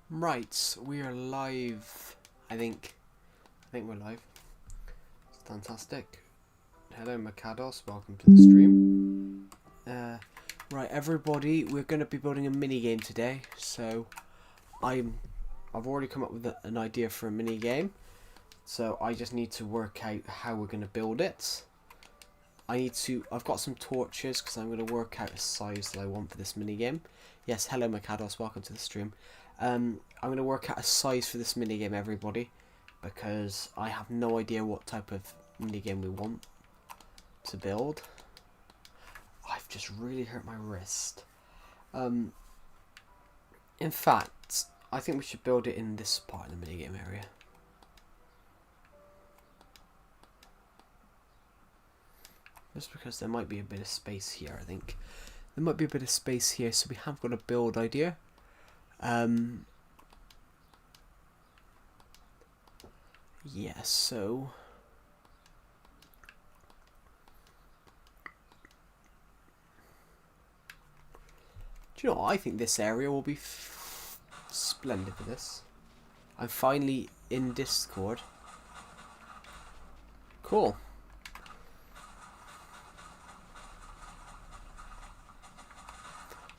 Right, we are live. I think we're live. It's fantastic. Hello, Makados. Welcome to the stream. Right, everybody. We're going to be building a mini game today. So, I've already come up with an idea for a mini game. So I just need to work out how we're going to build it. I've got some torches because I'm going to work out a size that I want for this mini game. Yes, hello Makados, welcome to the stream. I'm going to work out a size for this mini game, everybody, because I have no idea what type of mini game we want to build. I've just really hurt my wrist. In fact, I think we should build it in this part of the mini game area. Just because there might be a bit of space here, I think. There might be a bit of space here, so we have got a build idea. Yeah, so... Do you know what? I think this area will be splendid for this. I'm finally in Discord. Cool.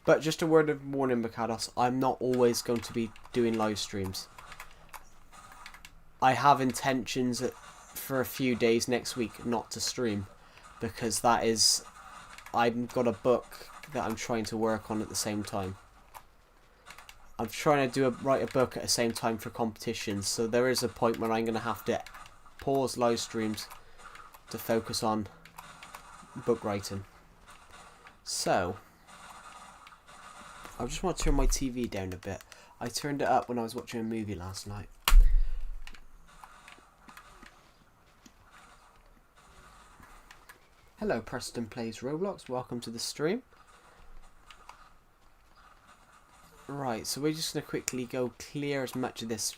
But just a word of warning, Makados, I'm not always going to be doing live streams. I have intentions for a few days next week not to stream, because I've got a book that I'm trying to work on at the same time. I'm trying to write a book at the same time for competitions, so there is a point when I'm going to have to pause live streams to focus on book writing. So... I just want to turn my TV down a bit. I turned it up when I was watching a movie last night. Hello, Preston Plays Roblox. Welcome to the stream. Right, so we're just going to quickly go clear as much of this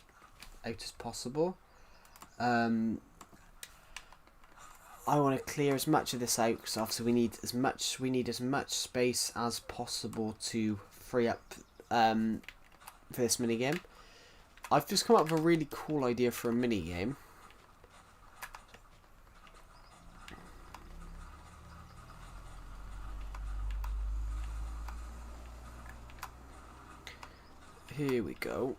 out as possible. I want to clear as much of this out because obviously we need as much space as possible to free up for this mini game. I've just come up with a really cool idea for a mini game. Here we go.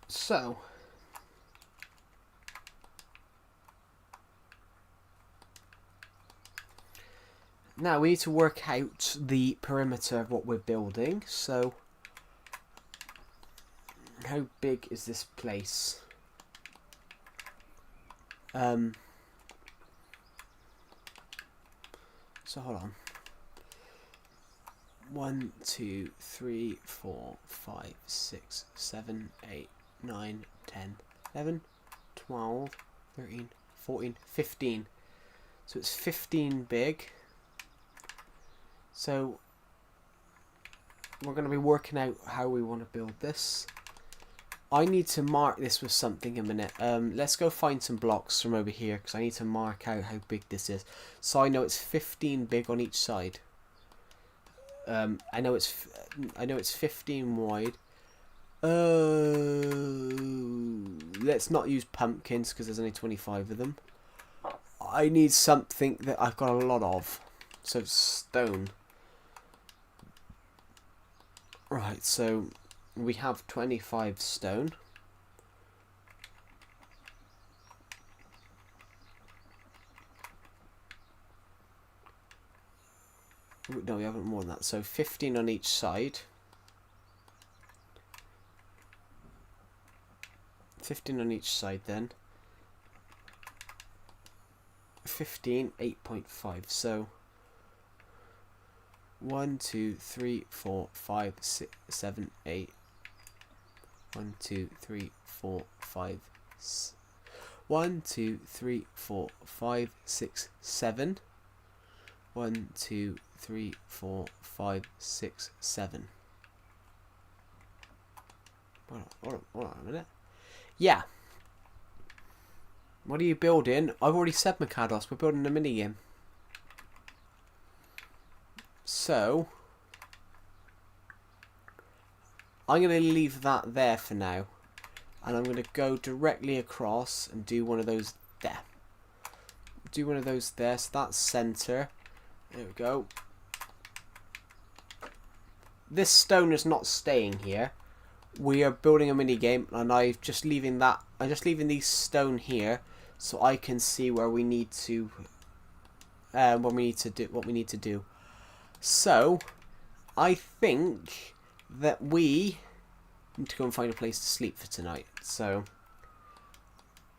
So now we need to work out the perimeter of what we're building. So how big is this place? So hold on. 1, 2, 3, 4, 5, 6, 7, 8, 9, 10, 11, 12, 13, 14, 15. So it's 15 big. So we're going to be working out how we want to build this. I need to mark this with something a minute. Let's go find some blocks from over here because I need to mark out how big this is. So I know it's 15 big on each side. I know it's 15 wide. Let's not use pumpkins because there's only 25 of them. I need something that I've got a lot of. So stone. Right, so we have 25 stone. No, we haven't more than that. So 15 on each side. 15 on each side then. 15, 8.5. So 1, 2, 3, 4, 5, 6, 7, 8. 1, 2, 3, 4, 5. 1, 2, 3, 4, 5, 6, 7. 1, 2, 3, 4, 5, 6, 7. Hold on a minute. Yeah. What are you building? I've already said Makados, we're building a mini game. So I'm going to leave that there for now. And I'm going to go directly across and do one of those there. Do one of those there. So that's center. There we go. This stone is not staying here. We are building a mini game, and I'm just leaving these stone here so I can see where we need to what we need to do. So I think that we need to go and find a place to sleep for tonight. So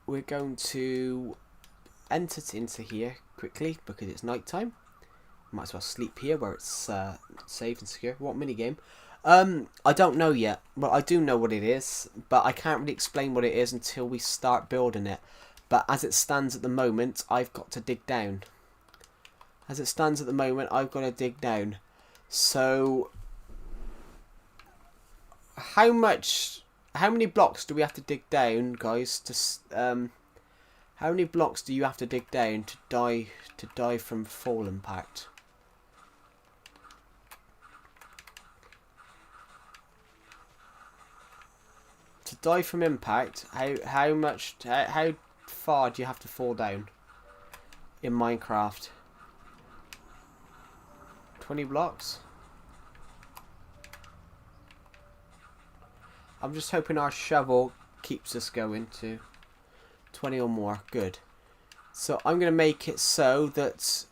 we're going to enter into here quickly because it's night time. Might as well sleep here where it's safe and secure. What minigame? I don't know yet. Well, I do know what it is, but I can't really explain what it is until we start building it. But as it stands at the moment, I've got to dig down. As it stands at the moment, I've got to dig down. So how many blocks do we have to dig down, guys? How many blocks do you have to dig down to die from fall impact? To die from impact, how far do you have to fall down in Minecraft? 20 blocks? I'm just hoping our shovel keeps us going to 20 or more. Good. So I'm going to make it so that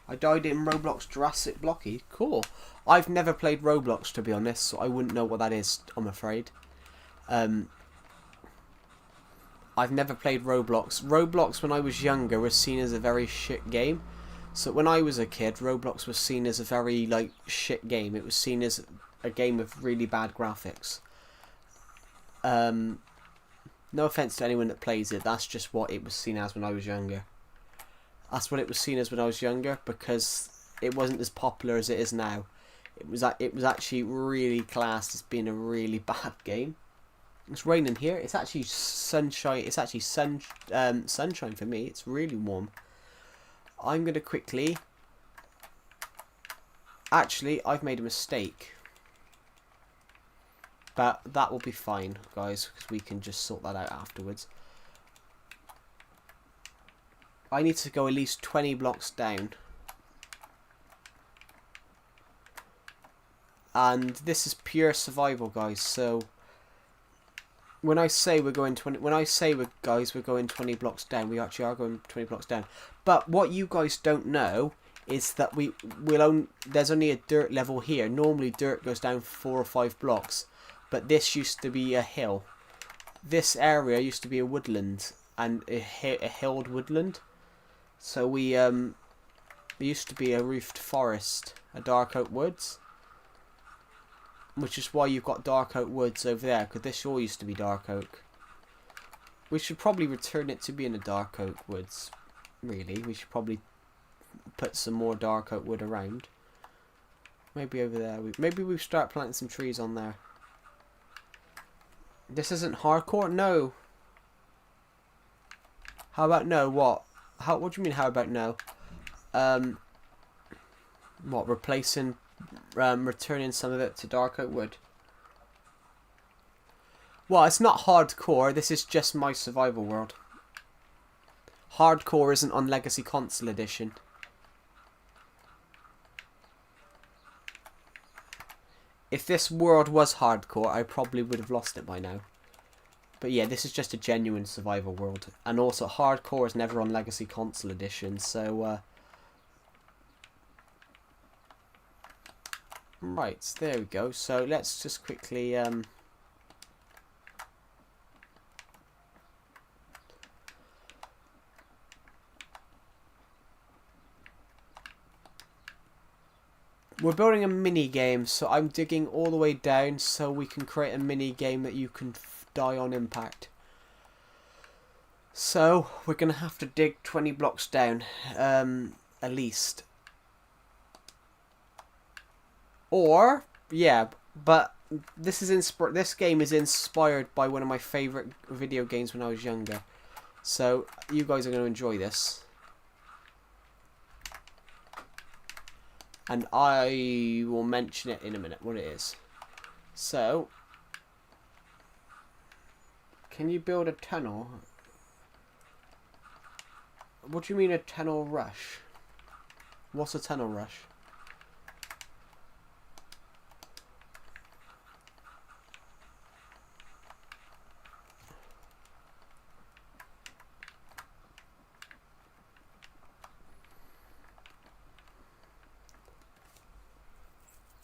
I died in Roblox Jurassic Blocky. Cool. I've never played Roblox, to be honest, so I wouldn't know what that is, I'm afraid. I've never played Roblox. Roblox, when I was younger, was seen as a very shit game. So when I was a kid, Roblox was seen as a very, like, shit game. It was seen as a game with really bad graphics. No offense to anyone that plays it, that's just what it was seen as when I was younger. That's what it was seen as when I was younger, because it wasn't as popular as it is now. It was actually really classed as being a really bad game. It's raining here. It's actually sunshine. It's actually sunshine for me. It's really warm. I'm gonna quickly. Actually, I've made a mistake. But that will be fine, guys, because we can just sort that out afterwards. I need to go at least 20 blocks down. And this is pure survival, guys. So when I say we're going 20, we're going 20 blocks down, we actually are going 20 blocks down. But what you guys don't know is that there's only a dirt level here. Normally dirt goes down 4 or 5 blocks, but this used to be a hill. This area used to be a woodland, and a hilled woodland. So there used to be a roofed forest, a dark oak woods, which is why you've got dark oak woods over there, because this all used to be dark oak. We should probably return it to being a dark oak woods. Really, we should probably put some more dark oak wood around. Maybe over there. Maybe we start planting some trees on there. This isn't hardcore? No. How about no? What? What do you mean, how about no? What, returning some of it to dark oak wood? Well, it's not hardcore, this is just my survival world. Hardcore isn't on Legacy Console Edition. If this world was hardcore, I probably would have lost it by now. But yeah, this is just a genuine survival world. And also, hardcore is never on Legacy Console Edition, so right, there we go. So let's just quickly we're building a mini game, so I'm digging all the way down so we can create a mini game that you can die on impact. So we're gonna have to dig 20 blocks down, at least. Or yeah, but this game is inspired by one of my favorite video games when I was younger. So you guys are going to enjoy this. And I will mention it in a minute, what it is. So, can you build a tunnel? What do you mean a tunnel rush? What's a tunnel rush?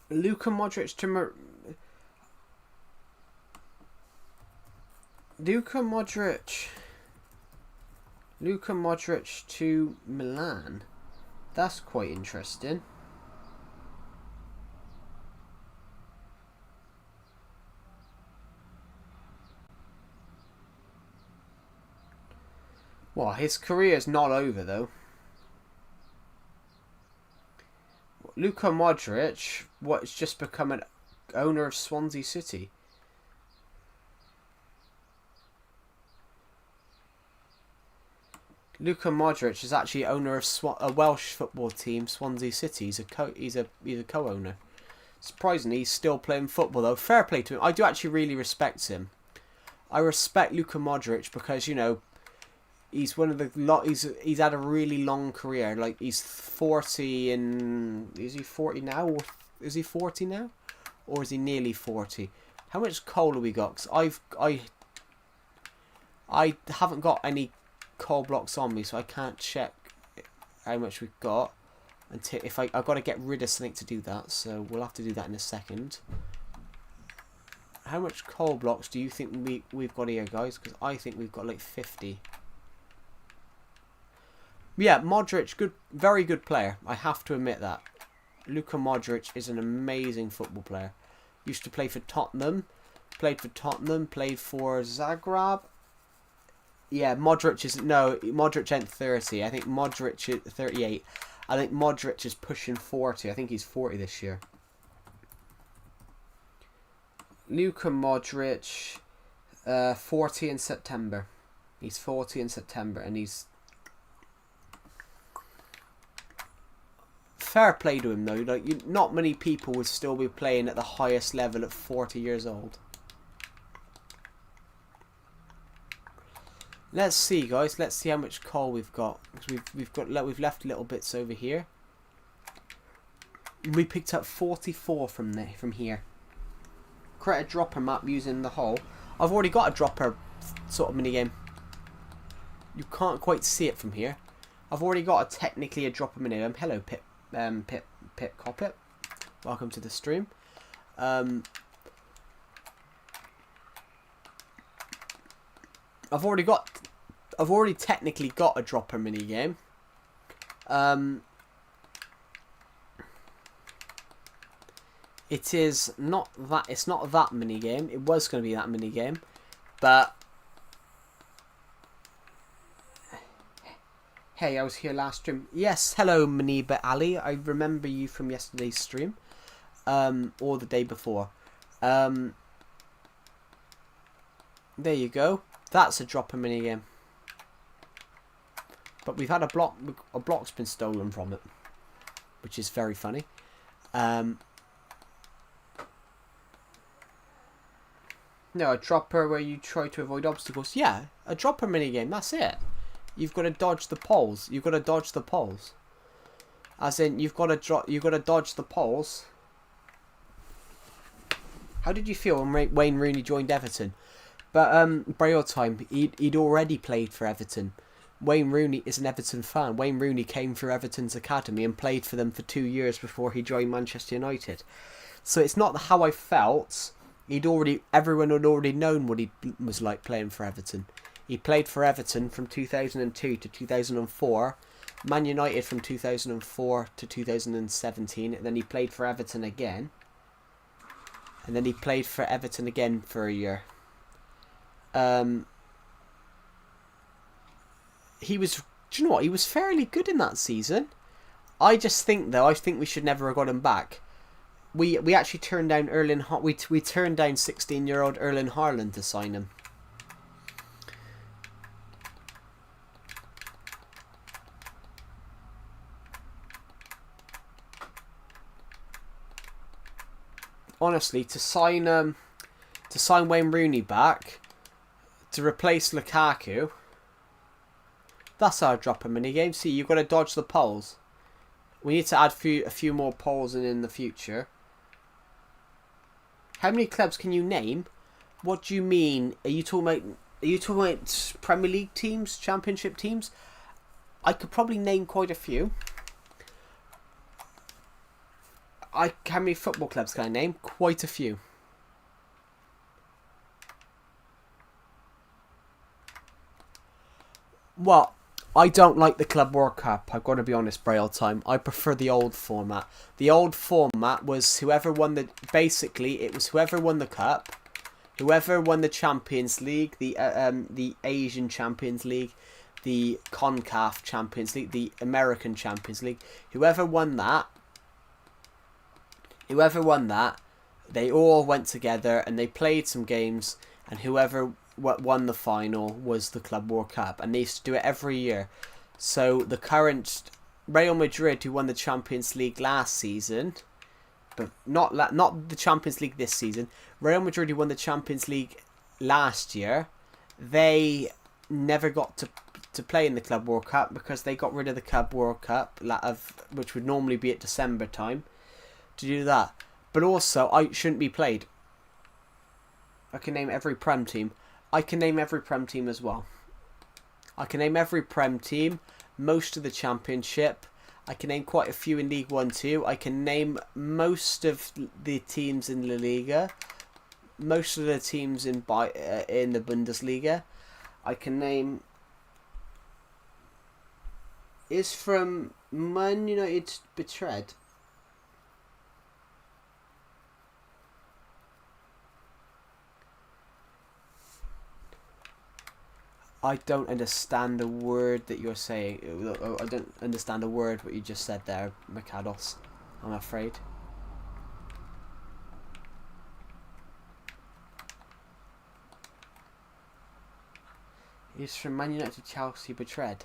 Luka Modric to Luka Modric to Milan. That's quite interesting. Well, his career's not over though. Luka Modric, what's just become an owner of Swansea City. Luka Modric is actually owner of a Welsh football team, Swansea City. He's a co-owner. Surprisingly, he's still playing football though. Fair play to him. I do actually really respect him. I respect Luka Modric because, you know, he's one of the he's had a really long career. Like, he's 40 and is he 40 now? Or is he 40 now? Or is he nearly 40? How much coal have we got? 'Cause I haven't got any coal blocks on me, so I can't check how much we've got until I've got to get rid of something to do that. So we'll have to do that in a second. How much coal blocks do you think we've got here, guys? Because I think we've got like 50. Yeah, Modric, good, very good player. I have to admit that. Luka Modric is an amazing football player. Used to play for Tottenham. Played for Tottenham. Played for Zagreb. Yeah, Modric ain't 30. I think Modric is 38. I think Modric is pushing 40. I think he's 40 this year. Luka Modric, 40 in September. He's 40 in September, and he's... Fair play to him though. Like, not many people would still be playing at the highest level at 40 years old. Let's see, guys. Let's see how much coal we've got. We've left little bits over here. We picked up 44 from here. Create a dropper map using the hole. I've already got a dropper sort of minigame. You can't quite see it from here. I've already got technically a dropper minigame. Hello, Pip Coppit. Welcome to the stream. I've already technically got a dropper minigame. It's not that minigame. It was going to be that minigame, but hey, I was here last stream. Yes, hello Maniba Ali. I remember you from yesterday's stream, or the day before. There you go. That's a dropper minigame. But we've had a block's been stolen from it, which is very funny. No, a dropper where you try to avoid obstacles. Yeah, a dropper minigame. That's it. You've got to dodge the poles. You've got to dodge the poles. As in, you've got to dodge the poles. How did you feel when Wayne Rooney joined Everton? But by your time, he'd already played for Everton. Wayne Rooney is an Everton fan. Wayne Rooney came through Everton's academy and played for them for 2 years before he joined Manchester United. So it's not how I felt. Everyone had already known what he was like playing for Everton. He played for Everton from 2002 to 2004, Man United from 2004 to 2017, and then he played for Everton again. And then he played for Everton again for a year. He was, do you know what? He was fairly good in that season. I think we should never have got him back. We actually turned down we turned down 16-year-old Erling Haaland to sign him. honestly, to sign Wayne Rooney back to replace Lukaku, that's our drop in mini game. See, you've got to dodge the polls. We need to add a few more polls in the future. How many clubs can you name? What do you mean? Are you talking about Premier League teams, Championship teams? I could probably name quite a few. How many football clubs can I name? Quite a few. Well, I don't like the Club World Cup. I've got to be honest, Braille time. I prefer the old format. The old format was whoever won the... Basically, it was whoever won the cup, whoever won the Champions League, the Asian Champions League, the CONCACAF Champions League, the American Champions League. Whoever won that, they all went together and they played some games, and whoever won the final was the Club World Cup, and they used to do it every year. So the current Real Madrid, who won the Champions League last season, but not the Champions League this season, Real Madrid, who won the Champions League last year, they never got to play in the Club World Cup because they got rid of the Club World Cup, which would normally be at December time, to do that. But also, I shouldn't be played. I can name every Prem team. I can name every Prem team as well. I can name every Prem team, most of the Championship. I can name quite a few in League 1 too. I can name most of the teams in La Liga, most of the teams in the Bundesliga. I can name... Is from Man United Betread? I don't understand the word that you're saying. I don't understand a word what you just said there, Mikados. I'm afraid. He's from Man United, Chelsea, Betread.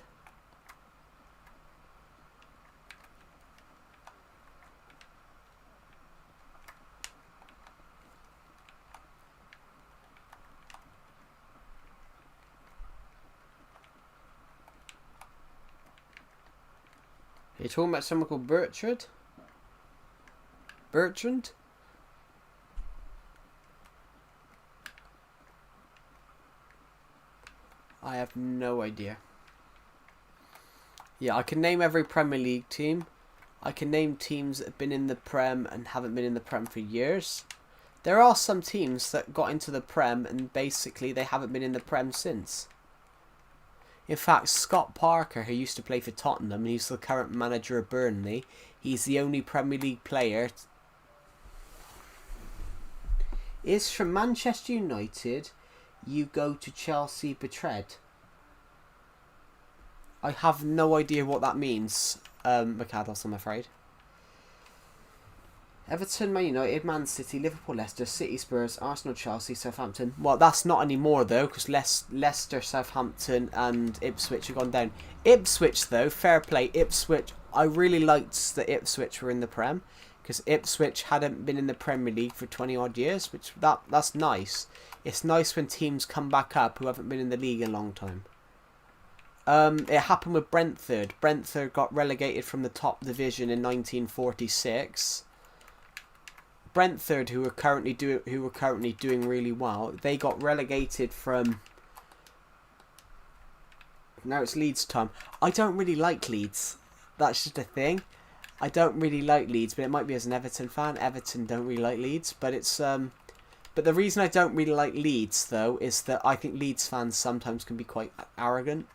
Are you talking about someone called Bertrand? Bertrand? I have no idea. Yeah, I can name every Premier League team. I can name teams that have been in the Prem and haven't been in the Prem for years. There are some teams that got into the Prem and basically they haven't been in the Prem since. In fact, Scott Parker, who used to play for Tottenham, and he's the current manager of Burnley, he's the only Premier League player. Is from Manchester United, you go to Chelsea Betread. I have no idea what that means, Mikados, I'm afraid. Everton, Man United, Man City, Liverpool, Leicester, City, Spurs, Arsenal, Chelsea, Southampton. Well, that's not anymore though, because Leicester, Southampton and Ipswich have gone down. Ipswich though, fair play, Ipswich. I really liked that Ipswich were in the Prem, because Ipswich hadn't been in the Premier League for 20 odd years, which that's nice. It's nice when teams come back up who haven't been in the league in a long time. It happened with Brentford. Brentford got relegated from the top division in 1946. Brentford, who were currently doing really well, they got relegated from. Now it's Leeds time. I don't really like Leeds. That's just a thing. I don't really like Leeds, but it might be as an Everton fan. Everton don't really like Leeds, but it's But the reason I don't really like Leeds though is that I think Leeds fans sometimes can be quite arrogant.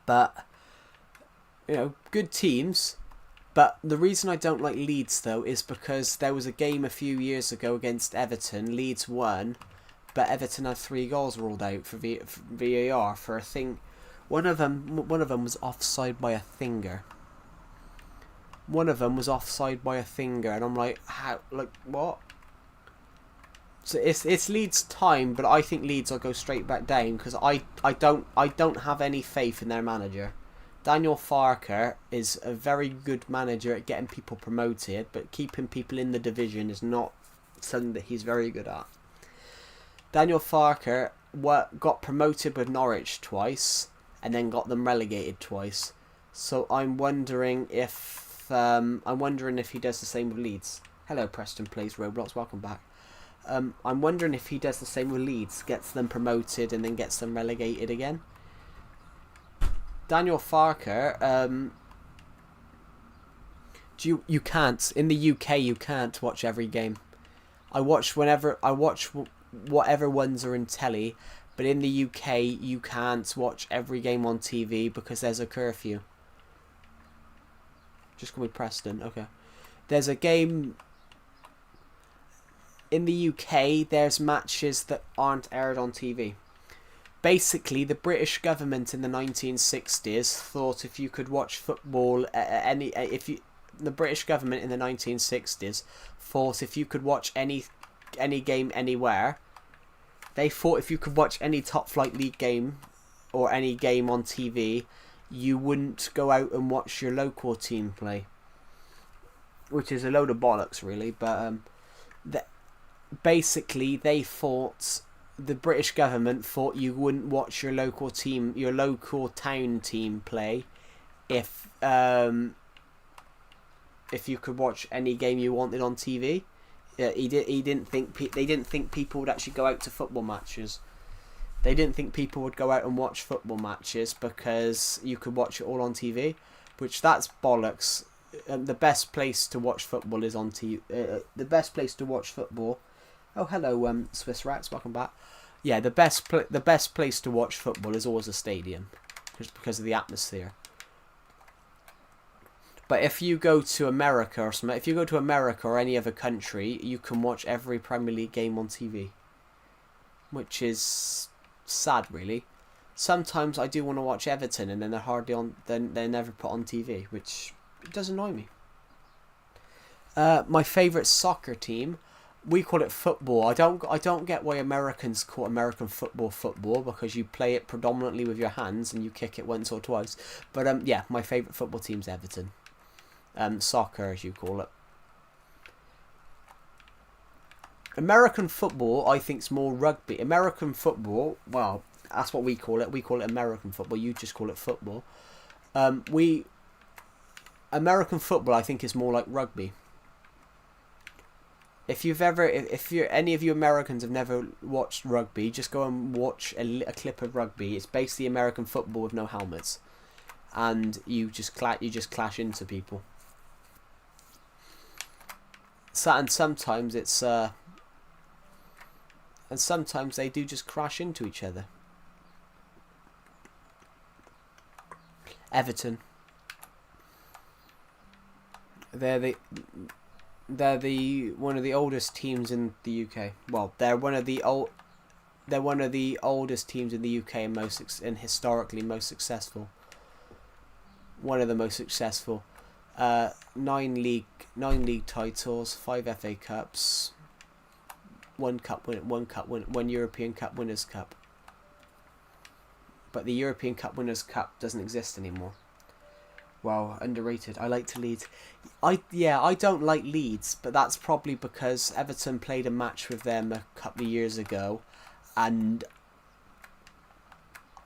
But you know, good teams. But the reason I don't like Leeds, though, is because there was a game a few years ago against Everton. Leeds won, but Everton had 3 goals ruled out for VAR for a thing. One of them was offside by a finger. And I'm like, how? Like what? So it's Leeds' time, but I think Leeds will go straight back down because I don't have any faith in their manager. Daniel Farker is a very good manager at getting people promoted, but keeping people in the division is not something that he's very good at. Daniel Farker got promoted with Norwich twice and then got them relegated twice. So I'm wondering if he does the same with Leeds. Hello, Preston Plays Roblox. Welcome back. I'm wondering if he does the same with Leeds, gets them promoted and then gets them relegated again. Daniel Farker, you can't in the UK. You can't watch every game. I watch whatever ones are in telly, but in the UK you can't watch every game on TV because there's a curfew. Just call me Preston, okay. There's a game in the UK. There's matches that aren't aired on TV. Basically, the British government in the 1960s thought if you could watch football the British government in the 1960s thought if you could watch any game anywhere, they thought if you could watch any top flight league game or any game on TV, you wouldn't go out and watch your local team play, which is a load of bollocks, really. But basically, they thought, the British government thought you wouldn't watch your local town team play if you could watch any game you wanted on TV. They didn't think people would actually go out to football matches. They didn't think people would go out and watch football matches because you could watch it all on TV, which that's bollocks. The best place to watch football is on TV. The best place to watch football. Oh, hello, Swiss Rats. Welcome back. Yeah, the best place to watch football is always a stadium, just because of the atmosphere. But if you go to America or something, if you go to America or any other country, you can watch every Premier League game on TV, which is sad, really. Sometimes I do want to watch Everton, and then they're hardly on. Then they're never put on TV, which does annoy me. My favourite soccer team, we call it football. I don't get why Americans call American football, because you play it predominantly with your hands and you kick it once or twice. But yeah, my favourite football team's Everton. Soccer, as you call it. American football, I think, is more rugby. American football, well, that's what we call it. We call it American football. You just call it football. American football, I think, is more like rugby. If any of you Americans have never watched rugby, just go and watch a clip of rugby. It's basically American football with no helmets, and you just clash into people. And sometimes sometimes they do just crash into each other. Everton. They're one of the oldest teams in the UK. Well, they're one of the oldest teams in the UK and historically most successful. One of the most successful. 9 league titles, 5 FA Cups, one European Cup Winners' Cup. But the European Cup Winners' Cup doesn't exist anymore. Well, underrated. I like Leeds. I don't like Leeds, but that's probably because Everton played a match with them a couple of years ago, and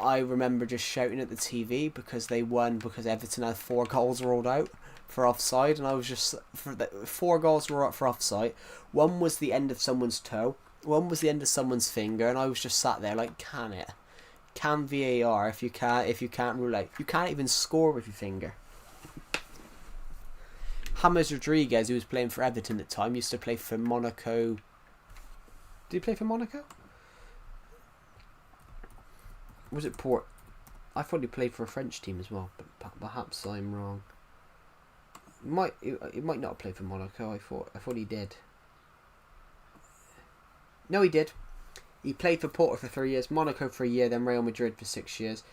I remember just shouting at the TV because they won, because Everton had 4 goals ruled out for offside, and I was just 4 goals were up for offside. One was the end of someone's toe, one was the end of someone's finger, and I was just sat there like, can VAR if you can't rule out. You can't even score with your finger. James Rodriguez, who was playing for Everton at the time, used to play for Monaco. Did he play for Monaco? Was it Port? I thought he played for a French team as well, but perhaps I'm wrong. He might not play for Monaco. I thought he did. No, he did. He played for Porto for 3 years, Monaco for a year, then Real Madrid for 6 years.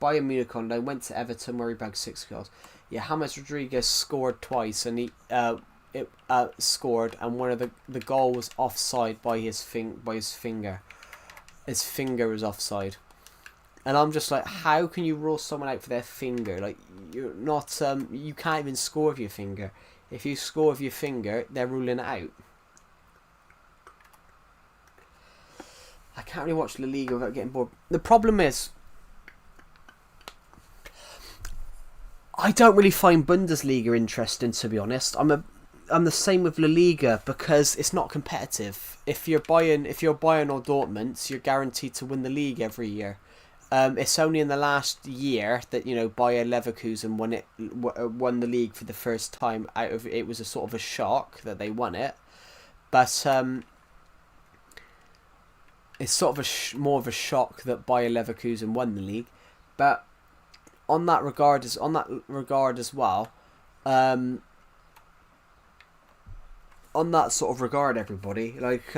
Bayern Munich on loan, went to Everton where he bagged 6 goals. Yeah, James Rodriguez scored twice, and he scored, and one of the goal was offside by his finger. His finger was offside. And I'm just like, how can you rule someone out for their finger? Like, you're not, you can't even score with your finger. If you score with your finger, they're ruling it out. I can't really watch La Liga without getting bored. The problem is, I don't really find Bundesliga interesting, to be honest. I'm the same with La Liga because it's not competitive. If you're Bayern or Dortmund, you're guaranteed to win the league every year. It's only in the last year that Bayer Leverkusen won the league for the first time. It was a sort of a shock that they won it, but it's sort of more of a shock that Bayer Leverkusen won the league. But on that regard as well, on that sort of regard, everybody, like,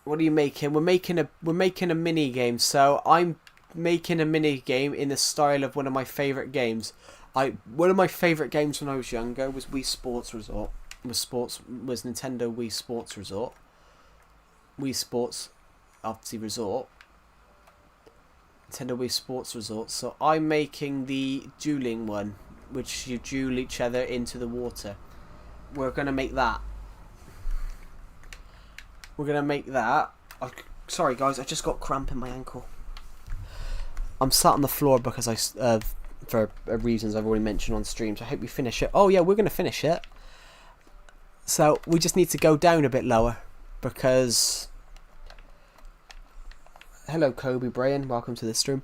what are you making? We're making a mini game. So I'm making a mini game in the style of one of my favorite games. One of my favorite games when I was younger was Wii Sports Resort. Was Nintendo Wii Sports Resort. Wii Sports, obviously, Resort. Nintendo Wii Sports Resort. So I'm making the dueling one, which you duel each other into the water. We're gonna make that. Sorry guys, I just got cramp in my ankle. I'm sat on the floor because for reasons I've already mentioned on streams. I hope we finish it. Oh yeah, we're gonna finish it. So we just need to go down a bit lower because. Hello, Kobe Brian. Welcome to the stream.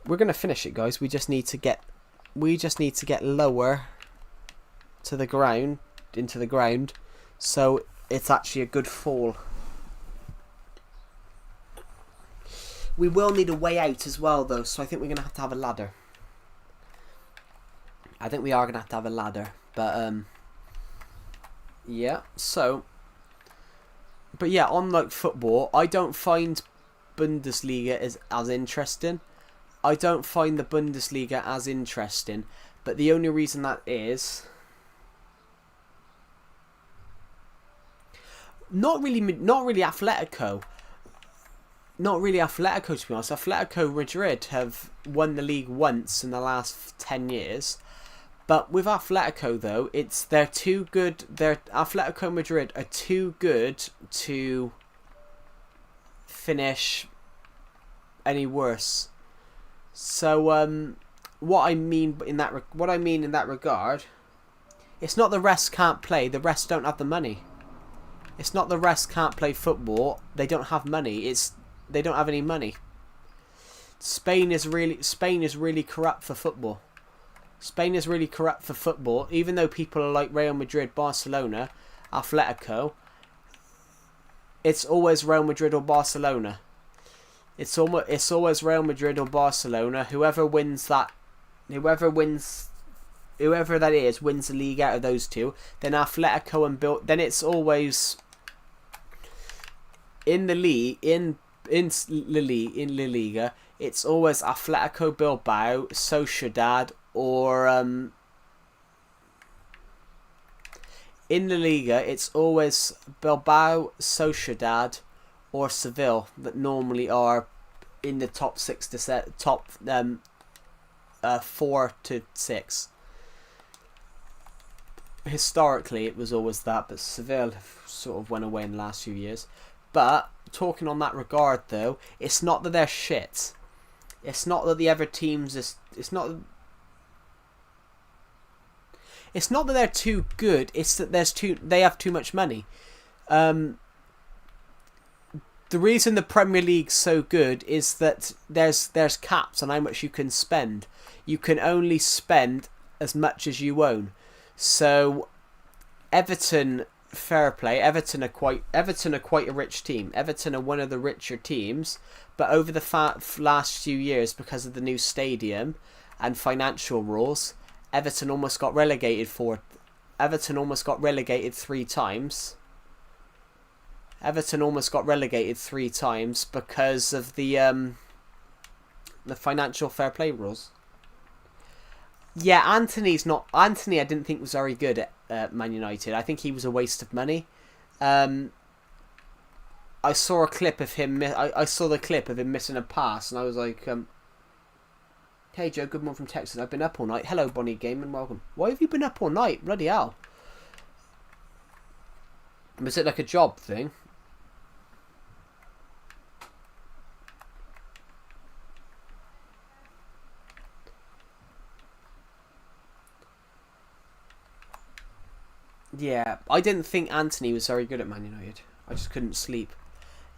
We're gonna finish it, guys. We just need to get lower to the ground, into the ground, so it's actually a good fall. We will need a way out as well, though, so I think we're gonna have to have a ladder. I think we are gonna have to have a ladder, but yeah. So, but yeah, on like football, I don't find Bundesliga as interesting. I don't find the Bundesliga as interesting, but the only reason that is not really Atletico. Not really Atletico, to be honest. Atletico Madrid have won the league once in the last 10 years. But with Atletico, though, they're too good. Atletico Madrid are too good to finish any worse. So, what I mean in that regard, it's not the rest can't play. The rest don't have the money. It's not the rest can't play football. They don't have money. They don't have any money. Spain is really corrupt for football. Spain is really corrupt for football. Even though people are like Real Madrid, Barcelona, Atletico, it's always Real Madrid or Barcelona. It's always Real Madrid or Barcelona. Whoever that is wins the league out of those two. Then Atletico and then it's always in the league in La Liga. It's always Atletico Bilbao, Sociedad, or in La Liga it's always Bilbao, Sociedad, or Seville that normally are in the top 4 to 6. Historically, it was always that, but Seville sort of went away in the last few years. But talking on that regard, though, it's not that they're shit. It's not that the other teams It's not that they're too good. It's that they have too much money. The reason the Premier League's so good is that there's caps on how much you can spend. You can only spend as much as you own. So Everton, fair play. Everton are quite a rich team. Everton are one of the richer teams, but over the last few years, because of the new stadium and financial rules, Everton almost got relegated 3 times. Everton almost got relegated 3 times because of the financial fair play rules. Yeah, Anthony I didn't think was very good at Man United. I think he was a waste of money. I I saw a clip of him. I saw the clip of him missing a pass, and I was like, "Hey Joe, good morning from Texas. I've been up all night. Hello, Bonnie Game, and welcome. Why have you been up all night? Bloody hell! Was it like a job thing?" Yeah, I didn't think Anthony was very good at Man United. I just couldn't sleep.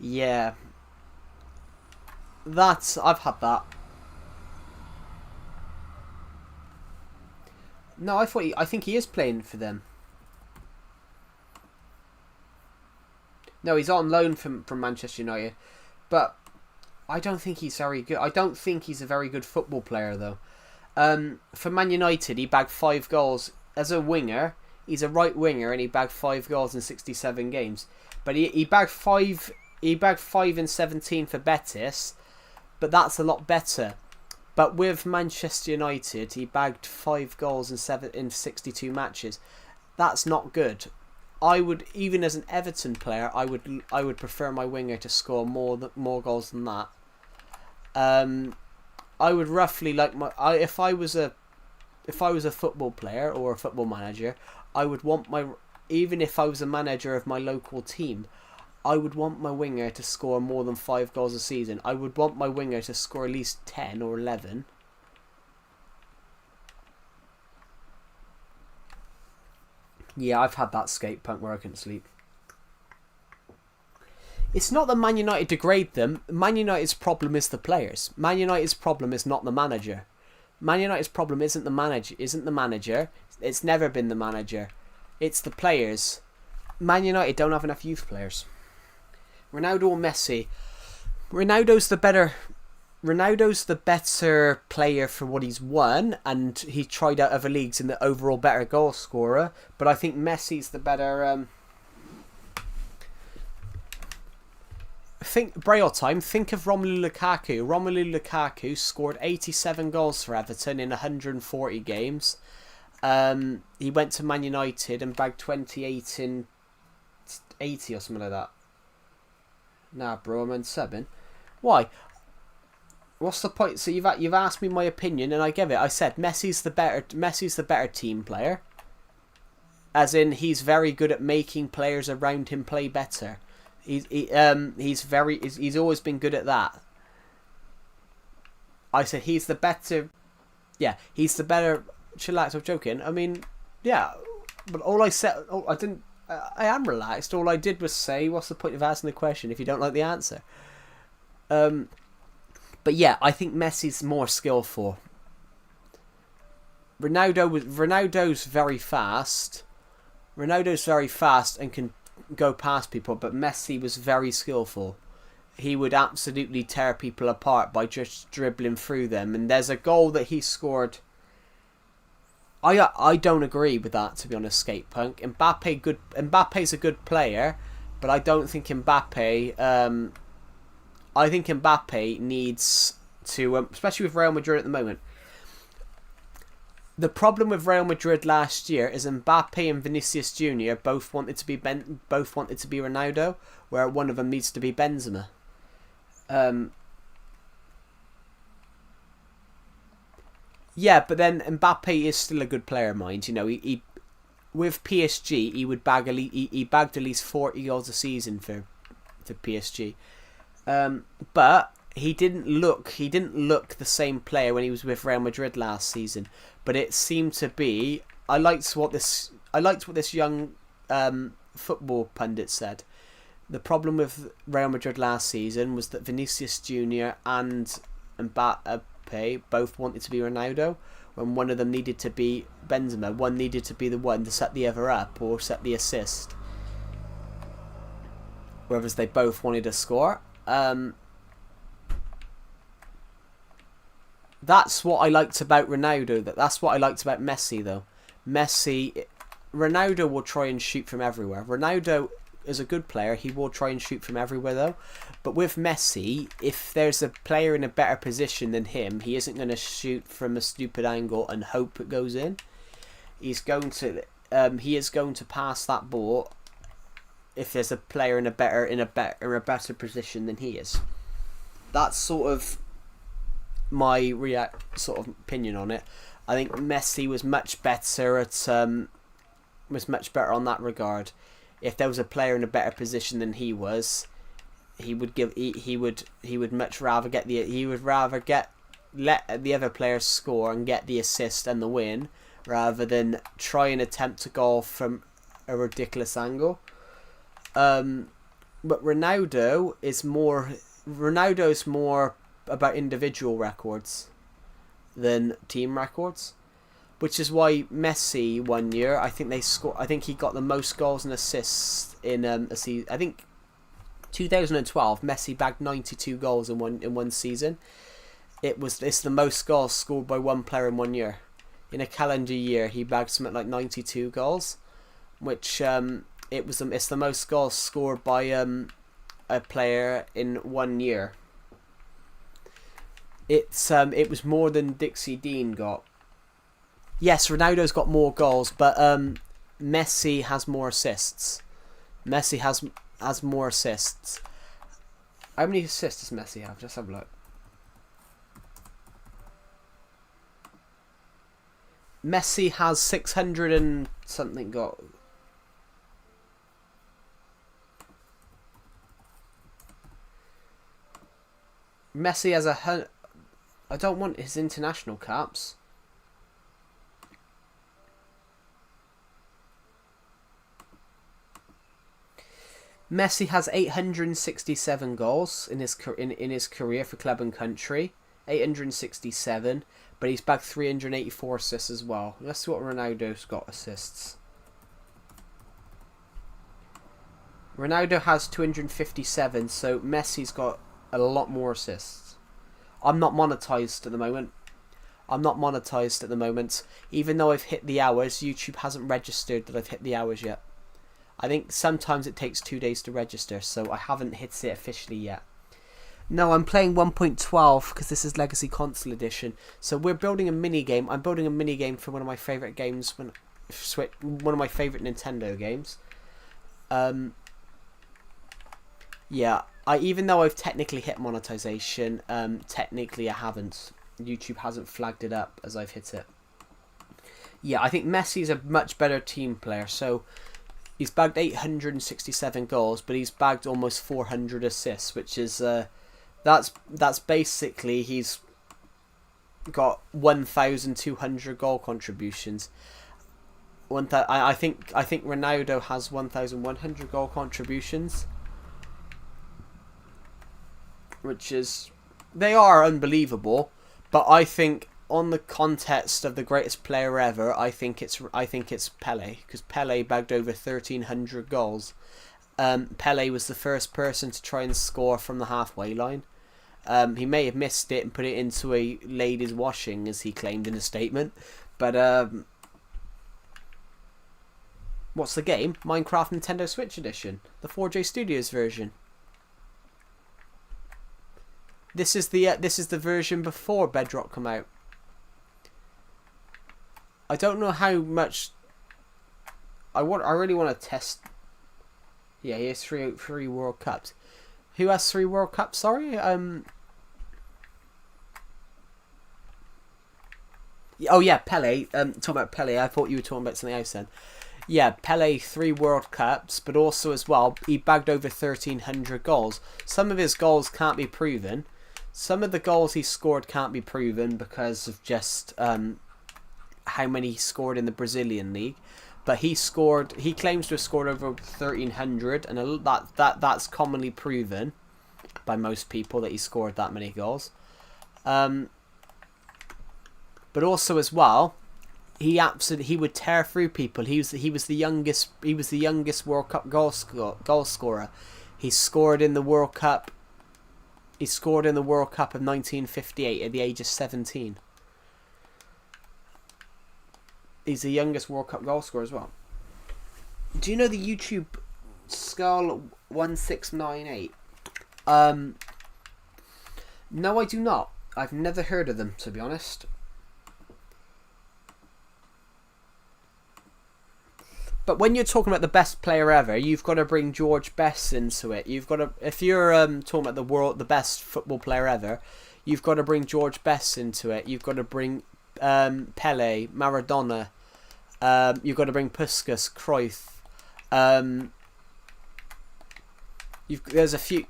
Yeah, I've had that. No, I think he is playing for them. No, he's on loan from Manchester United, but I don't think he's very good. I don't think he's a very good football player though. For Man United, he bagged 5 goals as a winger. He's a right winger, and he bagged 5 goals in 67 games. But he bagged 5. He bagged 5 in 17 for Betis, but that's a lot better. But with Manchester United, he bagged 5 goals in 62 matches. That's not good. I would, even as an Everton player, I would prefer my winger to score more goals than that. I would roughly like if I was a football player or a football manager, I would want even if I was a manager of my local team, I would want my winger to score more than 5 goals a season. I would want my winger to score at least 10 or 11. Yeah, I've had that skate punk where I couldn't sleep. It's not that Man United degrade them. Man United's problem is the players. Man United's problem is not the manager. Man United's problem isn't the manager. It's never been the manager. It's the players. Man United don't have enough youth players. Ronaldo or Messi? Ronaldo's the better player for what he's won, and he tried out other leagues in the overall better goal scorer. But I think Messi's the better. Think Braille time. Think of Romelu Lukaku. Romelu Lukaku scored 87 goals for Everton in 140 games. He went to Man United and bagged 28 in 80 or something like that. Nah, bro, I'm on 7. Why? What's the point? So you've asked me my opinion, and I give it. I said Messi's the better team player. As in, he's very good at making players around him play better. He's always been good at that. I said he's the better. Yeah, he's the better. Chillax, I'm joking. I mean, yeah, but all I said, I am relaxed. All I did was say, what's the point of asking the question if you don't like the answer? But yeah, I think Messi's more skillful. Ronaldo's very fast. Ronaldo's very fast and can go past people, but Messi was very skillful. He would absolutely tear people apart by just dribbling through them. And there's a goal that he scored. I don't agree with that, to be honest, Skate Punk. Mbappe's a good player, but I don't think Mbappe. I think Mbappe needs to, especially with Real Madrid at the moment. The problem with Real Madrid last year is Mbappe and Vinicius Junior both wanted to be Ronaldo, where one of them needs to be Benzema. Yeah, but then Mbappe is still a good player, mind. You know, he with PSG he bagged at least 40 goals a season for PSG. But he didn't look the same player when he was with Real Madrid last season. But it seemed to be. I liked what this young football pundit said. The problem with Real Madrid last season was that Vinicius Junior and Mbappe both wanted to be Ronaldo, when one of them needed to be Benzema. One needed to be the one to set the other up or set the assist. Whereas they both wanted to score. That's what I liked about Ronaldo. That's what I liked about Messi, though. Ronaldo will try and shoot from everywhere. Ronaldo is a good player. He will try and shoot from everywhere, though. But with Messi, if there's a player in a better position than him, he isn't going to shoot from a stupid angle and hope it goes in. He is going to pass that ball. if there's a player in a better position than he is. That's sort of my opinion on it. I think Messi was much better on that regard. If there was a player in a better position than he was, he would much rather let the other players score and get the assist and the win, rather than try and attempt a goal from a ridiculous angle. But Ronaldo's more about individual records than team records, which is why Messi one year, I think he got the most goals and assists in a season. I think 2012 Messi bagged 92 goals in one season. It's the most goals scored by one player in 1 year. In a calendar year, he bagged something like 92 goals, which it's the most goals scored by a player in 1 year. It was more than Dixie Dean got. Yes, Ronaldo's got more goals, but Messi has more assists. Messi has more assists. How many assists does Messi have? Just have a look. Messi has 600 and something got. Messi has I don't want his international caps. Messi has 867 goals in his career for club and country. 867, but he's bagged 384 assists as well. Let's see what Ronaldo's got assists. Ronaldo has 257, so Messi's got a lot more assists. I'm not monetized at the moment. Even though I've hit the hours, YouTube hasn't registered that I've hit the hours yet. I think sometimes it takes 2 days to register, so I haven't hit it officially yet. No, I'm playing 1.12 because this is Legacy Console Edition. So we're building a mini game. I'm building a mini game for one of my favorite games, one of my favorite Nintendo games. Yeah, even though I've technically hit monetization, technically I haven't. YouTube hasn't flagged it up as I've hit it. Yeah, I think Messi's a much better team player. So he's bagged 867 goals, but he's bagged almost 400 assists, which is that's basically he's got 1,200 goal contributions. I think Ronaldo has 1,100 goal contributions, which is they are unbelievable. But I think on the context of the greatest player ever, I think it's Pele, because Pele bagged over 1,300 goals. Pele was the first person to try and score from the halfway line. He may have missed it and put it into a lady's washing, as he claimed in a statement. But what's the game? Minecraft Nintendo Switch Edition, the 4J Studios version. This is the version before Bedrock come out. I don't know how much. I really want to test. Yeah, he has three World Cups. Who has 3 World Cups? Sorry. Oh yeah, Pele. Talking about Pele. I thought you were talking about something else then. Yeah, Pele 3 World Cups, but also as well he bagged over 1,300 goals. Some of his goals can't be proven. Some of the goals he scored can't be proven because of just how many he scored in the Brazilian league. But he claims to have scored over 1,300, and that's commonly proven by most people that he scored that many goals. But also as well, he would tear through people. He was the youngest World Cup goal scorer. He scored in the World Cup. He scored in the World Cup of 1958 at the age of 17. He's the youngest World Cup goal scorer as well. Do you know the YouTube Skull 1698? No, I do not. I've never heard of them, to be honest. But when you're talking about the best player ever, you've got to bring George Best into it. You've got to, if you're talking about the best football player ever, you've got to bring George Best into it. You've got to bring Pele, Maradona. You've got to bring Puskas, Cruyff. There's a few.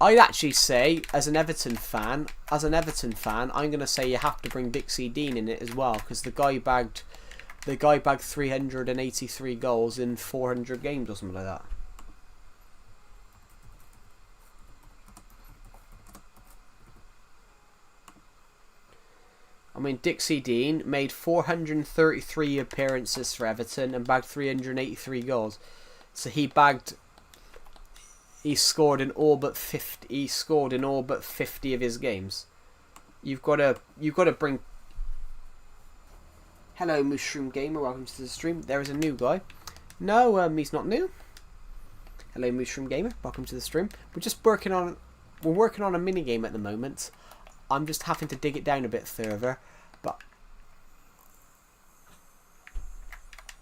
I'd actually say, as an Everton fan, I'm going to say you have to bring Dixie Dean in it as well, because the guy bagged 383 goals in 400 games or something like that. I mean, Dixie Dean made 433 appearances for Everton and bagged 383 goals. So he scored in all but 50. He scored in all but 50 of his games. You've got to bring. Hello, Mushroom Gamer. Welcome to the stream. There is a new guy. No, he's not new. Hello, Mushroom Gamer. Welcome to the stream. We're working on a mini game at the moment. I'm just having to dig it down a bit further, but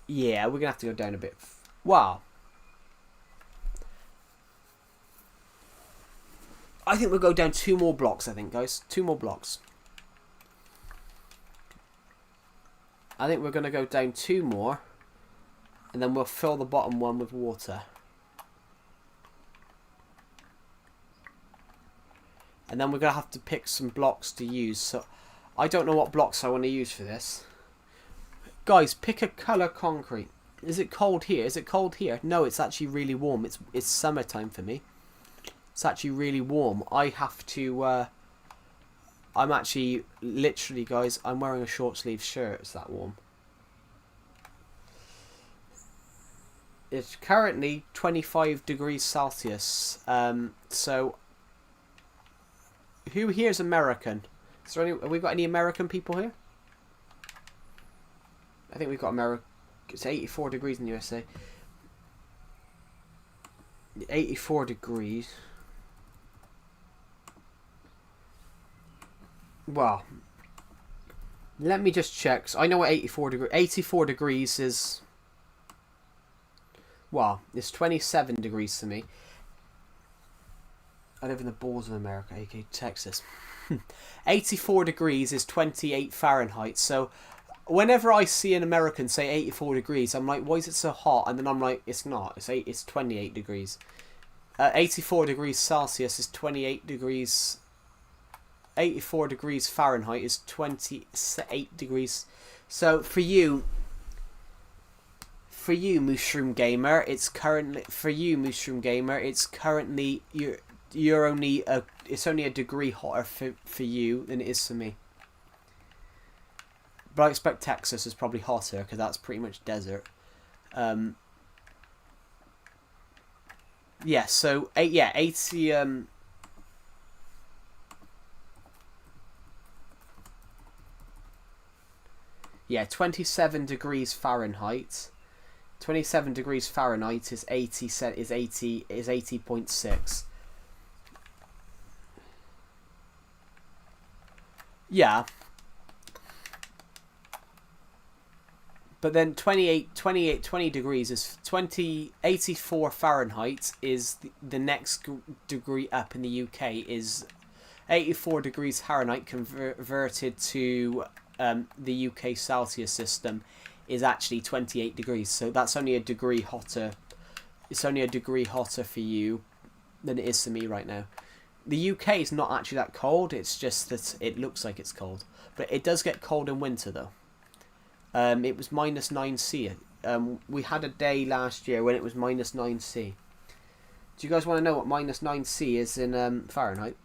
yeah, we're gonna have to go down a bit. Wow. I think we'll go down 2 more blocks, I think, guys. 2 more blocks. I think we're going to go down 2 more. And then we'll fill the bottom one with water. And then we're going to have to pick some blocks to use. So I don't know what blocks I want to use for this. Guys, pick a colour concrete. Is it cold here? Is it cold here? No, it's actually really warm. It's summertime for me. It's actually really warm. I have to, I'm actually, literally, guys, I'm wearing a short sleeve shirt. It's that warm. It's currently 25 degrees Celsius. So, who here is American? Is there have we got any American people here? I think we've got America. It's 84 degrees in the USA. 84 degrees. Well, let me just check. So I know what 84 degrees is. Well, it's 27 degrees to me. I live in the balls of America, aka Texas. 84 degrees is 28 Fahrenheit. So whenever I see an American say 84 degrees, I'm like, why is it so hot? And then I'm like, it's not. It's 28 degrees. 84 degrees Celsius is 28 degrees. 84 degrees Fahrenheit is 28 degrees. So for you, Mushroom Gamer, it's currently you're only it's only a degree hotter for you than it is for me. But I expect Texas is probably hotter because that's pretty much desert. Yeah. So 80. Yeah, 27 degrees Fahrenheit. 27 degrees Fahrenheit is 80.6. Yeah. But then 20 degrees is 84 Fahrenheit is the next degree up in the UK is 84 degrees Fahrenheit converted to the UK Celsius system is actually 28 degrees. So that's only a degree hotter. It's only a degree hotter for you than it is for me right now. The UK is not actually that cold. It's just that it looks like it's cold. But it does get cold in winter though. It was minus 9C. We had a day last year when it was minus 9C. Do you guys want to know what minus 9C is in Fahrenheit?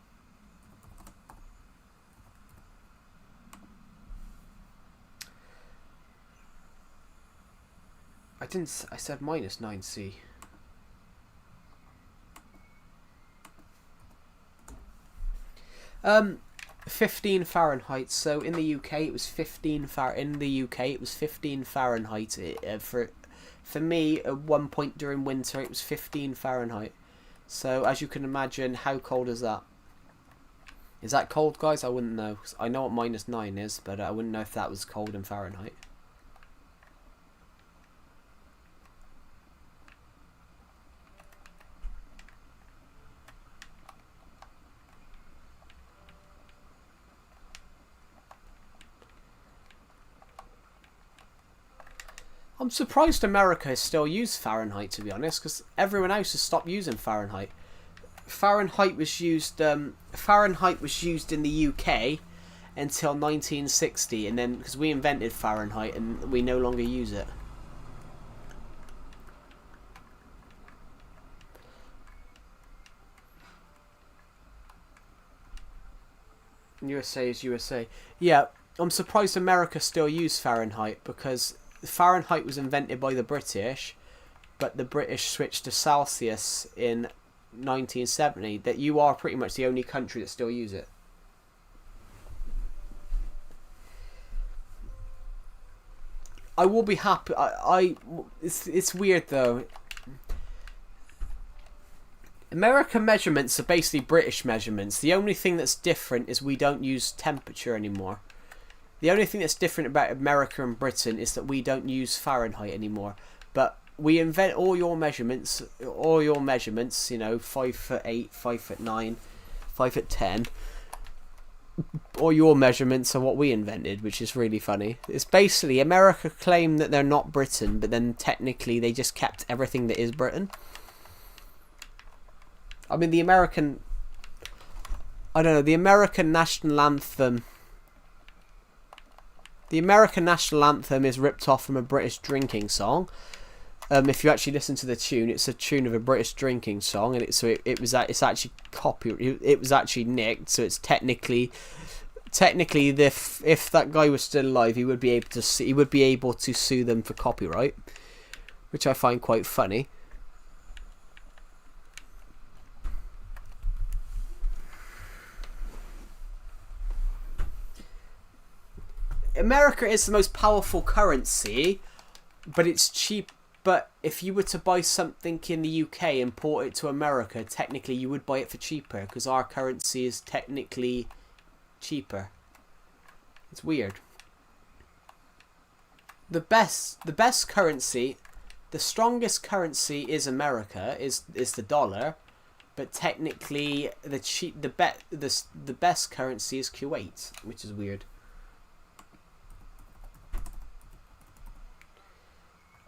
I said minus 9C. 15 Fahrenheit. So in the UK it was 15 Fahrenheit. For me, at one point during winter, it was 15 Fahrenheit. So as you can imagine, how cold is that? Is that cold, guys? I wouldn't know. I know what minus 9 is, but I wouldn't know if that was cold in Fahrenheit. I'm surprised America still uses Fahrenheit, to be honest, because everyone else has stopped using Fahrenheit. Fahrenheit was used in the UK until 1960, and then because we invented Fahrenheit and we no longer use it. USA is USA. Yeah, I'm surprised America still uses Fahrenheit, because Fahrenheit was invented by the British, but the British switched to Celsius in 1970. That you are pretty much the only country that still use it. I will be happy. It's weird though. American measurements are basically British measurements. The only thing that's different is we don't use temperature anymore. The only thing that's different about America and Britain is that we don't use Fahrenheit anymore. But we invent all your measurements, you know, 5'8", 5'9", 5'10". All your measurements are what we invented, which is really funny. It's basically America claim that they're not Britain, but then technically they just kept everything that is Britain. I mean, the American national anthem. The American national anthem is ripped off from a British drinking song. If you actually listen to the tune, it's a tune of a British drinking song, and it's actually it was actually nicked. So it's technically, if that guy was still alive, he would be able to sue them for copyright, which I find quite funny. America is the most powerful currency, but it's cheap. But if you were to buy something in the UK and import it to America, technically you would buy it for cheaper, because our currency is technically cheaper. It's weird. The best currency, the strongest currency is America, is the dollar, but technically the best currency is Kuwait, which is weird.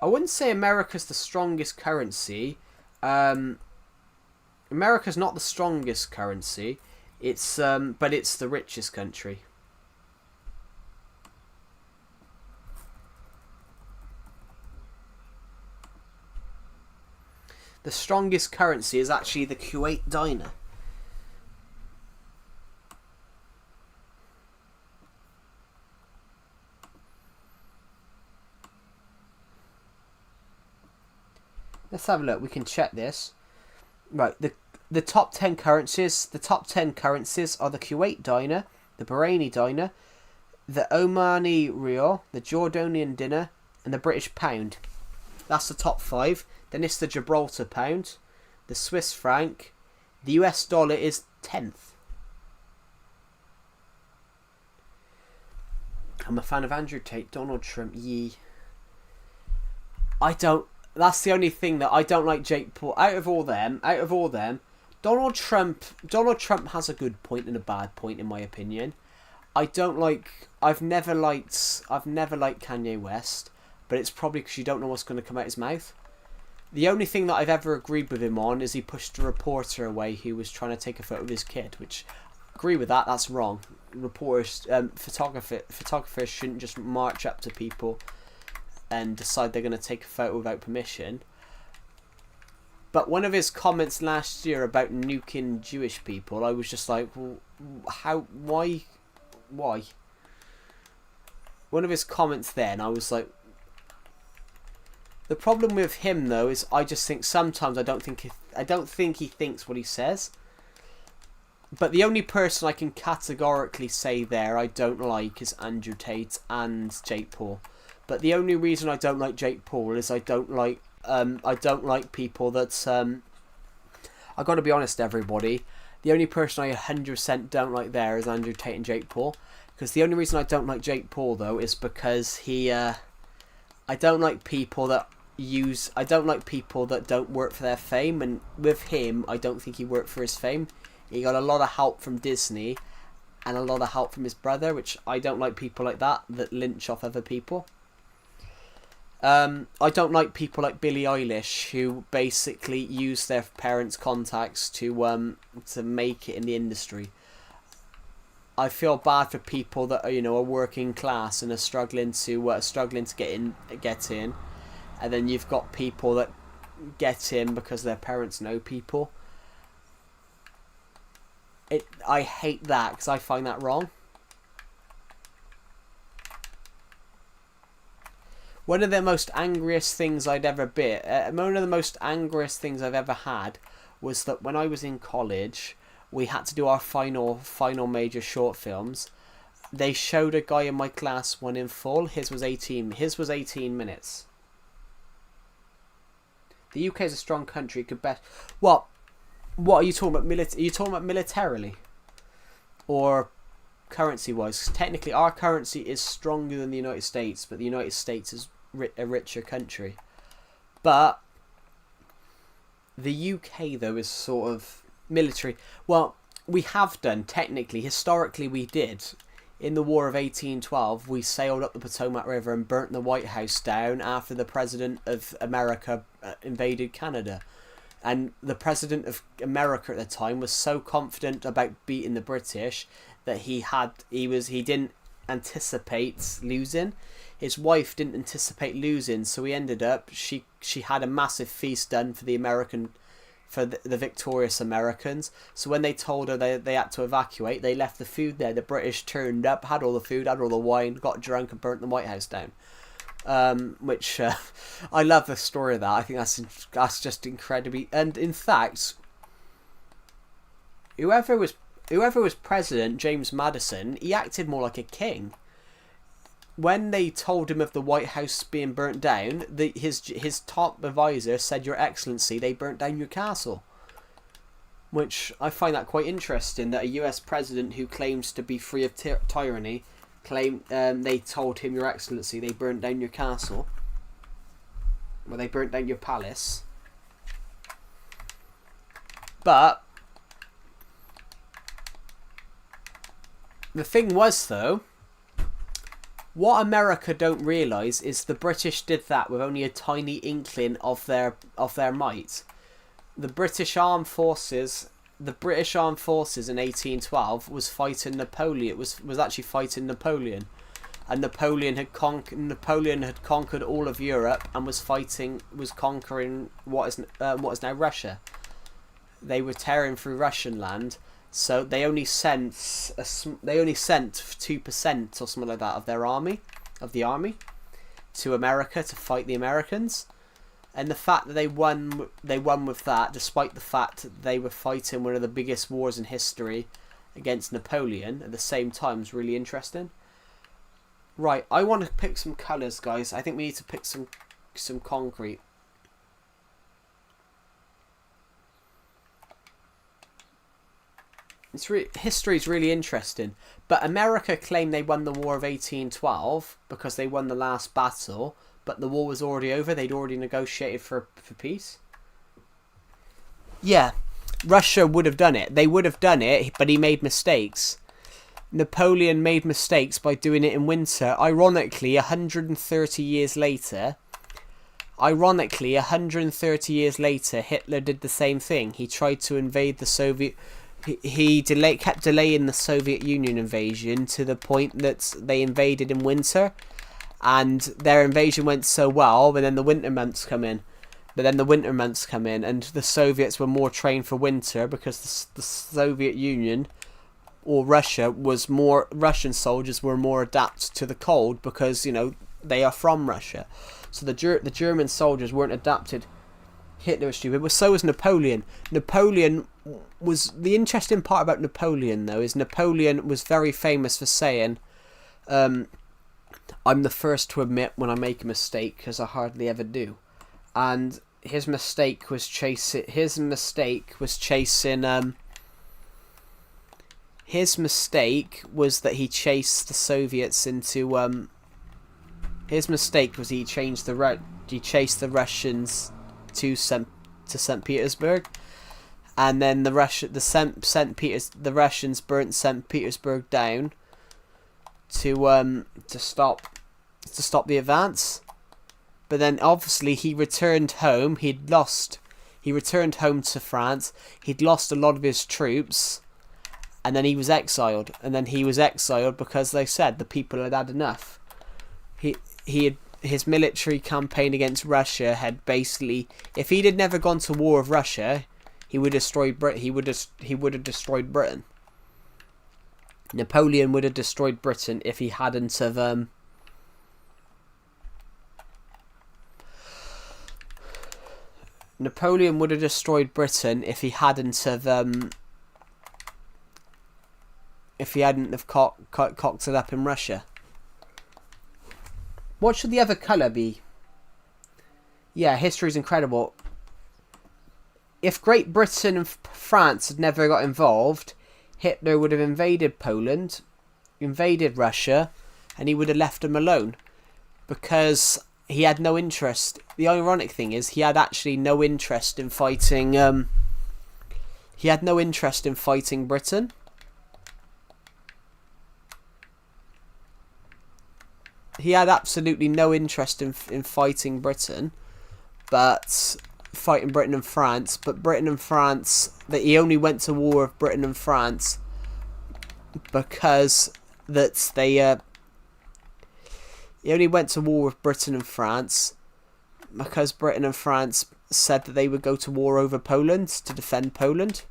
I wouldn't say America's the strongest currency. America's not the strongest currency. It's but it's the richest country. The strongest currency is actually the Kuwait dinar. Let's have a look. We can check this. Right, the top 10 currencies. The top 10 currencies are the Kuwait dinar, the Bahraini dinar, the Omani rial, the Jordanian dinar, and the British pound. That's the top 5. Then it's the Gibraltar pound, the Swiss franc, the US dollar is 10th. I'm a fan of Andrew Tate, Donald Trump, yee. That's the only thing that I don't like Jake Paul. Out of all them, Donald Trump has a good point and a bad point in my opinion. I've never liked Kanye West, but it's probably because you don't know what's going to come out his mouth. The only thing that I've ever agreed with him on is he pushed a reporter away who was trying to take a photo of his kid, which I agree with that. That's wrong. Reporters, photographers shouldn't just march up to people and decide they're going to take a photo without permission. But one of his comments last year about nuking Jewish people, I was just like, well, why? One of his comments then, I was like, the problem with him though is I just think sometimes I don't think he thinks what he says. But the only person I can categorically say there I don't like is Andrew Tate and Jake Paul. But the only reason I don't like Jake Paul is I don't like people that I got to be honest, everybody. The only person I 100% don't like there is Andrew Tate and Jake Paul. Because the only reason I don't like Jake Paul though is because I don't like people that don't work for their fame, and with him I don't think he worked for his fame. He got a lot of help from Disney and a lot of help from his brother, which I don't like people like that lynch off other people. I don't like people like Billie Eilish who basically use their parents' contacts to make it in the industry. I feel bad for people that are working class and are struggling to get in, and then you've got people that get in because their parents know people. I hate that because I find that wrong. One of the most angriest things I'd ever one of the most angriest things I've ever had was that when I was in college, we had to do our final major short films. They showed a guy in my class one in full. His was 18 minutes. The UK is a strong country. Could bet. What are you talking about? Are you talking about militarily, or currency-wise? Technically, our currency is stronger than the United States, but the United States is a richer country. But the UK, though, is sort of military. Well, we have done, technically. Historically, we did. In the War of 1812, we sailed up the Potomac River and burnt the White House down after the President of America invaded Canada. And the President of America at the time was so confident about beating the British that he didn't anticipate losing. His wife didn't anticipate losing, so he ended up she had a massive feast done for the victorious Americans. So when they told her they had to evacuate, they left the food there. The British turned up, had all the food, had all the wine, got drunk and burnt the White House down. Which I love the story of that. I think that's just incredibly. And in fact, whoever was president, James Madison, he acted more like a king. When they told him of the White House being burnt down, his top advisor said, "Your Excellency, they burnt down your castle." Which I find that quite interesting, that a US president who claims to be free of tyranny they told him, "Your Excellency, they burnt down your castle." Well, they burnt down your palace. But the thing was, though, what America don't realise is the British did that with only a tiny inkling of their might. The British Armed Forces in 1812 was fighting Napoleon. Was actually fighting Napoleon, and Napoleon had conquered all of Europe and was conquering what is now Russia. They were tearing through Russian land. So they only sent 2% or something like that of the army to America to fight the Americans, and the fact that they won with that, despite the fact that they were fighting one of the biggest wars in history against Napoleon at the same time, is really interesting. Right, I want to pick some colours, guys. I think we need to pick some concrete. History is really interesting, but America claimed they won the War of 1812 because they won the last battle, but the war was already over. They'd already negotiated for peace. Yeah, Russia would have done it. They would have done it, but he made mistakes. Napoleon made mistakes by doing it in winter. Ironically, 130 years later, Hitler did the same thing. He tried to invade the Soviet. He kept delaying the Soviet Union invasion to the point that they invaded in winter, and their invasion went so well. But then the winter months come in. And the Soviets were more trained for winter because the Soviet Union or Russian soldiers were more adapted to the cold because they are from Russia. So the German soldiers weren't adapted. Hitler was stupid, but so was Napoleon. The interesting part about Napoleon, though, is Napoleon was very famous for saying, "I'm the first to admit when I make a mistake, because I hardly ever do." And his mistake was chasing his mistake was that he chased the Soviets into his mistake was he chased the Russians to St. Petersburg, and then the Russians burnt St. Petersburg down to stop the advance. But then obviously he returned home. He returned home to France. He'd lost a lot of his troops. And then he was exiled. And then he was exiled because they said the people had had enough. His military campaign against Russia had basically, if he'd had never gone to war with Russia, he would have destroyed destroyed Britain. Napoleon would have destroyed Britain if he hadn't have Napoleon would have destroyed Britain if he hadn't have cocked it up in Russia. What should the other colour be? Yeah, history's incredible. If Great Britain and France had never got involved, Hitler would have invaded Poland, invaded Russia, and he would have left them alone. Because he had no interest. The ironic thing is, he had actually no interest in fighting... he had no interest in fighting Britain. He had absolutely no interest in fighting Britain, but fighting Britain and France. But Britain and France, that he only went to war with Britain and France because he only went to war with Britain and France because Britain and France said that they would go to war over Poland to defend Poland.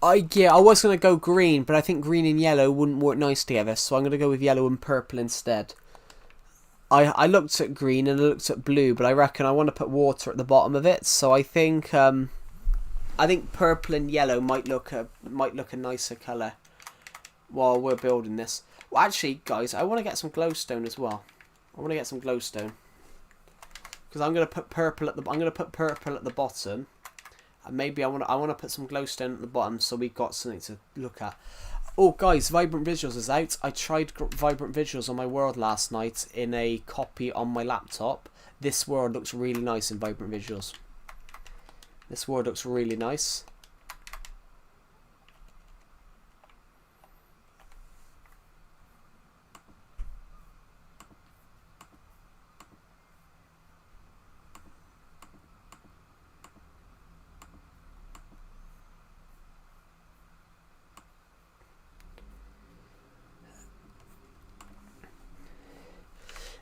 I was going to go green, but I think green and yellow wouldn't work nice together, so I'm going to go with yellow and purple instead. I looked at green and I looked at blue, but I reckon I want to put water at the bottom of it, so I think purple and yellow might look a nicer colour while we're building this. Well, actually, guys, I want to get some glowstone as well. I want to get some glowstone because I'm going to put purple at the bottom. And maybe I want to put some glowstone at the bottom so we've got something to look at. Oh, guys, Vibrant Visuals is out. I tried Vibrant Visuals on my world last night in a copy on my laptop. This world looks really nice in Vibrant Visuals. This world looks really nice.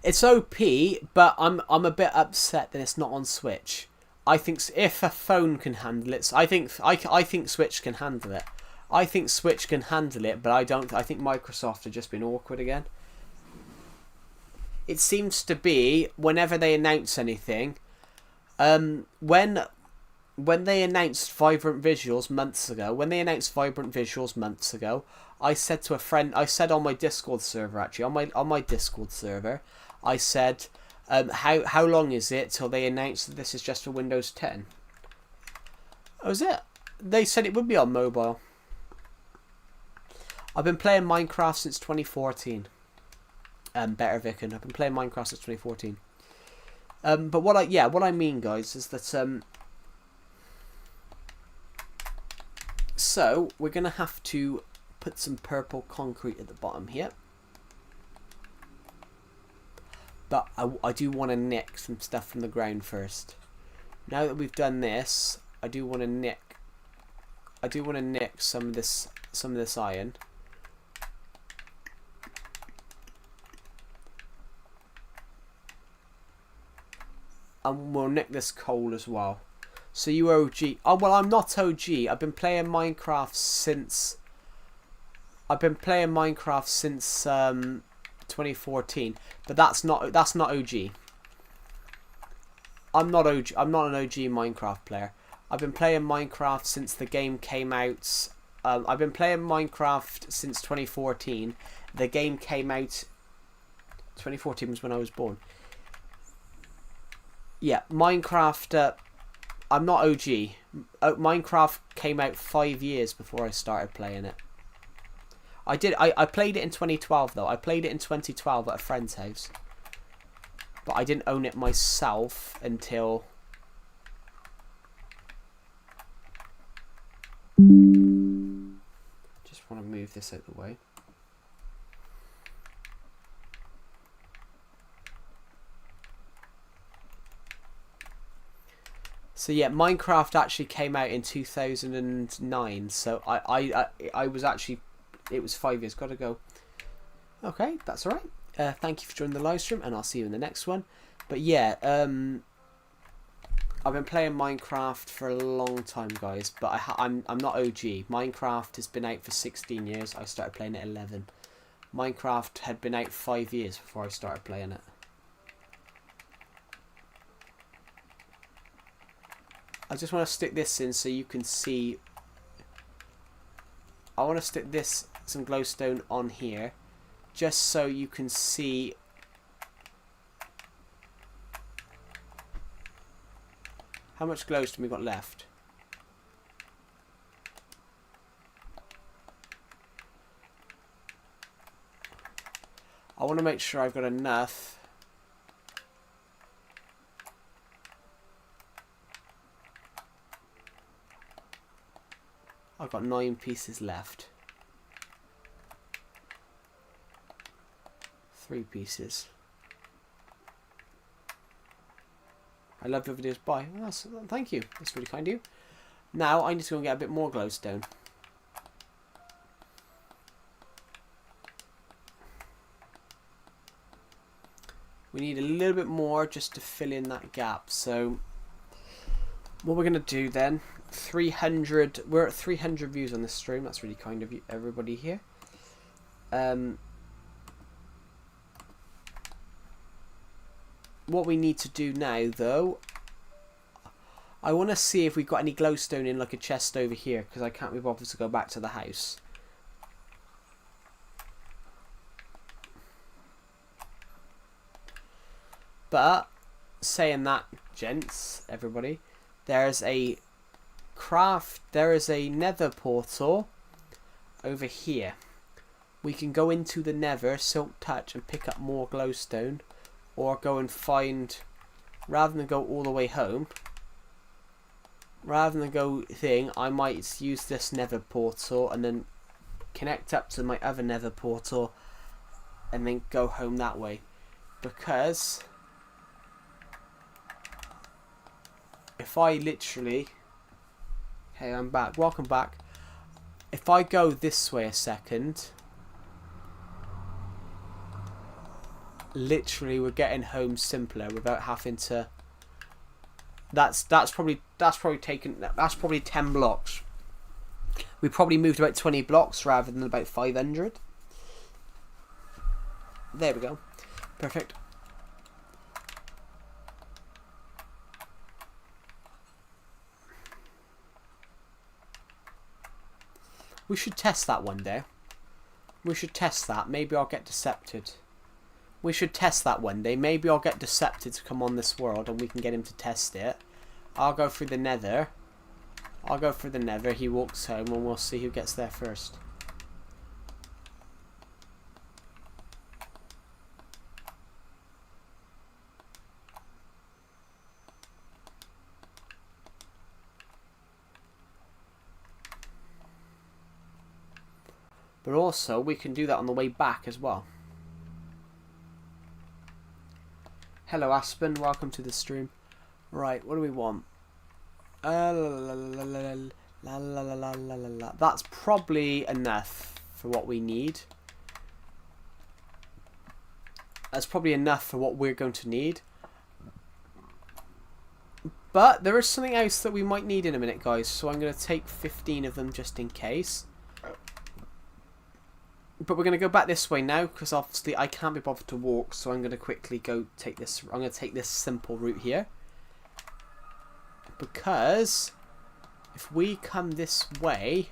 It's OP, but I'm a bit upset that it's not on Switch. I think if a phone can handle it, I think Switch can handle it. I think Switch can handle it, but I don't. I think Microsoft have just been awkward again. It seems to be whenever they announce anything, when they announced Vibrant Visuals months ago, I said to a friend, I said on my Discord server actually, on my Discord server, I said, how long is it till they announce that this is just for Windows 10? That was it. They said it would be on mobile. I've been playing Minecraft since 2014. Better Vicken. I've been playing Minecraft since 2014. But what I mean, guys, is that so we're gonna have to put some purple concrete at the bottom here. But I do want to nick some stuff from the ground first. Now that we've done this, I do want to nick some of this iron. And we'll nick this coal as well. So you OG. Oh well, I'm not OG. I've been playing Minecraft since 2014, but that's not OG. I'm not an OG Minecraft player. I've been playing Minecraft since the game came out. I've been playing Minecraft since 2014. The game came out. 2014 was when I was born. Yeah, Minecraft. I'm not OG. Minecraft came out 5 years before I started playing it. I played it in 2012 though. I played it in 2012 at a friend's house. but I didn't own it myself until just want to move this out of the way. So yeah, Minecraft actually came out in 2009. So I was actually, it was 5 years. Gotta go. Okay, that's all right. Thank you for joining the live stream, and I'll see you in the next one. But yeah, I've been playing Minecraft for a long time, guys. But I'm not OG. Minecraft has been out for 16 years. I started playing it at 11. Minecraft had been out 5 years before I started playing it. I just want to stick this in so you can see. I want to stick some glowstone on here, just so you can see how much glowstone we got left. I want to make sure I've got enough. I've got 9 pieces left. 3 pieces. I love your videos. Bye. Oh, thank you. That's really kind of you. Now I need to go and get a bit more glowstone. We need a little bit more just to fill in that gap. So what we're going to do then, 300, we're at 300 views on this stream. That's really kind of you, everybody here. What we need to do now, though, I want to see if we've got any glowstone in like a chest over here, because I can't be bothered to go back to the house. But saying that, gents, everybody, there's a nether portal over here. We can go into the nether, silk touch, and pick up more glowstone, or go and find, rather than go all the way home, I might use this nether portal and then connect up to my other nether portal and then go home that way. Because if I literally, hey, I'm back, welcome back. If I go this way a second, literally we're getting home simpler without having to, that's probably 10 blocks. We probably moved about 20 blocks rather than about 500. There we go. Perfect. We should test that one day. We should test that. Maybe I'll get Decepted. We should test that one day. Maybe I'll get Decepted to come on this world and we can get him to test it. I'll go through the nether. He walks home and we'll see who gets there first. But also, we can do that on the way back as well. Hello Aspen, welcome to the stream. Right, what do we want? That's probably enough for what we need. That's probably enough for what we're going to need. But there is something else that we might need in a minute, guys. So I'm going to take 15 of them just in case. But we're going to go back this way now, because obviously I can't be bothered to walk, so I'm going to quickly go take this. I'm going to take this simple route here. Because if we come this way,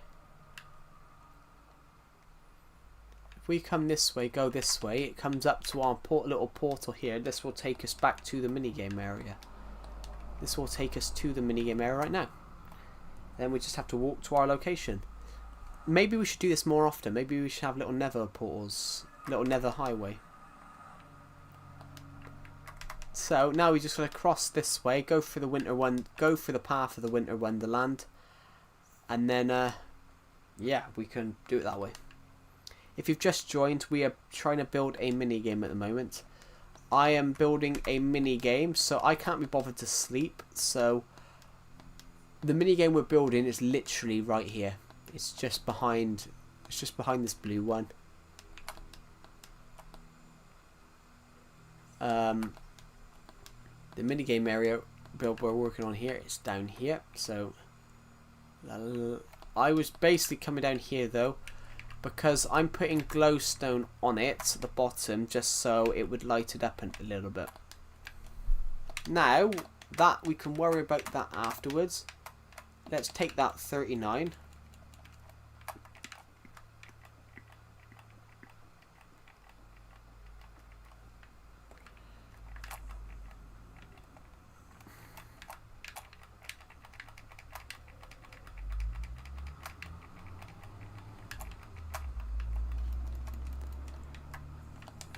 go this way, it comes up to our little portal here. This will take us back to the minigame area. This will take us to the minigame area right now. Then we just have to walk to our location. Maybe we should do this more often. Maybe we should have little nether portals. Little nether highway. So now we just going to cross this way, go for the path of the Winter Wonderland, and then yeah, we can do it that way. If you've just joined, we are trying to build a mini game at the moment. I am building a mini game, so I can't be bothered to sleep. So the mini game we're building is literally right here. It's just behind. It's just behind this blue one. The mini game area build we're working on here is down here. So I was basically coming down here though, because I'm putting glowstone on it at the bottom just so it would light it up a little bit. Now that we can worry about that afterwards. Let's take that 39.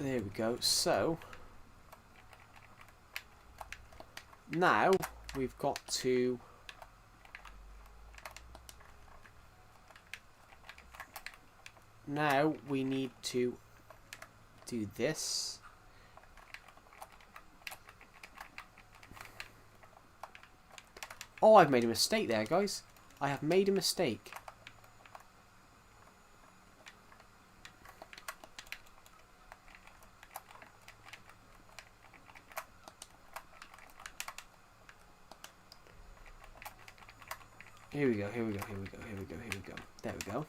There we go. So now we've got to we need to do this. Oh, I've made a mistake there, guys. I have made a mistake. Here we go, here we go, here we go, here we go, here we go. There we go.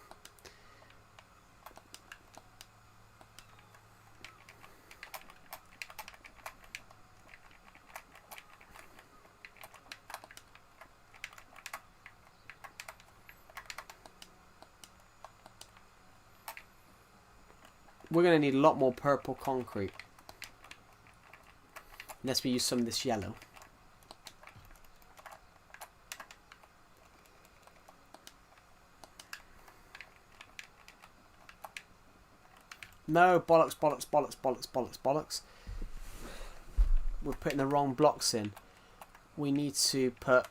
We're going to need a lot more purple concrete. Unless we use some of this yellow. No, bollocks, bollocks, bollocks, bollocks, bollocks, bollocks. We're putting the wrong blocks in. We need to put...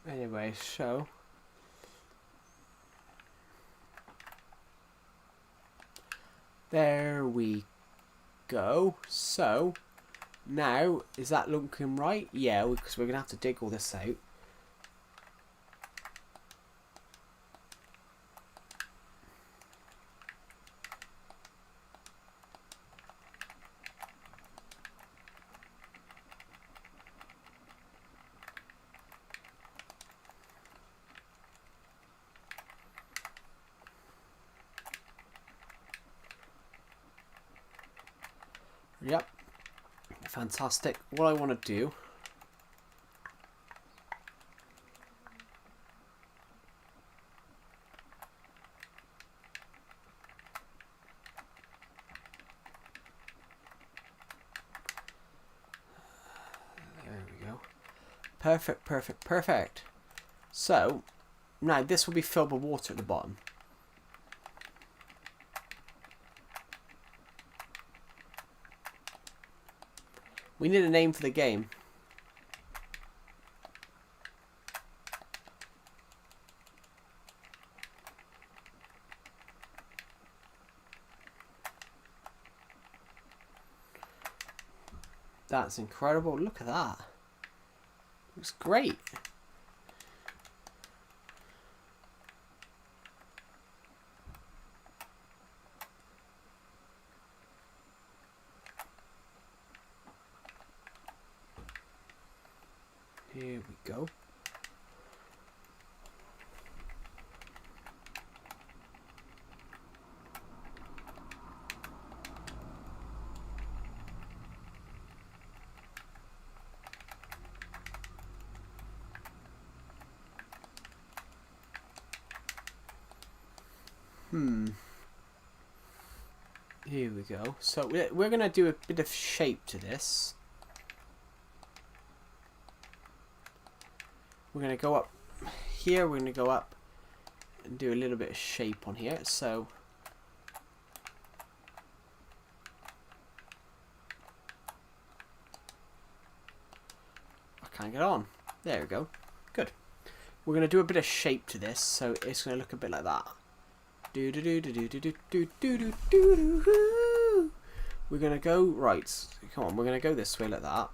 Anyway, so there we go. So now, is that looking right? Yeah, because we're gonna have to dig all this out. Yep, fantastic. What I want to do there we go. Perfect, perfect, perfect. So now this will be filled with water at the bottom. We need a name for the game. That's incredible. Look at that. Looks great. Here we go. Here we go. So we're going to do a bit of shape to this. We're going to go up here. We're going to go up and do a little bit of shape on here. So I can't get on. There we go. Good. We're going to do a bit of shape to this. So it's going to look a bit like that. We're gonna go right. Come on, we're gonna go this way like that.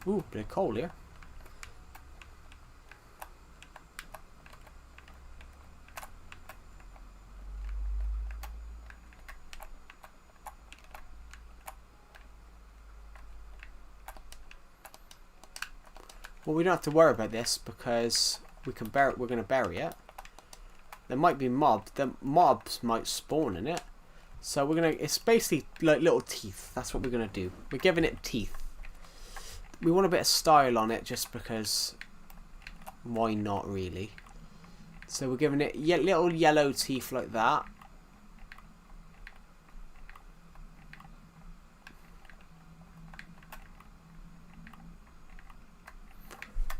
Ooh, bit of coal here. Well, we don't have to worry about this because we can bury. We're going to bury it. There might be mobs. The mobs might spawn in it. So we're gonna. It's basically like little teeth. That's what we're gonna do. We're giving it teeth. We want a bit of style on it just because why not really. So we're giving it little yellow teeth like that.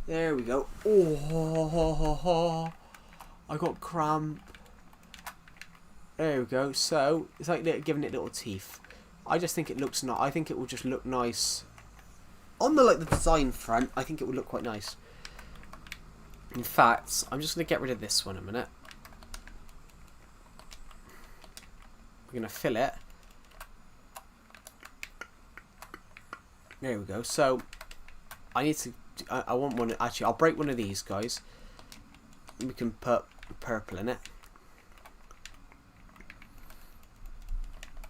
There we go. Oh, I got cramp. There we go. So it's like giving it little teeth. I just think it looks nice. I think it will just look nice. On the the design front, I think it would look quite nice. In fact, I'm just going to get rid of this one a minute. We're going to fill it. There we go. So, I need to... I want one... Actually, I'll break one of these, guys. We can put purple in it.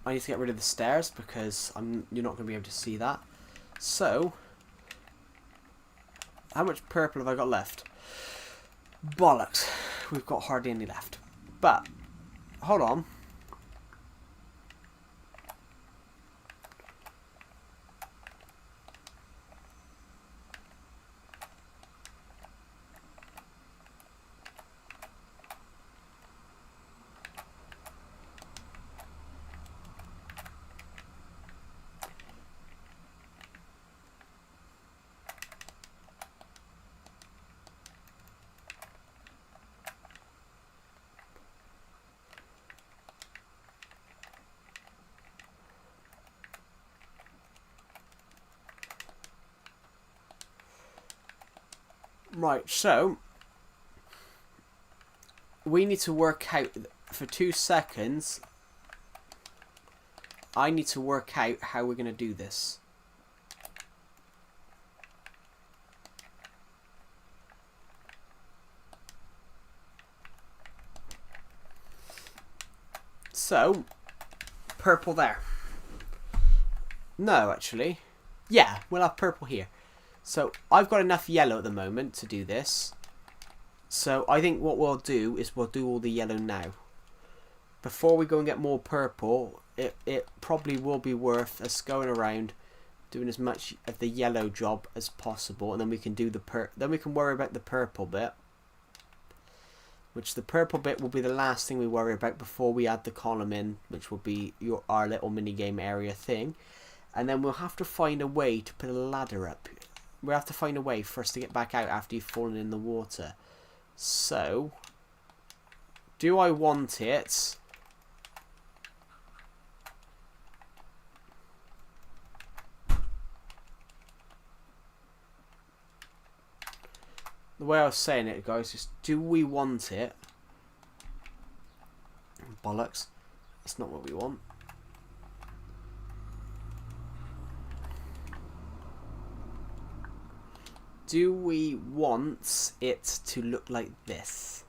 I need to get rid of the stairs because you're not going to be able to see that. So, how much purple have I got left? Bollocks. We've got hardly any left. But, hold on. Right, so we need to work out for 2 seconds. I need to work out how we're going to do this. So, purple there. No, actually. Yeah, we'll have purple here. So, I've got enough yellow at the moment to do this. So, I think what we'll do is we'll do all the yellow now. Before we go and get more purple, it probably will be worth us going around doing as much of the yellow job as possible. And then we can do then we can worry about the purple bit. Which the purple bit will be the last thing we worry about before we add the column in. Which will be our little minigame area thing. And then we'll have to find a way to put a ladder up we have to find a way for us to get back out after you've fallen in the water. So, do I want it? The way I was saying it, guys, is do we want it? Bollocks. That's not what we want. Do we want it to look like this?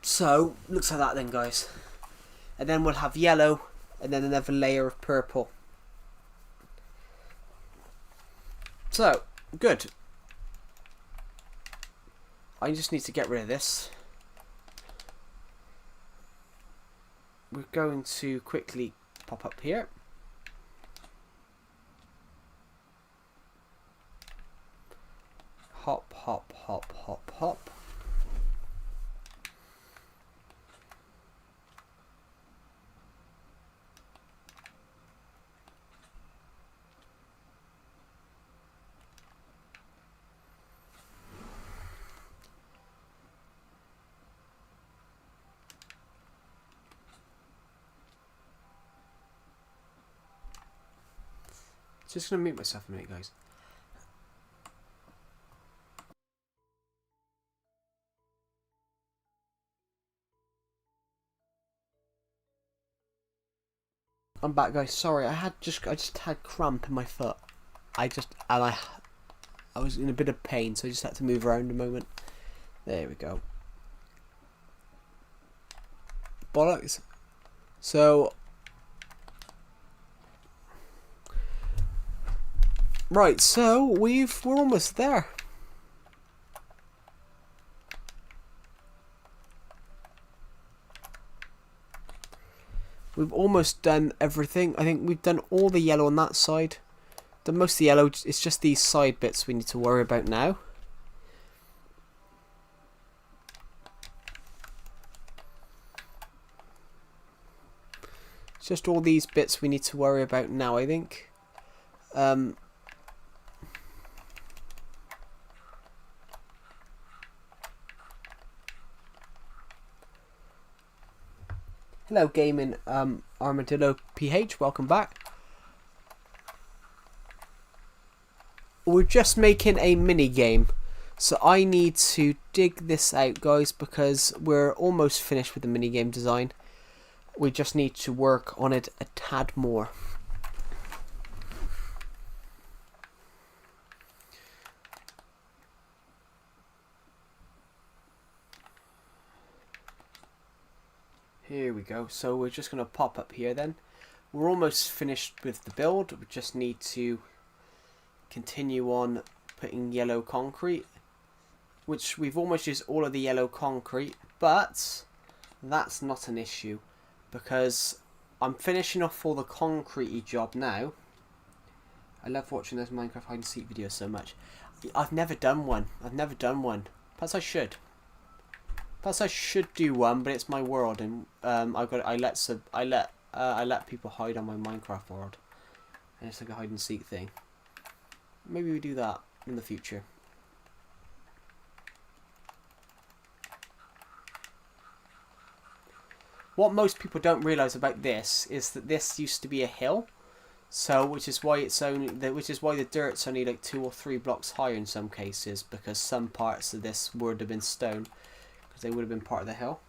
So, looks like that then, guys. And then we'll have yellow, and then another layer of purple. So, good. I just need to get rid of this. We're going to quickly pop up here. Hop, hop, hop, hop, hop. Just gonna mute myself a minute, guys. I'm back, guys. Sorry, I just had cramp in my foot. I was in a bit of pain, so I just had to move around a moment. There we go. Bollocks. So, right. So we're almost there. We've almost done everything. I think we've done all the yellow on that side. Done most of the yellow. It's just these side bits we need to worry about now. It's just all these bits we need to worry about now, I think. Hello, Gaming Armadillo PH. Welcome back. We're just making a mini game, so I need to dig this out, guys, because we're almost finished with the mini game design. We just need to work on it a tad more. Here we go. So we're just going to pop up here then. We're almost finished with the build. We just need to continue on putting yellow concrete, which we've almost used all of the yellow concrete, but that's not an issue because I'm finishing off all the concrete job now. I love watching those Minecraft hide and seek videos so much. I've never done one. Perhaps I should. Perhaps I should do one, but it's my world, and I let people hide on my Minecraft world, and it's like a hide and seek thing. Maybe we do that in the future. What most people don't realise about this is that this used to be a hill, so which is why the dirt's only like 2 or 3 blocks higher in some cases, because some parts of this would have been stone. They would have been part of the hill.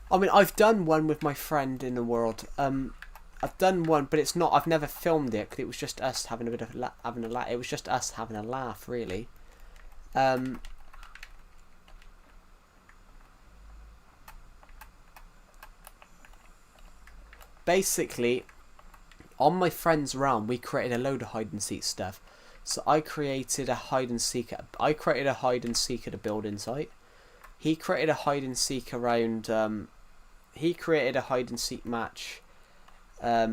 I mean, I've done one with my friend in the world. I've done one, but it's not. I've never filmed it because it was just us having a bit of It was just us having a laugh, really. Basically, on my friend's realm, we created a load of hide and seek stuff. So I created a hide and seek. I created a hide and seek at a building site. he created a hide and seek around. He created a hide and seek match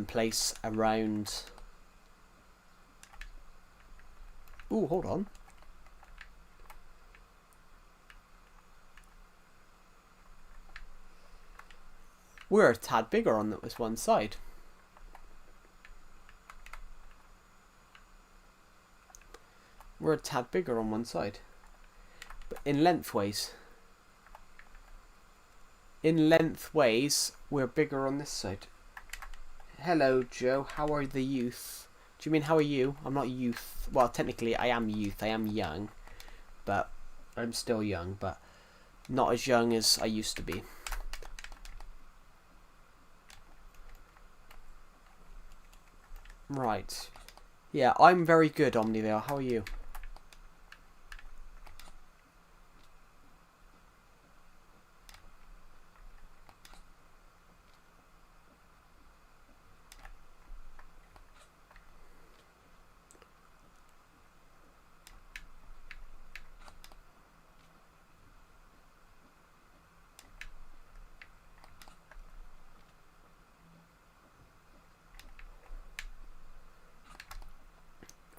place around. Ooh, hold on. We're a tad bigger on this one side. We're a tad bigger on one side. But in lengthways. In lengthways, we're bigger on this side. Hello, Joe. How are the youth? Do you mean how are you? I'm not youth. Well, technically, I am youth. I am young. But I'm still young. But not as young as I used to be. Right. Yeah, I'm very good, Omnivale. How are you?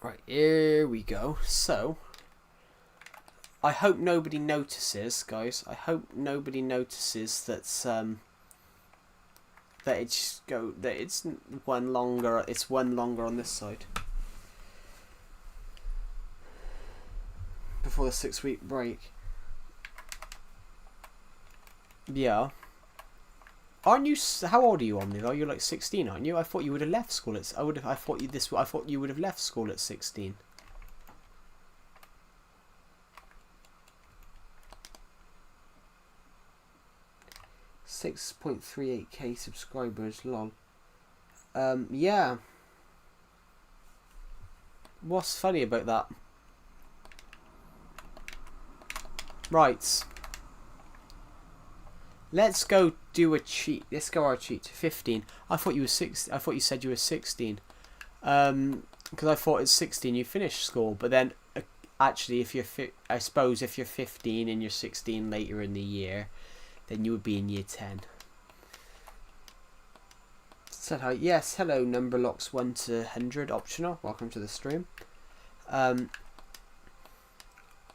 Right, here we go. So, I hope nobody notices, guys. I hope nobody notices that it's one longer. It's one longer on this side before the 6-week break. Yeah. Aren't you? How old are you, Omnivore? You're like 16, aren't you? I thought you would have left school at. I thought you would have left school at 16. $6.38k subscribers. Lol. Yeah. What's funny about that? Right. Let's go do a cheat. Let's go our cheat. 15. I thought you were 6. I thought you said you were 16. Because I thought it's 16 you finished school. But then, actually, if you're I suppose if you're 15 and you're 16 later in the year, then you would be in year 10. Said hi. Yes, hello. Number locks 1 to 100 optional. Welcome to the stream.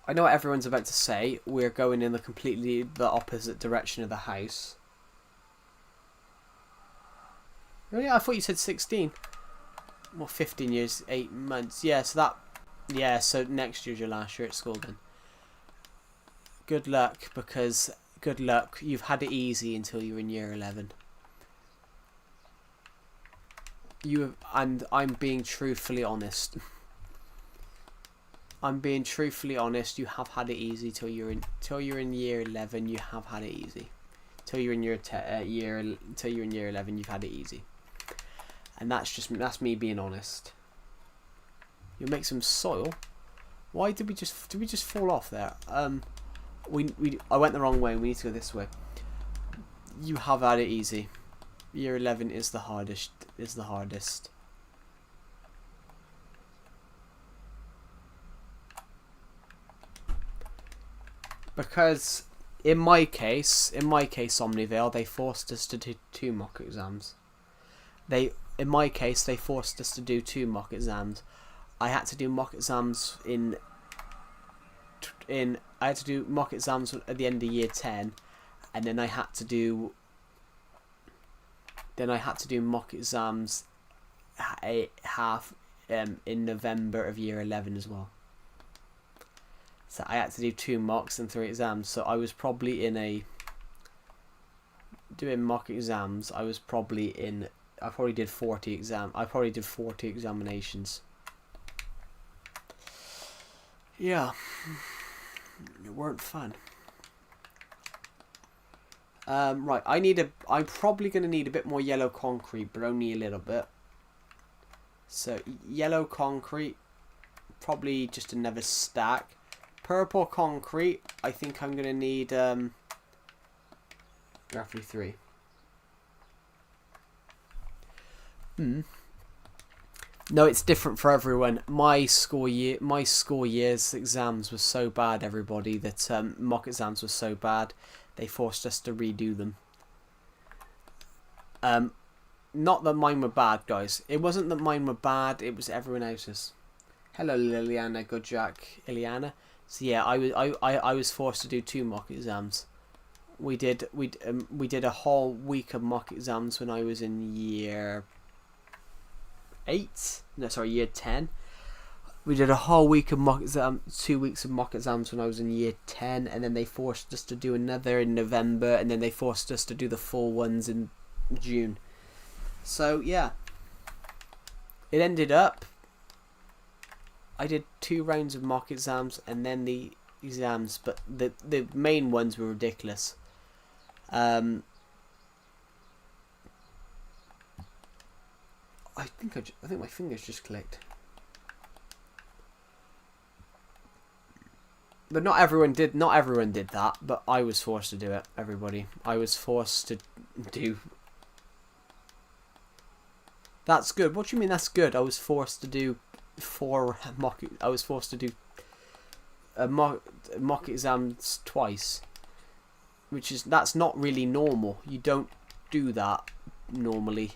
I know what everyone's about to say. We're going in the opposite direction of the house. Really? I thought you said 16. Well, 15 years, 8 months. Yeah, so that... Yeah, so next year's your last year at school then. Good luck, because... Good luck. You've had it easy until you're in year 11. And I'm being truthfully honest. I'm being truthfully honest. You have had it easy till you're in year 11. You have had it easy. Till you're in year 11. You've had it easy. And that's me being honest. You'll make some soil. Why did we just fall off there? I went the wrong way. We need to go this way. You have had it easy. Year 11 is the hardest. Because in my case, Omnivale, they forced us to do 2 mock exams. In my case, they forced us to do 2 mock exams. I had to do mock exams I had to do mock exams at the end of year 10, and then I had to do mock exams in November of year 11 as well. So I had to do 2 mocks and 3 exams. So I was probably doing mock exams. I probably did 40 examinations. Yeah. It weren't fun. Right, I'm probably going to need a bit more yellow concrete, but only a little bit. So, yellow concrete, probably just another stack. Purple concrete, I think I'm going to need roughly 3. No, it's different for everyone. My school year's exams were so bad, everybody, that mock exams were so bad, they forced us to redo them. Not that mine were bad, guys. It wasn't that mine were bad. It was everyone else's. Hello, Liliana, good Jack, Iliana. So yeah, I was forced to do 2 mock exams. We did a whole week of mock exams when I was in year 8. No, sorry, year 10. We did a whole week of mock exam, 2 weeks of mock exams when I was in year 10, and then they forced us to do another in November, and then they forced us to do the full ones in June. So yeah, it ended up I did 2 rounds of mock exams and then the exams, but the main ones were ridiculous. I think my fingers just clicked. But not everyone did that, but I was forced to do it, everybody. I was forced to do. That's good. What do you mean that's good? I was forced to do 4 mock. I was forced to do mock exams twice, that's not really normal. You don't do that normally.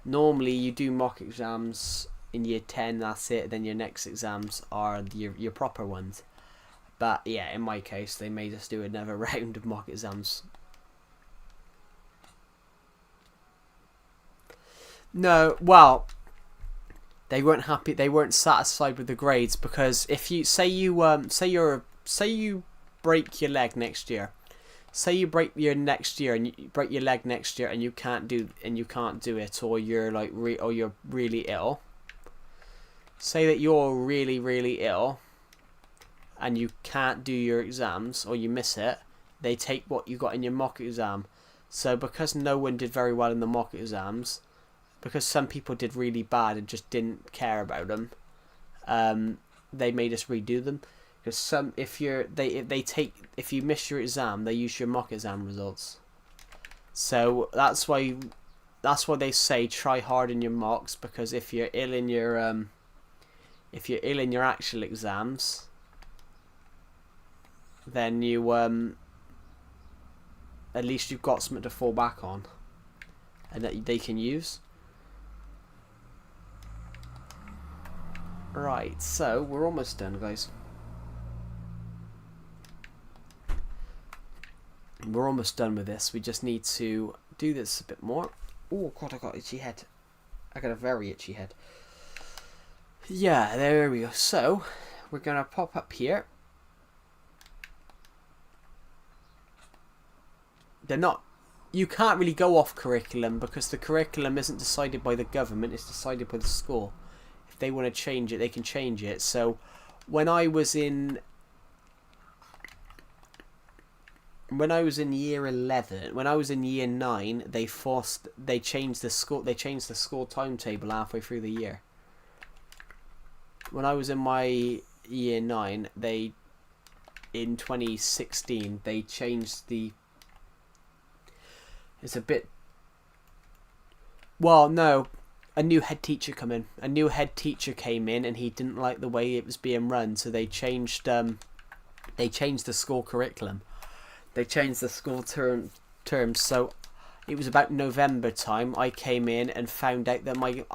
Normally you do mock exams in year 10. That's it. Then your next exams are your proper ones. But yeah, in my case, they made us do another round of mock exams. No, well, they weren't happy. They weren't satisfied with the grades, because if you say you break your leg next year, say you break your leg next year and you can't do it, or you're you're really ill. Say that you're really, really ill and you can't do your exams, or you miss it, they take what you got in your mock exam. So because no one did very well in the mock exams, because some people did really bad and just didn't care about them, they made us redo them. Because if you miss your exam, they use your mock exam results. So that's why they say try hard in your mocks, because if you're ill in your actual exams, then you at least you've got something to fall back on and that they can use. Right, so we're almost done, guys. We're almost done with this. We just need to do this a bit more. Oh god, I got itchy head. I got a very itchy head. Yeah, there we go. So we're gonna pop up here. You can't really go off curriculum, because the curriculum isn't decided by the government, it's decided by the school. If they want to change it, they can change it. So when I was in year 11, when I was in year 9, they changed the school timetable halfway through the year. When I was in my year 9, in 2016, they changed it's a bit... Well, no. A new head teacher came in, and he didn't like the way it was being run, so they changed the school curriculum. They changed the school terms. So it was about November time. I came in and found out that my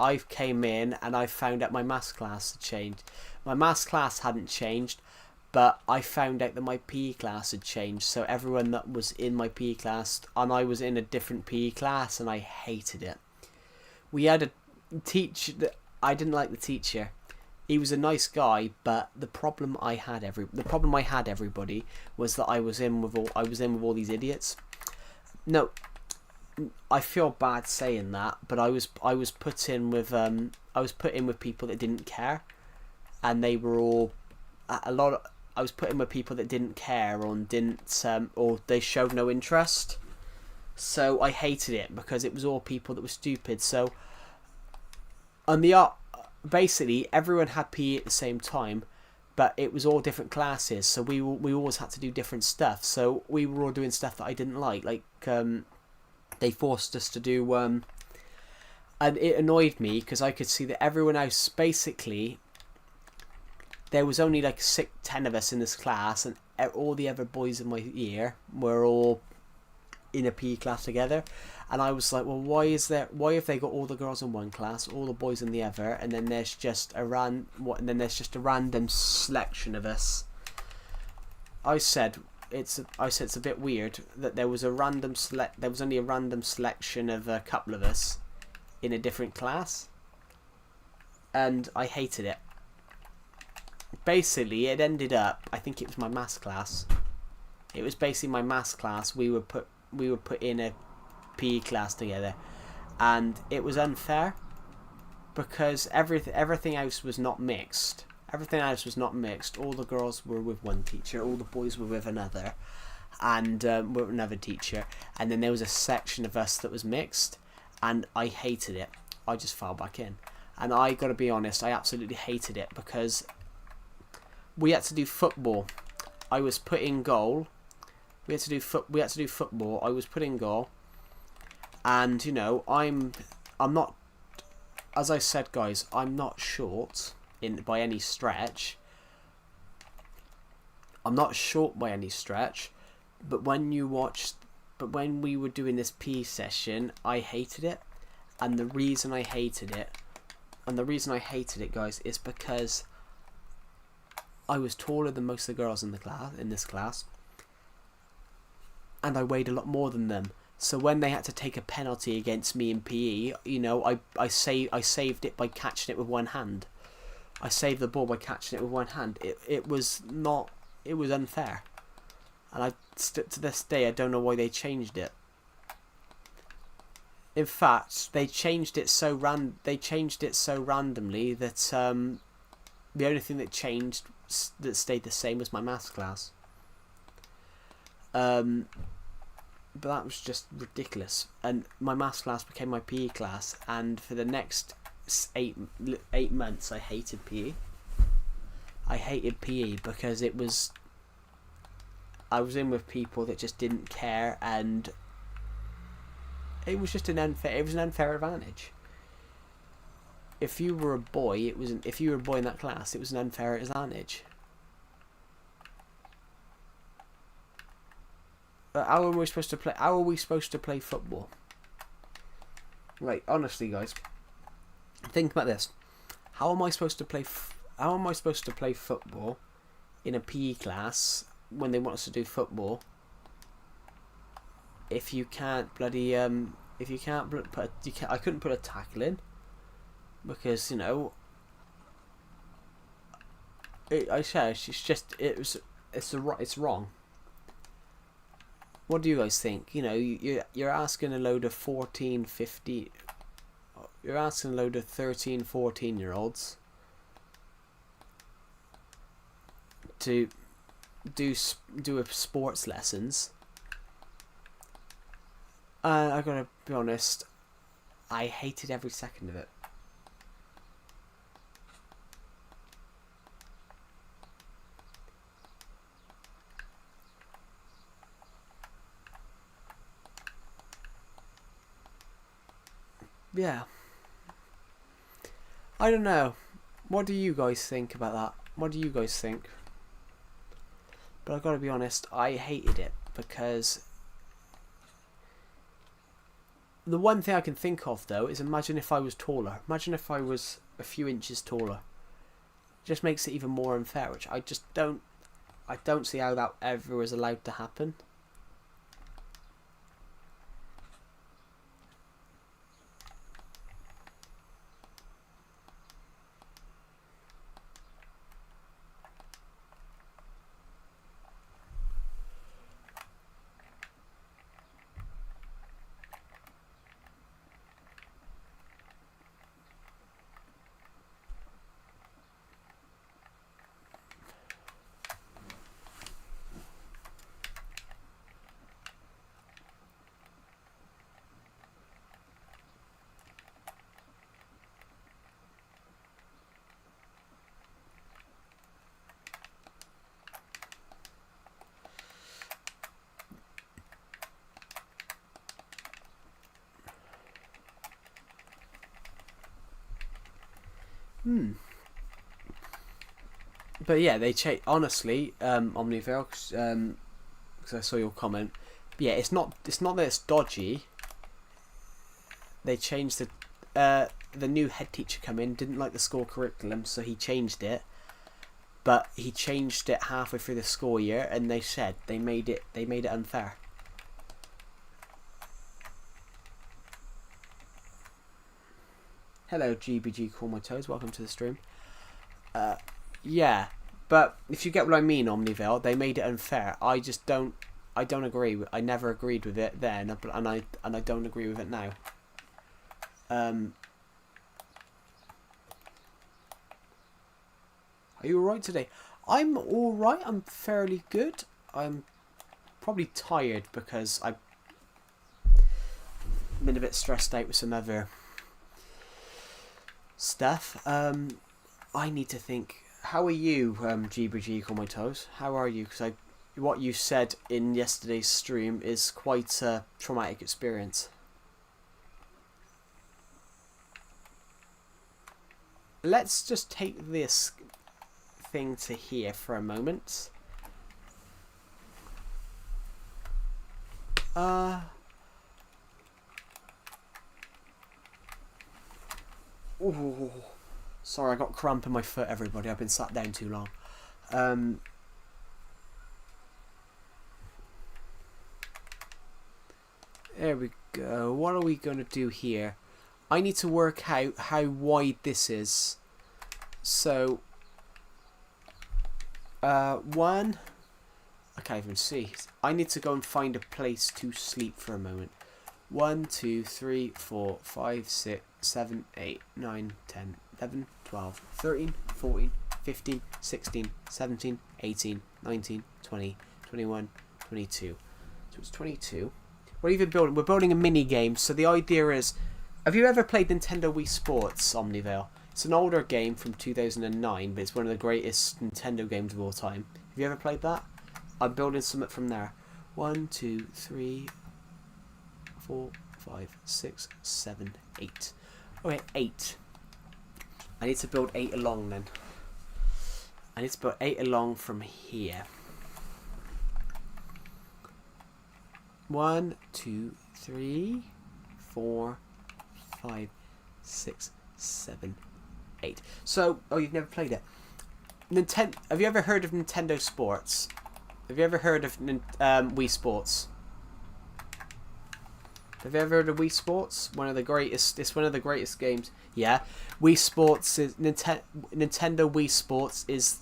maths class had changed. My maths class hadn't changed, but I found out that my PE class had changed. So everyone that was in my PE class, and I was in a different PE class, and I hated it. We had a teacher that I didn't like. The teacher, he was a nice guy, but the problem I had, everybody, was that I was in with all these idiots. No, I feel bad saying that, but I was put in with people that didn't care, and they were all I was put in with people that didn't care or they showed no interest. So I hated it, because it was all people that were stupid. So basically everyone had PE at the same time, but it was all different classes. So we always had to do different stuff. So we were all doing stuff that I didn't like. They forced us to do. And it annoyed me because I could see that everyone else, basically, there was only like 10 of us in this class, and all the other boys in my year were all in a PE class together. And I was like, well, why have they got all the girls in one class, all the boys in the other, and then there's just a random selection of us. I said it's a bit weird that there was only a random selection of a couple of us in a different class, and I hated it. Basically, it ended up, I think it was my maths class. It was basically my maths class. We were put in a PE class together, and it was unfair because everything else was not mixed. Everything else was not mixed. All the girls were with one teacher, all the boys were with another, and with another teacher. And then there was a section of us that was mixed, and I hated it. I just fell back in, and I gotta be honest, I absolutely hated it because we had to do football. I was put in goal. We had to do football. I was put in goal, and you know, I'm not, as I said, guys, I'm not short by any stretch. I'm not short by any stretch, but when we were doing this PE session, I hated it, and the reason I hated it, guys, is because I was taller than most of the girls in this class, and I weighed a lot more than them. So when they had to take a penalty against me in PE, you know, I saved it by catching it with one hand. I saved the ball by catching it with one hand. It was unfair, and to this day I don't know why they changed it. In fact, they changed it so randomly that the only thing that stayed the same was my maths class. But that was just ridiculous, and my maths class became my PE class, and for the next 8 months I hated PE. I hated PE because I was in with people that just didn't care, and it was just an unfair advantage. If you were a boy, if you were a boy in that class, it was an unfair advantage. How are we supposed to play football? Like, honestly, guys, think about this. How am I supposed to play football in a PE class when they want us to do football? If you can't I couldn't put a tackle in because, you know, it's wrong. What do you guys think? You know, you're asking a load of 13, 14-year-olds to do sports lessons. I gotta be honest, I hated every second of it. Yeah. I don't know. What do you guys think about that? What do you guys think? But I gotta be honest, I hated it because the one thing I can think of though is imagine if I was taller. Imagine if I was a few inches taller. It just makes it even more unfair, which I don't see how that ever was allowed to happen. But yeah, they changed. Honestly, Omnivale, because I saw your comment. Yeah, it's not that it's dodgy. They changed the new head teacher come in, didn't like the school curriculum, so he changed it. But he changed it halfway through the school year, and they said they made it unfair. Hello, GBG Call My Toes. Welcome to the stream. Yeah, but if you get what I mean, Omnivale, they made it unfair. I just don't. I don't agree. I never agreed with it then, and I don't agree with it now. Are you alright today? I'm alright. I'm fairly good. I'm probably tired because I've been a bit stressed out with some other stuff. I need to think. How are you, GBG Call My Toes? How are you? Because what you said in yesterday's stream is quite a traumatic experience. Let's just take this thing to here for a moment. Ooh, sorry, I got cramp in my foot, everybody. I've been sat down too long. There we go. What are we going to do here? I need to work out how wide this is. So, one. I can't even see. I need to go and find a place to sleep for a moment. 1, 2, 3, 4, 5, 6, 7, 8, 9, 10, 11, 12, 13, 14, 15, 16, 17, 18, 19, 20, 21, 22. So it's 22. We're even building. We're building a mini game. So the idea is, have you ever played Nintendo Wii Sports, Omnivale? It's an older game from 2009, but it's one of the greatest Nintendo games of all time. Have you ever played that? I'm building something from there. 1, 2, 3, 4, 5, 6, 7, 8. Okay, 8. I need to build 8 along then. I need to build 8 along from here. 1, 2, 3, 4, 5, 6, 7, 8. So, oh, you've never played it. Have you ever heard of Nintendo Sports? Have you ever heard of Wii Sports? Have you ever heard of Wii Sports? One of the greatest. It's one of the greatest games. Yeah, Wii Sports is Nintendo Wii Sports is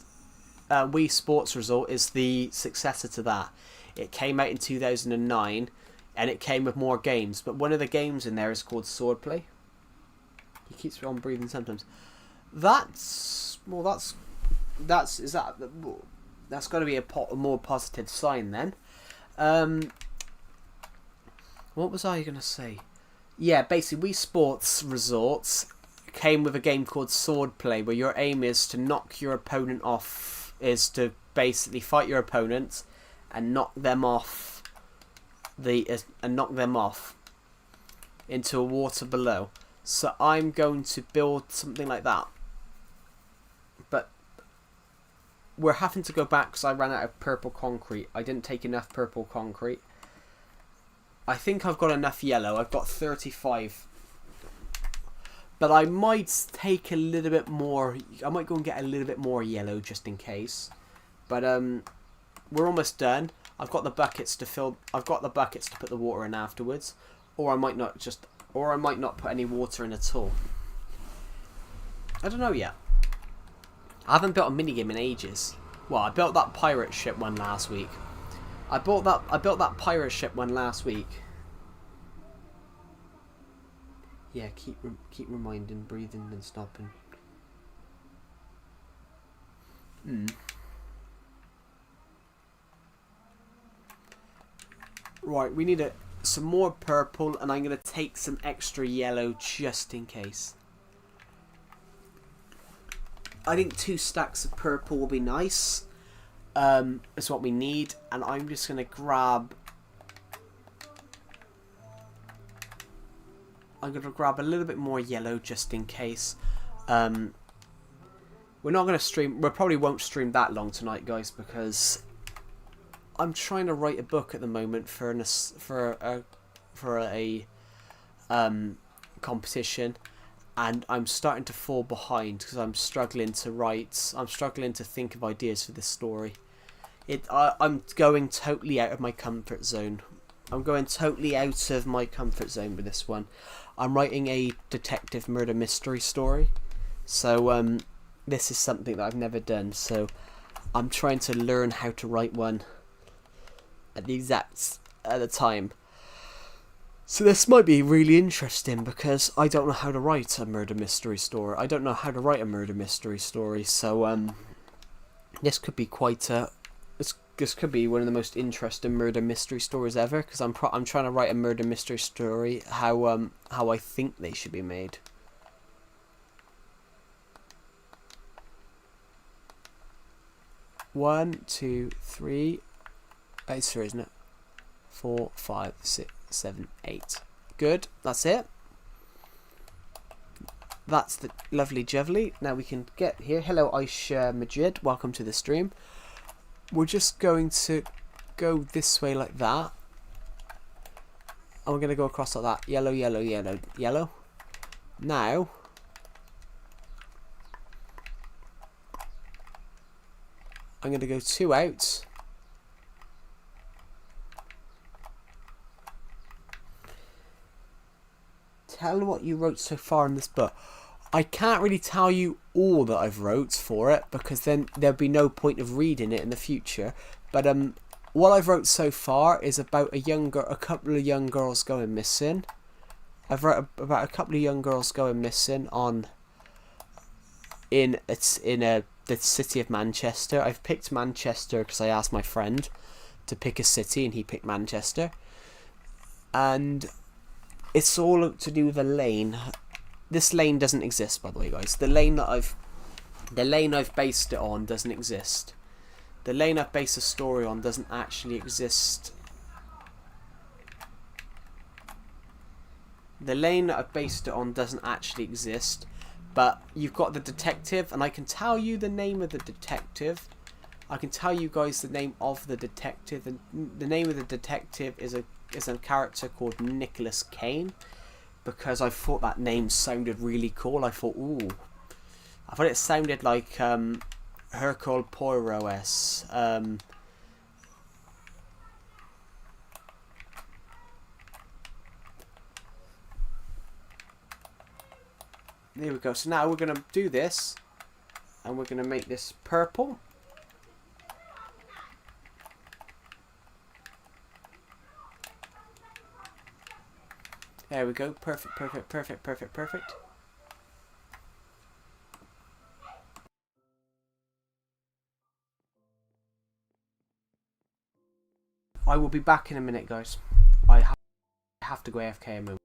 Wii Sports Resort is the successor to that. It came out in 2009, and it came with more games. But one of the games in there is called Swordplay. He keeps on breathing sometimes. That's got to be a more positive sign then. What was I gonna say? Yeah, basically, Wii Sports Resorts came with a game called Swordplay, where your aim is to knock your opponent off, is to basically fight your opponent and knock them off into a water below. So I'm going to build something like that. But we're having to go back because I ran out of purple concrete. I didn't take enough purple concrete. I think I've got enough yellow. I've got 35. But I might take a little bit more. I might go and get a little bit more yellow just in case. But we're almost done. I've got the buckets to fill. I've got the buckets to put the water in afterwards, or I might not put any water in at all. I don't know yet. I haven't built a minigame in ages. Well, I built that pirate ship one last week. I built that pirate ship one last week. Yeah, keep reminding, breathing and stopping. Right, we need some more purple, and I'm going to take some extra yellow just in case. I think 2 stacks of purple will be nice. Is what we need, and I'm just going to grab... I'm going to grab a little bit more yellow just in case. we're not going to stream. We probably won't stream that long tonight, guys, because I'm trying to write a book at the moment for a competition, and I'm starting to fall behind because I'm struggling to write. I'm struggling to think of ideas for this story. I'm going totally out of my comfort zone. I'm going totally out of my comfort zone with this one. I'm writing a detective murder mystery story, so this is something that I've never done. So I'm trying to learn how to write one at the time. So this might be really interesting because I don't know how to write a murder mystery story. I don't know how to write a murder mystery story. So this could be quite a this could be one of the most interesting murder mystery stories ever, because I'm trying to write a murder mystery story how I think they should be made. One, two, three. It's three, isn't it? 4, 5, 6, 7, 8. Good. That's it. That's the lovely jubbly. Now we can get here. Hello, Aisha Majid. Welcome to the stream. We're just going to go this way like that. And we're going to go across like that. Yellow, yellow, yellow, yellow. Now, I'm going to go 2 out. Tell what you wrote so far in this book. I can't really tell you all that I've wrote for it, because then there'll be no point of reading it in the future. But what I've wrote so far is about a couple of young girls going missing. I've wrote about a couple of young girls going missing in the city of Manchester. I've picked Manchester because I asked my friend to pick a city, and he picked Manchester. And it's all to do with a lane. This lane doesn't exist, by the way, guys. The lane I've based it on doesn't exist. The lane I've based a story on doesn't actually exist. The lane that I've based it on doesn't actually exist. But you've got the detective, and I can tell you the name of the detective. I can tell you guys the name of the detective. And the name of the detective is a character called Nicholas Kane, because I thought that name sounded really cool. I thought it sounded like Hercule Poirot. There we go. So now we're going to do this, and we're going to make this purple. There we go. Perfect, perfect, perfect, perfect, perfect. I will be back in a minute, guys. I have to go AFK a moment.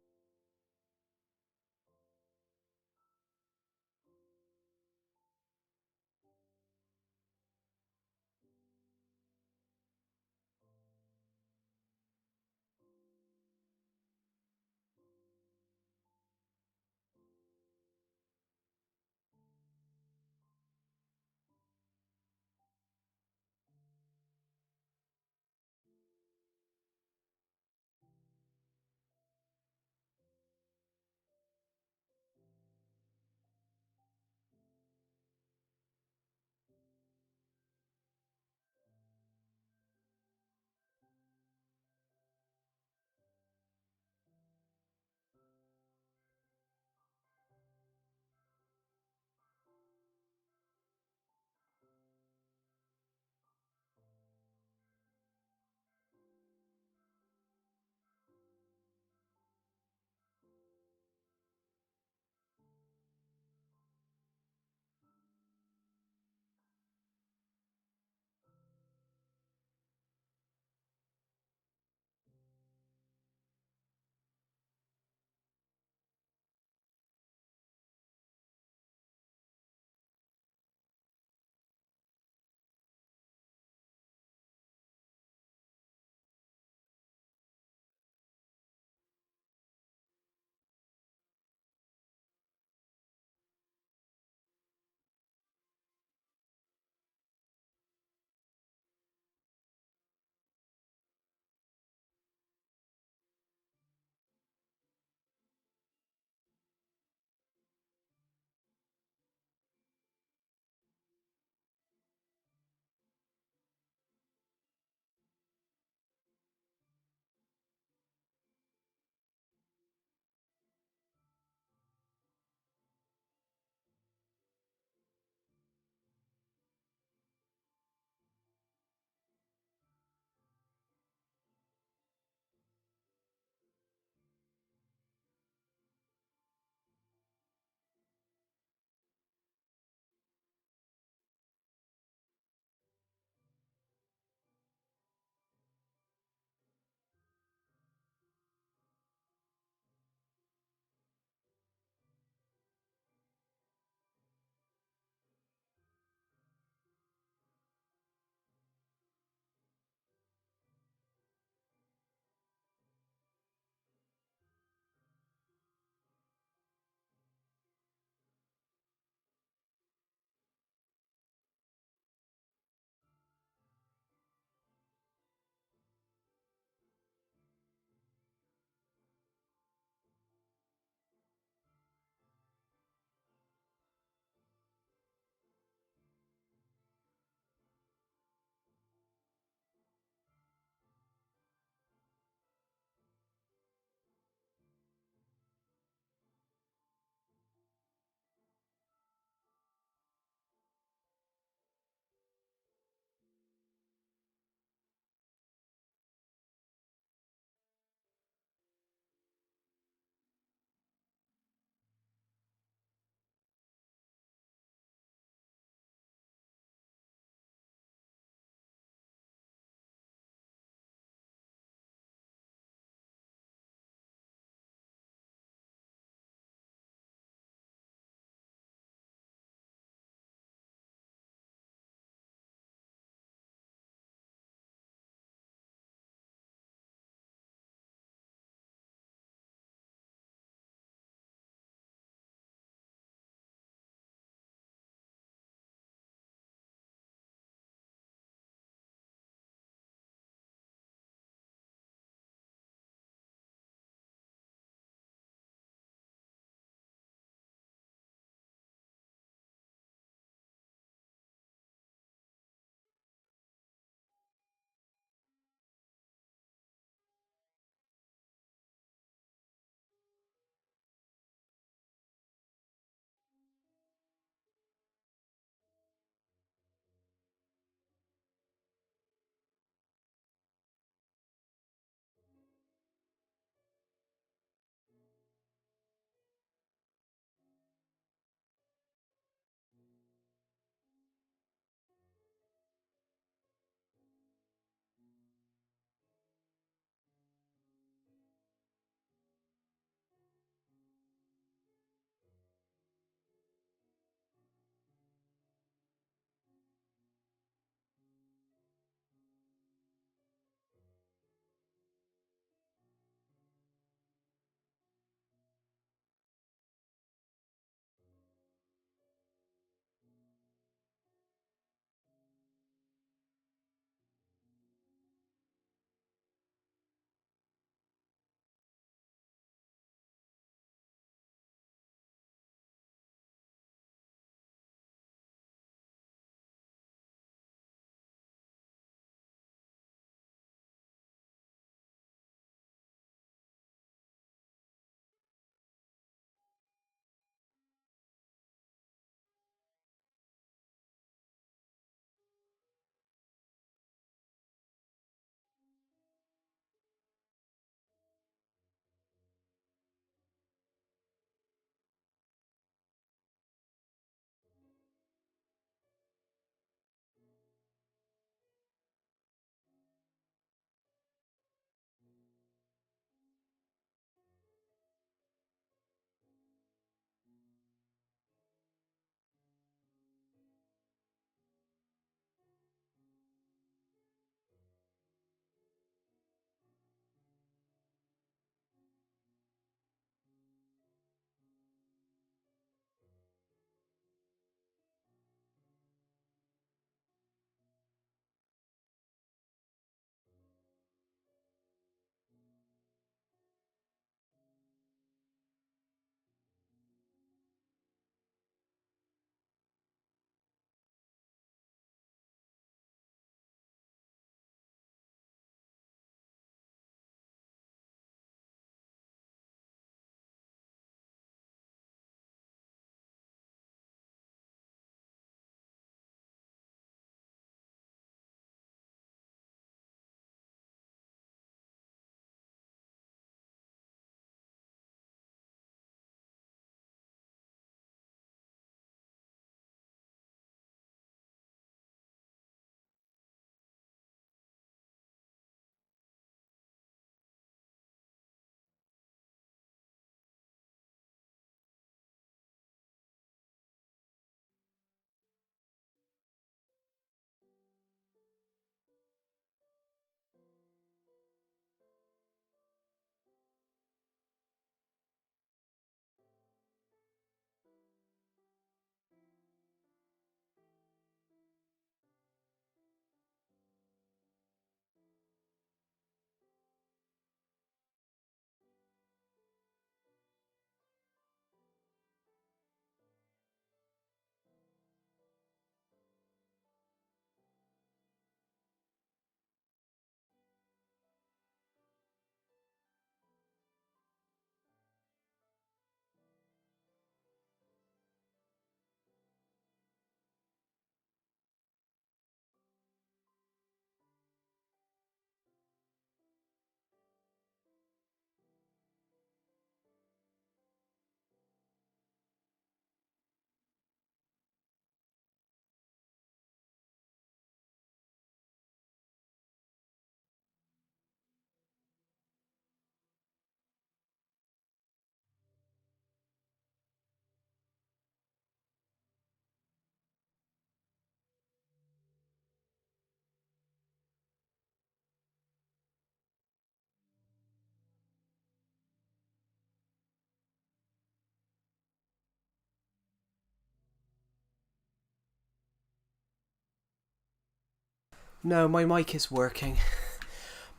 No, my mic is working.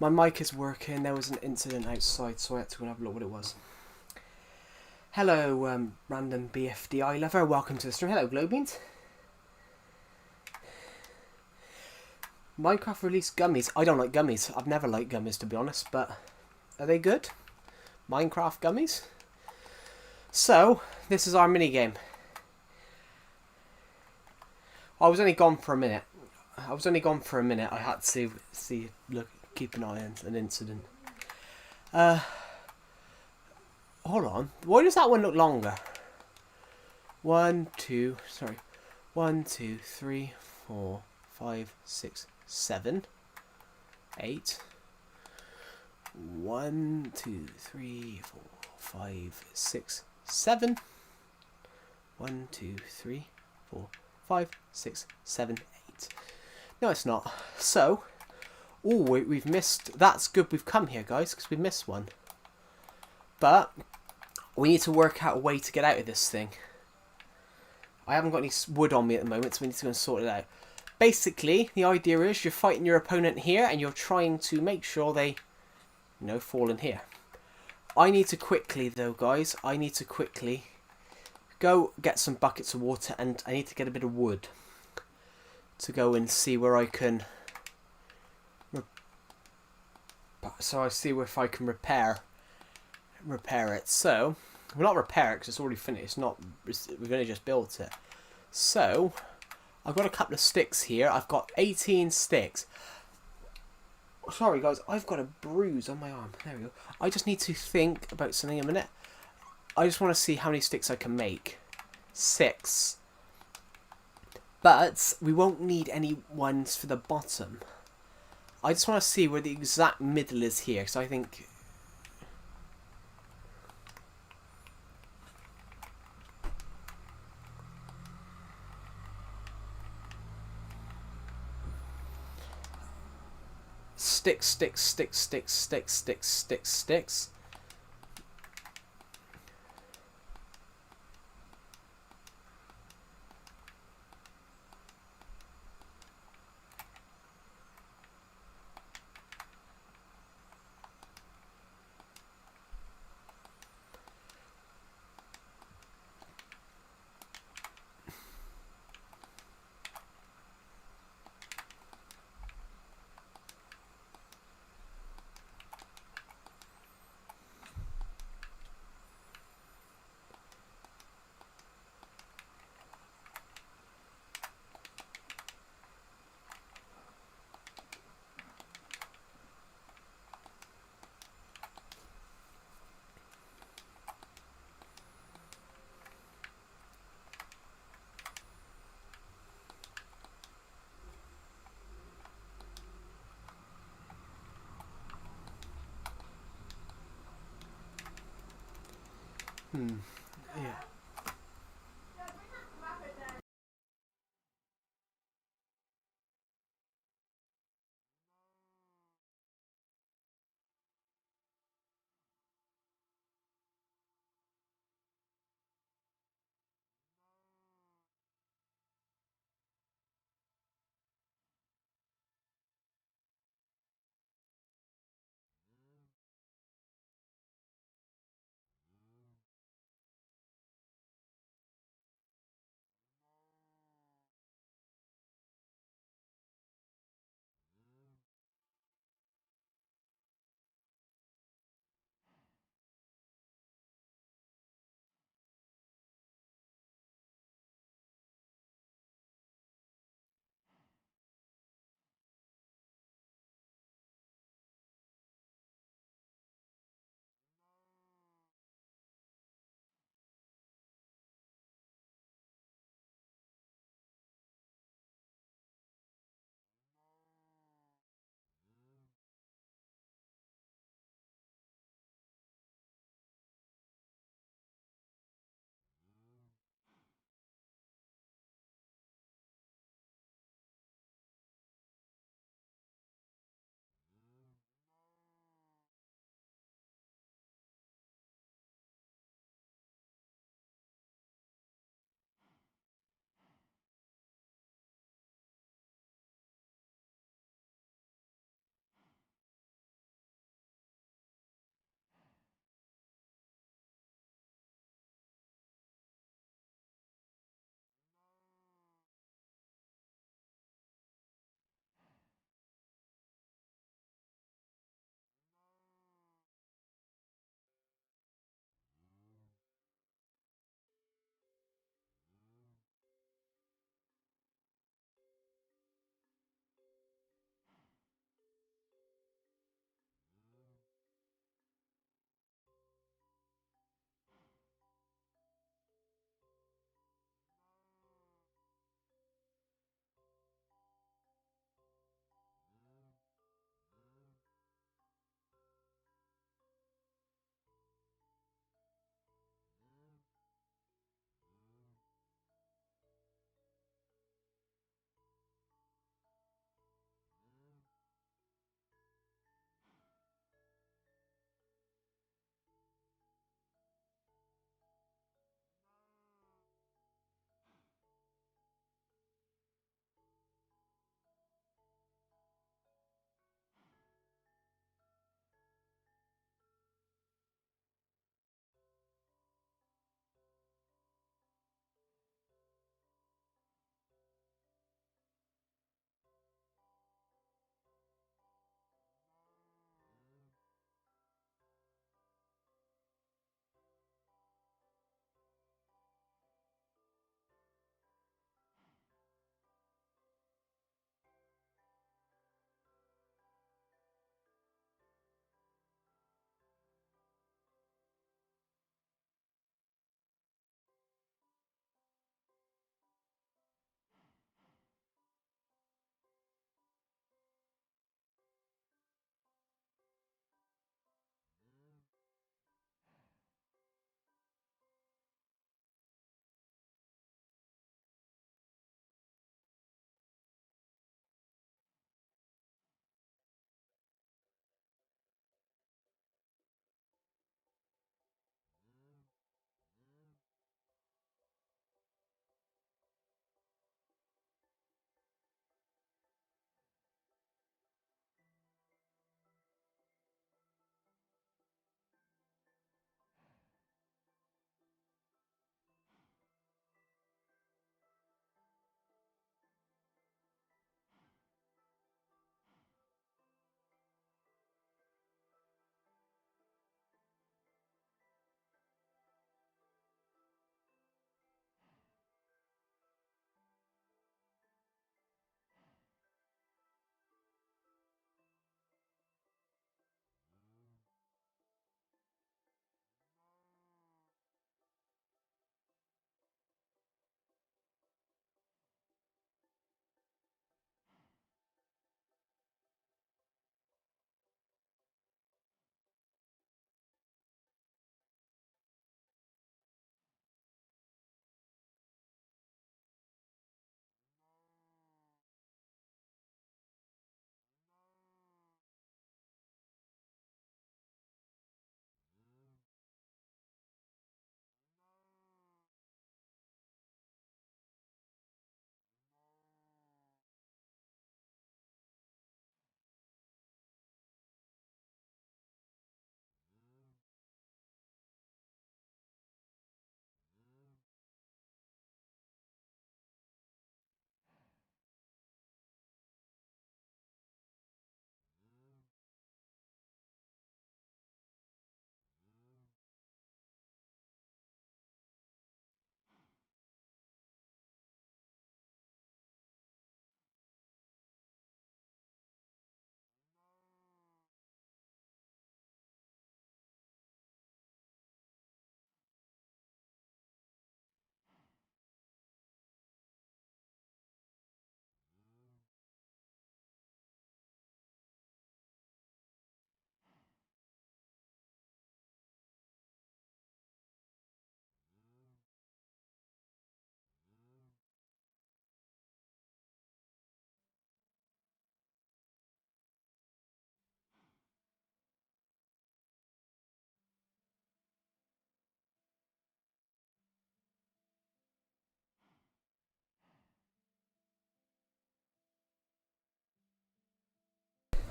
My mic is working. There was an incident outside, so I had to go and have a look what it was. Hello, random BFDI lover. Welcome to the stream. Hello, Glowbeans. Minecraft released gummies. I don't like gummies. I've never liked gummies, to be honest, but are they good? Minecraft gummies? So, this is our minigame. I was only gone for a minute. I had to keep an eye on an incident. Hold on. Why does that one look longer? 1, 2, 3, 4, 5, 6, 7, 8. 1, 2, 3, 4, 5, 6, 7. 1, 2, 3, 4, 5, 6, 7, 8. No, it's not. So, we've missed. That's good. We've come here, guys, because we missed one. But we need to work out a way to get out of this thing. I haven't got any wood on me at the moment, so we need to go and sort it out. Basically, the idea is you're fighting your opponent here, and you're trying to make sure they, fall in here. I need to quickly, though, guys, go get some buckets of water, and I need to get a bit of wood to go and see where I can. So I see if I can repair it. So, well, not repair it because it's already finished. We've only just built it. So, I've got a couple of sticks here. I've got 18 sticks. Sorry, guys, I've got a bruise on my arm. There we go. I just need to think about something a minute. I just want to see how many sticks I can make. 6. But we won't need any ones for the bottom. I just want to see where the exact middle is here, because I think. Sticks. Yeah.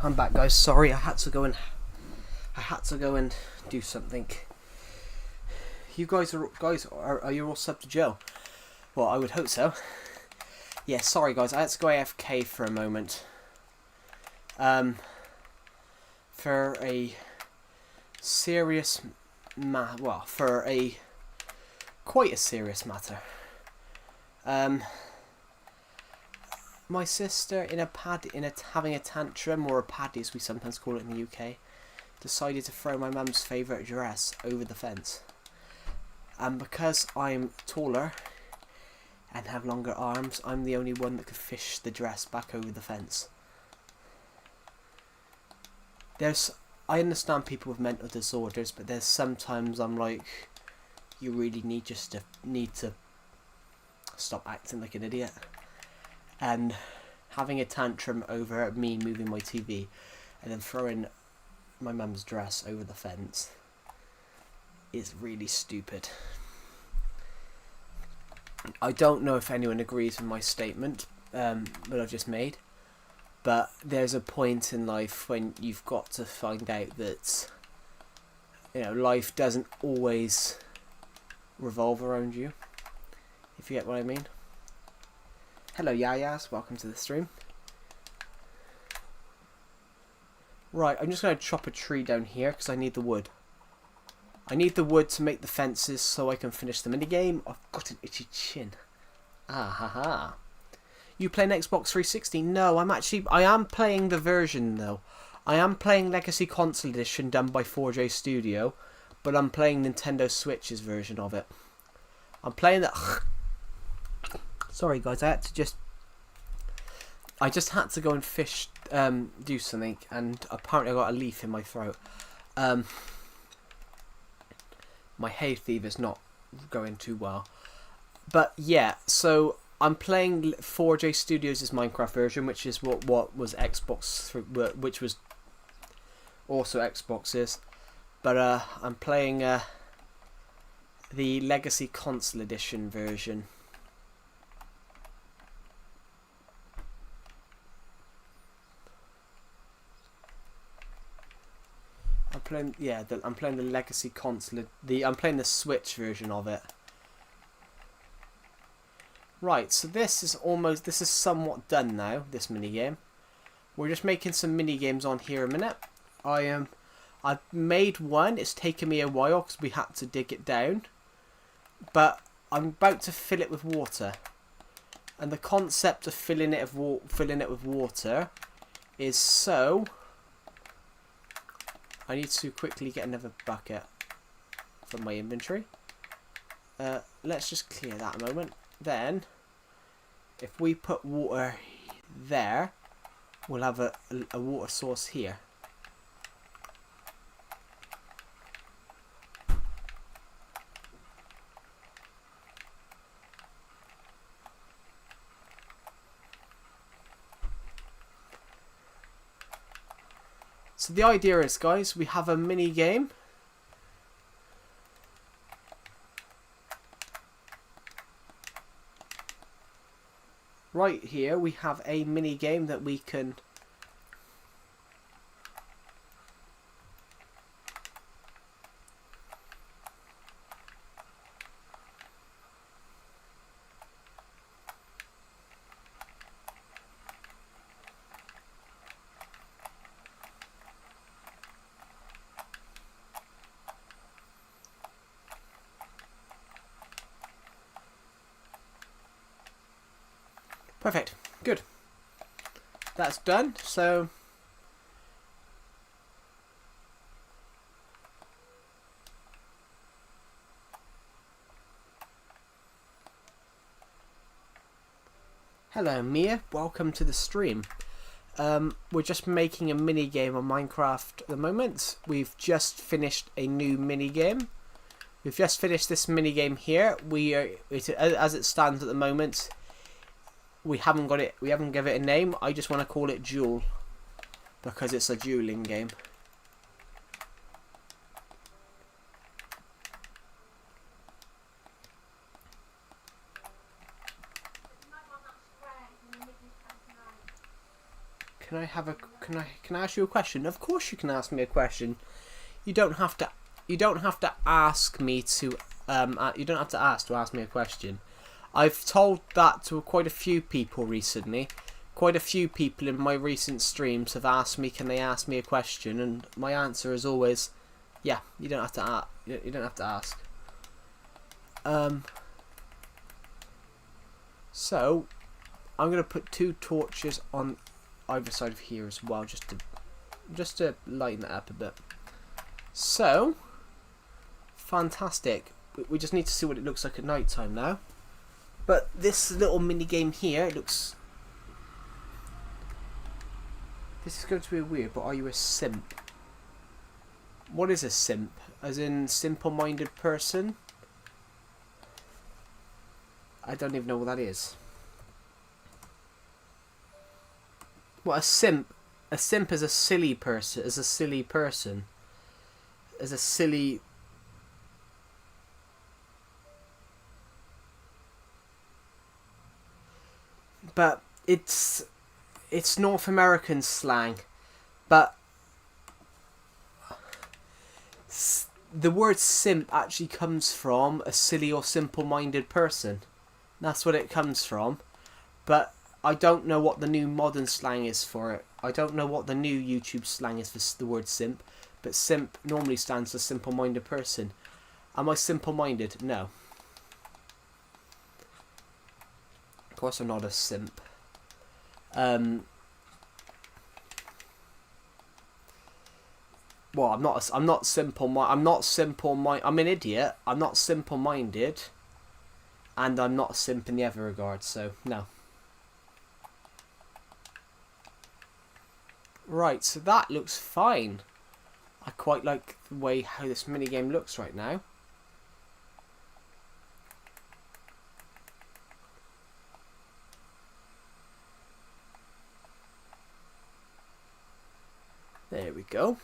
I'm back, guys. Sorry, I had to go and do something. You guys are you all sub to Joe? Well, I would hope so. Yeah, sorry guys, I had to go AFK for a moment. For a serious quite a serious matter. My sister, having a tantrum, or a paddy as we sometimes call it in the UK, decided to throw my mum's favourite dress over the fence. And because I'm taller and have longer arms, I'm the only one that could fish the dress back over the fence. I understand people with mental disorders, but there's sometimes I'm like, you really need to stop acting like an idiot. And having a tantrum over me moving my TV and then throwing my mum's dress over the fence is really stupid. I don't know if anyone agrees with my statement that I've just made, but there's a point in life when you've got to find out that, you know, life doesn't always revolve around you, if you get what I mean. Hello Yayas, welcome to the stream. Right, I'm just going to chop a tree down here because I need the wood. I need the wood to make the fences so I can finish the minigame. I've got an itchy chin. Ah ha ha. You playing Xbox 360? No, I am playing the version though. I am playing Legacy Console Edition done by 4J Studio, but I'm playing Nintendo Switch's version of it. I'm playing the... Sorry guys, I just had to go and fish, do something, and apparently I got a leaf in my throat. My hay fever's not going too well. But yeah, so I'm playing 4J Studios' Minecraft version, which is what was Xbox, which was also Xbox's. But I'm playing the Legacy Console Edition version. I'm playing the Legacy Console. I'm playing the Switch version of it. Right, so this is somewhat done now. This mini game. We're just making some mini games on here a minute. I've made one. It's taken me a while because we had to dig it down, but I'm about to fill it with water. And the concept of filling it with water is so. I need to quickly get another bucket from my inventory. Let's just clear that a moment. Then, if we put water there, we'll have a water source here. So the idea is, guys, we have a mini game. Right here, we have a mini game that we can Perfect. Good. That's done. So hello Mia, welcome to the stream. We're just making a mini game on Minecraft at the moment. We've just finished a new mini game. We've just finished this mini game here. As it stands at the moment, we haven't given it a name. I just want to call it Duel because it's a dueling game. Can I ask you a question? Of course you can ask me a question. You don't have to ask me to you don't have to ask me a question. I've told that to quite a few people recently. Quite a few people in my recent streams have asked me, can they ask me a question? And my answer is always, yeah, you don't have to ask. So I'm gonna put 2 torches on either side of here as well, just to lighten it up a bit. So fantastic. We just need to see what it looks like at night time now. But this little mini game here, this is going to be weird, but are you a simp? What is a simp? As in simple-minded person? I don't even know what that is. What a simp? A simp is a silly person. Is a silly person. Is a silly. But it's North American slang, but the word simp actually comes from a silly or simple-minded person. That's what it comes from. But I don't know what the new modern slang is for it. I don't know what the new YouTube slang is for the word simp. But simp normally stands for simple-minded person. Am I simple-minded? No. Of course I'm not a simp. Well, I'm not simple. I'm an idiot. I'm not simple-minded, and I'm not a simp in the other regard. So no. Right. So that looks fine. I quite like the way how this minigame looks right now. There we go.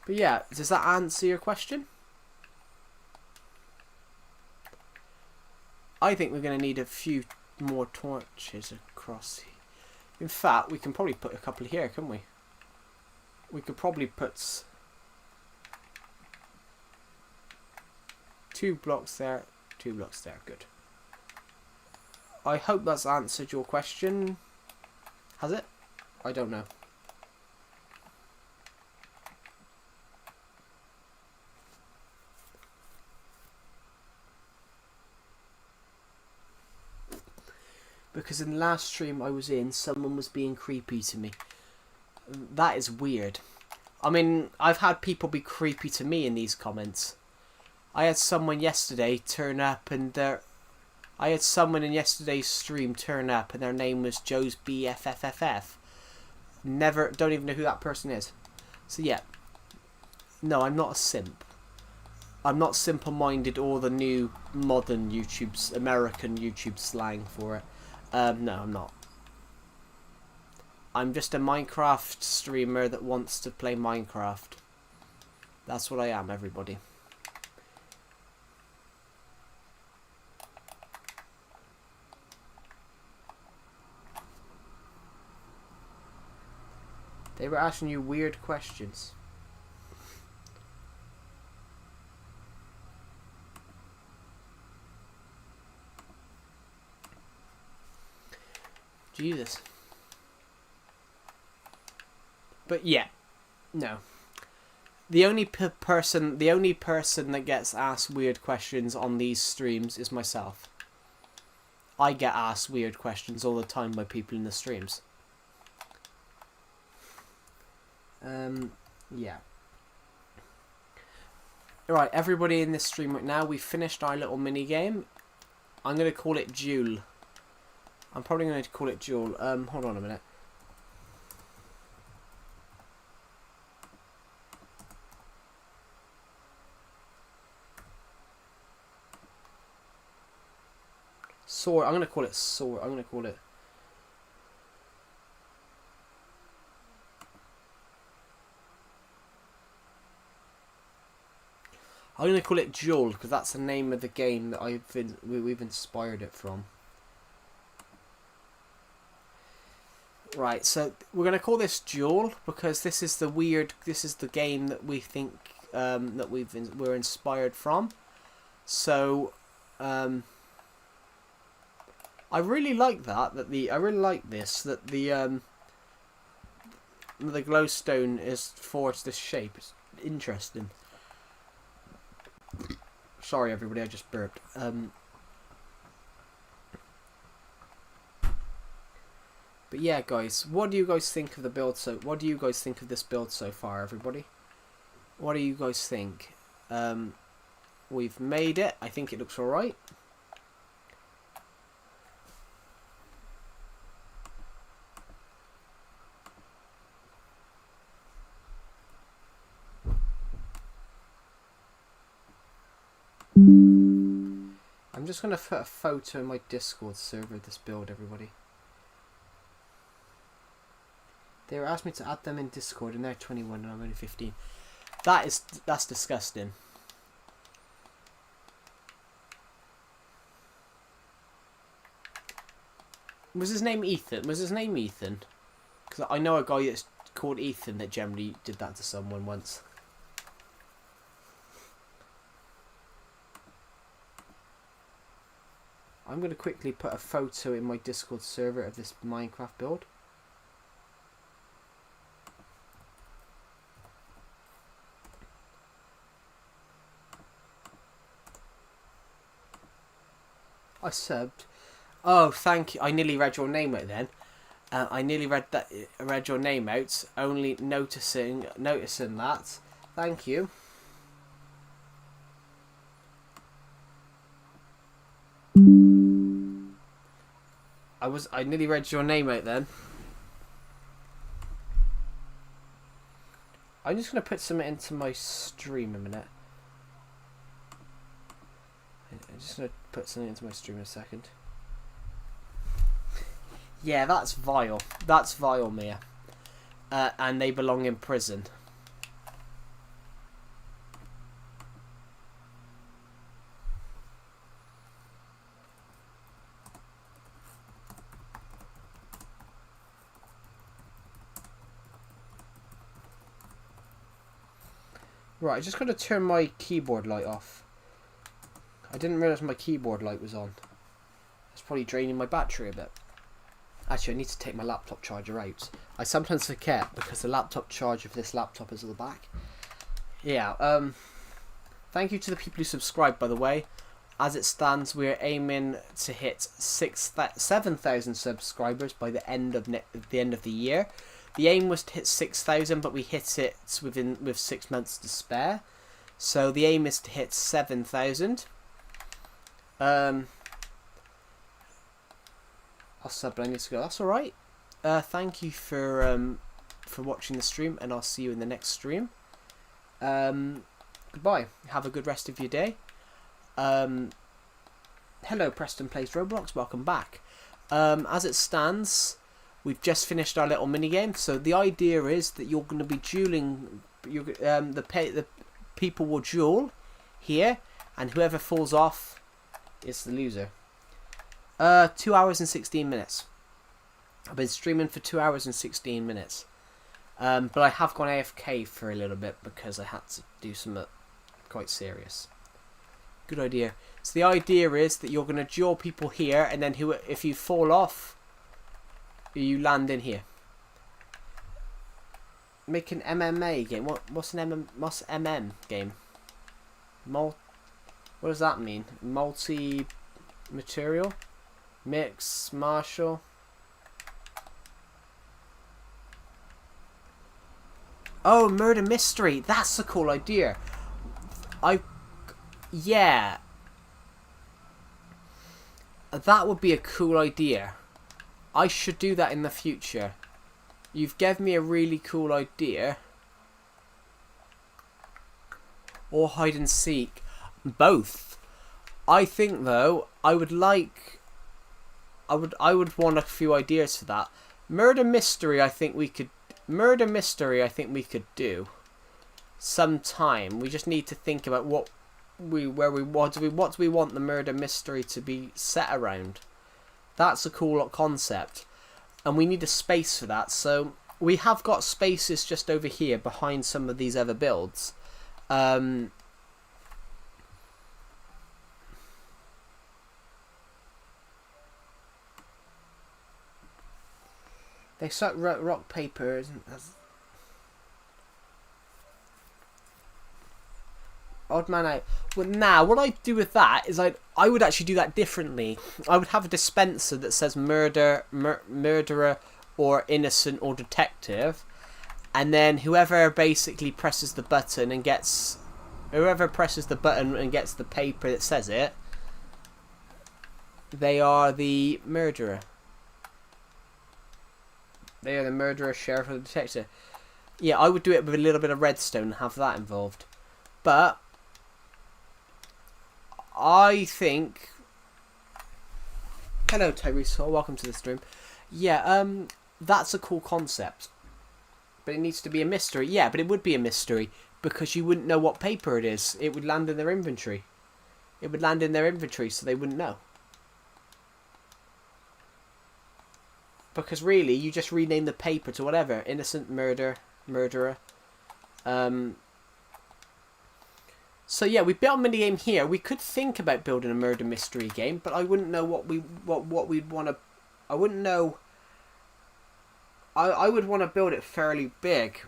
But yeah, does that answer your question? I think we're going to need a few more torches across here. In fact, we can probably put a couple here, couldn't we? We could probably put 2 blocks there, 2 blocks there. Good. I hope that's answered your question. Has it? I don't know. Because in the last stream I was in, someone was being creepy to me. That is weird. I mean, I've had people be creepy to me in these comments. I had someone yesterday turn up and I had someone in yesterday's stream turn up and their name was Joe's BFFFF. Don't even know who that person is. So yeah. No, I'm not a simp. I'm not simple-minded or the new modern American YouTube slang for it. No, I'm not. I'm just a Minecraft streamer that wants to play Minecraft. That's what I am, everybody. They were asking you weird questions. Jesus. But yeah, no. The only person that gets asked weird questions on these streams is myself. I get asked weird questions all the time by people in the streams. Yeah. Alright, everybody in this stream right now, we've finished our little mini game. I'm going to call it Duel. I'm probably going to call it Duel. Hold on a minute. Sword. I'm going to call it Sword. I'm going to call it... I'm going to call it Duel because that's the name of the game that we've inspired it from. Right, so we're going to call this Duel because this is the game that we think that we're inspired from. So I really like that I really like this that the glowstone is forged this shape. It's interesting. Sorry everybody, I just burped. But yeah, guys, what do you guys think of the build? What do you guys think of this build so far, everybody? What do you guys think? We've made it. I think it looks alright. I'm just going to put a photo in my Discord server of this build, everybody. They were asked me to add them in Discord and they're 21 and I'm only 15. That's disgusting. Was his name Ethan? Because I know a guy that's called Ethan that generally did that to someone once. I'm going to quickly put a photo in my Discord server of this Minecraft build. I subbed. Oh, thank you. I nearly read your name out then. I nearly read your name out. Only noticing that. Thank you. I nearly read your name out then. I'm just gonna put something into my stream a minute. I'm just going to put something into my stream in a second. Yeah, that's vile. That's vile, Mia. And they belong in prison. Right, I just got to turn my keyboard light off. I didn't realise my keyboard light was on. It's probably draining my battery a bit. Actually, I need to take my laptop charger out. I sometimes forget because the laptop charger for this laptop is at the back. Yeah, thank you to the people who subscribed, by the way. As it stands, we're aiming to hit 7,000 subscribers by the end of the year. The aim was to hit 6,000, but we hit it with 6 months to spare. So the aim is to hit 7,000. I'll sub, I need to go. That's alright. Thank you for watching the stream, and I'll see you in the next stream. Goodbye. Have a good rest of your day. Hello, Preston Plays Roblox. Welcome back. As it stands, we've just finished our little mini game. So the idea is that you're going to be dueling. The people will duel here, and whoever falls off is the loser. 2 hours and 16 minutes. I've been streaming for 2 hours and 16 minutes. But I have gone AFK for a little bit because I had to do something quite serious. Good idea. So the idea is that you're going to duel people here, and then if you fall off, you land in here. Make an MMA game. What's an MM game? What does that mean? Multi-material? Mix, martial. Oh, murder mystery. That's a cool idea. Yeah. That would be a cool idea. I should do that in the future. You've given me a really cool idea. Or hide and seek. Both. I think though, I would want a few ideas for that. Murder mystery, I think we could do sometime. We just need to think about what do we want the murder mystery to be set around. That's a cool concept. and we need a space for that. So we have got spaces just over here behind some of these other builds. They start rock paper. Odd man out. Well, now what I do with that is I would actually do that differently. I would have a dispenser that says murderer, or innocent, or detective, and then whoever basically presses the button and gets the paper that says it, they are the murderer. They are the murderer, sheriff, or the detective. Yeah, I would do it with a little bit of redstone and have that involved. But I think... Hello, Tyrese. Welcome to the stream. Yeah, that's a cool concept. But it needs to be a mystery. Yeah, but it would be a mystery because you wouldn't know what paper it is. It would land in their inventory. It would land in their inventory, so they wouldn't know. Because really, you just rename the paper to whatever. Innocent, murderer. So yeah, we built a mini game here. We could think about building a murder mystery game, but I wouldn't know what we'd want to. I wouldn't know. I would want to build it fairly big.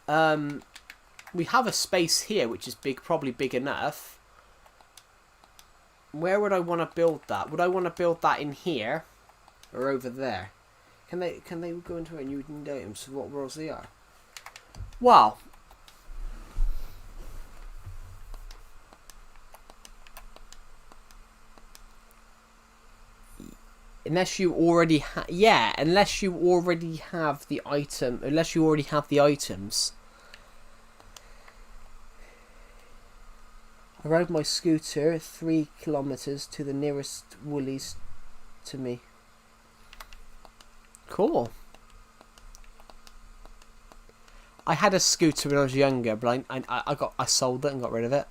We have a space here which is big, probably big enough. Where would I want to build that? Would I want to build that in here? Or over there? Can they go into it and you can date them so what worlds they are? Wow. Unless you already unless you already have the items. I rode my scooter 3 kilometers to the nearest Woolies to me. Cool. I had a scooter when I was younger, but I sold it and got rid of it.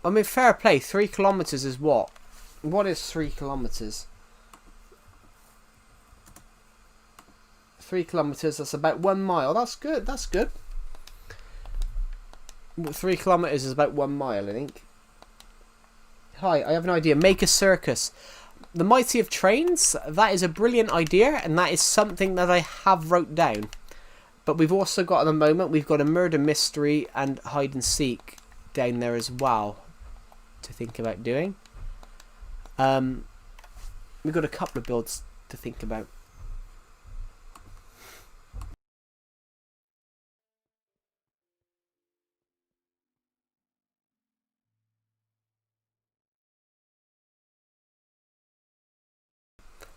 I mean, fair play. 3 kilometers is what? What is 3 kilometers? 3 kilometers. That's about 1 mile. That's good. That's good. 3 kilometers is about 1 mile, I think. Hi, I have an idea. Make a circus. The Mighty of Trains, that is a brilliant idea, and that is something that I have wrote down. But we've also got, at the moment, we've got a murder mystery and hide and seek down there as well to think about doing. We've got a couple of builds to think about.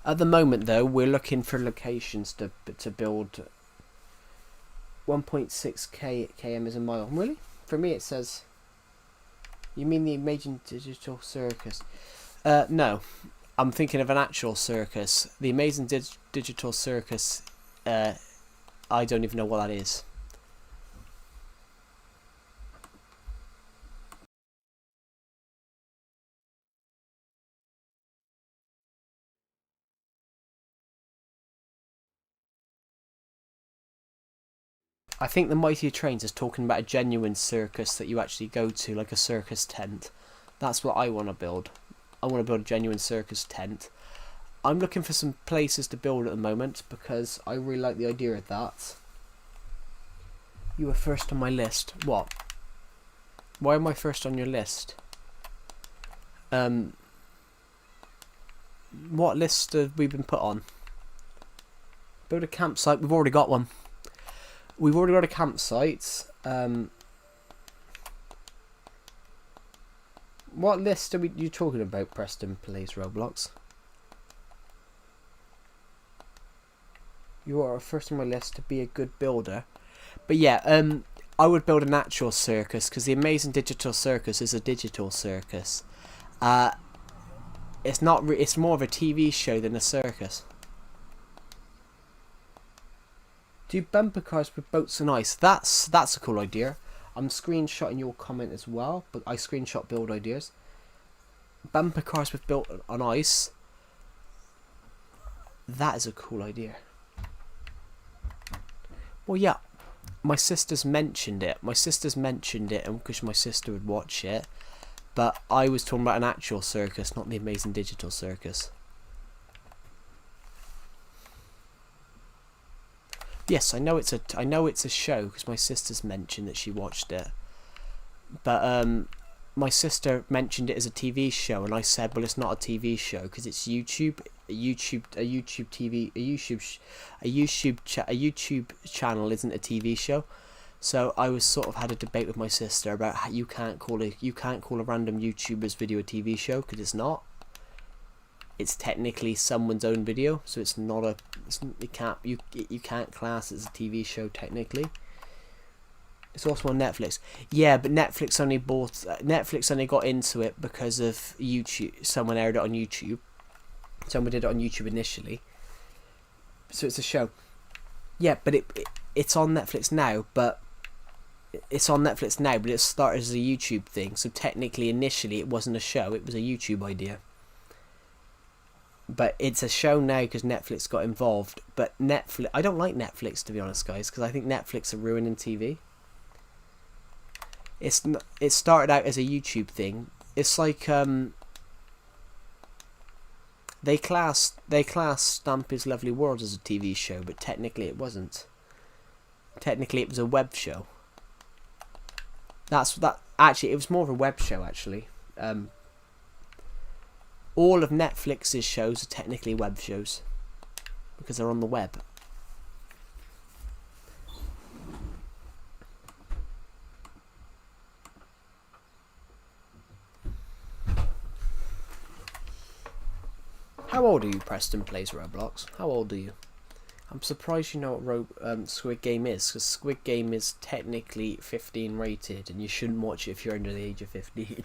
At the moment, though, we're looking for locations to build. 1.6 km is a mile. Really? For me, it says. You mean the Amazing Digital Circus? No, I'm thinking of an actual circus. The Amazing Digital Circus. I don't even know what that is. I think the Mighty of Trains is talking about a genuine circus that you actually go to, like a circus tent. That's what I want to build. I want to build a genuine circus tent. I'm looking for some places to build at the moment because I really like the idea of that. You were first on my list. What? Why am I first on your list? What list have we been put on? Build a campsite. We've already got one. We've already got a campsite. What list are you talking about, Preston Plays Roblox? You are first on my list to be a good builder. But yeah, I would build an actual circus because the Amazing Digital Circus is a digital circus. It's not. It's more of a TV show than a circus. Do bumper cars with boats and ice? That's a cool idea. I'm screenshotting your comment as well, but I screenshot build ideas. bumper cars with built on ice. That is a cool idea. Well, yeah, my sister's mentioned it. My sister's mentioned it, and because my sister would watch it. But I was talking about an actual circus, not the Amazing Digital Circus. Yes, I know it's a show because my sister's mentioned that she watched it. But my sister mentioned it as a TV show, and I said, well, it's not a TV show because it's YouTube. A YouTube channel isn't a TV show. So I was sort of had a debate with my sister about how you can't call a random YouTuber's video a TV show because it's not. It's technically someone's own video, so it's not a. You can't class it as a TV show technically. It's also on Netflix. Yeah, but Netflix only got into it because of YouTube. Someone aired it on YouTube. Someone did it on YouTube initially. So it's a show. Yeah, but it's on Netflix now. But it started as a YouTube thing. So technically, initially, it wasn't a show. It was a YouTube idea. But it's a show now because Netflix got involved. But I don't like Netflix, to be honest, guys, because I think Netflix are ruining TV. It started out as a YouTube thing. It's like they classed Stampy's Lovely World as a TV show, but technically it wasn't. Technically, it was a web show. Actually, it was more of a web show. Actually, all of Netflix's shows are technically web shows because they're on the web. How old are you, Preston Plays Roblox? How old are you? I'm surprised you know what Squid Game is, because Squid Game is technically 15 rated, and you shouldn't watch it if you're under the age of 15.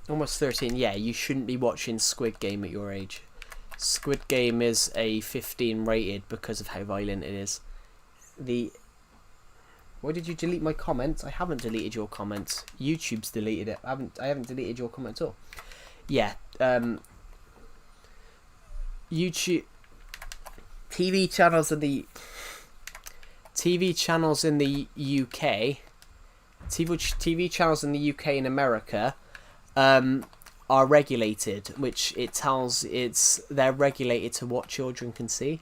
Almost 13, yeah, you shouldn't be watching Squid Game at your age. Squid Game is a 15 rated because of how violent it is. Why did you delete my comments? I haven't deleted your comments. YouTube's deleted it. I haven't deleted your comment at all. Yeah, YouTube TV channels in the UK, TV channels in the UK and America are regulated, which they're regulated to what children can see.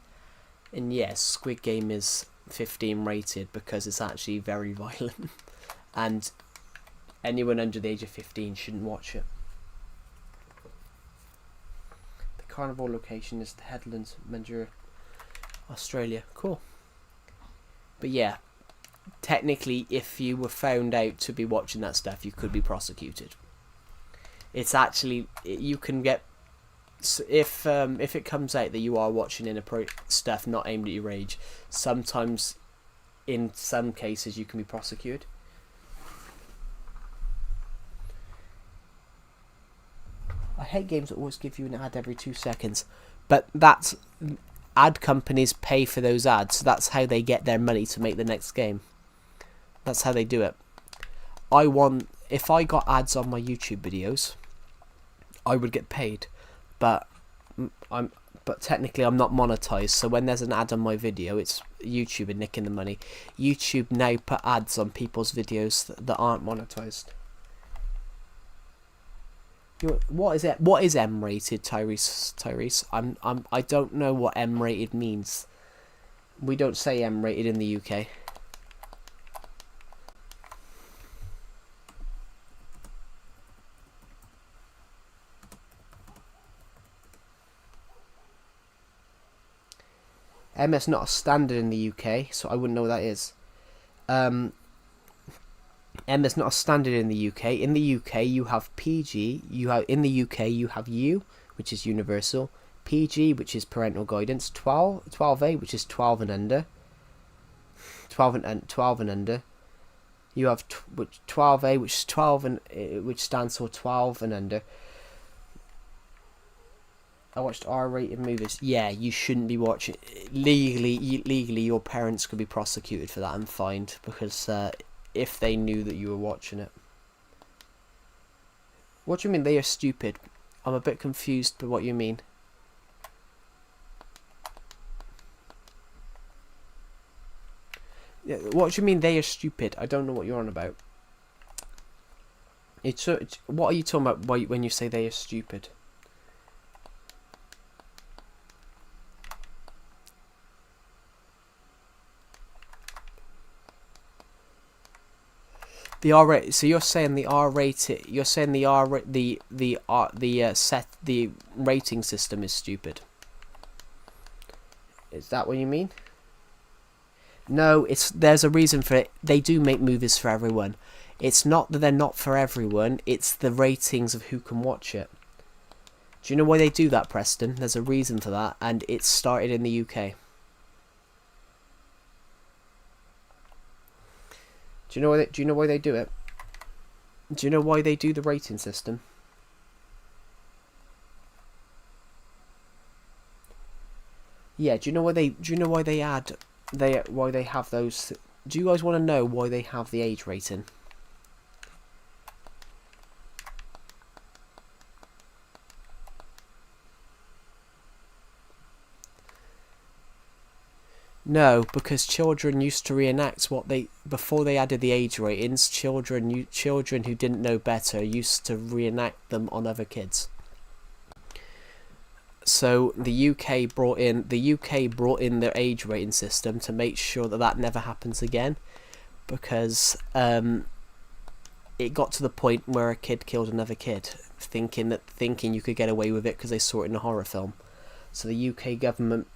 And yes, Squid Game is 15 rated because it's actually very violent, and anyone under the age of 15 shouldn't watch it. The carnival location is the Headlands, Mandurah, Australia. Cool. But yeah, technically, if you were found out to be watching that stuff, you could be prosecuted. It's actually, you can get, if it comes out that you are watching inappropriate stuff not aimed at your age, sometimes, in some cases, you can be prosecuted. I hate games that always give you an ad every 2 seconds, but ad companies pay for those ads, so that's how they get their money to make the next game. That's how they do it. If I got ads on my YouTube videos, I would get paid, but technically I'm not monetized, so when there's an ad on my video, it's YouTube and nicking the money. YouTube now put ads on people's videos that aren't monetized. What is M rated, Tyrese? I don't know what M rated means. We don't say M rated in the UK. M is not a standard in the UK, so I wouldn't know what that is. M is not a standard in the UK. In the UK, you have PG. In the UK, you have U, which is universal. PG, which is parental guidance. 12A, which is 12 and under. 12 and under. You have 12A, which is 12 and which stands for 12 and under. I watched R-rated movies. Yeah, you shouldn't be watching. Legally, your parents could be prosecuted for that and fined, because if they knew that you were watching it. What do you mean they are stupid? I'm a bit confused by what you mean. Yeah, what do you mean they are stupid? I don't know what you're on about. What are you talking about when you say they are stupid? The R-rated. So you're saying the R-rated. You're saying the the rating system is stupid. Is that what you mean? No, there's a reason for it. They do make movies for everyone. It's not that they're not for everyone. It's the ratings of who can watch it. Do you know why they do that, Preston? There's a reason for that, and it started in the UK. Do you know why they do it? Do you know why they do the rating system? Yeah. Do you know why they have those? Do you guys want to know why they have the age rating? No, because children used to reenact before they added the age ratings. Children who didn't know better used to reenact them on other kids. So the UK brought in their age rating system to make sure that never happens again, because it got to the point where a kid killed another kid, thinking you could get away with it because they saw it in a horror film. So the UK government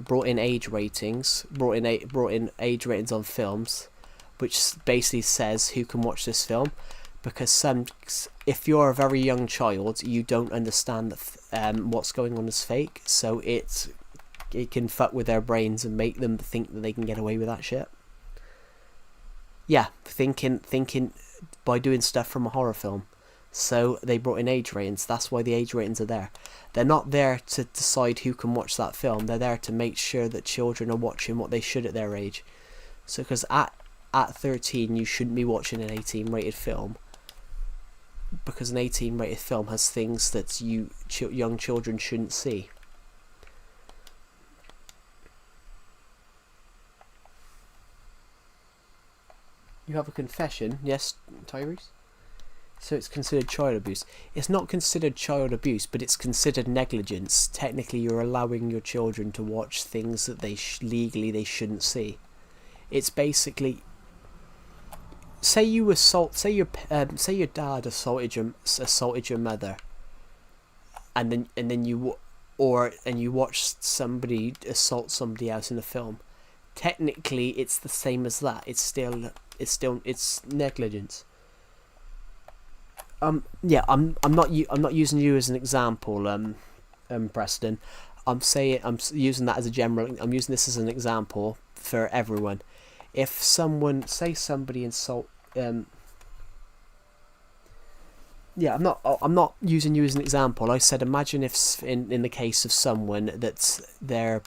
brought in age ratings on films, which basically says who can watch this film, because if you're a very young child, you don't understand that what's going on is fake, so it can fuck with their brains and make them think that they can get away with that shit. Yeah, thinking by doing stuff from a horror film. So they brought in age ratings. That's why the age ratings are there. They're not there to decide who can watch that film. They're there to make sure that children are watching what they should at their age. So because at 13 you shouldn't be watching an 18 rated film, because an 18 rated film has things that young children shouldn't see. You have a confession, yes, Tyrese? So it's considered child abuse. It's not considered child abuse, but it's considered negligence. Technically, you're allowing your children to watch things that legally they shouldn't see. It's basically, say your dad assaulted your mother, and then you watch somebody assault somebody else in a film. Technically, it's the same as that. It's negligence. Yeah, I'm not using you as an example, Preston. I'm using that as a general. I'm using this as an example for everyone. If somebody insult, yeah, I'm not using you as an example. I said, imagine if in the case of someone that's their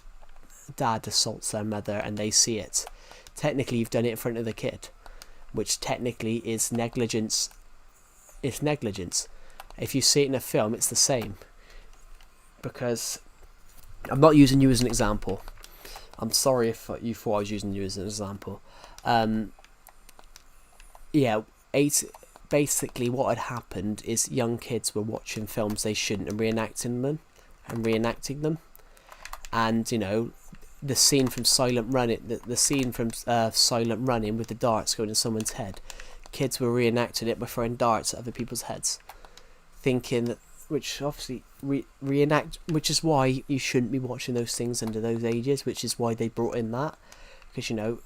dad assaults their mother and they see it. Technically, you've done it in front of the kid, which technically is negligence. It's negligence. If you see it in a film, it's the same. Because I'm not using you as an example. I'm sorry if you thought I was using you as an example. Basically what had happened is young kids were watching films they shouldn't and reenacting them. And, you know, the scene from Silent Running with the darts going in someone's head. Kids were reenacting it by throwing darts at other people's heads, thinking that, which obviously which is why you shouldn't be watching those things under those ages, which is why they brought in that, because, you know,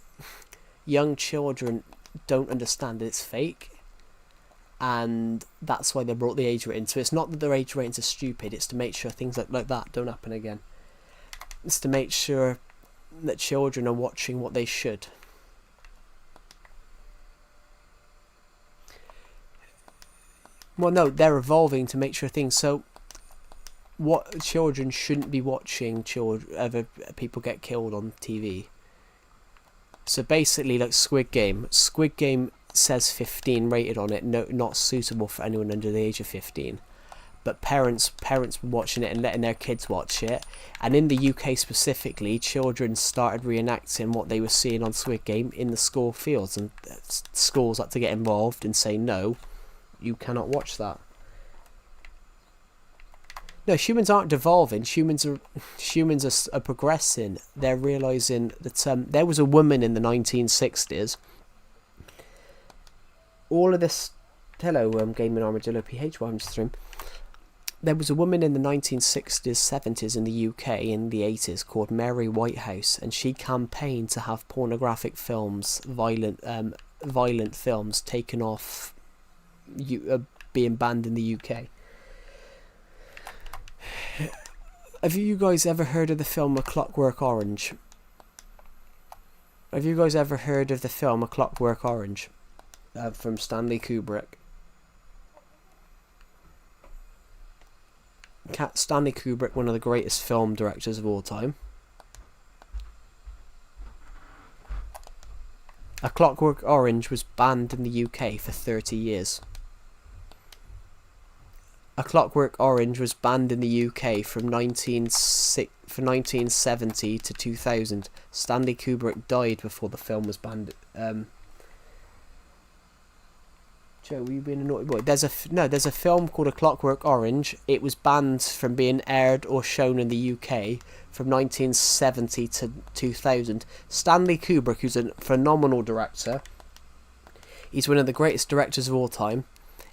young children don't understand that it's fake, and that's why they brought the age rating. So it's not that their age ratings are stupid, it's to make sure things like that don't happen again. It's to make sure that children are watching what they should. Well, no, they're evolving to make sure things. So, what children shouldn't be watching? Other people get killed on TV. So basically, like Squid Game. Squid Game says 15 rated on it. No, not suitable for anyone under the age of 15. But parents were watching it and letting their kids watch it. And in the UK specifically, children started reenacting what they were seeing on Squid Game in the school fields, and schools had to get involved and say, no, you cannot watch that. No, humans aren't devolving. Humans are progressing. They're realising that there was a woman in the 1960s. All of this... Hello, Gaming Armadillo PH, welcome to the stream. There was a woman in the 1960s, 70s in the UK, in the 80s, called Mary Whitehouse, and she campaigned to have pornographic films, violent films, taken off, being banned in the UK. Have you guys ever heard of the film A Clockwork Orange? Have you guys ever heard of the film A Clockwork Orange? From Stanley Kubrick. Stanley Kubrick, one of the greatest film directors of all time. A Clockwork Orange was banned in the UK for 30 years. A Clockwork Orange was banned in the UK from 1970 to 2000. Stanley Kubrick died before the film was banned. Joe, were you being a naughty boy? There's a film called A Clockwork Orange. It was banned from being aired or shown in the UK from 1970 to 2000. Stanley Kubrick, who's a phenomenal director, he's one of the greatest directors of all time.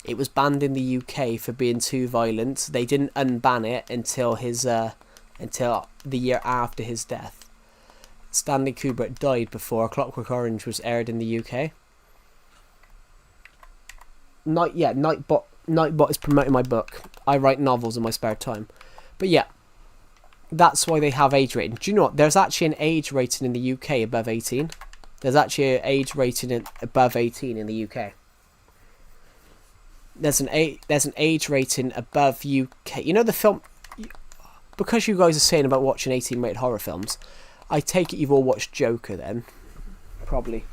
It was banned in the UK for being too violent. They didn't unban it until until the year after his death. Stanley Kubrick died before A Clockwork Orange was aired in the UK. Nightbot is promoting my book. I write novels in my spare time. But yeah, that's why they have age rating. Do you know what? There's actually an age rating in the UK above 18. There's actually an age rating above 18 in the UK. There's an age rating above UK. You know the film... Because you guys are saying about watching 18 rated horror films, I take it you've all watched Joker then. Probably.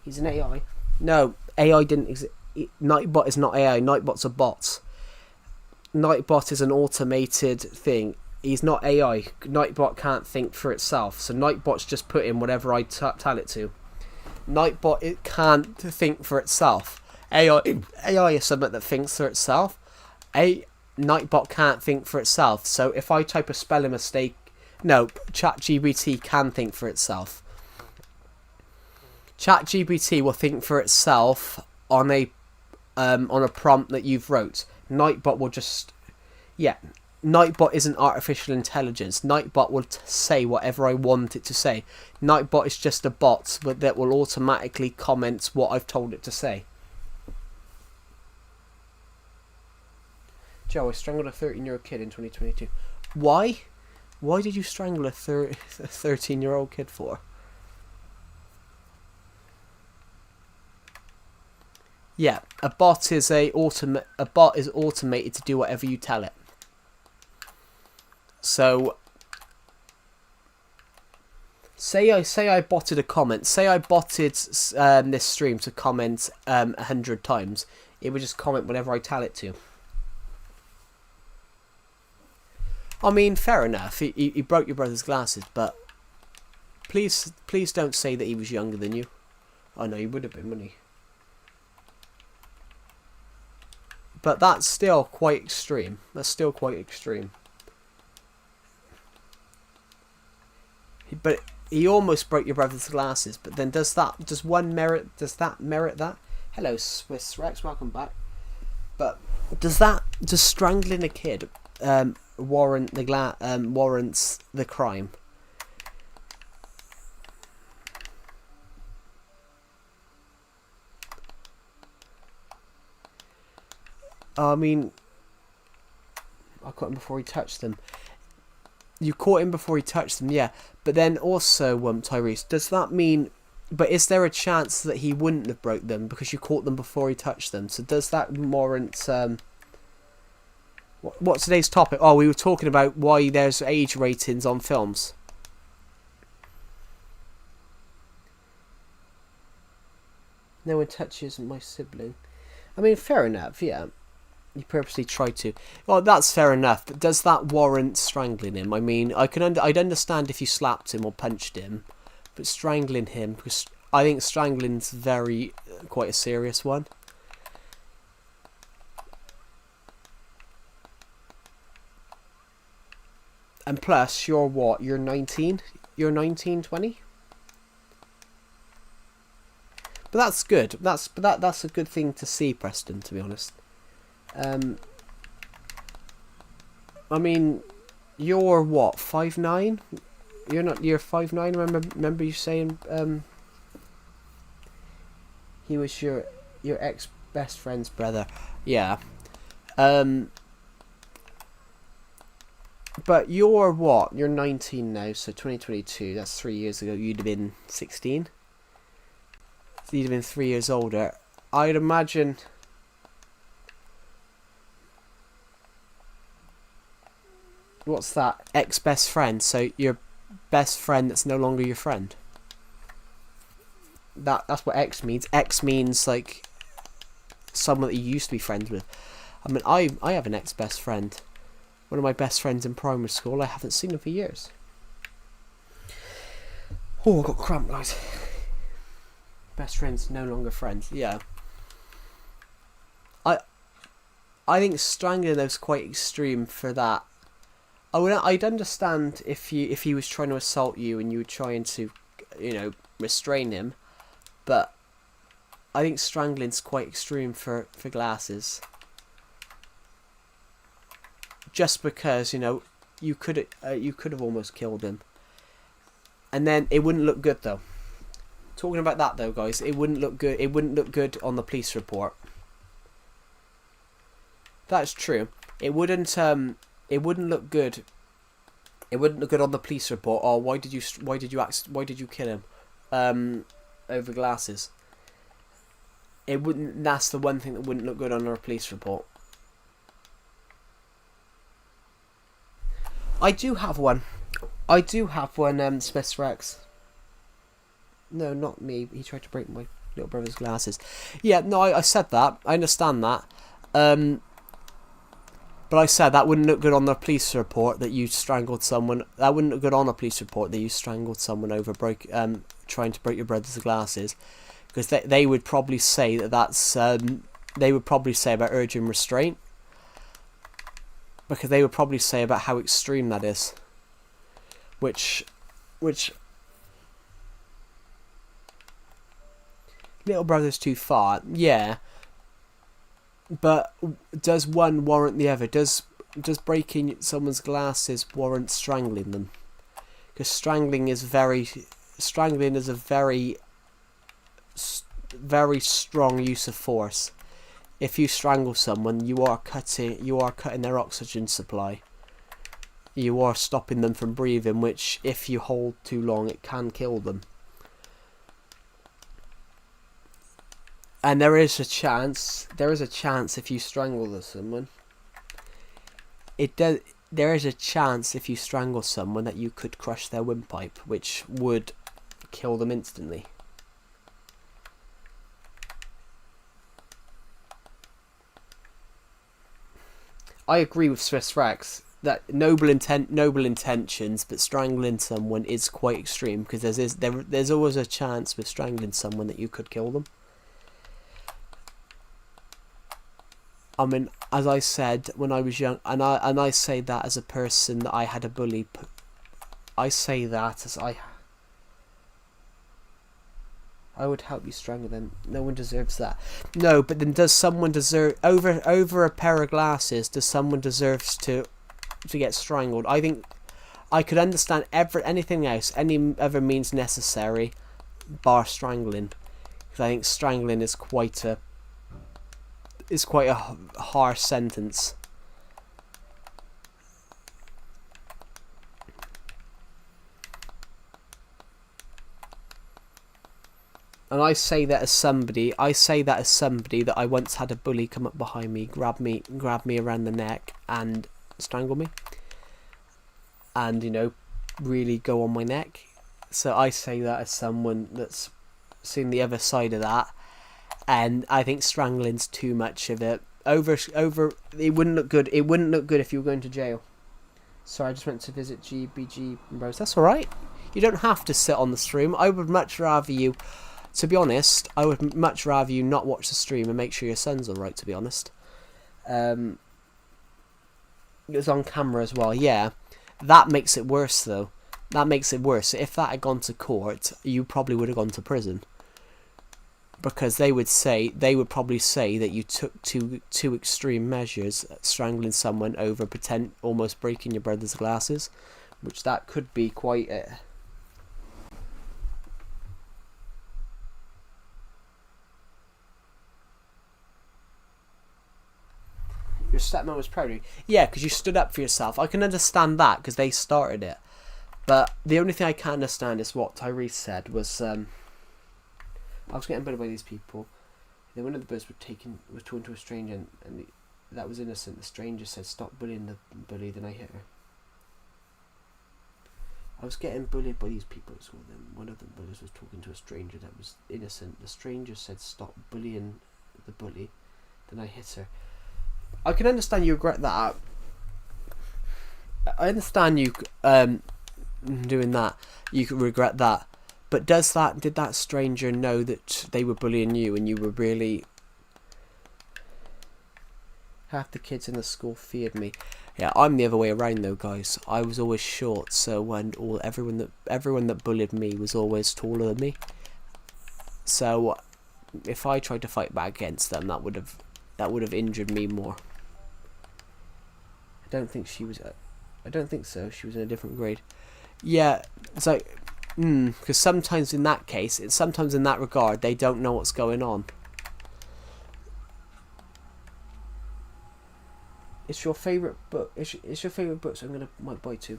He's an AI. No, AI didn't exist. Nightbot is not AI. Nightbot's a bot. Nightbot is an automated thing. He's not AI. Nightbot can't think for itself. So Nightbot's just put in whatever I tell it to. Nightbot, it can't think for itself. AI is something that thinks for itself. Nightbot can't think for itself. So if I type a spelling mistake... No, ChatGPT can think for itself. ChatGPT will think for itself on a prompt that you've wrote. Nightbot will just... Yeah, Nightbot isn't artificial intelligence. Nightbot will say whatever I want it to say. Nightbot is just a bot that will automatically comment what I've told it to say. Joe, I strangled a 13-year-old kid in 2022. Why? Why did you strangle a 13-year-old kid for? Yeah, a bot is automated to do whatever you tell it. So, say I botted a comment. Say I botted this stream to comment 100 times. It would just comment whatever I tell it to. I mean, fair enough. He broke your brother's glasses, but please don't say that he was younger than you. I know he would have been, wouldn't he? But that's still quite extreme. That's still quite extreme. But he almost broke your brother's glasses. But then does that merit that? Hello, Swiss Rex, welcome back. But does strangling a kid warrants the crime? I mean, I caught him before he touched them. You caught him before he touched them, yeah. But then also, Tyrese, does that mean But is there a chance that he wouldn't have broke them because you caught them before he touched them? So does that warrant... What's today's topic? Oh, we were talking about why there's age ratings on films. No one touches my sibling. I mean, fair enough, yeah. You purposely tried to. Well, that's fair enough, but does that warrant strangling him? I mean, I'd understand if you slapped him or punched him, but strangling him, because I think strangling's quite a serious one. And plus, you're what? You're 19? You're 19, 20? But that's good. That's a good thing to see, Preston, to be honest. I mean, you're what, 5'9"? You're 5'9", remember you saying he was your ex best friend's brother. Yeah. But you're what? You're 19 now, so 2022, that's 3 years ago. You'd have been 16. So you'd have been 3 years older. I'd imagine... What's that? Ex-best friend. So your best friend that's no longer your friend. That's what ex means. Ex means like someone that you used to be friends with. I mean, I have an ex-best friend. One of my best friends in primary school. I haven't seen him for years. Oh, I got cramp, guys. Best friends, no longer friends. Yeah. I think strangling those quite extreme for that. I'd understand if he was trying to assault you and you were trying to, restrain him, but I think strangling's quite extreme for glasses. Just because you could have almost killed him, and then it wouldn't look good though. Talking about that though, guys, it wouldn't look good. It wouldn't look good on the police report. That's true. It wouldn't. It wouldn't look good. It wouldn't look good on the police report. Oh, why did you kill him? Over glasses. It wouldn't. That's the one thing that wouldn't look good on our police report. I do have one. Smith's Rex. No, not me. He tried to break my little brother's glasses. Yeah, no, I said that. I understand that. But I said that wouldn't look good on the police report that you strangled someone. That wouldn't look good on a police report that you strangled someone over trying to break your brother's glasses, because they would probably say that's they would probably say about urging restraint, because they would probably say about how extreme that is, which little brother's too far, yeah. But does one warrant the other? Does breaking someone's glasses warrant strangling them? Because strangling is a very strong use of force. If you strangle someone, you are cutting their oxygen supply. You are stopping them from breathing, which if you hold too long, it can kill them. And there is a chance if you strangle someone. There is a chance if you strangle someone that you could crush their windpipe, which would kill them instantly. I agree with Swiss Rex that noble intentions, but strangling someone is quite extreme, because there's always a chance with strangling someone that you could kill them. I mean, as I said when I was young, and I say that as a person that I had a bully. I say that as I would help you strangle them. No one deserves that. No, but then does someone deserve over a pair of glasses? Does someone deserves to get strangled? I think I could understand anything else, any other means necessary, bar strangling, because I think strangling is quite a harsh sentence. And I say that as somebody that I once had a bully come up behind me, grab me around the neck and strangle me. And, you know, really go on my neck. So I say that as someone that's seen the other side of that. And I think strangling's too much of it. Over it wouldn't look good. It wouldn't look good if you were going to jail. Sorry, I just went to visit GBG Rose. That's alright. You don't have to sit on the stream. I would much rather you, to be honest, I would much rather you not watch the stream and make sure your son's alright, to be honest. It was on camera as well, yeah. That makes it worse, though. That makes it worse. If that had gone to court, you probably would have gone to prison. Because they would probably say that you took two extreme measures, strangling someone over almost breaking your brother's glasses, which that could be quite a... Your stepmom was proud of you. Yeah, because you stood up for yourself. I can understand that, because they started it. But the only thing I can't understand is what Tyrese said was... I was getting bullied by these people. Then one of the birds was talking to a stranger, and that was innocent. The stranger said, "Stop bullying the bully." Then I hit her. I was getting bullied by these people at school. Then one of the bullies was talking to a stranger that was innocent. The stranger said, "Stop bullying the bully." Then I hit her. I can understand you regret that. I understand you doing that. You could regret that. But did that stranger know that they were bullying you and you were really... Half the kids in the school feared me. Yeah, I'm the other way around though, guys. I was always short, so everyone that bullied me was always taller than me. So if I tried to fight back against them, that would have injured me more. I don't think so. She was in a different grade. Yeah, it's like... because sometimes in that case, sometimes in that regard, they don't know what's going on. It's your favourite book. It's your favourite book, so might buy two.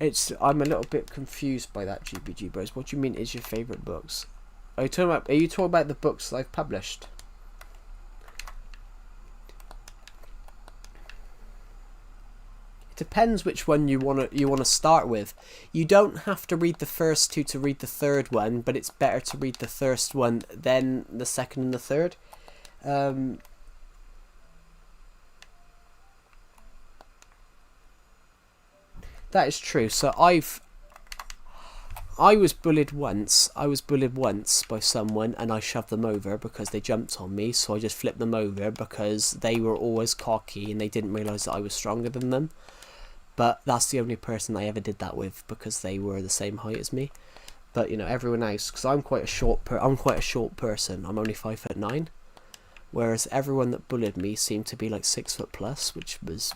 I'm a little bit confused by that, GBG Bros. What do you mean is your favourite books? Are you talking about the books I've published? Depends which one you want to start with. You don't have to read the first two to read the third one, but it's better to read the first one then the second and the third. That is true. So I was bullied once. By someone, and I shoved them over because they jumped on me. So I just flipped them over because they were always cocky and they didn't realise that I was stronger than them. But that's the only person I ever did that with because they were the same height as me. But you know, everyone else, because I'm quite a short person. I'm only 5'9", whereas everyone that bullied me seemed to be like 6 foot plus, which was...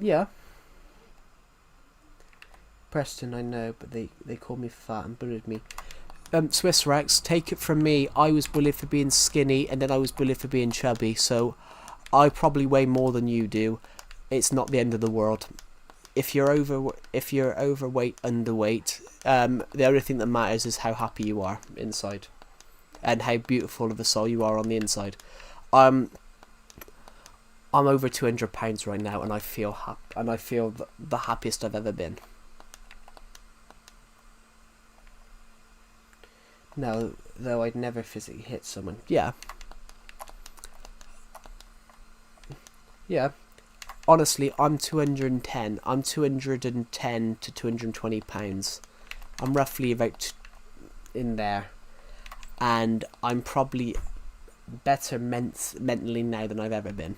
Yeah. Preston, I know, but they called me fat and bullied me. Swiss Rex, take it from me, I was bullied for being skinny and then I was bullied for being chubby, so I probably weigh more than you do. It's not the end of the world. If you're overweight, underweight, the only thing that matters is how happy you are inside and how beautiful of a soul you are on the inside. I'm over 200 pounds right now and I feel the happiest I've ever been. No, though I'd never physically hit someone. Yeah. Yeah. Honestly, I'm 210. I'm 210 to 220 pounds. I'm roughly about in there. And I'm probably better mentally now than I've ever been.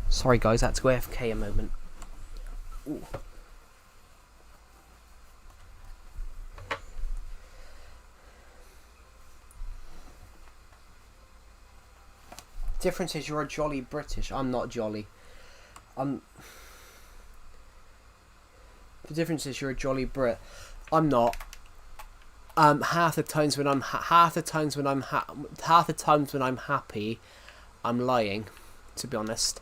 Sorry guys, I had to go AFK a moment. Ooh. Difference is you're a jolly British. I'm not jolly. The difference is you're a jolly Brit. I'm not. Half the times when I'm happy, I'm lying, to be honest.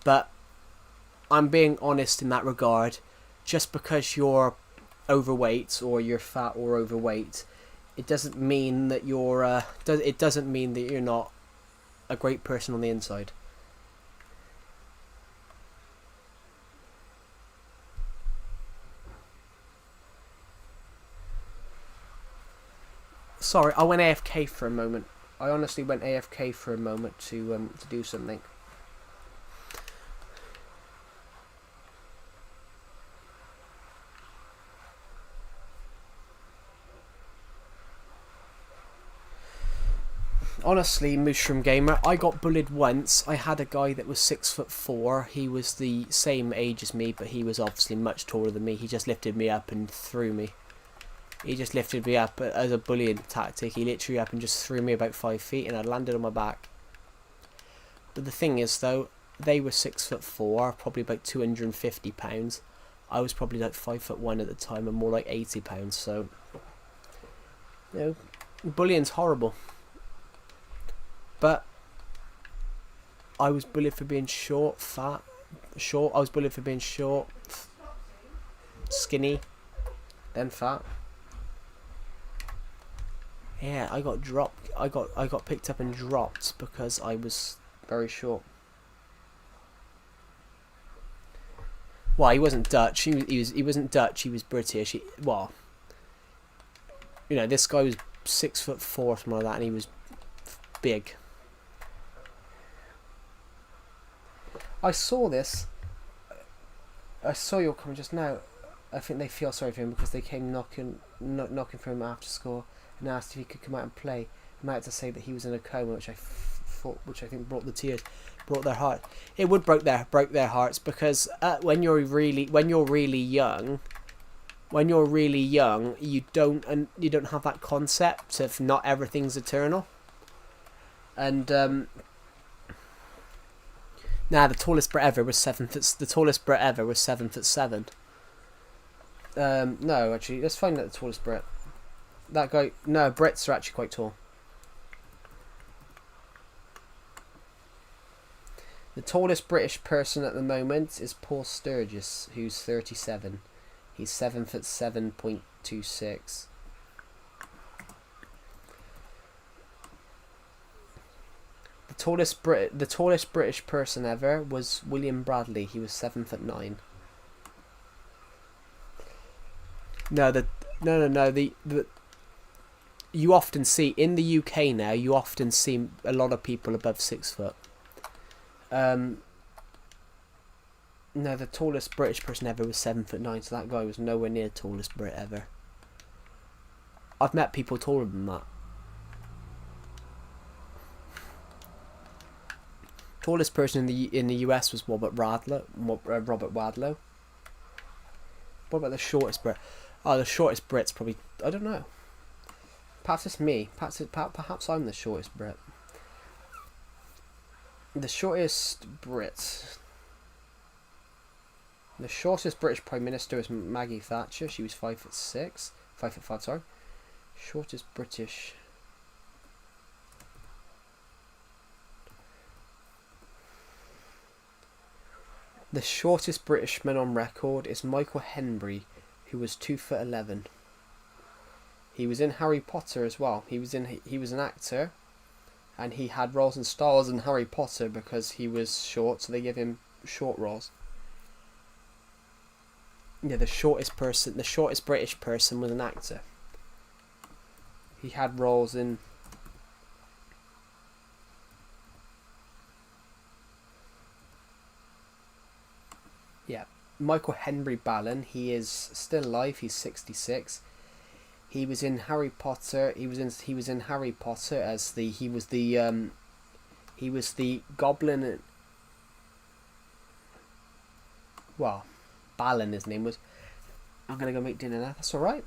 But I'm being honest in that regard. Just because you're overweight or you're fat or overweight, it doesn't mean that you're. It doesn't mean that you're not a great person on the inside. Sorry, I went AFK for a moment. I honestly went AFK for a moment to do something. Honestly, Mushroom Gamer, I got bullied once. I had a guy that was 6'4". He was the same age as me, but he was obviously much taller than me. He just lifted me up and threw me. He just lifted me up as a bullying tactic. He literally up and just threw me about 5 feet, and I landed on my back. But the thing is, though, they were 6'4", probably about 250 pounds. I was probably like 5'1" at the time, and more like 80 pounds. So, you know, bullying's horrible. But I was bullied for being short, fat, short. I was bullied for being short, skinny, then fat. Yeah, I got dropped. I got picked up and dropped because I was very short. Well, he wasn't Dutch. He wasn't Dutch. He was British. Well, you know, this guy was 6'4", something like that, and he was big. I saw this. I saw your comment just now. I think they feel sorry for him because they came knocking for him after school and asked if he could come out and play. And I had to say that he was in a coma, which I think brought the tears, brought their heart. It would broke their hearts because when you're really young, you don't have that concept of not everything's eternal. And now the tallest Brit ever was 7 foot. The tallest Brit ever was 7'7". No, actually, let's find out the tallest Brit. That guy. No, Brits are actually quite tall. The tallest British person at the moment is Paul Sturgis, who's 37. He's 7'7.26". The tallest British person ever was William Bradley. He was 7'9". No. You often see in the UK now. You often see a lot of people above 6 foot. No, the tallest British person ever was 7'9". So that guy was nowhere near the tallest Brit ever. I've met people taller than that. Tallest person in the US was Robert Wadlow. What about the shortest Brit? Oh, the shortest Brit's probably, I don't know. Perhaps it's me. Perhaps I'm the shortest Brit. The shortest Brit. The shortest British Prime Minister is Maggie Thatcher. She was 5'6", 5'5", sorry. Shortest British. The shortest British man on record is Michael Henry, who was 2'11". He was in Harry Potter as well. He was an actor, and he had roles in Star Wars and Harry Potter because he was short, so they gave him short roles. Yeah, the shortest British person was an actor. He had roles in. Yeah, Michael Henry Ballon. He is still alive. He's 66. He was in Harry Potter. He was in Harry Potter as he was the goblin. Well, Balin his name was. I'm going to go make dinner now. That's alright.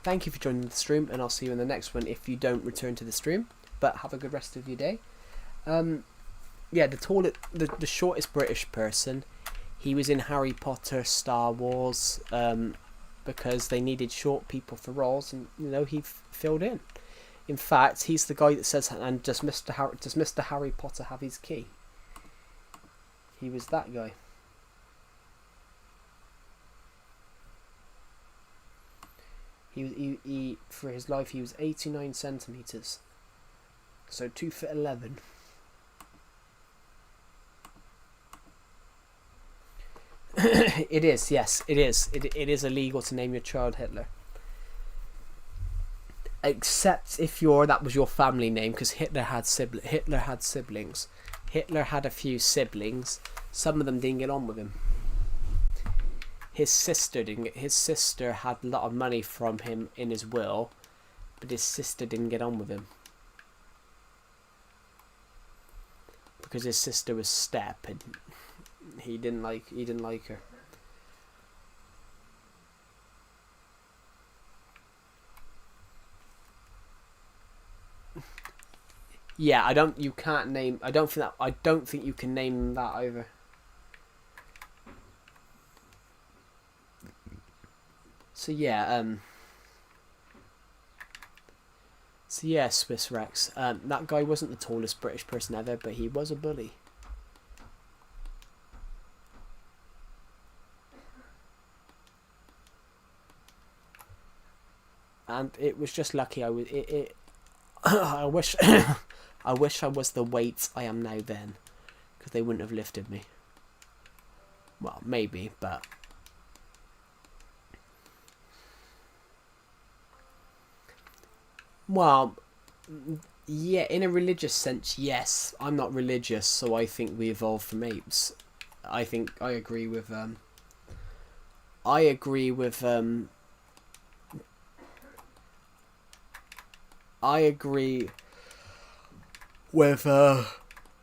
Thank you for joining the stream, and I'll see you in the next one if you don't return to the stream. But have a good rest of your day. Yeah, the shortest British person, he was in Harry Potter, Star Wars, because they needed short people for roles, and he filled in. In fact, he's the guy that says, "And does Mr. Harry Potter have his key?" He was that guy. He for his life he was 89 centimeters, so 2'11". It is, yes, it is. It is illegal to name your child Hitler, except if that was your family name, because Hitler had siblings. Hitler had a few siblings. Some of them didn't get on with him. His sister didn't. His sister had a lot of money from him in his will, but his sister didn't get on with him because his sister was step, and he didn't like her. Yeah, I don't think you can name that either. So yeah, Swiss Rex. That guy wasn't the tallest British person ever, but he was a bully. And it was just lucky I wish I wish I was the weight I am now then, because they wouldn't have lifted me. Well, maybe, but well, yeah, in a religious sense, yes. I'm not religious, so I think we evolved from apes. I agree with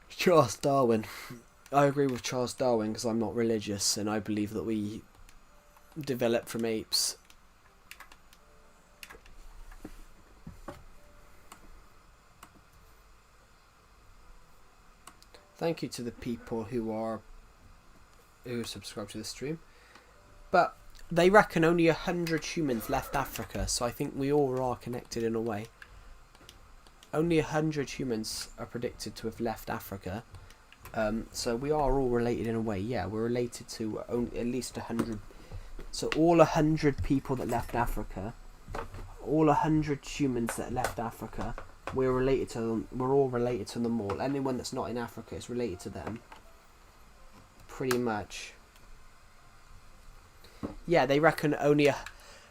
Charles Darwin. I agree with Charles Darwin because I'm not religious, and I believe that we developed from apes. Thank you to the people who subscribe to the stream. But they reckon only 100 humans left Africa, so I think we all are connected in a way. Only 100 humans are predicted to have left Africa. So we are all related in a way. Yeah, we're related to at least 100. So all 100 people that left Africa, all 100 humans that left Africa, we're related to them. We're all related to them all. Anyone that's not in Africa is related to them. Pretty much. Yeah, they reckon only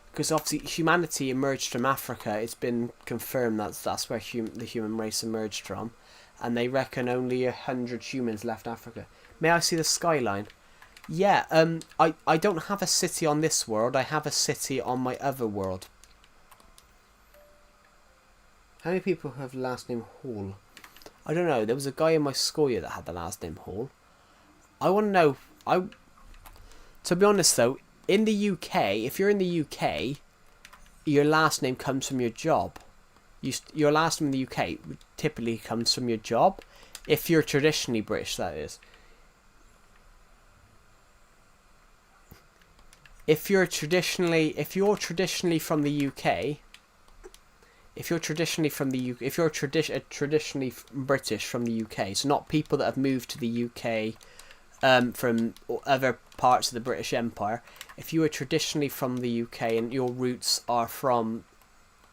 because obviously humanity emerged from Africa. It's been confirmed that's where the human race emerged from, and they reckon only 100 humans left Africa. May I see the skyline? Yeah. I don't have a city on this world. I have a city on my other world. How many people have the last name Hall? I don't know. There was a guy in my school year that had the last name Hall. I want to know. To be honest though, in the UK, if you're in the UK, your last name comes from your job. Your last name in the UK typically comes from your job. If you're traditionally British, that is. If you're traditionally from the UK. If you're traditionally British from the UK, so not people that have moved to the UK from other parts of the British Empire. If you are traditionally from the UK and your roots are from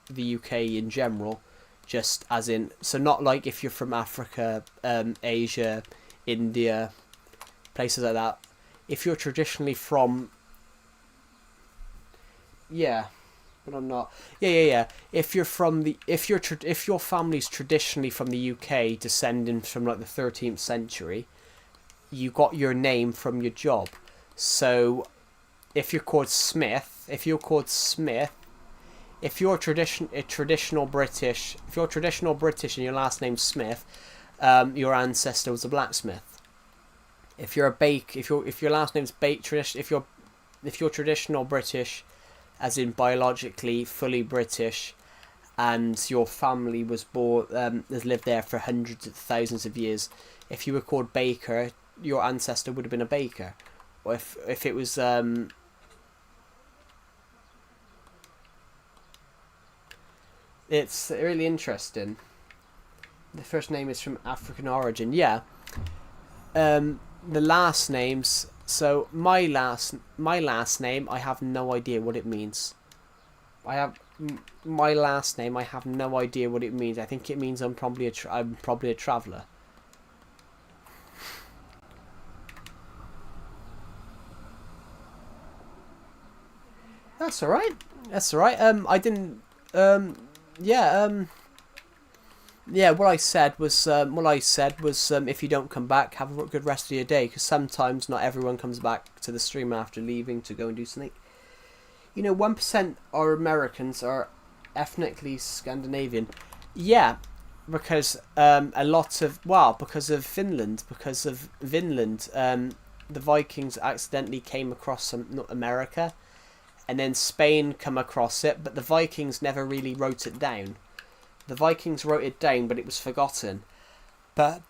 the UK in general, just as in, so not like if you're from Africa, Asia, India, places like that. If you're traditionally from, yeah. But I'm not. Yeah. If your family's traditionally from the UK, descending from like the 13th century, you got your name from your job. So, if you're Smith, if you're traditional British and your last name's Smith, your ancestor was a blacksmith. If you're a bake, if your last name's bake tradition, if you're traditional British, as in biologically fully British, and your family was born has lived there for hundreds of thousands of years, if you were called Baker, your ancestor would have been a baker. Or if it was it's really interesting. The first name is from African origin. Yeah. The last names. So my last name, I have no idea what it means. My last name. I have no idea what it means. I think it means I'm probably a traveller. That's all right. That's all right. I didn't. Yeah. Yeah. What I said was. If you don't come back, have a good rest of your day. Because sometimes not everyone comes back to the stream after leaving to go and do something. 1% are Americans, are ethnically Scandinavian. Yeah, because because of Finland, the Vikings accidentally came across America, and then Spain come across it, but the Vikings never really wrote it down. The Vikings wrote it down, but it was forgotten. But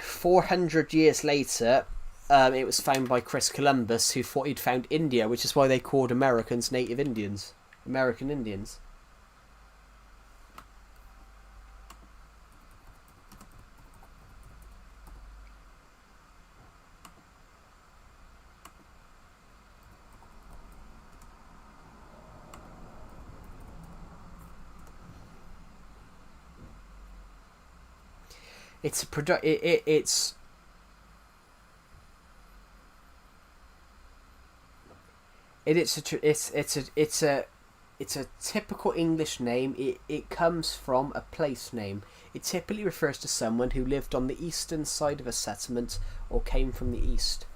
400 years later, it was found by Chris Columbus, who thought he'd found India, which is why they called Americans native Indians. American Indians. It's a typical English name. It comes from a place name. It typically refers to someone who lived on the eastern side of a settlement or came from the east.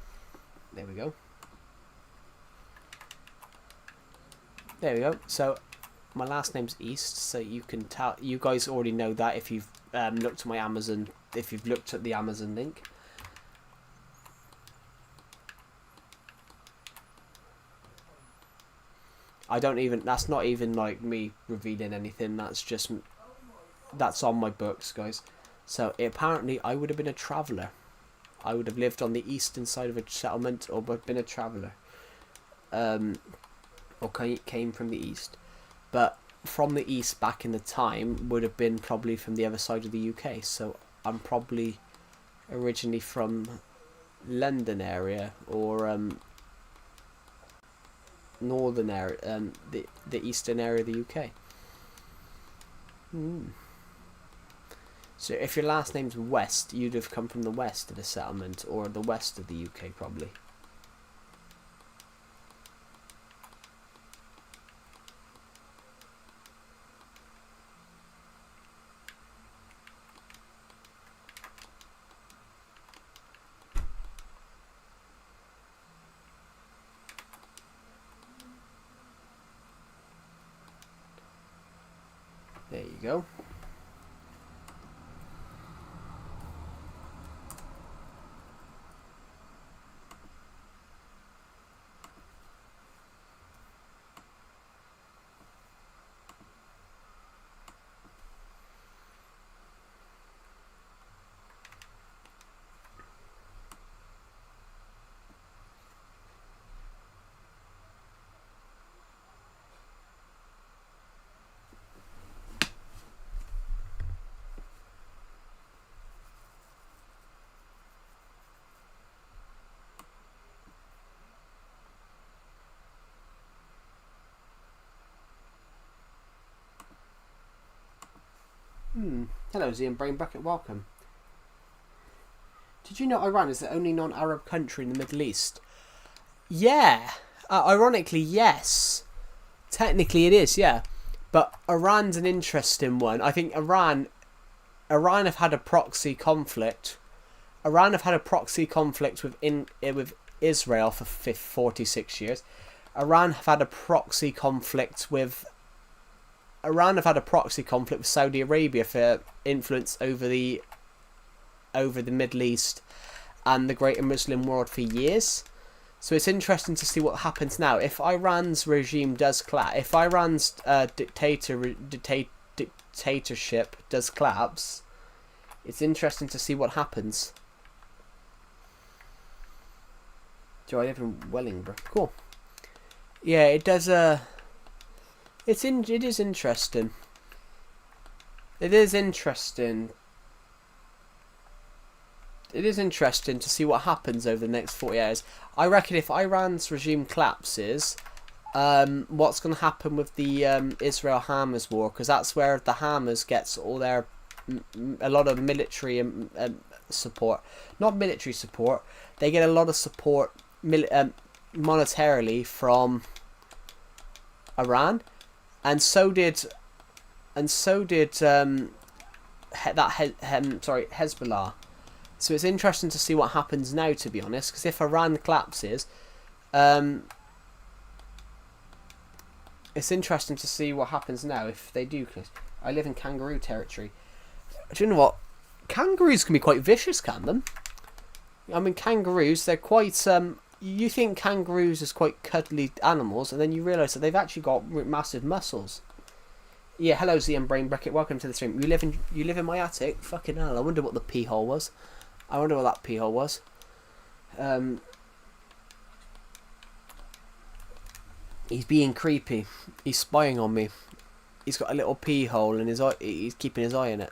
There we go. There we go. So my last name's East, so you can tell. You guys already know that if you've looked at my Amazon. If you've looked at the Amazon link. That's not even like me revealing anything. That's on my books, guys. So apparently I would have been a traveller. I would have lived on the eastern side of a settlement, or been a traveller. Or came from the east. But from the east back in the time would have been probably from the other side of the UK. So I'm probably originally from London area, or northern area, the eastern area of the UK. So if your last name's West, you'd have come from the west of the settlement, or the west of the UK probably. There you go. Hello, Zian Brain Bucket, welcome. Did you know Iran is the only non-Arab country in the Middle East? Yeah, ironically, yes. Technically, it is, yeah. But Iran's an interesting one. I think Iran have had a proxy conflict. Iran have had a proxy conflict with Israel for 46 years. Iran have had a proxy conflict with Saudi Arabia for influence over the over the Middle East and the greater Muslim world for years. So it's interesting to see what happens now. If Iran's regime does collapse, if Iran's dictatorship does collapse, it's interesting to see what happens. Do I live in Wellingborough? Cool. Yeah, it does. It is interesting. It is interesting. It is interesting to see what happens over the next 40 hours. I reckon if Iran's regime collapses, what's going to happen with the Israel-Hamas war? Because that's where the Hamas gets all their a lot of military support. Not military support. They get a lot of support monetarily from Iran, and so did Hezbollah. So it's interesting to see what happens now, to be honest, because if Iran collapses, it's interesting to see what happens now if they do. Cause I live in kangaroo territory. Do you know what? Kangaroos can be quite vicious, can them? I mean, kangaroos, they're quite... you think kangaroos is quite cuddly animals, and then you realise that they've actually got massive muscles. Yeah, hello ZM Brain Bracket, welcome to the stream. You live in my attic? Fucking hell, I wonder what the pee hole was. I wonder what that pee hole was. He's being creepy. He's spying on me. He's got a little pee hole in his eye. He's keeping his eye in it.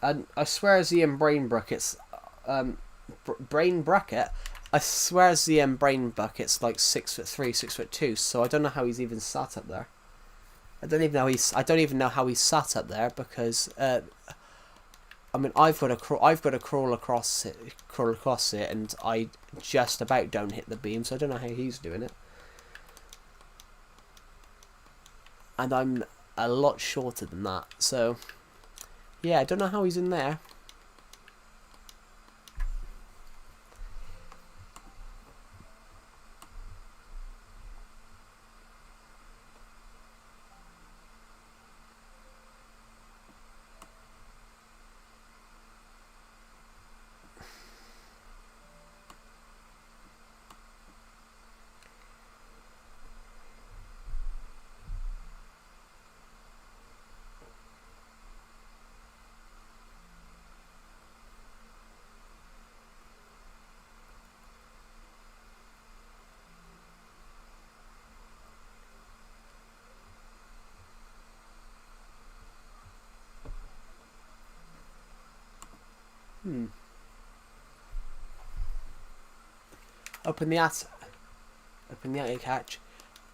And I swear ZM Brain Brackets... Brain Bracket? I swear ZM Brain Bucket's like 6'3", 6'2", so I don't know how he's even sat up there. I don't even know how he's sat up there because I mean I've got to crawl across it, and I just about don't hit the beam, so I don't know how he's doing it. And I'm a lot shorter than that, so yeah, I don't know how he's in there. Open the attic hatch.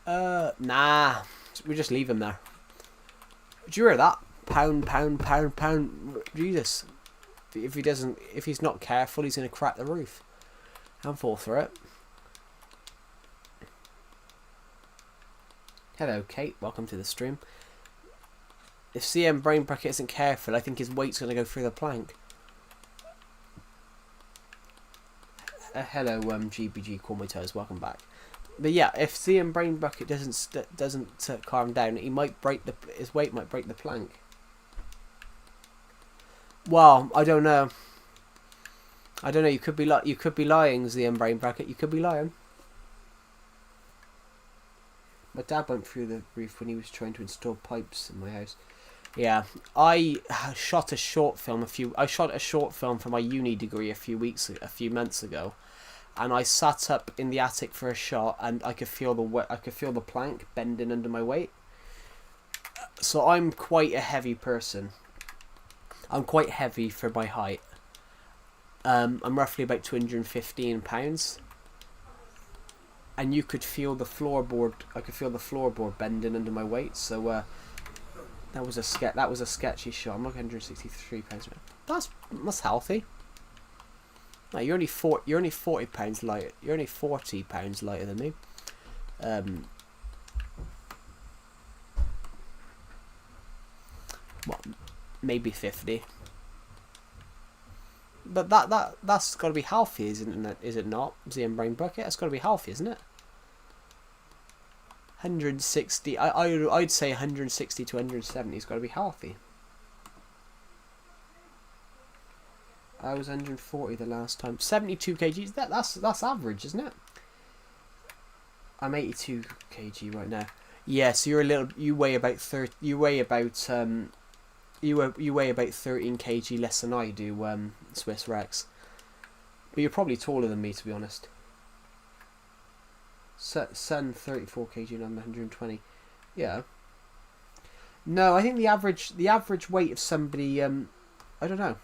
Nah. We just leave him there. Did you hear that? Pound, pound, pound, pound. Jesus. If he's not careful, he's gonna crack the roof. I'm fall through it. Hello, Kate. Welcome to the stream. If CM Brain Bracket isn't careful, I think his weight's gonna go through the plank. Hello, GBG, call my toes. Welcome back. But yeah, if CM Brain Bucket doesn't calm down, he might his weight might break the plank. Well, I don't know. You could be lying, CM Brain Bracket. You could be lying. My dad went through the roof when he was trying to install pipes in my house. Yeah, I shot a short film for my uni degree a few months ago, and I sat up in the attic for a shot, and I could feel the plank bending under my weight. So I'm quite a heavy person. I'm quite heavy for my height. I'm roughly about 215 pounds, and you could feel the floorboard. I could feel the floorboard bending under my weight. So. That was a sketchy shot. I'm like 163 pounds. That's healthy. No, you're only 40 pounds lighter. You're only 40 pounds lighter than me. What? Maybe 50. But that's got to be healthy, isn't it? Is it not? ZM Brain Bucket. That's got to be healthy, isn't it? 160. I'd say 160 to 170 has got to be healthy. I was 140 the last time. 72 kgs. That's average, isn't it? I'm 82 kg right now. Yeah, so you weigh about 13 kg less than I do, Swiss Rex. But you're probably taller than me, to be honest. Sun 34 kg and I'm 120. Yeah. No, I think the average weight of somebody, I don't know.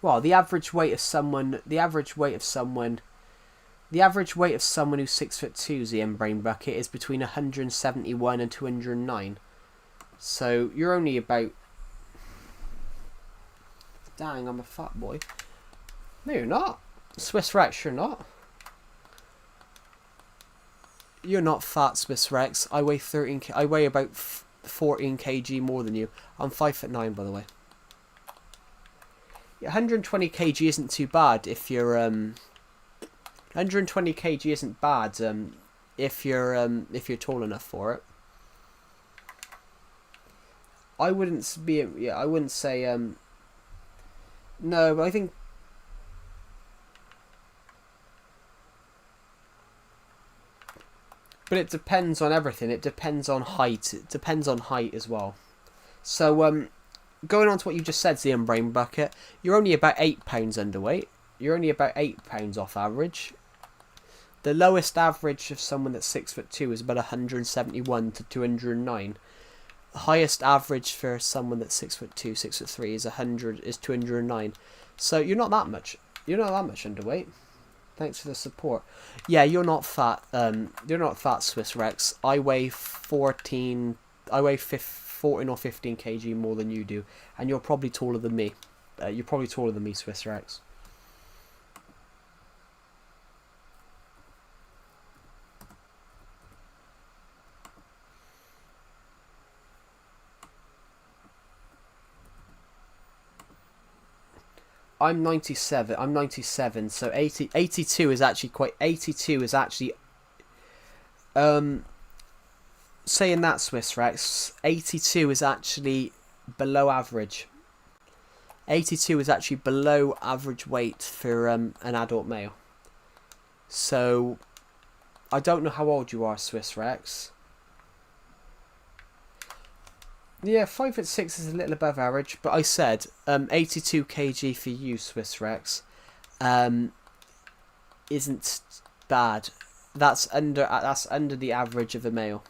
Well, the average weight of someone who's 6'2", the end brain bucket, is between 171 and 209. So you're only about. Dang, I'm a fat boy. No, you're not. Swiss Rex, you're not. You're not fat, Swiss Rex. I weigh 13. I weigh about 14 kg more than you. I'm 5'9", by the way. 120 kg isn't too bad if you're 120 kg isn't bad if you're tall enough for it. I wouldn't say no, but I think but it depends on everything. It depends on height. It depends on height as well. So going on to what you just said, Zion Brain Bucket, you're only about 8 pounds underweight. You're only about 8 pounds off average. The lowest average of someone that's 6'2" is about 171 to 209. The highest average for someone that's 6'2", 6'3" is 209. So you're not that much. You're not that much underweight. Thanks for the support. Yeah, you're not fat. You're not fat, Swiss Rex. I weigh 14 or 15 kg more than you do, and you're probably taller than me. You're probably taller than me, Swiss Rex. I'm 97. I'm 97. So 82 is actually quite. 82 is actually. Saying that, Swiss Rex, 82 is actually below average. 82 is actually below average weight for an adult male. So I don't know how old you are, Swiss Rex. Yeah, 5'6" is a little above average, but I said 82 kg for you, Swiss Rex, isn't bad. That's under the average of a male.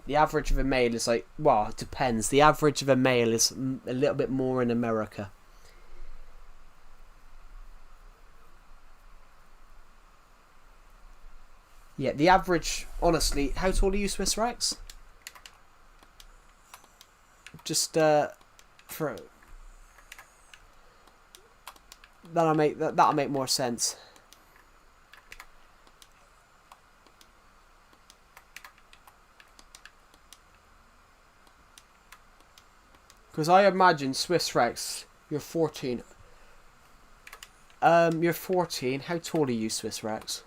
The average of a male is like, well, it depends. The average of a male is a little bit more in America. Yeah, the average, honestly, how tall are you, Swiss Rex? Just for that'll make more sense. Because I imagine Swiss Rex, you're 14. You're 14. How tall are you, Swiss Rex?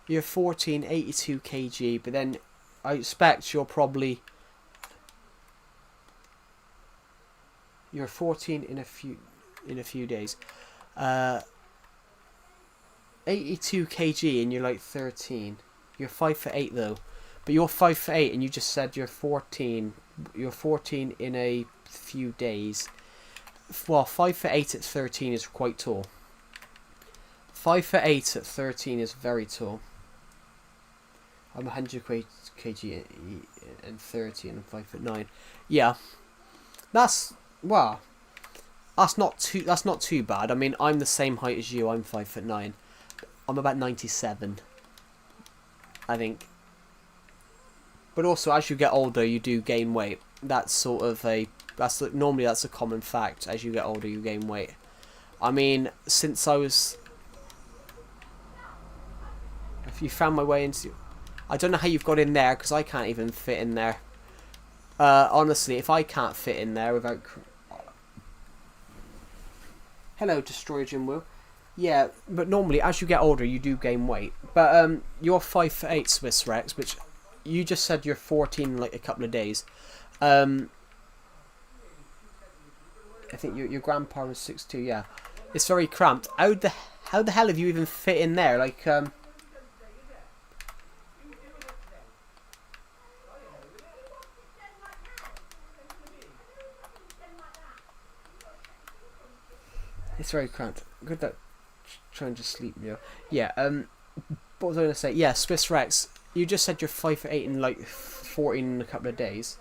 You're 14, 82 kg, but then I expect you're probably. You're 14 in a few days. 82 kg and you're like 13. You're 5'8" though, but you're 5'8" and you just said you're 14. You're 14 in a few days. Well, 5'8" at 13 is quite tall. 5'8" at 13 is very tall. I'm 100 kg and 30 and I'm 5'9". Yeah, that's. Well, that's not too bad. I mean, I'm the same height as you. I'm 5'9". I'm about 97, I think. But also, as you get older, you do gain weight. That's normally a common fact. As you get older, you gain weight. I mean, since I was. If you found my way into, I don't know how you've got in there because I can't even fit in there. Honestly, if I can't fit in there without. Hello, Destroyer Jim Will. Yeah, but normally as you get older, you do gain weight. But you're 5'8", Swiss Rex, which you just said you're 14 in like a couple of days. I think your grandpa was 6'2", yeah. It's very cramped. How the hell have you even fit in there? Like, it's very cramped. Good luck trying to sleep, you know. Yeah, what was I going to say? Yeah, Swiss Rex, you just said you're 5'8" in like 14 in a couple of days.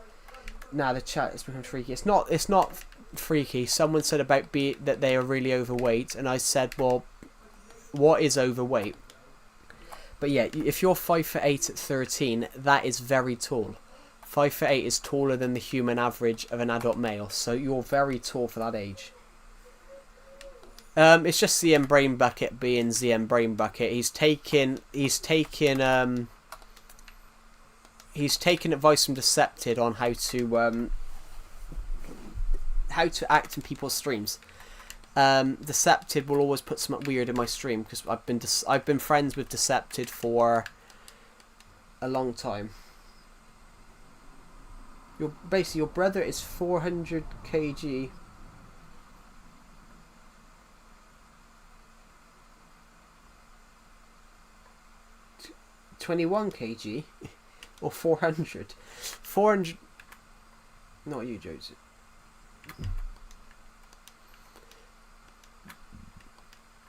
Now the chat has become freaky. It's not freaky. Someone said about that they are really overweight, and I said, well, what is overweight? But yeah, if you're 5'8" at 13, that is very tall. 5'8" is taller than the human average of an adult male, so you're very tall for that age. It's just ZM Brain Bucket being ZM Brain Bucket. He's taken advice from Decepted on how to act in people's streams. Decepted will always put something weird in my stream because I've been friends with Decepted for a long time. Your brother is 400 kg. 21 kg or 400. 400. Not you, Joseph.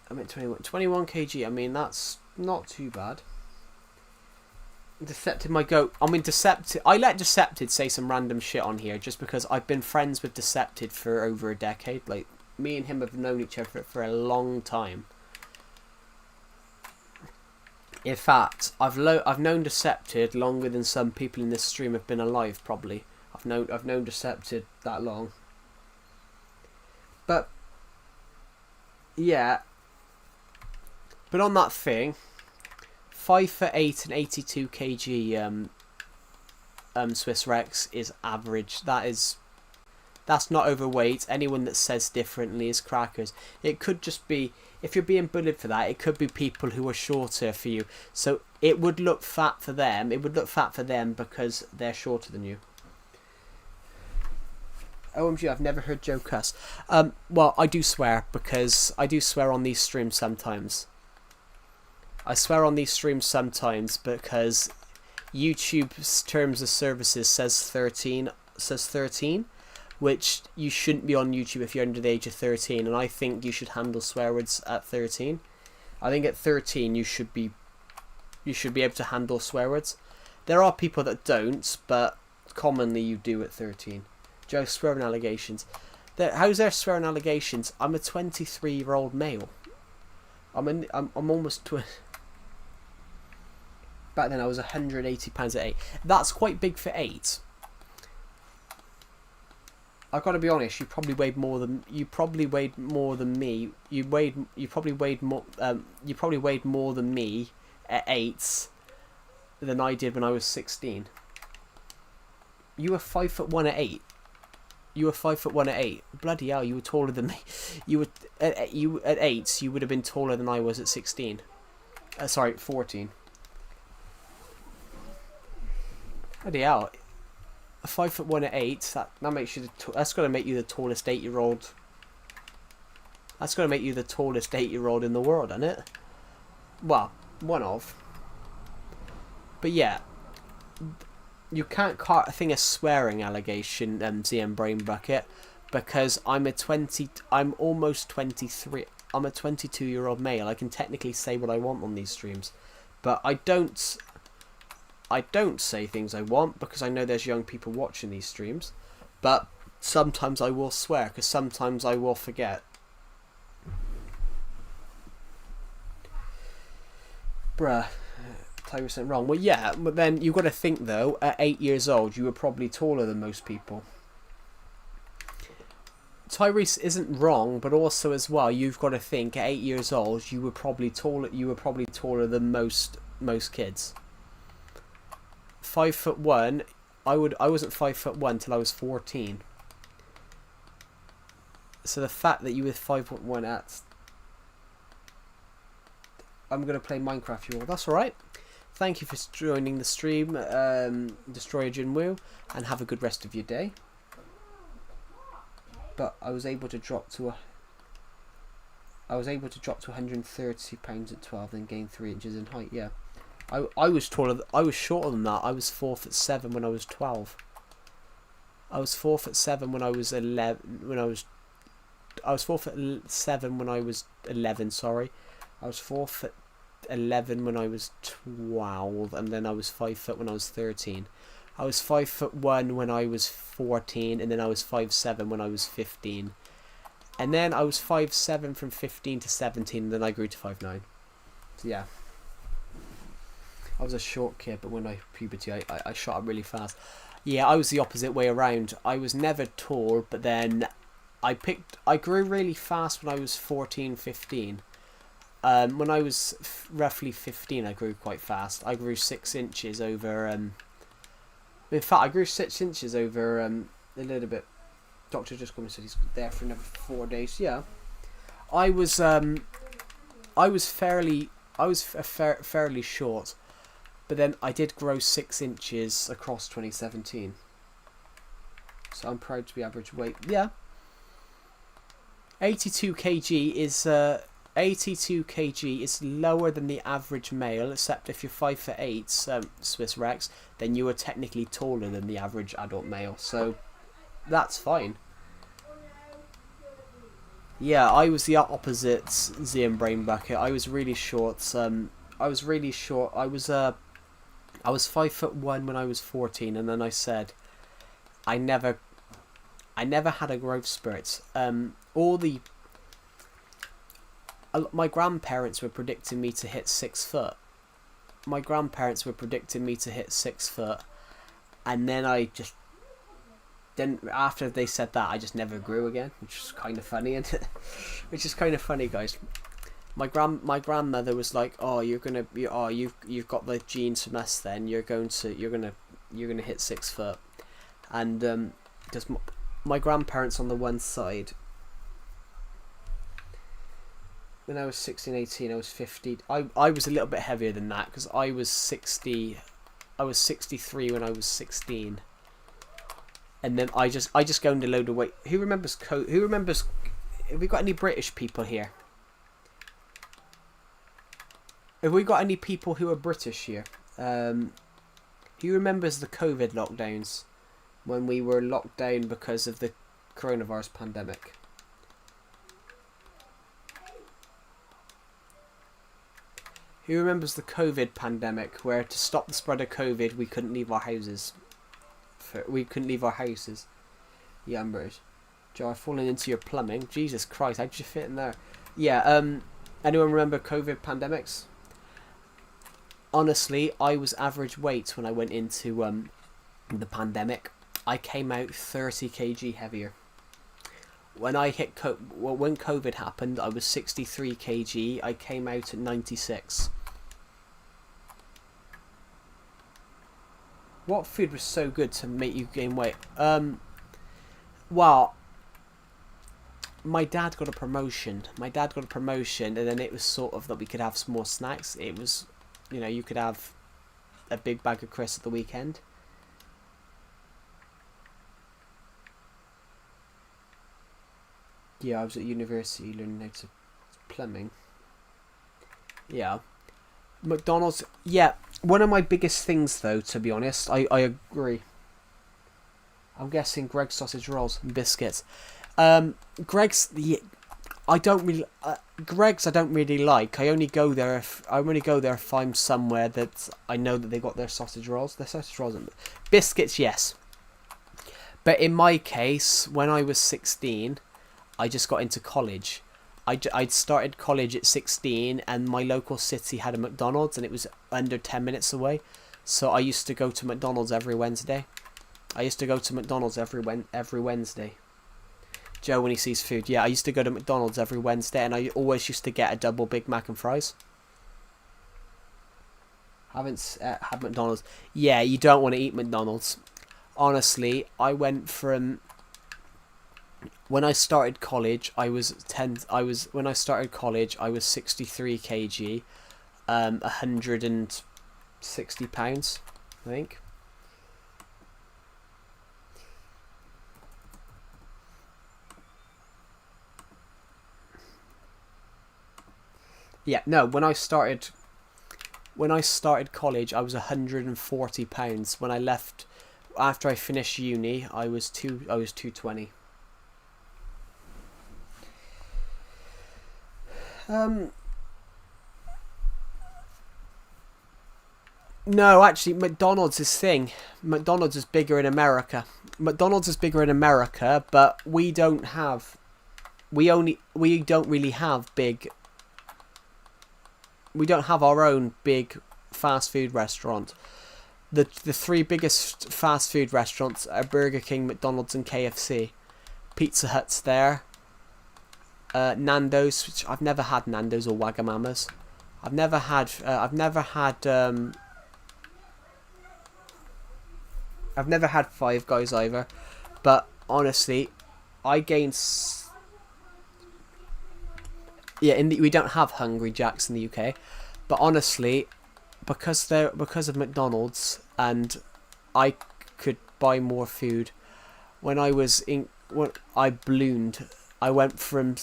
I meant 21 kg. I mean, that's not too bad. Decepted my goat. I mean, Decepted. I let Decepted say some random shit on here just because I've been friends with Decepted for over a decade. Like, me and him have known each other for a long time. In fact, I've known Decepted longer than some people in this stream have been alive. Probably, I've known Decepted that long. But yeah, but on that thing, 5'8" and 82 kg Swiss Rex is average. That's not overweight. Anyone that says differently is crackers. It could just be, if you're being bullied for that, it could be people who are shorter for you. So it would look fat for them. It would look fat for them because they're shorter than you. OMG, I've never heard Joe cuss. Well, I do swear because I do swear on these streams sometimes. I swear on these streams sometimes because YouTube's terms of services says 13, which you shouldn't be on YouTube if you're under the age of 13, and I think you should handle swear words at 13. I think at 13 you should be able to handle swear words. There are people that don't, but commonly you do at 13. Joe, swearing allegations. How's there swearing allegations? I'm a 23-year-old male. I'm almost 20. Back then I was 180 pounds at 8. That's quite big for 8. I've got to be honest. You probably weighed more than me. You probably weighed more than me at 8 than I did when I was 16. You were 5'1" at 8. You were 5'1" at 8. Bloody hell! You were taller than me. You were at 8. You would have been taller than I was at 16. Sorry, 14. Bloody hell! 5'1" at 8. That makes you. That's gonna make you the tallest 8-year-old. That's gonna make you the tallest 8-year-old in the world, isn't it? Well, one of. But yeah, you can't cart a thing a swearing allegation, ZM Brain Bucket, because I'm almost 23. I'm a 22-year-old male. I can technically say what I want on these streams, but I don't say things I want because I know there's young people watching these streams. But sometimes I will swear because sometimes I will forget. Bruh, tell you something wrong. Well, yeah, but then you've got to think though. At 8 years old, you were probably taller than most people. Tyrese isn't wrong, but also as well, you've got to think at 8 years old, you were probably taller. You were probably taller than most kids. 5'1", I wasn't 5'1" till I was 14. So the fact that you were 5'1" I'm gonna play Minecraft, you all. That's alright. thank you for joining the stream, Destroyer Jinwoo, and have a good rest of your day. But I was able to drop to 130 pounds at 12 and gain 3 inches in height. Yeah, I was taller. I was shorter than that. I was 4'7" when I was 12. I was 4'7" when I was 11. I was 4'7" when I was 11. Sorry, I was 4'11" when I was 12, and then I was 5 foot when I was 13. I was 5'1" when I was 14, and then I was 5'7" when I was 15. And then I was 5'7" from 15 to 17, and then I grew to 5'9". So yeah. I was a short kid, but when I puberty, I shot up really fast. Yeah, I was the opposite way around. I was never tall, but then I grew really fast when I was 14, 15. When I was roughly 15, I grew quite fast. I grew 6 inches over... in fact, I grew 6 inches over a little bit. Doctor just come and said he's there for another 4 days. Yeah, I was fairly short, but then I did grow 6 inches across 2017. So I'm proud to be average weight. Yeah, 82 kg is lower than the average male, except if you're 5'8", Swiss Rex, then you are technically taller than the average adult male. So that's fine. Yeah, I was the opposite Zion Brain Bucket. I was really short. I was 5'1" when I was 14, and then I said I never had a growth spurt. My grandparents were predicting me to hit 6 foot. And then after they said that, I just never grew again, which is kind of funny, isn't it? Which is kind of funny, guys. My grandmother was like, "Oh, you've got the genes from us. Then you're gonna hit 6 foot." And just my grandparents on the one side. When I was 16, 18, I was 50. I was a little bit heavier than that because I was 60. I was 63 when I was 16. And then I just gained a load of weight. Who remembers? Have we got any British people here? Have we got any people who are British here? Who remembers the COVID lockdowns when we were locked down because of the coronavirus pandemic? Who remembers the COVID pandemic where to stop the spread of COVID we couldn't leave our houses? Yeah, I'm British. Joe, I've fallen into your plumbing. Jesus Christ, how'd you fit in there? Yeah, anyone remember COVID pandemics? Honestly, I was average weight when I went into the pandemic. I came out 30 kg heavier. When when COVID happened, I was 63 kg. I came out at 96. What food was so good to make you gain weight? Well, my dad got a promotion. And then it was sort of that we could have some more snacks. It was, you could have a big bag of crisps at the weekend. Yeah, I was at university learning how to plumbing. Yeah. McDonald's, yeah. One of my biggest things, though, to be honest, I agree. I'm guessing Greg's sausage rolls and biscuits. Greg's, I don't really like. I only go there if I'm somewhere that I know that they got their sausage rolls. Their sausage rolls and biscuits, yes. But in my case, when I was 16, I just got into college. I'd started college at 16, and my local city had a McDonald's, and it was under 10 minutes away. So I used to go to McDonald's every Wednesday. Joe, when he sees food, yeah, I used to go to McDonald's every Wednesday, and I always used to get a double Big Mac and fries. Haven't had McDonald's. Yeah, you don't want to eat McDonald's. Honestly, I went from... When I started college, I was 63 kg, 100 and £60, I think. Yeah, no, when I started college, I was £140. When I left, after I finished uni, I was 220. No, actually, McDonald's is thing. McDonald's is bigger in America. But we don't really have big. We don't have our own big fast food restaurant. The three biggest fast food restaurants are Burger King, McDonald's, and KFC. Pizza Hut's there. Nando's, which I've never had Nando's or Wagamama's. I've never had Five Guys either. But honestly, I gained. We don't have Hungry Jacks in the UK, but honestly, because of McDonald's, and I could buy more food. When I ballooned, I went from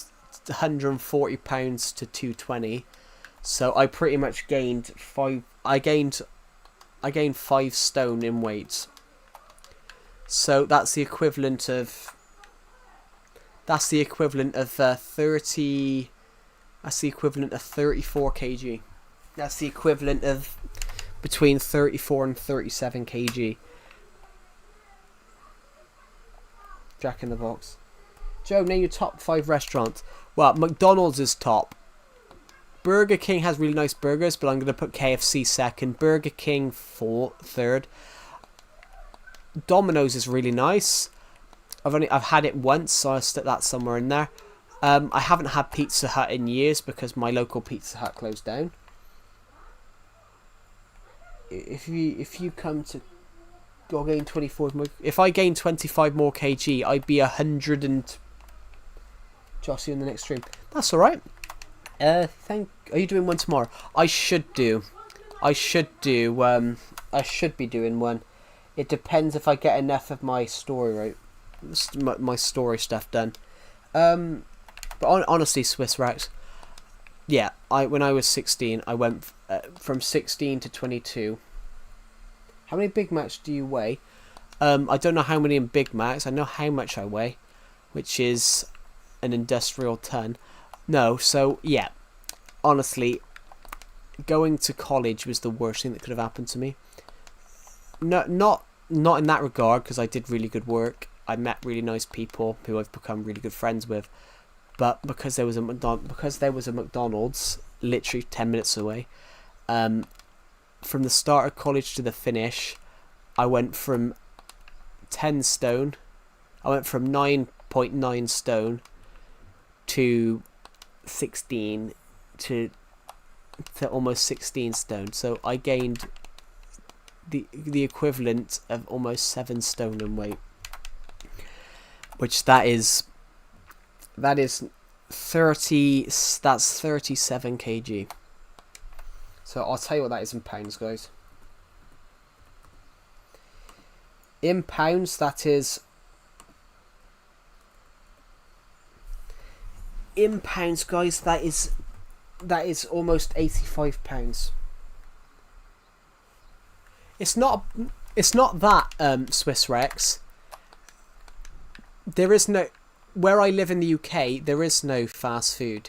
£140 to 220, so I pretty much gained 5 stone in weight. So that's the equivalent of 30. That's the equivalent of 34 kg. That's the equivalent of between 34 and 37 kg. Jack in the Box. Joe, name your top 5 restaurants. Well, McDonald's is top. Burger King has really nice burgers, but I'm going to put KFC second. Burger King third. Domino's is really nice. I've had it once, so I'll stick that somewhere in there. I haven't had Pizza Hut in years because my local Pizza Hut closed down. If you come to go gain 24 more, if I gain 25 more kg, I'd be 100 and. Josh, you in the next stream. That's all right. Are you doing one tomorrow? I should be doing one. It depends if I get enough of my story my story stuff done. But honestly, Swiss Rex, yeah, when I was 16, I went from 16 to 22. How many Big Macs do you weigh? I don't know how many in Big Macs. I know how much I weigh, which is an industrial ton. No, so yeah, honestly, going to college was the worst thing that could have happened to me. No, not in that regard, because I did really good work. I met really nice people who I've become really good friends with. But because there was a McDonald's literally 10 minutes away, from the start of college to the finish, I went from 10 stone. I went from 9.9 stone to 16 to almost 16 stone. So I gained the equivalent of almost 7 stone in weight, which that is 37 kg. So I'll tell you what that is in pounds, guys. In pounds, that is. In pounds, guys, that is almost £85. It's not that Swiss Rex. There is no. Where I live in the UK, there is no fast food.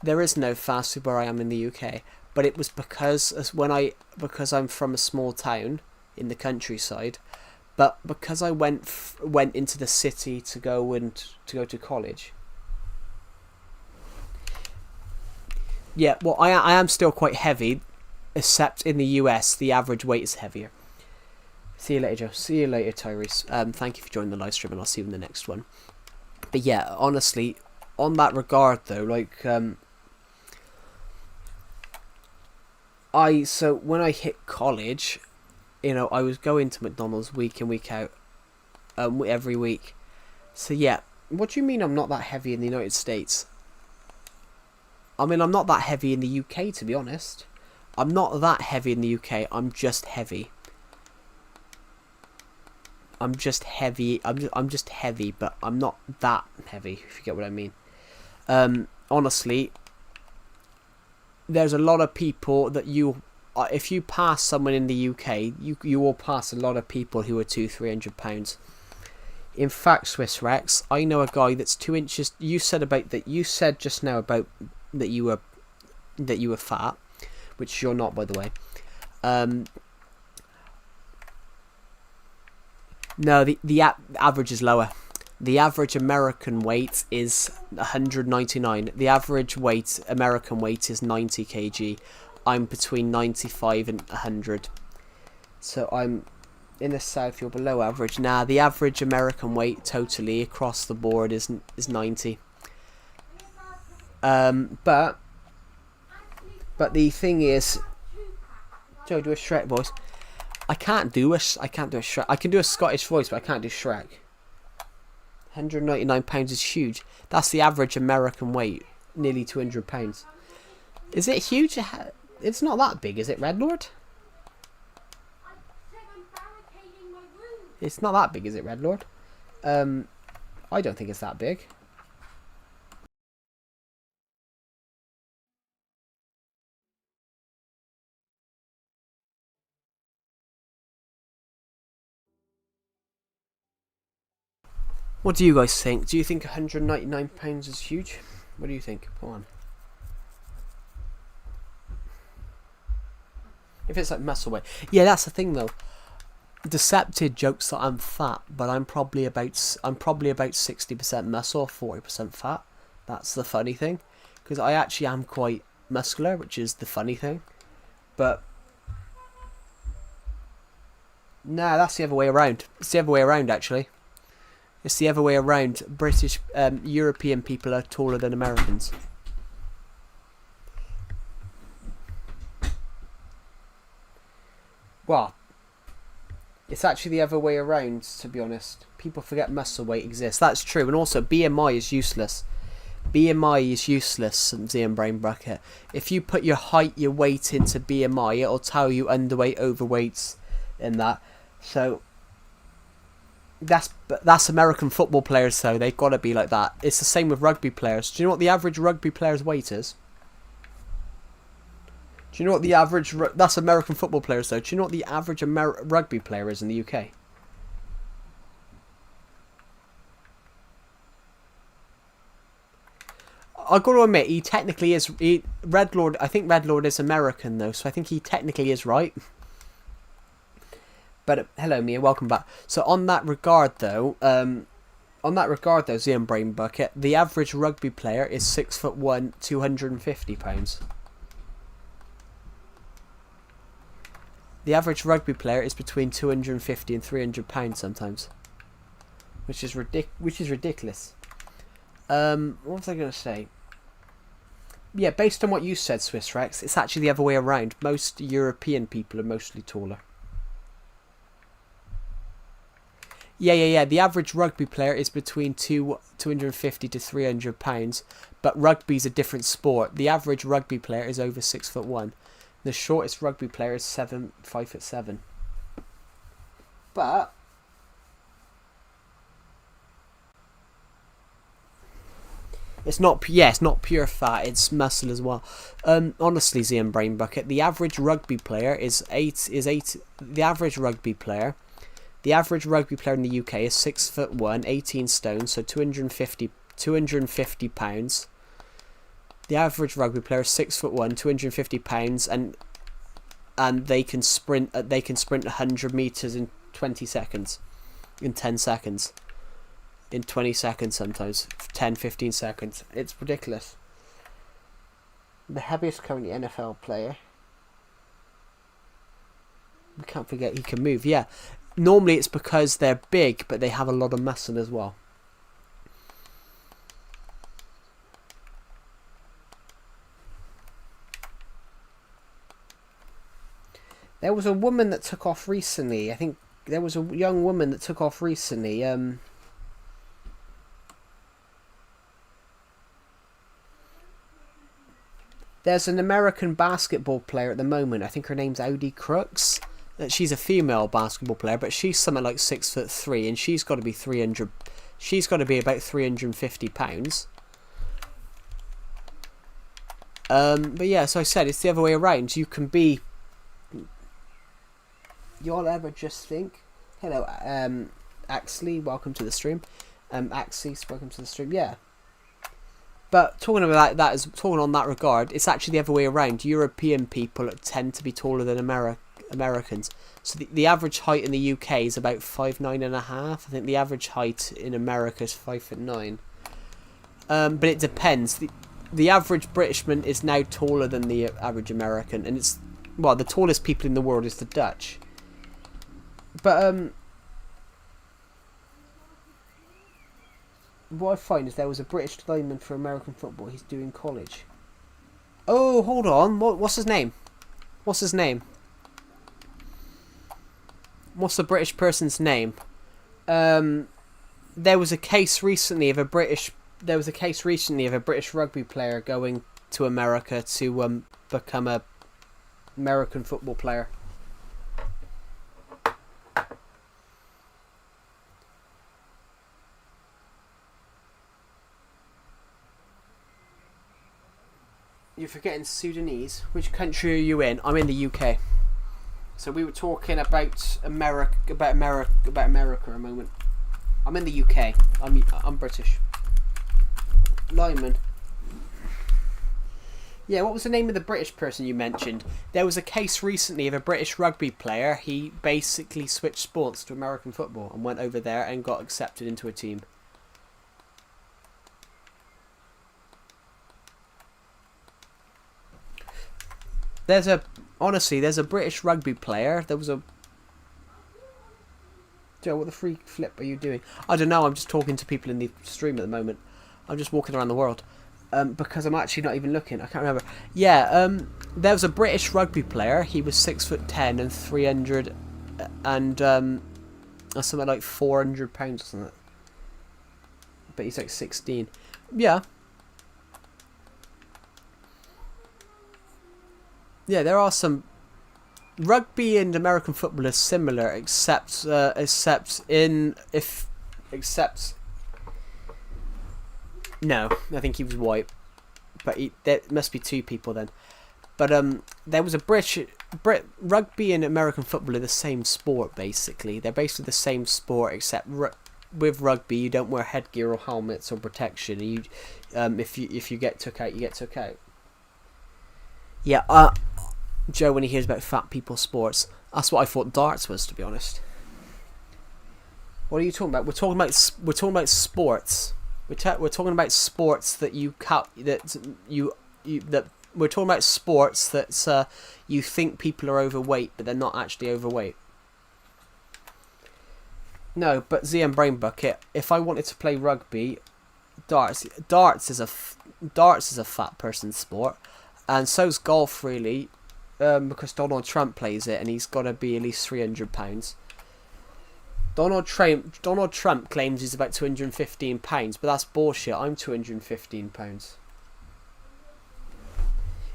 There is no fast food where I am in the UK. But it was because I'm from a small town in the countryside, but because I went into the city to go to college. Yeah, well, I am still quite heavy, except in the US the average weight is heavier. See you later, Joe. See you later, Tyrese. Thank you for joining the live stream, and I'll see you in the next one. But yeah, honestly, on that regard though, like, so when I hit college, I was going to McDonald's week in, week out, every week. So yeah, what do you mean I'm not that heavy in the United States? I mean, I'm not that heavy in the UK, to be honest. I'm not that heavy in the UK. I'm just heavy. I'm just heavy, but I'm not that heavy, if you get what I mean. Honestly, there's a lot of people that if you pass someone in the UK, you will pass a lot of people who are 200-300 pounds. In fact, Swiss Rex, I know a guy that's 2 inches. You said just now about that you were fat, which you're not, by the way. No, the average is lower. The average American weight is 199. The average American weight is 90 kg. I'm between 95 and 100. So I'm in the south, you're below average. Now, the average American weight totally across the board is 90. But the thing is, Joe, do a Shrek voice. I can't do a Shrek. I can do a Scottish voice, but I can't do Shrek. £199 is huge. That's the average American weight, nearly £200. Is it huge? It's not that big, is it, Red Lord? It's not that big, is it, Red Lord? I don't think it's that big. What do you guys think? Do you think £199 is huge? What do you think? Come on. If it's like muscle weight. Yeah, that's the thing though. Decepted jokes that I'm fat, but I'm probably about 60% muscle, 40% fat. That's the funny thing. Because I actually am quite muscular, which is the funny thing. But nah, that's the other way around. It's the other way around actually. It's the other way around. British, European people are taller than Americans. Well, it's actually the other way around, to be honest. People forget muscle weight exists. That's true. And also, BMI is useless. BMI is useless, ZM Brain Bracket. If you put your height, your weight into BMI, it'll tell you underweight, overweights, and that. So that's American football players, though. They've got to be like that. It's the same with rugby players. Do you know what the average rugby player's weight is? Do you know what the average... That's American football players, though. Do you know what the average rugby player is in the UK? I've got to admit, he technically is... Red Lord... I think Red Lord is American, though, so I think he technically is right. But hello, Mia, welcome back. So on that regard, though, Zion Brain Bucket, the average rugby player is 6'1", 250 pounds. The average rugby player is between 250 and 300 pounds sometimes, which is ridiculous. What was I going to say? Yeah, based on what you said, Swiss Rex, it's actually the other way around. Most European people are mostly taller. Yeah. The average rugby player is between 250 to 300 pounds, but rugby's a different sport. The average rugby player is over 6'1". The shortest rugby player is 5'7". But it's not pure fat. It's muscle as well. Honestly, ZM Brain Bucket, the average rugby player is eight. The average rugby player in the UK is 6'1", 18 stone, so 250 pounds. The average rugby player is 6'1", 250 pounds, and they can sprint 100 meters in 20 seconds, in 10 seconds, in 20 seconds sometimes, 10, 15 seconds. It's ridiculous. The heaviest currently NFL player. We can't forget he can move. Yeah. Normally it's because they're big, but they have a lot of muscle as well. There was a woman that took off recently. I think there was a young woman that took off recently. There's an American basketball player at the moment. I think her name's Audi Crooks. She's a female basketball player, but she's something like 6'3", and she's got to be 300. She's got to be about £350. But yeah, so I said it's the other way around. You can be. You'll ever just think, hello, Axley, welcome to the stream. Axie, welcome to the stream. Yeah. But talking about that, talking on that regard, it's actually the other way around. European people tend to be taller than Americans. So the average height in the UK is about 5'9.5". I think the average height in America is 5'9". But it depends. The average Britishman is now taller than the average American, and it's the tallest people in the world is the Dutch. But what I find is there was a British lineman for American football. He's doing college. Oh, hold on. What's his name? What's his name? What's the British person's name? There was a case recently of a British rugby player going to America to become a American football player. You're forgetting Sudanese. Which country are you in? I'm in the UK. So we were talking about America a moment. I'm in the UK. I'm British. Lineman. Yeah, what was the name of the British person you mentioned? There was a case recently of a British rugby player. He basically switched sports to American football and went over there and got accepted into a team. There's a British rugby player. There was a... Joe, what the free flip are you doing? I don't know, I'm just talking to people in the stream at the moment. I'm just walking around the world. Because I'm actually not even looking. I can't remember. Yeah, there was a British rugby player. He was 6'10" and 300 and something like £400 or something. But he's like 16. Yeah. Yeah, there are some. Rugby and American football are similar, except no, I think he was white, but there must be two people then. But there was a rugby and American football are the same sport basically. They're basically the same sport, except with rugby you don't wear headgear or helmets or protection. You, if you get took out, you get took out. Yeah, Joe, when he hears about fat people sports, that's what I thought darts was, to be honest. What are you talking about? We're talking about sports. We're talking about sports that we're talking about sports that you think people are overweight, but they're not actually overweight. No, but ZM Brain Bucket. If I wanted to play rugby, darts is a fat person sport. And so's golf, really, because Donald Trump plays it, and he's got to be at least £300. Donald Trump claims he's about £215, but that's bullshit. I'm £215.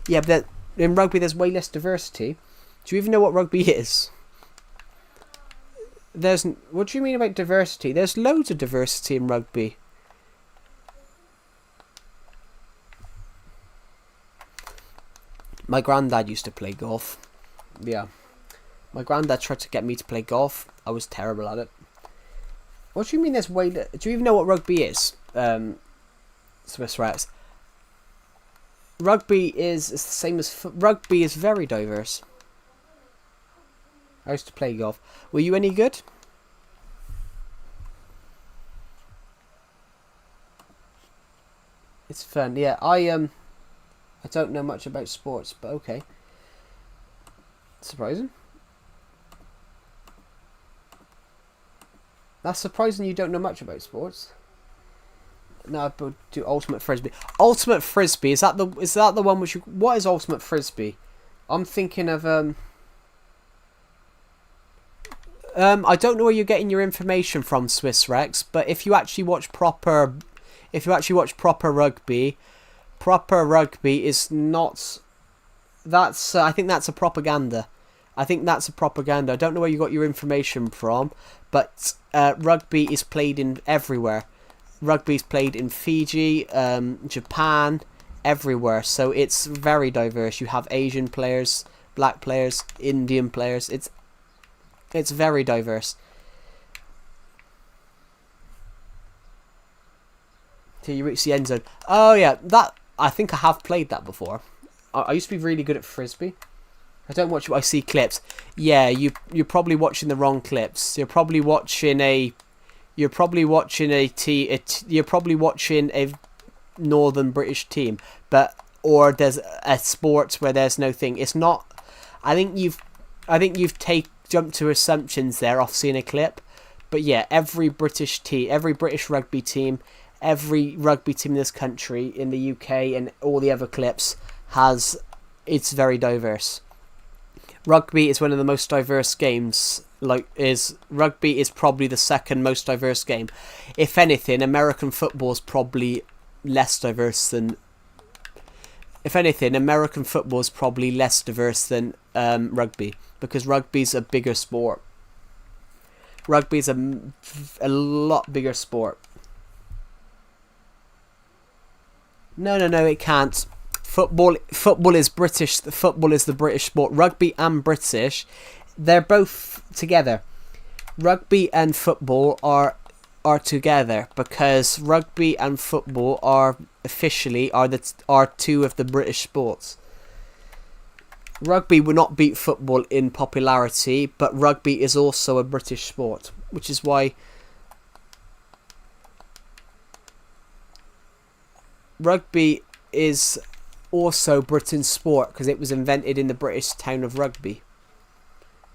Yeah, but in rugby there's way less diversity. Do you even know what rugby is? What do you mean about diversity? There's loads of diversity in rugby. My granddad used to play golf. Yeah. My granddad tried to get me to play golf. I was terrible at it. What do you mean there's way... Do you even know what rugby is? Swiss Rats. Rugby is the same as... Rugby is very diverse. I used to play golf. Were you any good? It's fun. Yeah, I don't know much about sports, but okay. Surprising. That's surprising you don't know much about sports. No, I would do Ultimate Frisbee. Ultimate Frisbee, is that the one which you... What is Ultimate Frisbee? I'm thinking of I don't know where you're getting your information from, Swiss Rex, but if you actually watch proper rugby, proper rugby is not. That's I think that's a propaganda. I think that's a propaganda. I don't know where you got your information from, but rugby is played in everywhere. Rugby is played in Fiji, Japan, everywhere. So it's very diverse. You have Asian players, black players, Indian players. It's very diverse. Till you reach the end zone. Oh yeah, that I think I have played that before. I used to be really good at frisbee. I don't watch. I see clips. Yeah, you're probably watching the wrong clips. You're probably watching a. You're probably watching you're probably watching a Northern British team, or there's a sport where there's no thing. It's not. I think you've jumped to assumptions there off seeing a clip, but yeah, every British rugby team, every rugby team in this country, in the UK, and all the other clips it's very diverse. Rugby is one of the most diverse games. Rugby is probably the second most diverse game. If anything, American football is probably less diverse than. If anything, American football is probably less diverse than rugby, because rugby's a bigger sport. Rugby's a lot bigger sport. No, it can't. Football is British. Football is the British sport. Rugby and British, they're both together. Rugby and football are together because rugby and football are two of the British sports. Rugby will not beat football in popularity, but rugby is also a British sport, which is why rugby is also Britain's sport, because it was invented in the British town of Rugby,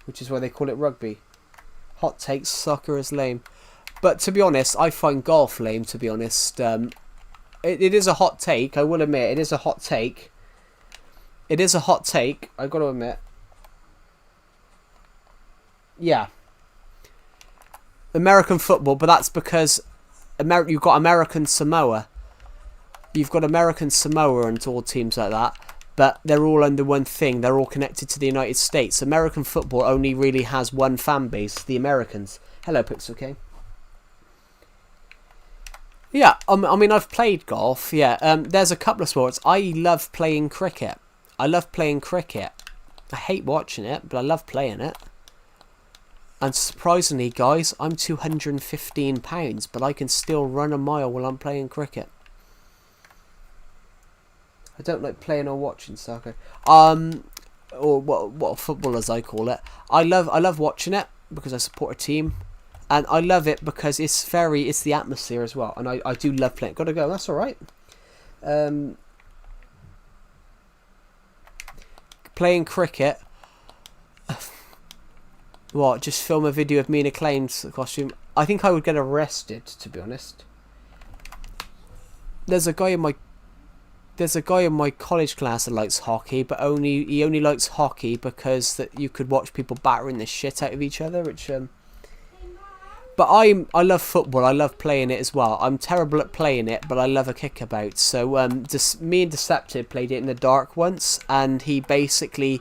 which is why they call it rugby. Hot takes, soccer is lame. But to be honest, I find golf lame, to be honest. It is a hot take, I will admit. It is a hot take. It is a hot take, I've got to admit. Yeah. American football, but that's because you've got American Samoa. You've got American Samoa and all teams like that, but they're all under one thing. They're all connected to the United States. American football only really has one fan base, the Americans. Hello, Pixel King. Yeah, I mean, I've played golf, yeah. There's a couple of sports. I love playing cricket. I hate watching it, but I love playing it. And surprisingly, guys, I'm 215 pounds, but I can still run a mile while I'm playing cricket. I don't like playing or watching soccer. Or what football as I call it. I love watching it because I support a team, and I love it because it's the atmosphere as well. And I do love playing. Gotta go. That's all right. Playing cricket. What? Just film a video of me in a clown's costume? I think I would get arrested, to be honest. There's a guy in my college class that likes hockey, but he only likes hockey because that you could watch people battering the shit out of each other, which but I love football. I love playing it as well. I'm terrible at playing it, but I love a kickabout. So me and Deceptive played it in the dark once, and he basically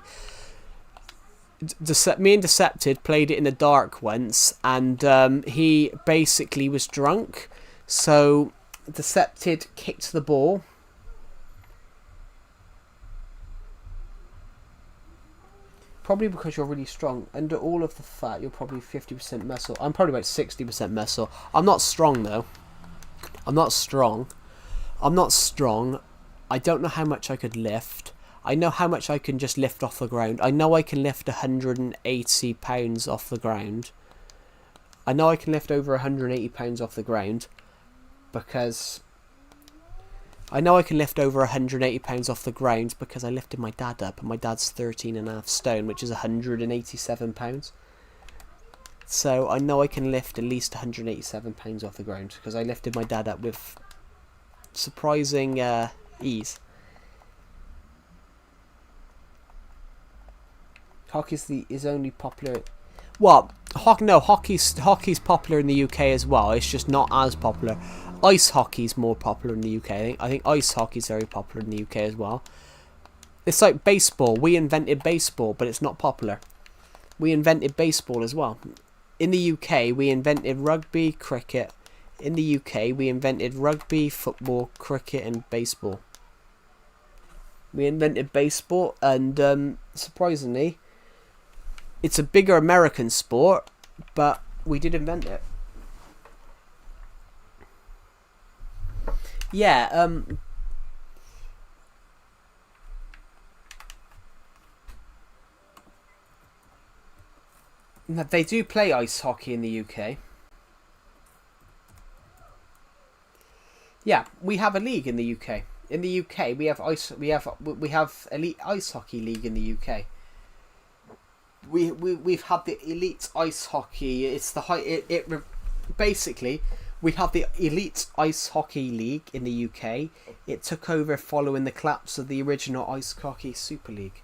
me and Deceptive played it in the dark once, and he basically was drunk. So Deceptive kicked the ball. Probably because you're really strong. Under all of the fat, you're probably 50% muscle. I'm probably about 60% muscle. I'm not strong, though. I'm not strong. I don't know how much I could lift. I know how much I can just lift off the ground. I know I can lift 180 pounds off the ground. I know I can lift over 180 pounds off the ground. Because I know I can lift over 180 pounds off the ground because I lifted my dad up, and my dad's 13.5 stone, which is 187 pounds. So I know I can lift at least 187 pounds off the ground because I lifted my dad up with surprising ease. Hockey is only popular. What? No, hockey's popular in the UK as well. It's just not as popular. Ice hockey's more popular in the UK. I think ice hockey's very popular in the UK as well. It's like baseball. We invented baseball, but it's not popular. We invented baseball as well. In the UK, we invented rugby, cricket. In the UK, we invented rugby, football, cricket, and baseball. We invented baseball, and surprisingly, it's a bigger American sport, but we did invent it. Yeah, they do play ice hockey in the UK. Yeah, we have a league in the UK. In the UK, we have elite ice hockey league in the UK. We've had the elite ice hockey. It's the basically we have the elite ice hockey league in the UK. It took over following the collapse of the original ice hockey Super League.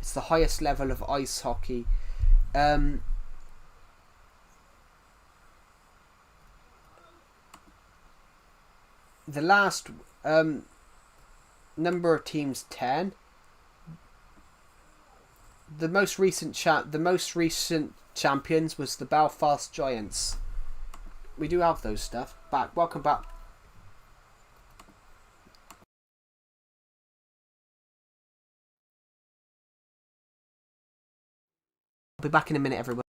It's the highest level of ice hockey. The last number of teams 10. The most recent champions was the Belfast Giants. We do have those stuff. Welcome back. I'll be back in a minute, everyone.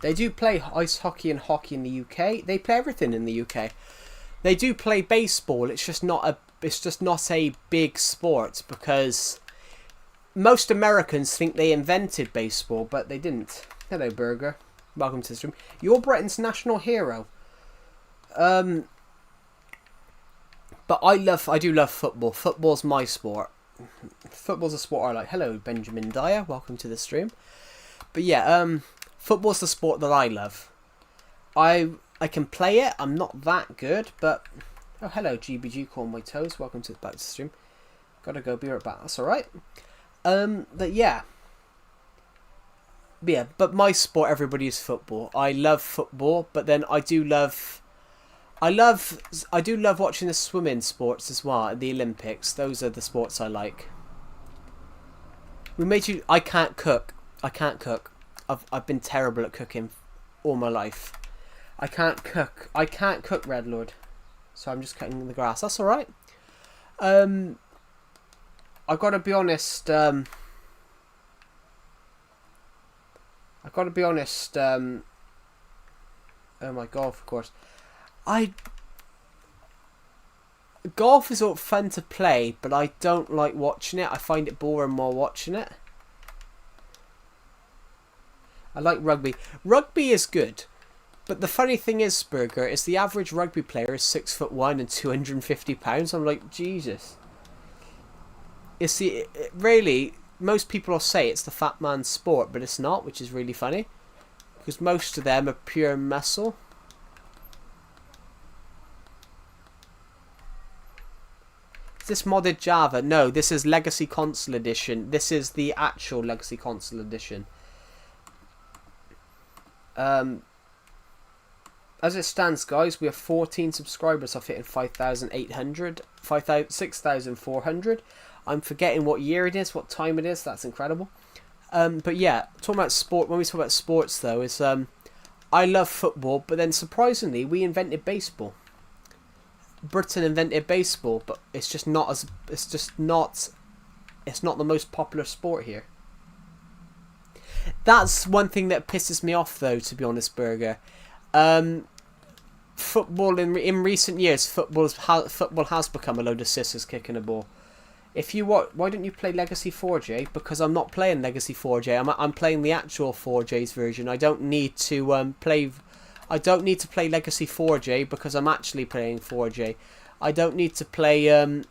They do play ice hockey and hockey in the UK. They play everything in the UK. They do play baseball. It's just not a big sport because most Americans think they invented baseball, but they didn't. Hello, Burger. Welcome to the stream. You're Britain's national hero. But I do love football. Football's my sport. Football's a sport I like. Hello, Benjamin Dyer. Welcome to the stream. But yeah, football's the sport that I love. I can play it. I'm not that good, but oh, hello, GBG. Call my toes. Welcome to back to the stream. Gotta go. Be right back. That's all right. But yeah. But my sport, everybody, is football. I love football, but then I do love watching the swimming sports as well, the Olympics. Those are the sports I like. I can't cook. I've been terrible at cooking all my life. I can't cook, Red Lord. So I'm just cutting the grass. That's alright. I gotta be honest. I gotta be honest. Oh my golf, of course. Golf is all fun to play, but I don't like watching it. I find it boring while watching it. I like rugby. Rugby is good, but the funny thing is, Spurger, is the average rugby player is 6'1" and 250 pounds. I'm like, Jesus. It's really, most people will say it's the fat man's sport, but it's not, which is really funny, because most of them are pure muscle. Is this modded Java? No, this is Legacy Console Edition. This is the actual Legacy Console Edition. As it stands, guys, we have 14 subscribers off hitting 5,800, 6,400. I'm forgetting what year it is, what time it is. That's incredible. But yeah, talking about sport. When we talk about sports, though, is I love football, but then surprisingly, we invented baseball. Britain invented baseball, but it's just not as it's not the most popular sport here. That's one thing that pisses me off, though, to be honest, Burger. Football in recent years, football has become a load of sisters kicking a ball. If you why don't you play Legacy 4J? Because I'm not playing Legacy 4J. I'm playing the actual 4J's version. I don't need to play Legacy 4J because I'm actually playing 4J. I don't need to play a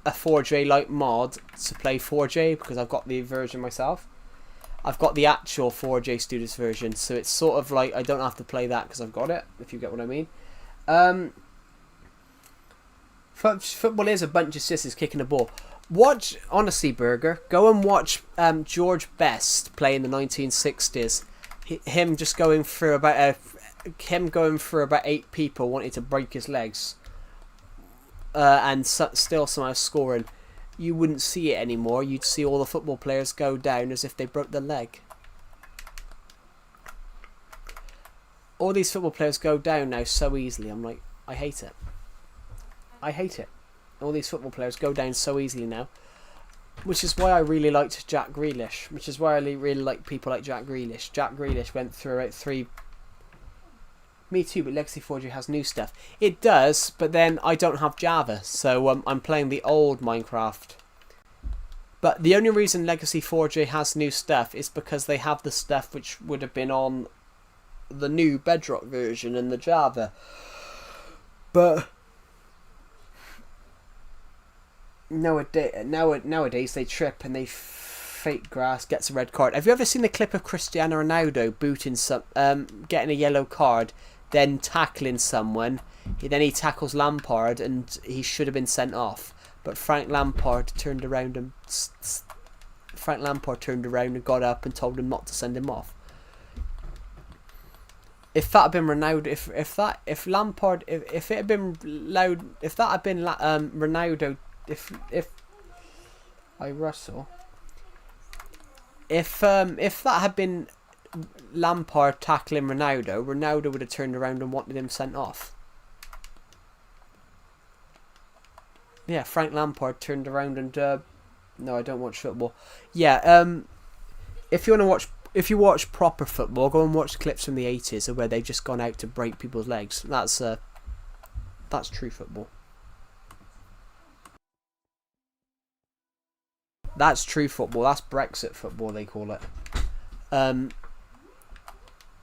4J like mod to play 4J because I've got the version myself. I've got the actual 4J Students version, so it's sort of like I don't have to play that because I've got it, if you get what I mean. Football is a bunch of sisters kicking a ball. Honestly, Burger, go and watch George Best play in the 1960s. Him going through about 8 people wanting to break his legs, and still somehow scoring. You wouldn't see it anymore. You'd see all the football players go down as if they broke their leg. All these football players go down now so easily. I'm like, I hate it. I hate it. All these football players go down so easily now. Which is why I really liked Jack Grealish. Which is why I really like people like Jack Grealish. Jack Grealish went through about 3... Me too, but Legacy 4J has new stuff. It does, but then I don't have Java. So I'm playing the old Minecraft. But the only reason Legacy 4J has new stuff is because they have the stuff which would have been on the new Bedrock version and the Java. But nowadays they trip and they fake grass, gets a red card. Have you ever seen the clip of Cristiano Ronaldo booting getting a yellow card, then tackling someone? Then he tackles Lampard and he should have been sent off, but Frank Lampard turned around and got up and told him not to send him off. If that had been Ronaldo, if that had been Lampard tackling Ronaldo would have turned around and wanted him sent off. Yeah, Frank Lampard turned around and no, I don't watch football. Yeah, if you watch proper football, go and watch clips from the 80s where they've just gone out to break people's legs. That's true football. That's true football. That's Brexit football, they call it.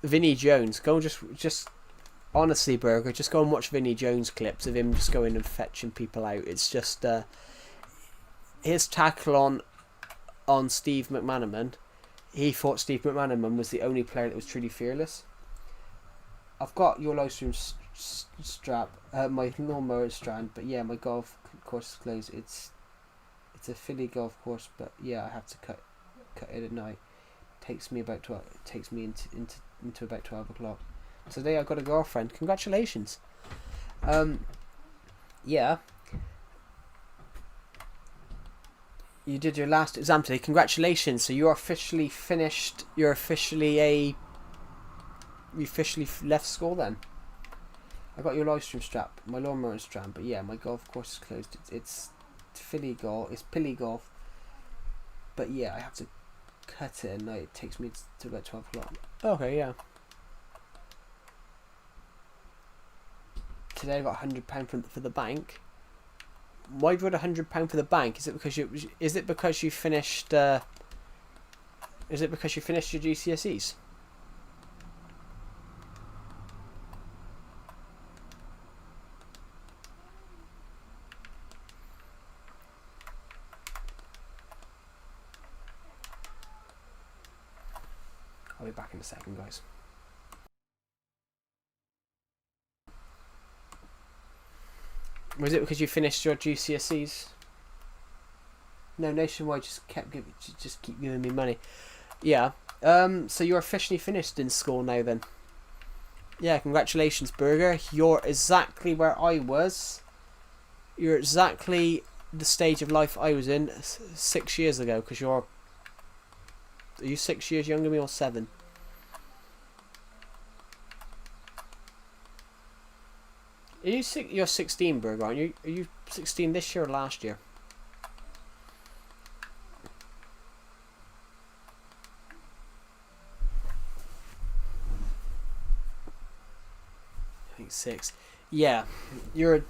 Vinnie Jones. Go and just honestly, Burger, just go and watch Vinnie Jones clips of him just going and fetching people out. It's just his tackle on Steve McManaman. He thought Steve McManaman was the only player that was truly fearless. I've got your live stream strap, my lawnmower strand, but yeah, my golf course is closed. It's a Philly golf course, but yeah, I have to cut it at night. Takes me about 12. It takes me into about 12 o'clock. Today I got a girlfriend. Congratulations. Yeah. You did your last exam today. Congratulations. So you're officially finished. You officially left school then. I got your live stream strap, my lawnmower strap, but yeah, my golf course is closed. It's Philly golf. It's Pilly golf. But yeah, I have to cut it at night. It takes me to about 12 o'clock. Okay, yeah. Today I got £100 for the bank. Why do you want £100 for the bank? Is it because you? Is it because you finished? Is it because you finished your GCSEs? I'll be back in a second, guys. Was it because you finished your GCSEs? No, Nationwide just keep giving me money. Yeah. So you're officially finished in school now, then. Yeah, congratulations, Burger. You're exactly where I was. You're exactly the stage of life I was in 6 years ago. Because you're. Are you 6 years younger than me or 7? Are you you're 16, Burger, aren't you? Are you 16 this year or last year? I think 6. Yeah, you're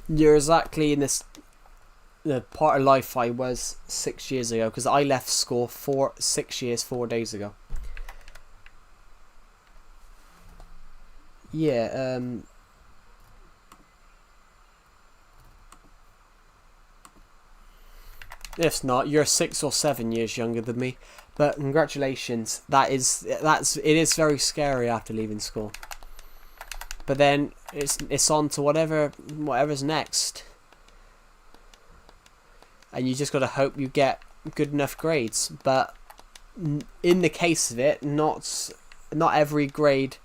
exactly in the part of life I was 6 years ago, because I left school 6 years 4 days ago. Yeah. If not, you're 6 or 7 years younger than me. But congratulations. It is very scary after leaving school. But then it's on to whatever's next. And you just got to hope you get good enough grades. But in the case of it, not every grade.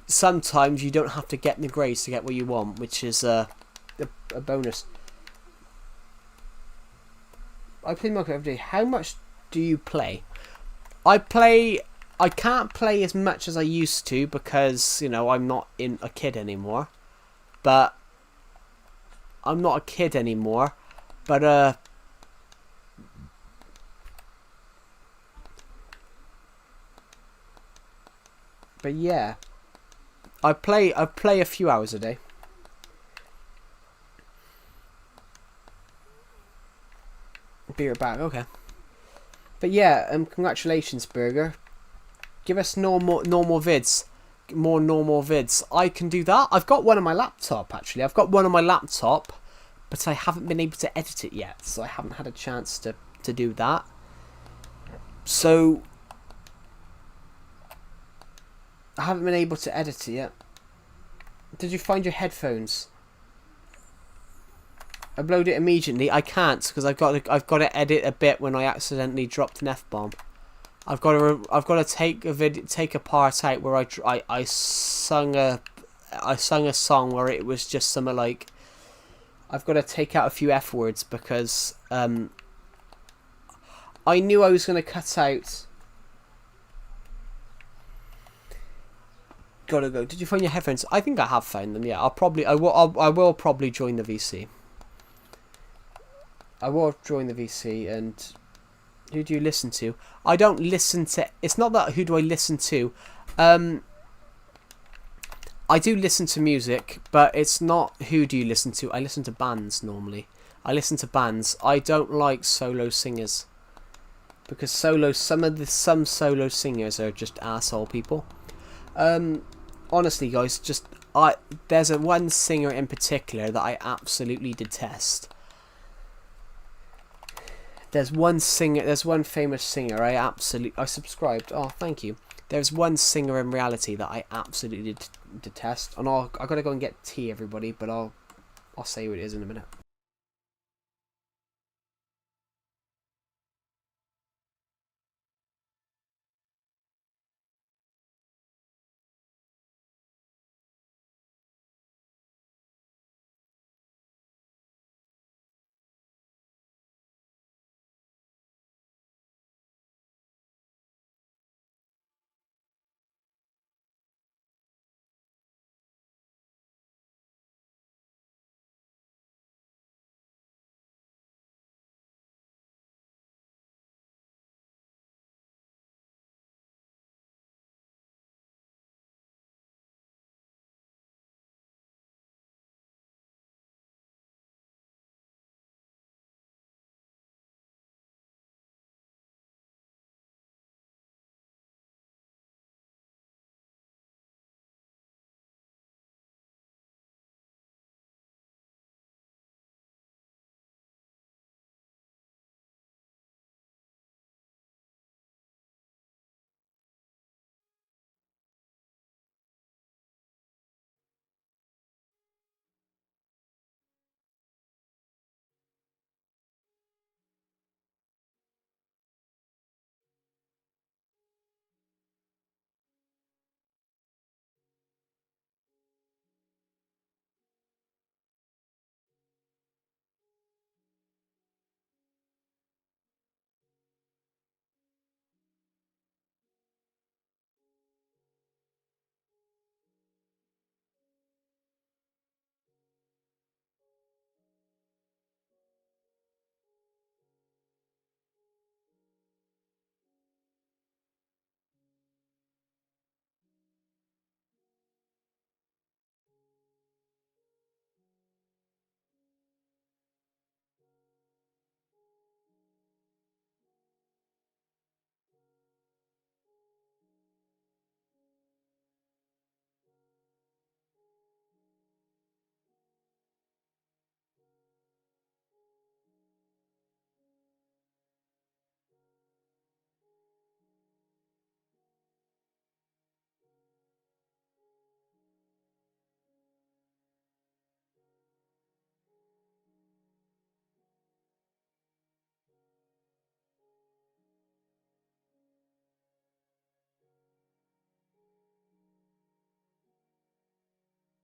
Sometimes you don't have to get the grades to get what you want, which is a bonus. I play Minecraft every day. How much do you play? I can't play as much as I used to because, I'm not a kid anymore. But I'm not a kid anymore. But yeah. I play a few hours a day. Be right back, okay. But yeah, congratulations, Burger. Give us normal vids. More normal vids. I can do that. I've got one on my laptop, actually. I've got one on my laptop, but I haven't been able to edit it yet, so I haven't had a chance to do that. So I haven't been able to edit it yet. Did you find your headphones? Upload it immediately. I can't because I've got to edit a bit when I accidentally dropped an F-bomb. I've got to take a part out where I sung a song where it was just something like, I've got to take out a few F words because I knew I was going to cut out. Gotta go. Did you find your headphones? I think I have found them. Yeah, I will probably join the VC. I will join the VC. And who do you listen to? I don't listen to. It's not that who do I listen to. I do listen to music, but it's not who do you listen to. I listen to bands normally. I listen to bands. I don't like solo singers because some solo singers are just asshole people. Honestly, guys, there's one singer in particular that I absolutely detest. There's one famous singer I subscribed. Oh, thank you. There's one singer in reality that I absolutely detest, and I gotta go and get tea, everybody. But I'll say who it is in a minute.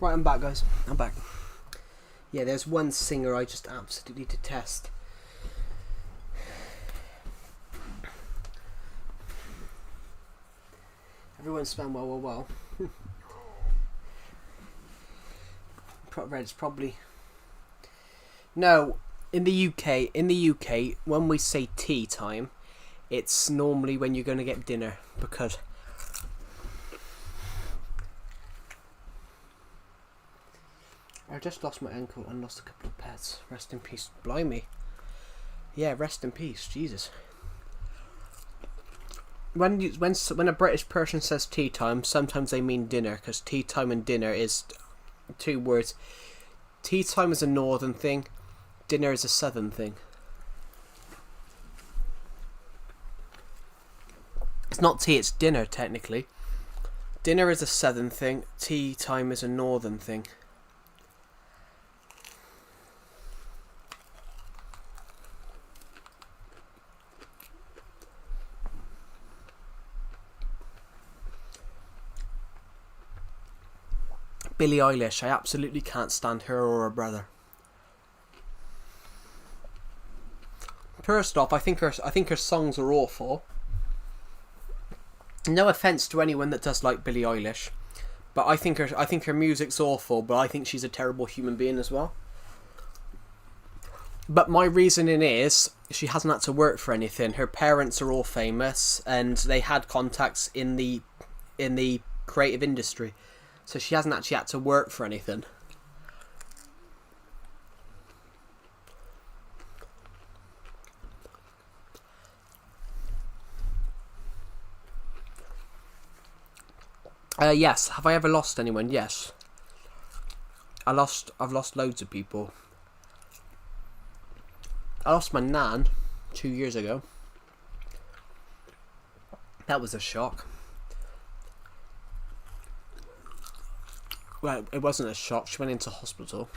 Right, I'm back, guys. I'm back. Yeah, there's one singer I just absolutely detest. Everyone's spam well. Red's probably... No, in the UK, when we say tea time, it's normally when you're going to get dinner, because... I just lost my ankle and lost a couple of pets. Rest in peace. Blimey. Yeah, rest in peace. Jesus. When a British person says tea time, sometimes they mean dinner, because tea time and dinner is two words. Tea time is a northern thing. Dinner is a southern thing. It's not tea, it's dinner, technically. Dinner is a southern thing. Tea time is a northern thing. Billie Eilish, I absolutely can't stand her or her brother. First off, I think her songs are awful. No offense to anyone that does like Billie Eilish, but I think her music's awful. But I think she's a terrible human being as well. But my reasoning is she hasn't had to work for anything. Her parents are all famous, and they had contacts in the creative industry, so she hasn't actually had to work for anything. Yes. Have I ever lost anyone? Yes. I've lost loads of people. I lost my nan 2 years ago. That was a shock. Well, it wasn't a shock. She went into hospital.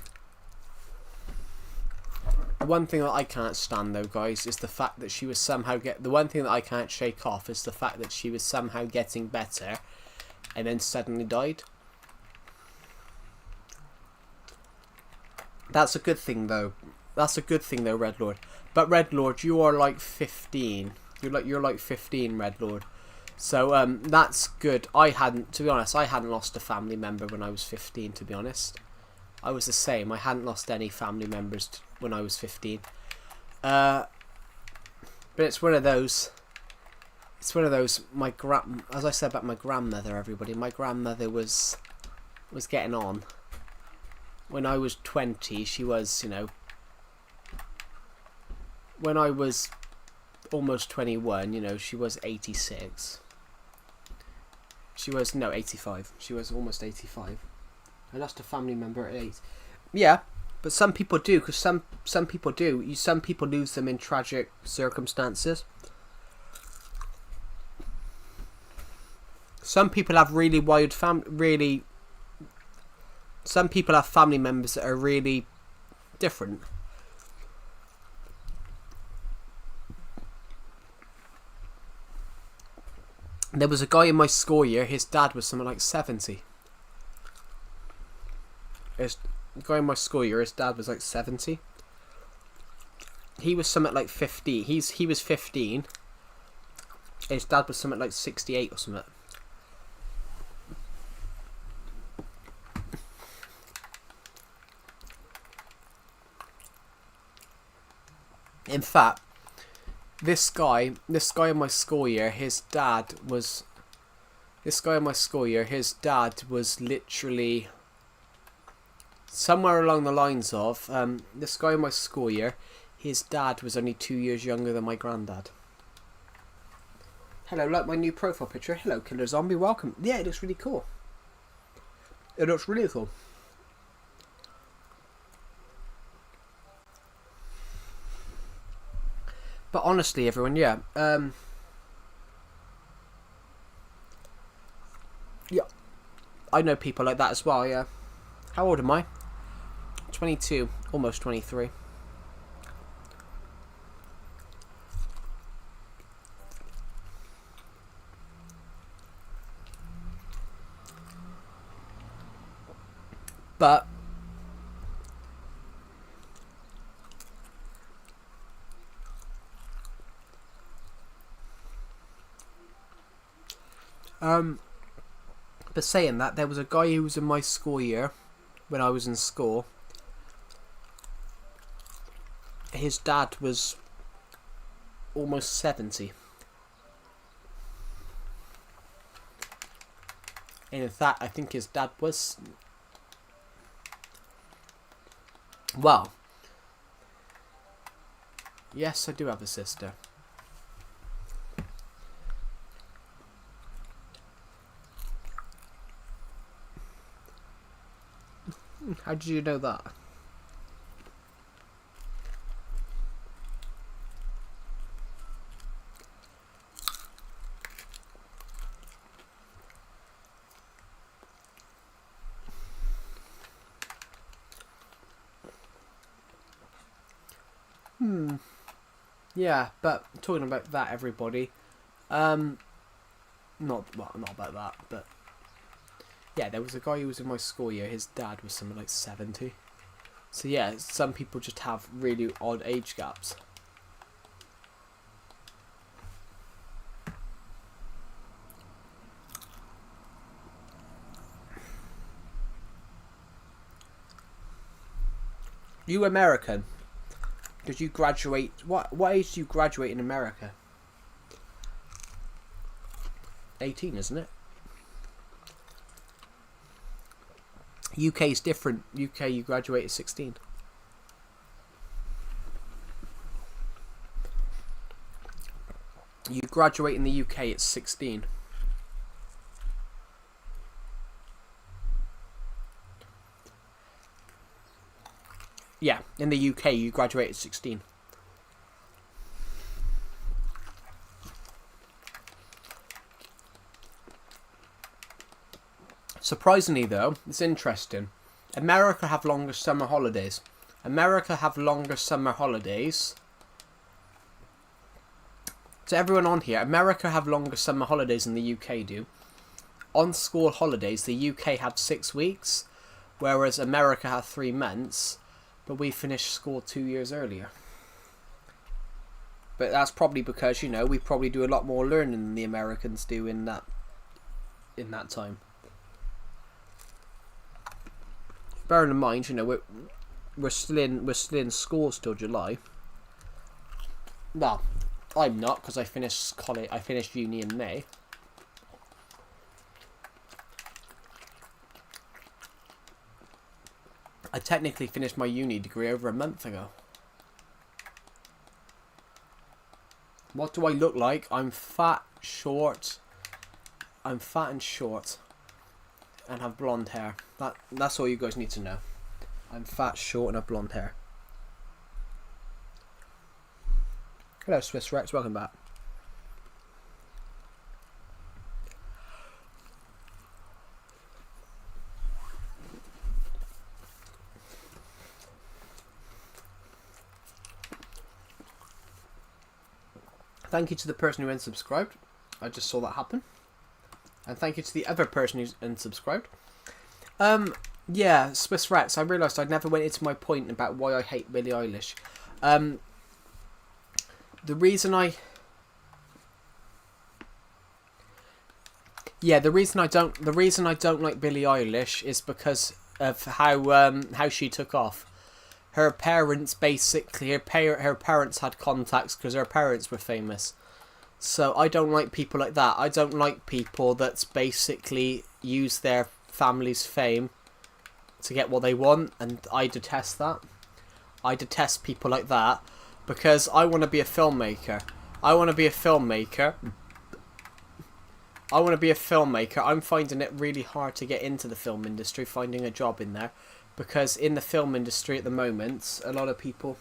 The one thing that I can't stand, though, guys, is the fact that she was somehow the one thing that I can't shake off is the fact that she was somehow getting better, and then suddenly died. That's a good thing, though. That's a good thing, though, Red Lord. But Red Lord, you are like 15. You're like 15, Red Lord. So that's good. To be honest, I hadn't lost a family member when I was 15. To be honest, I was the same. I hadn't lost any family members when I was 15. But it's one of those. It's one of those. As I said about my grandmother, everybody. My grandmother was getting on. When I was 20, she was, when I was almost 21, she was 86. She was, 85. She was almost 85. I lost a family member at 8. Yeah, but some people do, because some people do. Some people lose them in tragic circumstances. Some people have really wide some people have family members that are really different. There was a guy in my school year, his dad was something like 70. There's a guy in my school year, his dad was like 70. He was something like 50. He was 15. His dad was something like 68 or something. In fact, this guy in my school year, his dad was literally somewhere along the lines of this guy in my school year, his dad was only 2 years younger than my granddad. Hello, like my new profile picture. Hello, Killer Zombie, welcome. Yeah, it looks really cool. It looks really cool. But honestly, everyone, yeah. Yeah. I know people like that as well, yeah. How old am I? 22. Almost 23. But but saying that, there was a guy who was in my school year when I was in school. His dad was almost 70. And in fact, I think his dad was... Well, yes, I do have a sister. How did you know that? Yeah, but talking about that, everybody, not about that, but yeah, there was a guy who was in my school year. His dad was something like 70. So yeah, some people just have really odd age gaps. You American? Did you graduate? What age do you graduate in America? 18, isn't it? UK is different. UK, you graduate at 16. You graduate in the UK at 16. Yeah, in the UK you graduate at 16. Surprisingly though, it's interesting. America have longer summer holidays. To everyone on here, America have longer summer holidays than the UK do. On school holidays, the UK have 6 weeks, whereas America have 3 months, but we finished school 2 years earlier. But that's probably because, you know, we probably do a lot more learning than the Americans do in that time. Bearing in mind, you know, we're still in school till July. Well, I'm not, because I finished college. I finished uni in May. I technically finished my uni degree over a month ago. What do I look like? I'm fat, short. I'm fat and short. And have blonde hair. That's all you guys need to know. I'm fat, short, and have blonde hair. Hello, Swiss Rex. Welcome back. Thank you to the person who unsubscribed. I just saw that happen. And thank you to the other person who's unsubscribed. Yeah, Swiss Rats, I realised I never went into my point about why I hate Billie Eilish. The reason I don't like Billie Eilish is because of how she took off. Her parents basically, her parents had contacts because her parents were famous. So I don't like people like that. I don't like people that basically use their family's fame to get what they want, and I detest that. I detest people like that because I want to be a filmmaker. I'm finding it really hard to get into the film industry, finding a job in there, because in the film industry at the moment, a lot of people...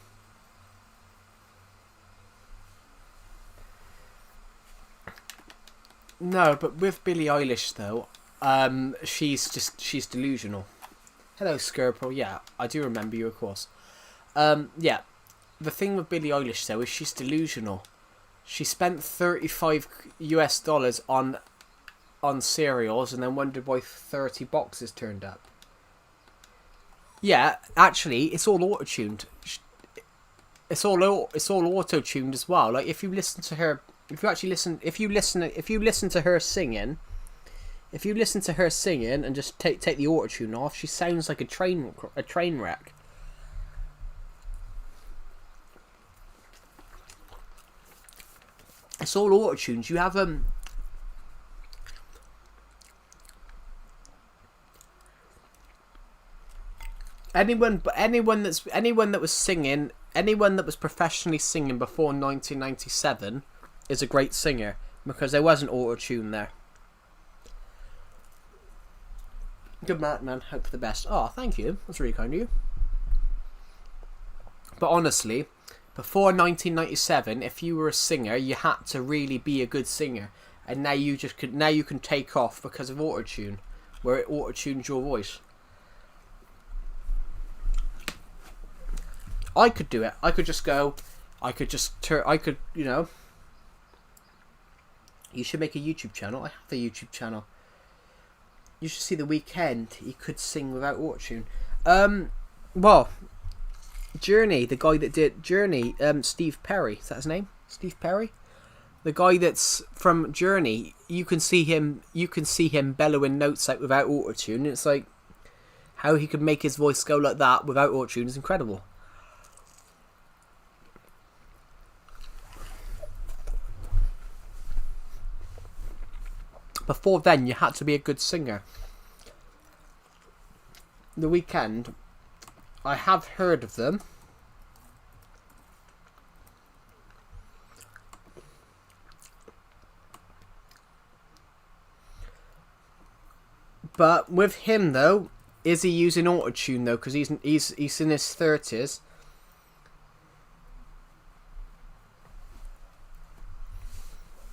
No, but with Billie Eilish though, she's delusional. Hello, Skirple. Yeah, I do remember you, of course. Yeah, the thing with Billie Eilish though is she's delusional. She spent $35 on cereals and then wondered why 30 boxes turned up. Yeah, actually, it's all auto-tuned. It's all auto-tuned as well. Like if you listen to her, if you listen to her singing, and just take the auto-tune off, she sounds like a train wreck. It's all auto-tuned. You have anyone that was professionally singing before 1997 is a great singer, because there wasn't auto-tune there. Good man. Hope for the best. Oh, thank you. That's really kind of you. But honestly, before 1997, if you were a singer, you had to really be a good singer, and now you can take off because of auto-tune, where it auto-tunes your voice. I could do it. I could just go. You should make a YouTube channel. I have a YouTube channel. You should see The Weeknd. He could sing without auto-tune. Well, Journey, the guy that did Journey, Steve Perry, is that his name? Steve Perry? The guy that's from Journey, you can see him bellowing notes out without auto-tune. It's like, how he could make his voice go like that without auto-tune is incredible. Before then, you had to be a good singer. The Weeknd, I have heard of them. But with him though, is he using auto-tune though? Because he's in his 30s.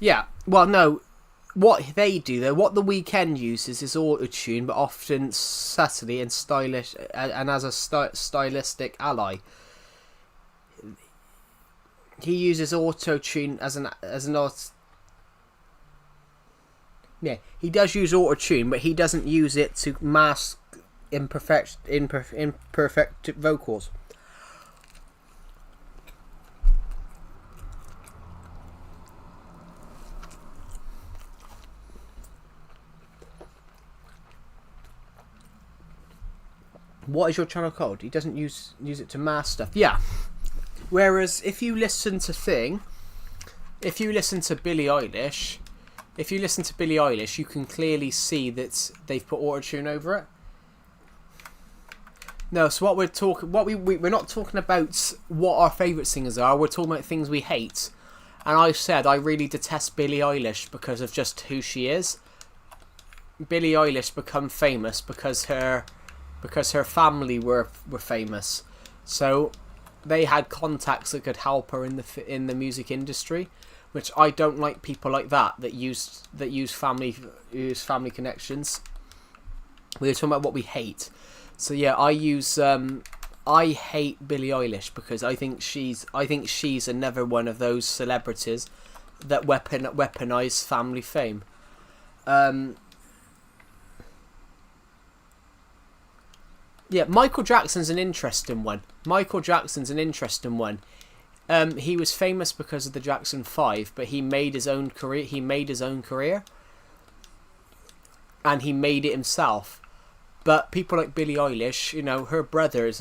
Yeah. Well, no. What they do though, what The Weeknd uses is auto-tune, but often subtly and stylish, and as a stylistic ally. He uses auto-tune as an yeah, he does use auto-tune, but he doesn't use it to mask imperfect vocals. What is your channel called? He doesn't use it to mask stuff. Yeah. Whereas if you listen to Billie Eilish, you can clearly see that they've put auto-tune over it. No, so what we're not talking about what our favourite singers are. We're talking about things we hate. And I said I really detest Billie Eilish because of just who she is. Billie Eilish become famous because her family were famous, so they had contacts that could help her in the music industry, which I don't like. People like that use family connections. We were talking about what we hate, so yeah, I hate Billie Eilish because I think she's another one of those celebrities that weaponize family fame. Yeah, Michael Jackson's an interesting one. He was famous because of the Jackson 5, but he made his own career. And he made it himself. But people like Billie Eilish, her brother's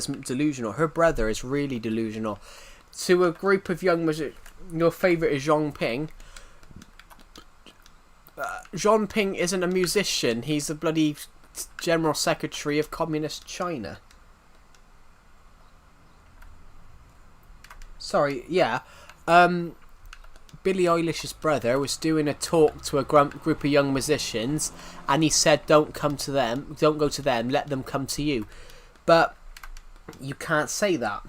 delusional. Her brother is really delusional. To a group of young music, your favourite is Zhong Ping. Zhong Ping isn't a musician. He's a bloody General Secretary of Communist China. Sorry, yeah. Billie Eilish's brother was doing a talk to a group of young musicians, and he said, don't go to them, let them come to you. But you can't say that.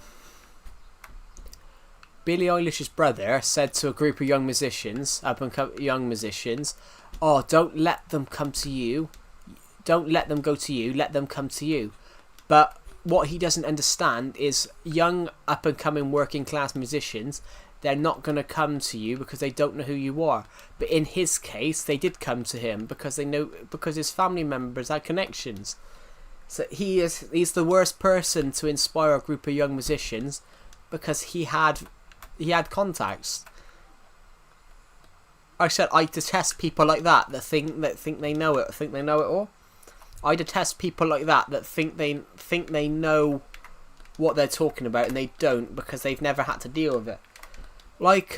Billie Eilish's brother said to a group of young musicians, oh, don't let them come to you. Don't let them go to you, let them come to you. But what he doesn't understand is young up-and-coming working-class musicians, they're not going to come to you because they don't know who you are. But in his case, they did come to him because his family members had connections. So he's the worst person to inspire a group of young musicians because he had contacts. I said I detest people like that think they know it all. I detest people like that think they know what they're talking about and they don't because they've never had to deal with it. Like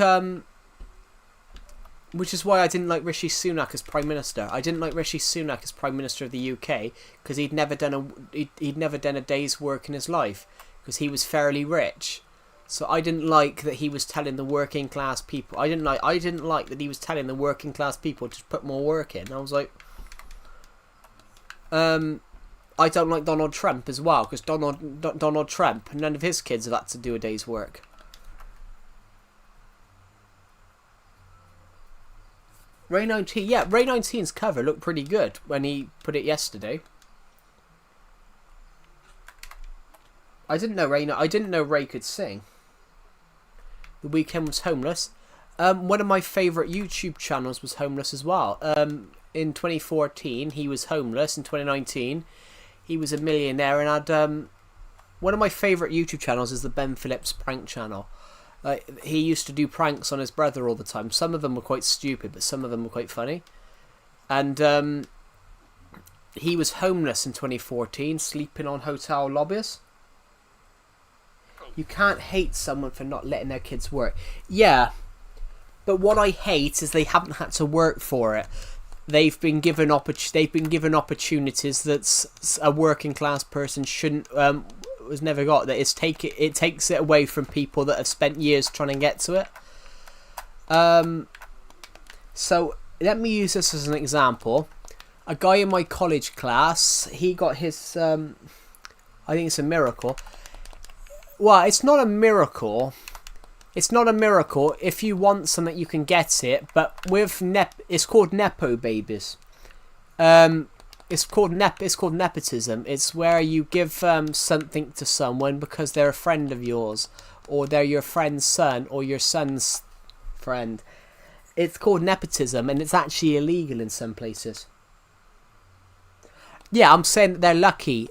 which is why I didn't like Rishi Sunak as Prime Minister. I didn't like Rishi Sunak as Prime Minister of the UK because he'd never done a day's work in his life because he was fairly rich. So I didn't like that he was telling the working class people. I didn't like that he was telling the working class people to put more work in. I was like, I don't like Donald Trump as well because Donald Trump, none of his kids have had to do a day's work. Ray 19, yeah, Ray 19's cover looked pretty good when he put it yesterday. I didn't know Ray could sing. The Weeknd was homeless. One of my favourite YouTube channels was homeless as well. In 2014, he was homeless. In 2019, he was a millionaire and had... one of my favourite YouTube channels is the Ben Phillips prank channel. He used to do pranks on his brother all the time. Some of them were quite stupid, but some of them were quite funny. And he was homeless in 2014, sleeping on hotel lobbies. You can't hate someone for not letting their kids work. Yeah, but what I hate is they haven't had to work for it. They've been given opportunities that a working class person shouldn't was never got. That it takes it away from people that have spent years trying to get to it. So let me use this as an example. A guy in my college class, he got his I think it's a miracle. Well, it's not a miracle. It's not a miracle. If you want something, you can get it. But with it's called nepo babies. It's called nepotism. It's where you give something to someone because they're a friend of yours, or they're your friend's son, or your son's friend. It's called nepotism, and it's actually illegal in some places. Yeah, I'm saying that they're lucky.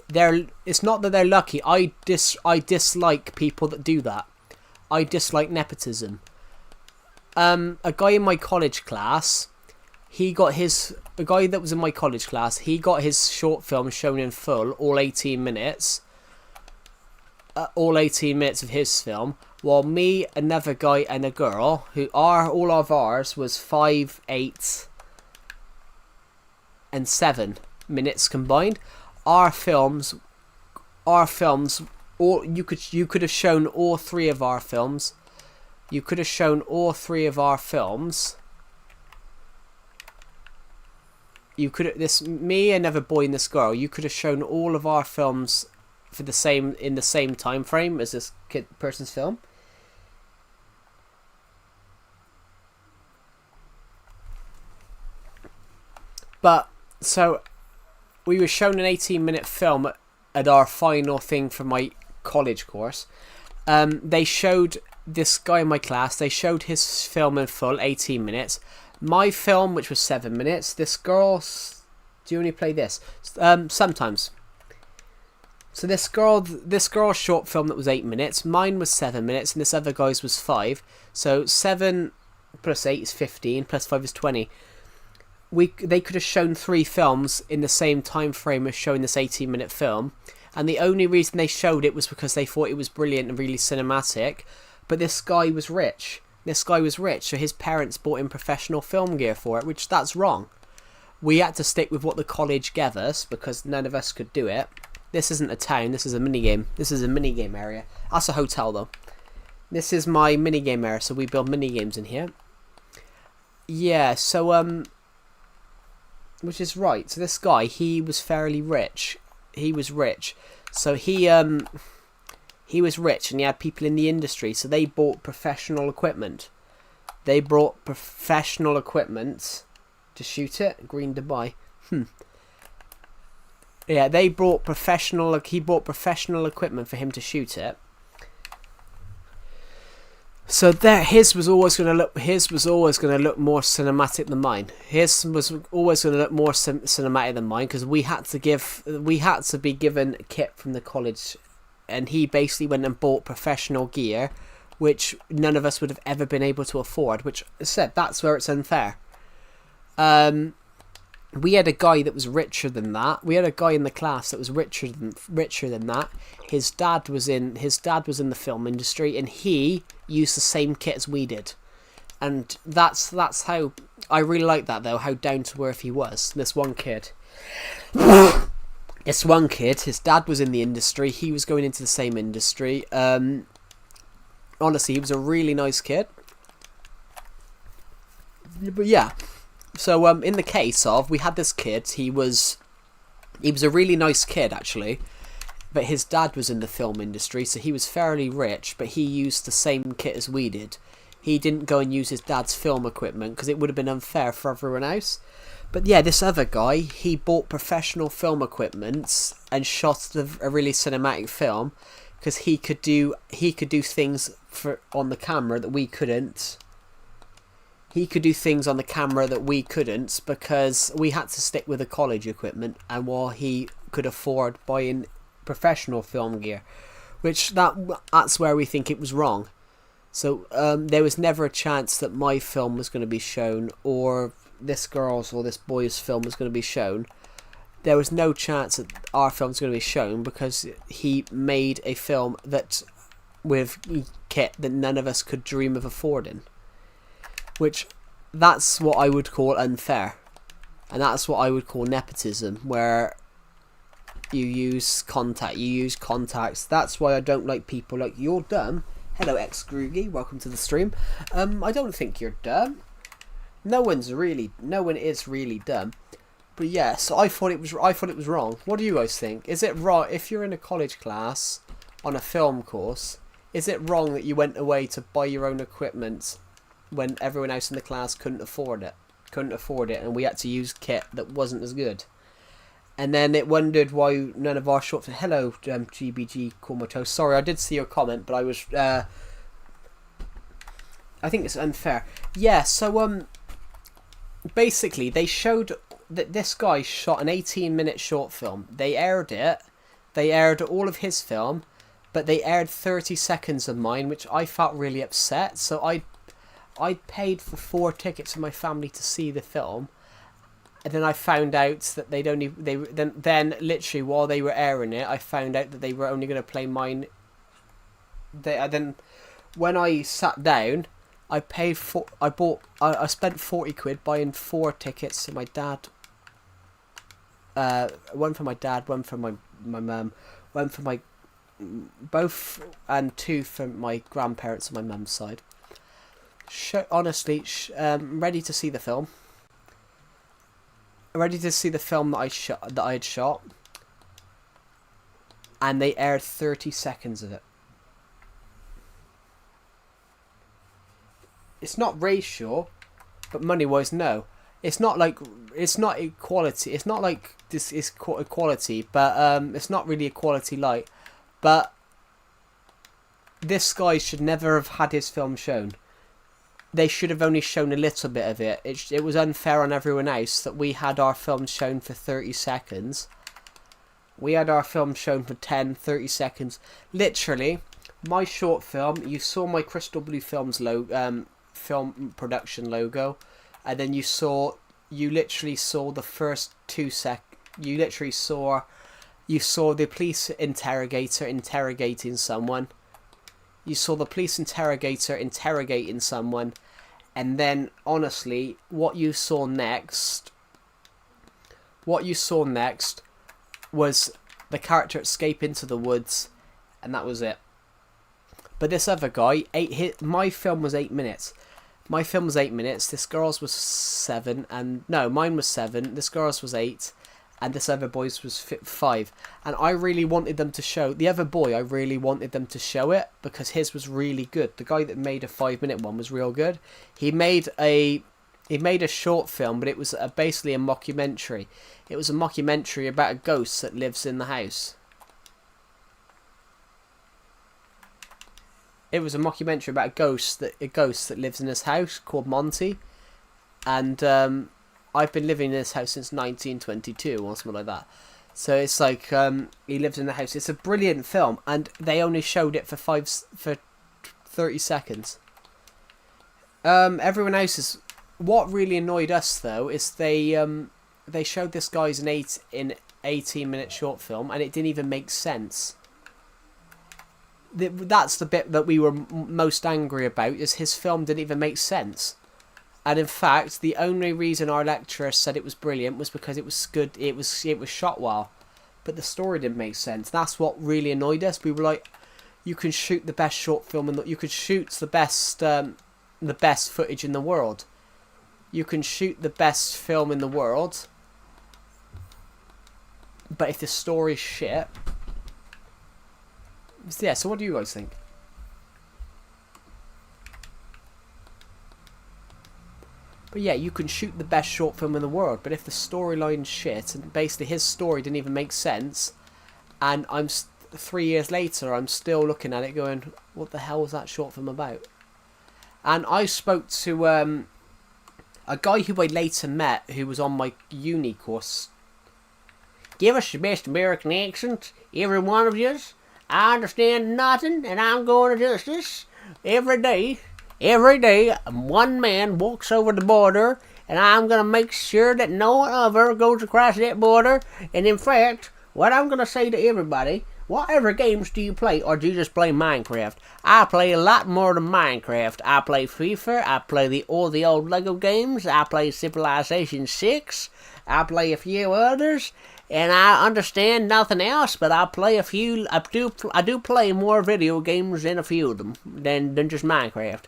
It's not that they're lucky. I dislike people that do that. I dislike nepotism. A guy in my college class, the guy that was in my college class, he got his short film shown in full, all 18 minutes. All 18 minutes of his film, while me, another guy, and a girl, all of ours was 5, 8, and 7 minutes combined. Our films, all you could have shown all 3 of our films. You could have shown all 3 of our films. Me, another boy, and this girl. You could have shown all of our films in the same time frame as this person's film. But so we were shown an 18-minute film at our final thing for my college course. They showed this guy in my class. They showed his film in full, 18 minutes. My film, which was 7 minutes. This girl's... Do you only play this? Sometimes. So this girl's short film that was 8 minutes. Mine was 7 minutes, and this other guy's was 5. So 7 plus 8 is 15, plus 5 is 20. They could have shown 3 films in the same time frame as showing this 18-minute film, and the only reason they showed it was because they thought it was brilliant and really cinematic. But this guy was rich. So his parents bought him professional film gear for it, which that's wrong. We had to stick with what the college gave us because none of us could do it. This isn't a town, this is a minigame. This is a minigame area. That's a hotel though. This is my minigame area, so we build minigames in here. Yeah, so which is right. So this guy, he was fairly rich. He was rich. So he was rich and he had people in the industry, so they bought professional equipment. They brought professional equipment to shoot it. Green Dubai. Yeah, he bought professional equipment for him to shoot it. So there, his was always going to look more cinematic than mine. His was always going to look more cinematic than mine because we had to be given kit from the college, and he basically went and bought professional gear, which none of us would have ever been able to afford. Which said, that's where it's unfair. We had a guy that was richer than that. We had a guy in the class that was richer than that. His dad was in the film industry, and he used the same kit as we did. And that's how I really like that though. How down to earth he was. This one kid, his dad was in the industry. He was going into the same industry. Honestly, he was a really nice kid. But yeah. So in the case of, we had this kid, he was a really nice kid actually, but his dad was in the film industry, so he was fairly rich, but he used the same kit as we did. He didn't go and use his dad's film equipment because it would have been unfair for everyone else. But yeah, this other guy, he bought professional film equipment and shot a really cinematic film because he could do things on the camera that we couldn't. He could do things on the camera that we couldn't because we had to stick with the college equipment, and while he could afford buying professional film gear, which that's where we think it was wrong. So there was never a chance that my film was going to be shown, or this girl's or this boy's film was going to be shown. There was no chance that our film was going to be shown because he made a film that with kit that none of us could dream of affording. Which, that's what I would call unfair. And that's what I would call nepotism, where you use contacts. That's why I don't like people like, you're dumb. Hello, ex-Groogie, welcome to the stream. I don't think you're dumb. No one is really dumb. But yeah, so I thought it was wrong. What do you guys think? Is it wrong, if you're in a college class on a film course, is it wrong that you went away to buy your own equipment when everyone else in the class couldn't afford it, and we had to use kit that wasn't as good? And then it wondered why none of our short films. Hello, GBG Cormoto. Sorry, I did see your comment, but I was I think it's unfair. Yeah, so basically they showed that this guy shot an 18-minute short film. They aired all of his film, but they aired 30 seconds of mine, which I felt really upset. So I paid for 4 tickets for my family to see the film, and then I found out that then literally while they were airing it, I found out that they were only going to play mine. Then when I sat down, I spent 40 quid buying 4 tickets to my dad. One for my dad, one for my mum, one for my both, and 2 for my grandparents on my mum's side. Honestly, ready to see the film. Ready to see the film that I had shot, and they aired 30 seconds of it. It's not racial, but money-wise, no. It's not equality. It's not like this is equality, but it's not really equality like. But this guy should never have had his film shown. They should have only shown a little bit of it. It was unfair on everyone else that we had our film shown for 30 seconds. We had our film shown for 10, 30 seconds. Literally, my short film, you saw my Crystal Blue Films film production logo, and then you literally saw the first 2 you literally saw the police interrogator interrogating someone. You saw the police interrogator interrogating someone, and then honestly, what you saw next was the character escape into the woods, and that was it. But this other guy, my film was 8 minutes. My film was 8 minutes. This girl's was 7, and no, mine was 7. This girl's was 8. And this other boy's was 5. And I really wanted them to show... The other boy, I really wanted them to show it because his was really good. The guy that made a 5-minute one was real good. He made a short film, but it was basically a mockumentary. It was a mockumentary about a ghost that lives in the house. It was a mockumentary about a ghost that lives in this house called Monty, and I've been living in this house since 1922 or something like that. So it's like he lives in the house. It's a brilliant film, and they only showed it for 30 seconds. Everyone else is. What really annoyed us though is they showed this guy's an 18-minute short film, and it didn't even make sense. That's the bit that we were most angry about. Is his film didn't even make sense, and in fact, the only reason our lecturer said it was brilliant was because it was good. It was shot well, but the story didn't make sense. That's what really annoyed us. We were like, you can shoot the best short film and you could shoot the best footage in the world. You can shoot the best film in the world, but if the story's shit. Yeah, so what do you guys think? But yeah, you can shoot the best short film in the world, but if the storyline's shit, and basically his story didn't even make sense, and 3 years later, I'm still looking at it going, what the hell was that short film about? And I spoke to a guy who I later met, who was on my uni course. Give us your best American accent, every one of yous. I understand nothing, and I'm going to do this every day. Every day, one man walks over the border, and I'm going to make sure that no one ever goes across that border. And in fact, what I'm going to say to everybody, whatever games do you play, or do you just play Minecraft? I play a lot more than Minecraft. I play FIFA, I play all the old Lego games, I play Civilization 6, I play a few others. And I understand nothing else, but I play a few. I do play more video games than a few of them than just Minecraft.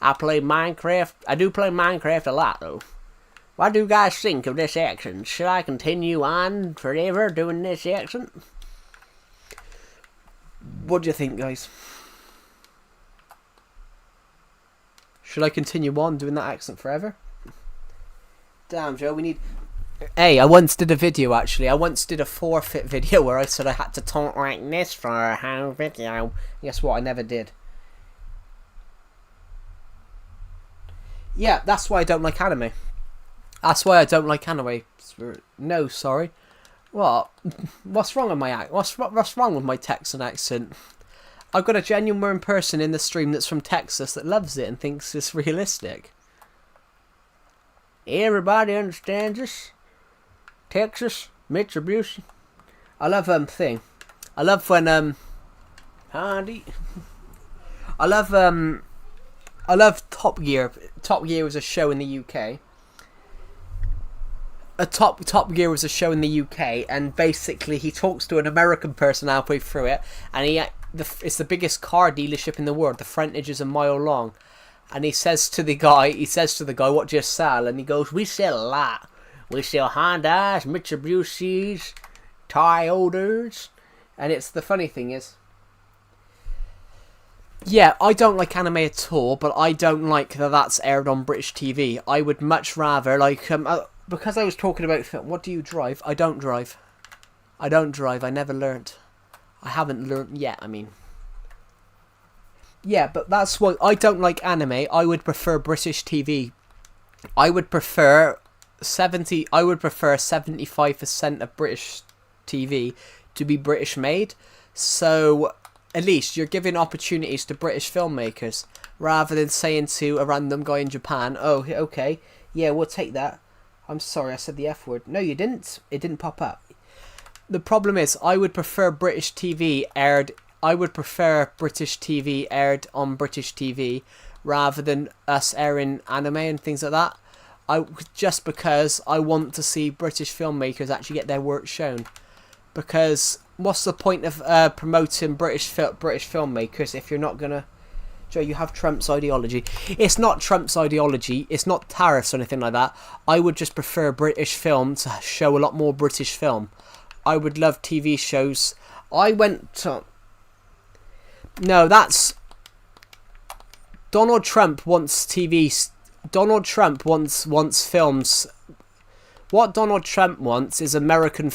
I play Minecraft. I do play Minecraft a lot though. What do you guys think of this accent? Should I continue on forever doing this accent? What do you think, guys? Should I continue on doing that accent forever? Damn, Joe, we need. Hey, I once did a video actually. I once did a forfeit video where I said I had to talk like this for a whole video. Guess what? I never did. Yeah, that's why I don't like anime. That's why I don't like anime. No, sorry. What? What's wrong with my what's wrong with my Texan accent? I've got a genuine person in the stream that's from Texas that loves it and thinks it's realistic. Everybody understands this. Texas, Mitsubishi. I love thing. I love when Handy. I love Top Gear. Top Gear was a show in the UK. Top Gear was a show in the UK, and basically he talks to an American person halfway through it, and it's the biggest car dealership in the world. The frontage is a mile long, and he says to the guy, what do you sell? And he goes, we sell a lot. We sell Hondas, Mitsubishis, Toyotas, and it's the funny thing is, yeah, I don't like anime at all, but I don't like that that's aired on British TV. I would much rather, like, because I was talking about film, what do you drive? I don't drive. I never learnt. I haven't learnt yet, I mean. Yeah, but that's why I don't like anime. I would prefer British TV. I would prefer 75% of British TV to be British made. So at least you're giving opportunities to British filmmakers rather than saying to a random guy in Japan, oh, okay, yeah, we'll take that. I'm sorry, I said the F word. No, you didn't. It didn't pop up. The problem is, I would prefer British TV aired on British TV rather than us airing anime and things like that. Just because I want to see British filmmakers actually get their work shown. Because what's the point of promoting British filmmakers if you're not gonna? Joe, you have Trump's ideology. It's not Trump's ideology. It's not tariffs or anything like that. I would just prefer British film to show a lot more British film. I would love TV shows. No, that's Donald Trump wants films What Donald Trump wants is American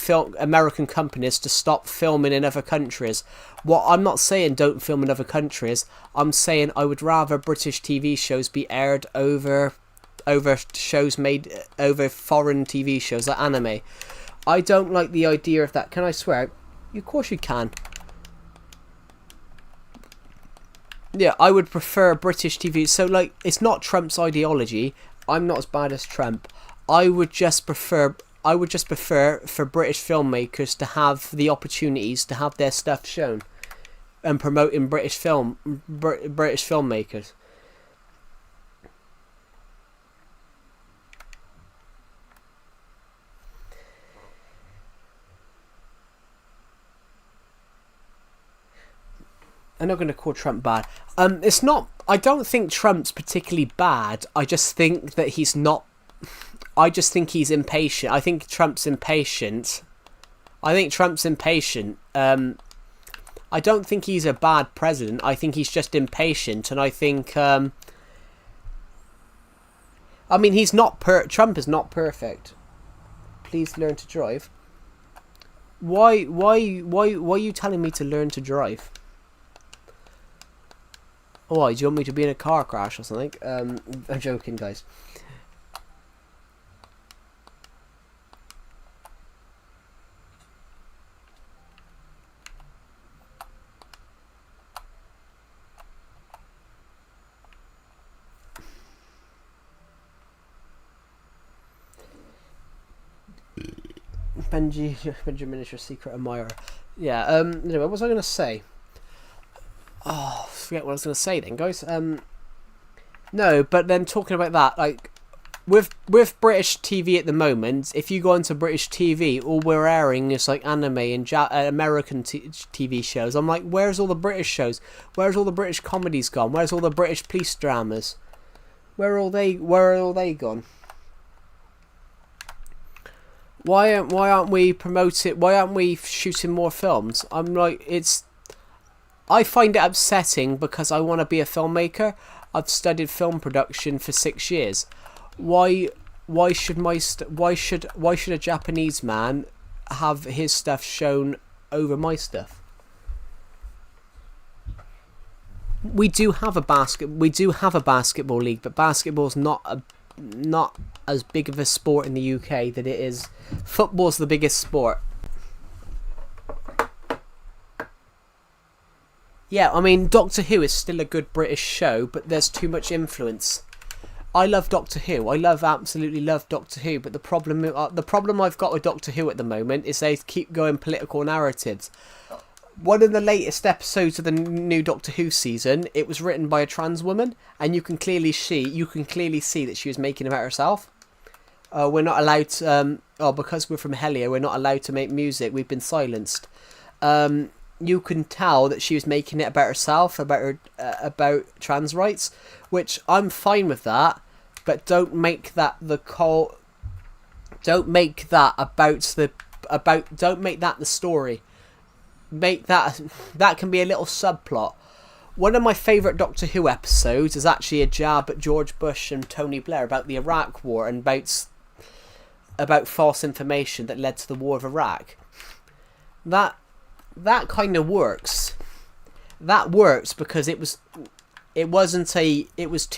companies to stop filming in other countries. What I'm not saying don't film in other countries. I'm saying I would rather British TV shows be aired over shows made over foreign TV shows like anime. I don't like the idea of that. Can I swear? Of course you can. Yeah, I would prefer British TV. So, like, it's not Trump's ideology. I'm not as bad as Trump. I would just prefer for British filmmakers to have the opportunities to have their stuff shown and promoting British filmmakers. I'm not going to call Trump bad. It's not. I don't think Trump's particularly bad. I just think that he's not. I just think he's impatient. I think Trump's impatient. I don't think he's a bad president. I think he's just impatient, and I think. I mean, he's not Trump is not perfect. Please learn to drive. Why are you telling me to learn to drive? Oh, do you want me to be in a car crash or something? I'm joking, guys. Benjamin is your secret admirer. Yeah, anyway, what was I going to say? Oh, forget what I was going to say then, guys. No, but then talking about that, like, with British TV at the moment, if you go into British TV, all we're airing is, like, anime and American TV shows. I'm like, where's all the British shows? Where's all the British comedies gone? Where's all the British police dramas? Where are all they gone? Why aren't we promoting? Why aren't we shooting more films? I'm like, I find it upsetting because I want to be a filmmaker. I've studied film production for 6 years. Why should a Japanese man have his stuff shown over my stuff? We do have a basketball league, but basketball's not as big of a sport in the UK that it is. Football's the biggest sport. Yeah, I mean, Doctor Who is still a good British show, but there's too much influence. I love Doctor Who. Absolutely love Doctor Who, but the problem I've got with Doctor Who at the moment is they keep going political narratives. One of the latest episodes of the new Doctor Who season, it was written by a trans woman, and you can clearly see that she was making about herself. We're not allowed to, because we're from Hellier, we're not allowed to make music. We've been silenced. You can tell that she was making it about herself, about trans rights, which I'm fine with that, but don't make that the story. Make that can be a little subplot. One of my favourite Doctor Who episodes is actually a jab at George Bush and Tony Blair about the Iraq War and about false information that led to the War of Iraq. That kind of works. That works because it was 2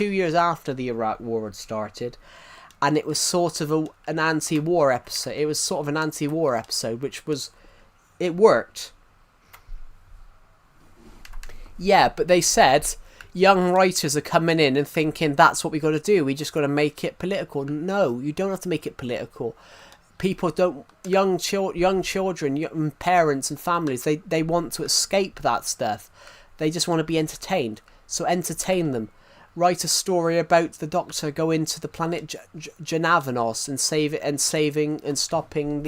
years after the Iraq War had started, and it was sort of an anti-war episode. It was sort of an anti-war episode, it worked. Yeah, but they said young writers are coming in and thinking that's what we got to do. We just got to make it political. No, you don't have to make it political. People don't. Young children, young parents and families. They want to escape that stuff. They just want to be entertained. So entertain them. Write a story about the Doctor going to the planet Janavanos and stopping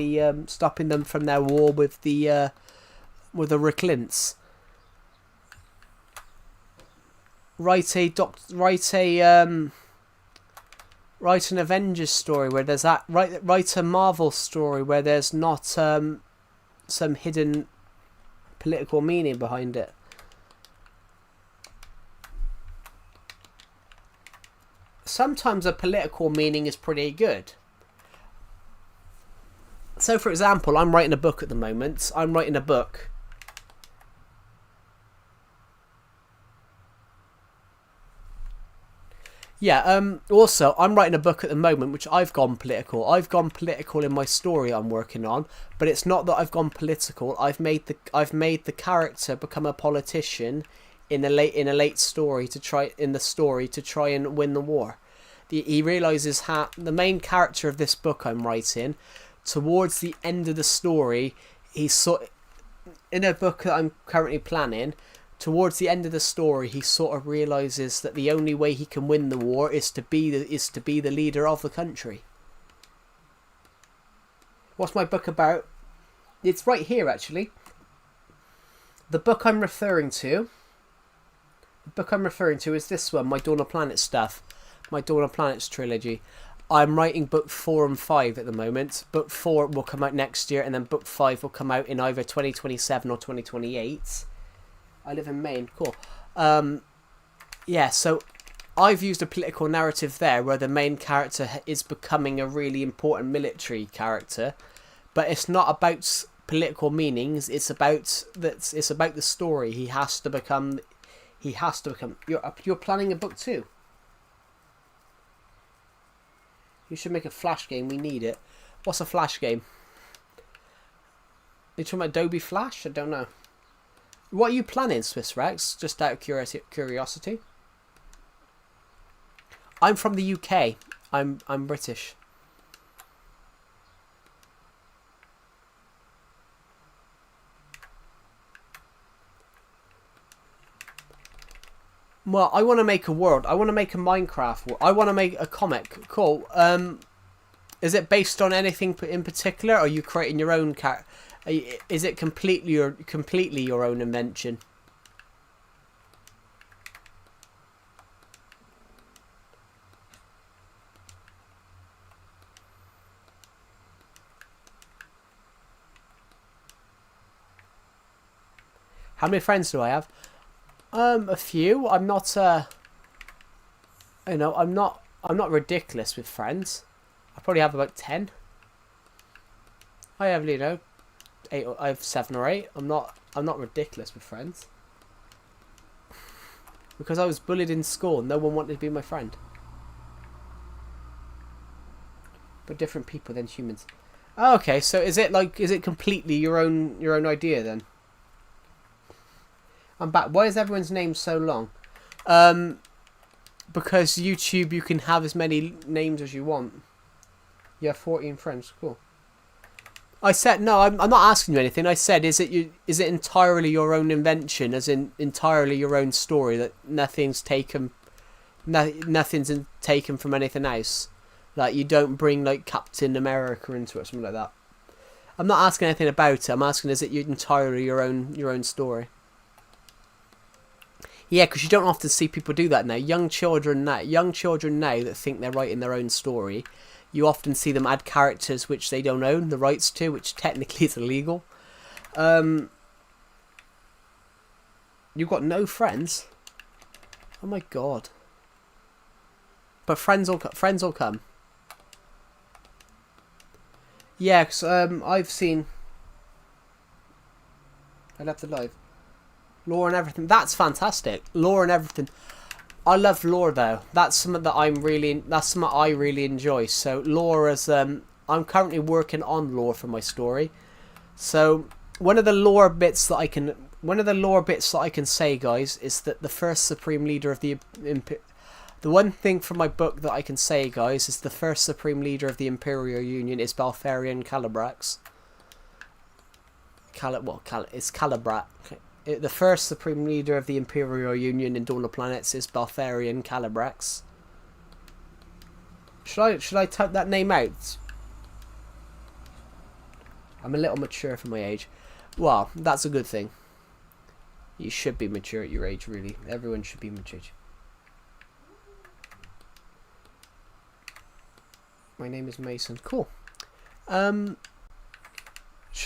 them from their war with the Reclints. Write an Avengers story where there's that. Write a Marvel story where there's not some hidden political meaning behind it. Sometimes a political meaning is pretty good. So, for example, I'm writing a book at the moment. I'm writing a book. Yeah, also, I'm writing a book at the moment which I've gone political. I've gone political in my story I'm working on, but it's not that I've gone political. I've made the character become a politician in a late story to try and win the war. He realizes how the main character of this book I'm writing, towards the end of the story, in a book that I'm currently planning. Towards the end of the story, he sort of realizes that the only way he can win the war is to be the leader of the country. What's my book about? It's right here, actually. The book I'm referring to is this one, my Dawn of Planets stuff, my Dawn of Planets trilogy. I'm writing book 4 and 5 at the moment. Book 4 will come out next year, and then book 5 will come out in either 2027 or 2028. I live in Maine. Cool. Yeah, so I've used a political narrative there where the main character is becoming a really important military character, but it's not about political meanings. It's about the story. He has to become. You're planning a book too. You should make a Flash game. We need it. What's a Flash game? You talking about Adobe Flash? I don't know. What are you planning, Swiss Rex? Just out of curiosity. I'm from the UK. I'm British. Well, I want to make a world. I want to make a Minecraft world. I want to make a comic. Cool. Is it based on anything in particular? Or are you creating your own character? Is it completely your own invention? How many friends do I have? A few. I'm not. I'm not ridiculous with friends. I probably have about 10. I have, 8. I have 7 or 8. I'm not ridiculous with friends. Because I was bullied in school, no one wanted to be my friend. But different people than humans. Oh, okay, so is it completely your own idea then? I'm back. Why is everyone's name so long? Because YouTube, you can have as many names as you want. You have 14 friends. Cool. I said no. I'm not asking you anything. I said, is it entirely your own invention, as in entirely your own story, that nothing's taken from anything else? Like, you don't bring like Captain America into it or something like that. I'm not asking anything about it. I'm asking, is it entirely your own story? Yeah, because you don't often see people do that now. Young children now that think they're writing their own story, you often see them add characters which they don't own the rights to, which technically is illegal. You've got no friends. Oh my god! But friends will come. Yeah, because I've seen. I left the live. Lore and everything. That's fantastic. Lore and everything. I love lore though. That's something that I really enjoy. So lore is I'm currently working on lore for my story. So one of the lore bits that I can say, guys, is that the first supreme leader of the one thing from my book that I can say, guys, is the first supreme leader of the Imperial Union is Baltharian Calibrax. It's Calibrat. The first supreme leader of the Imperial Union in Dawn of Planets is Baltharian Calibrax. Should I type that name out? I'm a little mature for my age. Well, that's a good thing. You should be mature at your age, really. Everyone should be mature. My name is Mason. Cool. Should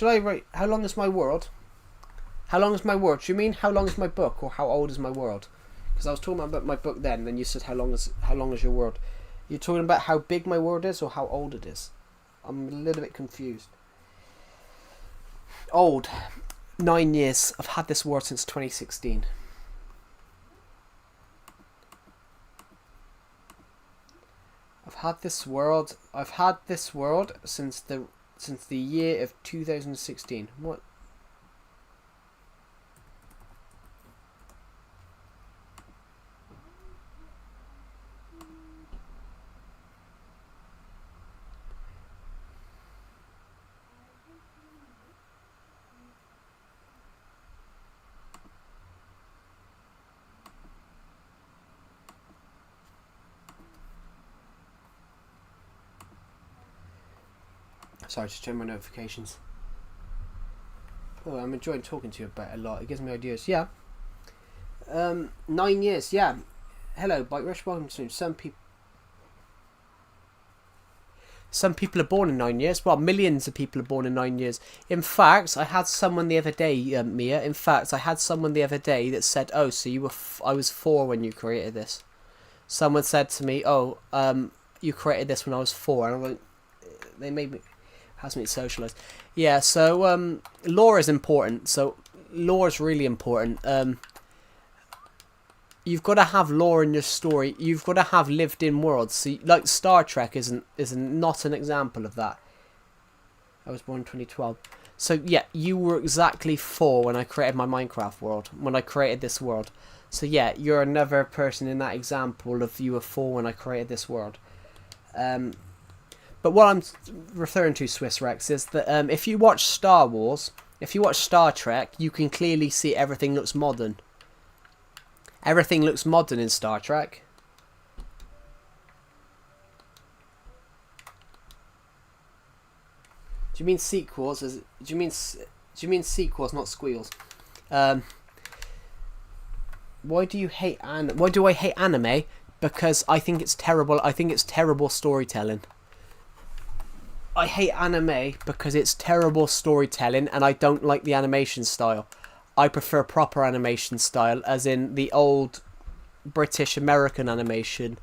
I write... How long is my world? How long is my world? Do you mean how long is my book, or how old is my world? Because I was talking about my book then, and then you said how long is your world? You're talking about how big my world is, or how old it is? I'm a little bit confused. Old. 9 years. I've had this world since 2016. I've had this world since the year of 2016. What? Sorry, just check my notifications. Oh, I'm enjoying talking to you about it a lot. It gives me ideas. Yeah. 9 years. Yeah. Hello, Bike Rush. Welcome to some people. Some people are born in 9 years. Well, millions of people are born in 9 years. In fact, I had someone the other day, Mia. In fact, I had someone the other day that said, "Oh, so you were? I was 4 when you created this." Someone said to me, "Oh, you created this when I was 4," and I'm like, they made me. Has me socialised. Yeah, so lore is important. So lore is really important. You've got to have lore in your story. You've got to have lived in worlds. So, like Star Trek is not an example of that. I was born in 2012. So yeah, you were exactly 4 when I created my Minecraft world. When I created this world. So yeah, you're another person in that example of you were 4 when I created this world. But what I'm referring to, Swiss Rex, is that if you watch Star Wars, if you watch Star Trek, you can clearly see everything looks modern. Everything looks modern in Star Trek. Do you mean sequels? Do you mean sequels, not squeals? Why do you hate Why do I hate anime? Because I think it's terrible. I think it's terrible storytelling. I hate anime because it's terrible storytelling and I don't like the animation style. I prefer proper animation style, as in the old British American animation.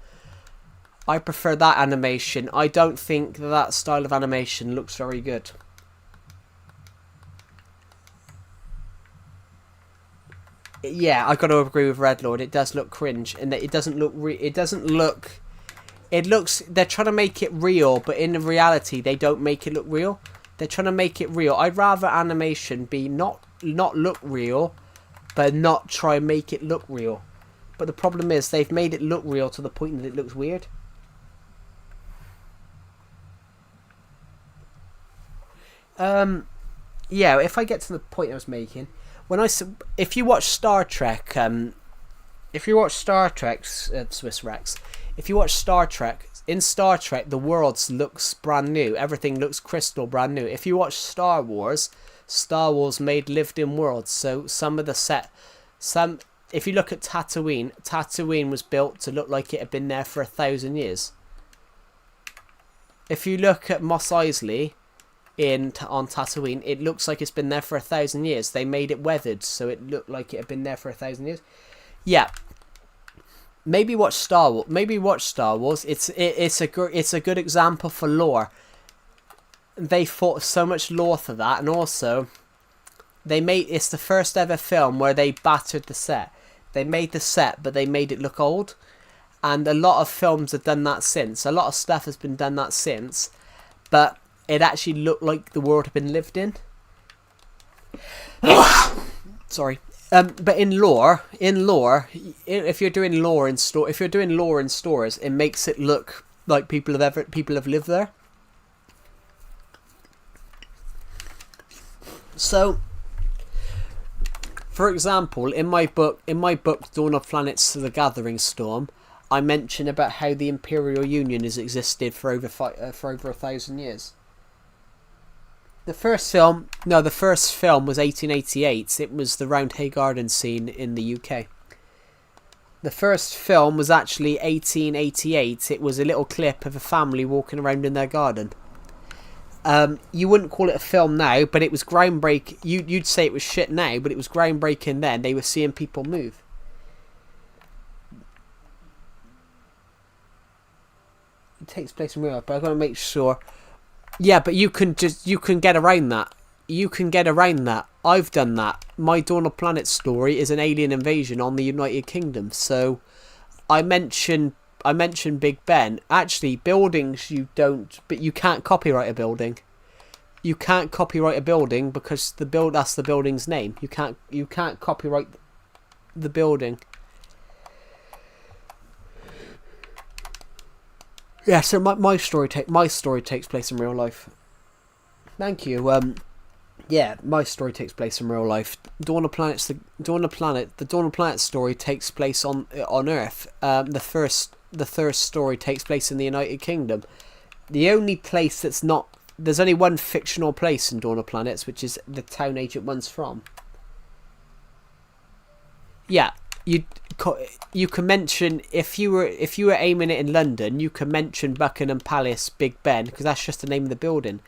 I prefer that animation. I don't think that style of animation looks very good. Yeah, I got to agree with Redlord. It does look cringe, and it doesn't look. It looks. They're trying to make it real, but in reality, they don't make it look real. They're trying to make it real. I'd rather animation be not look real, but not try and make it look real. But the problem is, they've made it look real to the point that it looks weird. Yeah. If I get to the point I was making, if you watch Star Trek, Swiss Rex. If you watch Star Trek, in Star Trek, the world looks brand new. Everything looks crystal brand new. If you watch Star Wars made lived-in worlds. So if you look at Tatooine was built to look like it had been there for 1,000 years. If you look at Mos Eisley on Tatooine, it looks like it's been there for 1,000 years. They made it weathered, so it looked like it had been there for 1,000 years. Yeah. Maybe watch Star Wars. It's a good example for lore. They thought of so much lore for that, and also it's the first ever film where they battered the set. They made the set, but they made it look old. And a lot of films have done that since. A lot of stuff has been done that since, but it actually looked like the world had been lived in. Sorry. But in lore, if you're doing lore in stores, it makes it look like people have lived there. So, for example, in my book, Dawn of Planets: The Gathering Storm, I mention about how the Imperial Union has existed for over 1,000 years. The first film was 1888. It was the Roundhay Garden scene in the UK. The first film was actually 1888. It was a little clip of a family walking around in their garden. You wouldn't call it a film now, but it was groundbreaking. You'd say it was shit now, but it was groundbreaking then. They were seeing people move. It takes place in real life, but I've got to make sure. Yeah, but you can get around that. you can get around that. I've done that. My Dawn of Planet story is an alien invasion on the United Kingdom. So I mentioned Big Ben. Actually, buildings you don't, but you can't copyright a building. You can't copyright a building because that's the building's name. You can't copyright the building. Yeah, so my story takes place in real life. Thank you. Yeah, my story takes place in real life. The Dawn of Planet story takes place on Earth. The first story takes place in the United Kingdom. The only place that's not, there's only one fictional place in Dawn of Planets, which is the town Agent One's from. Yeah, you can mention, if you were aiming it in London, you can mention Buckingham Palace, Big Ben, because that's just the name of the building.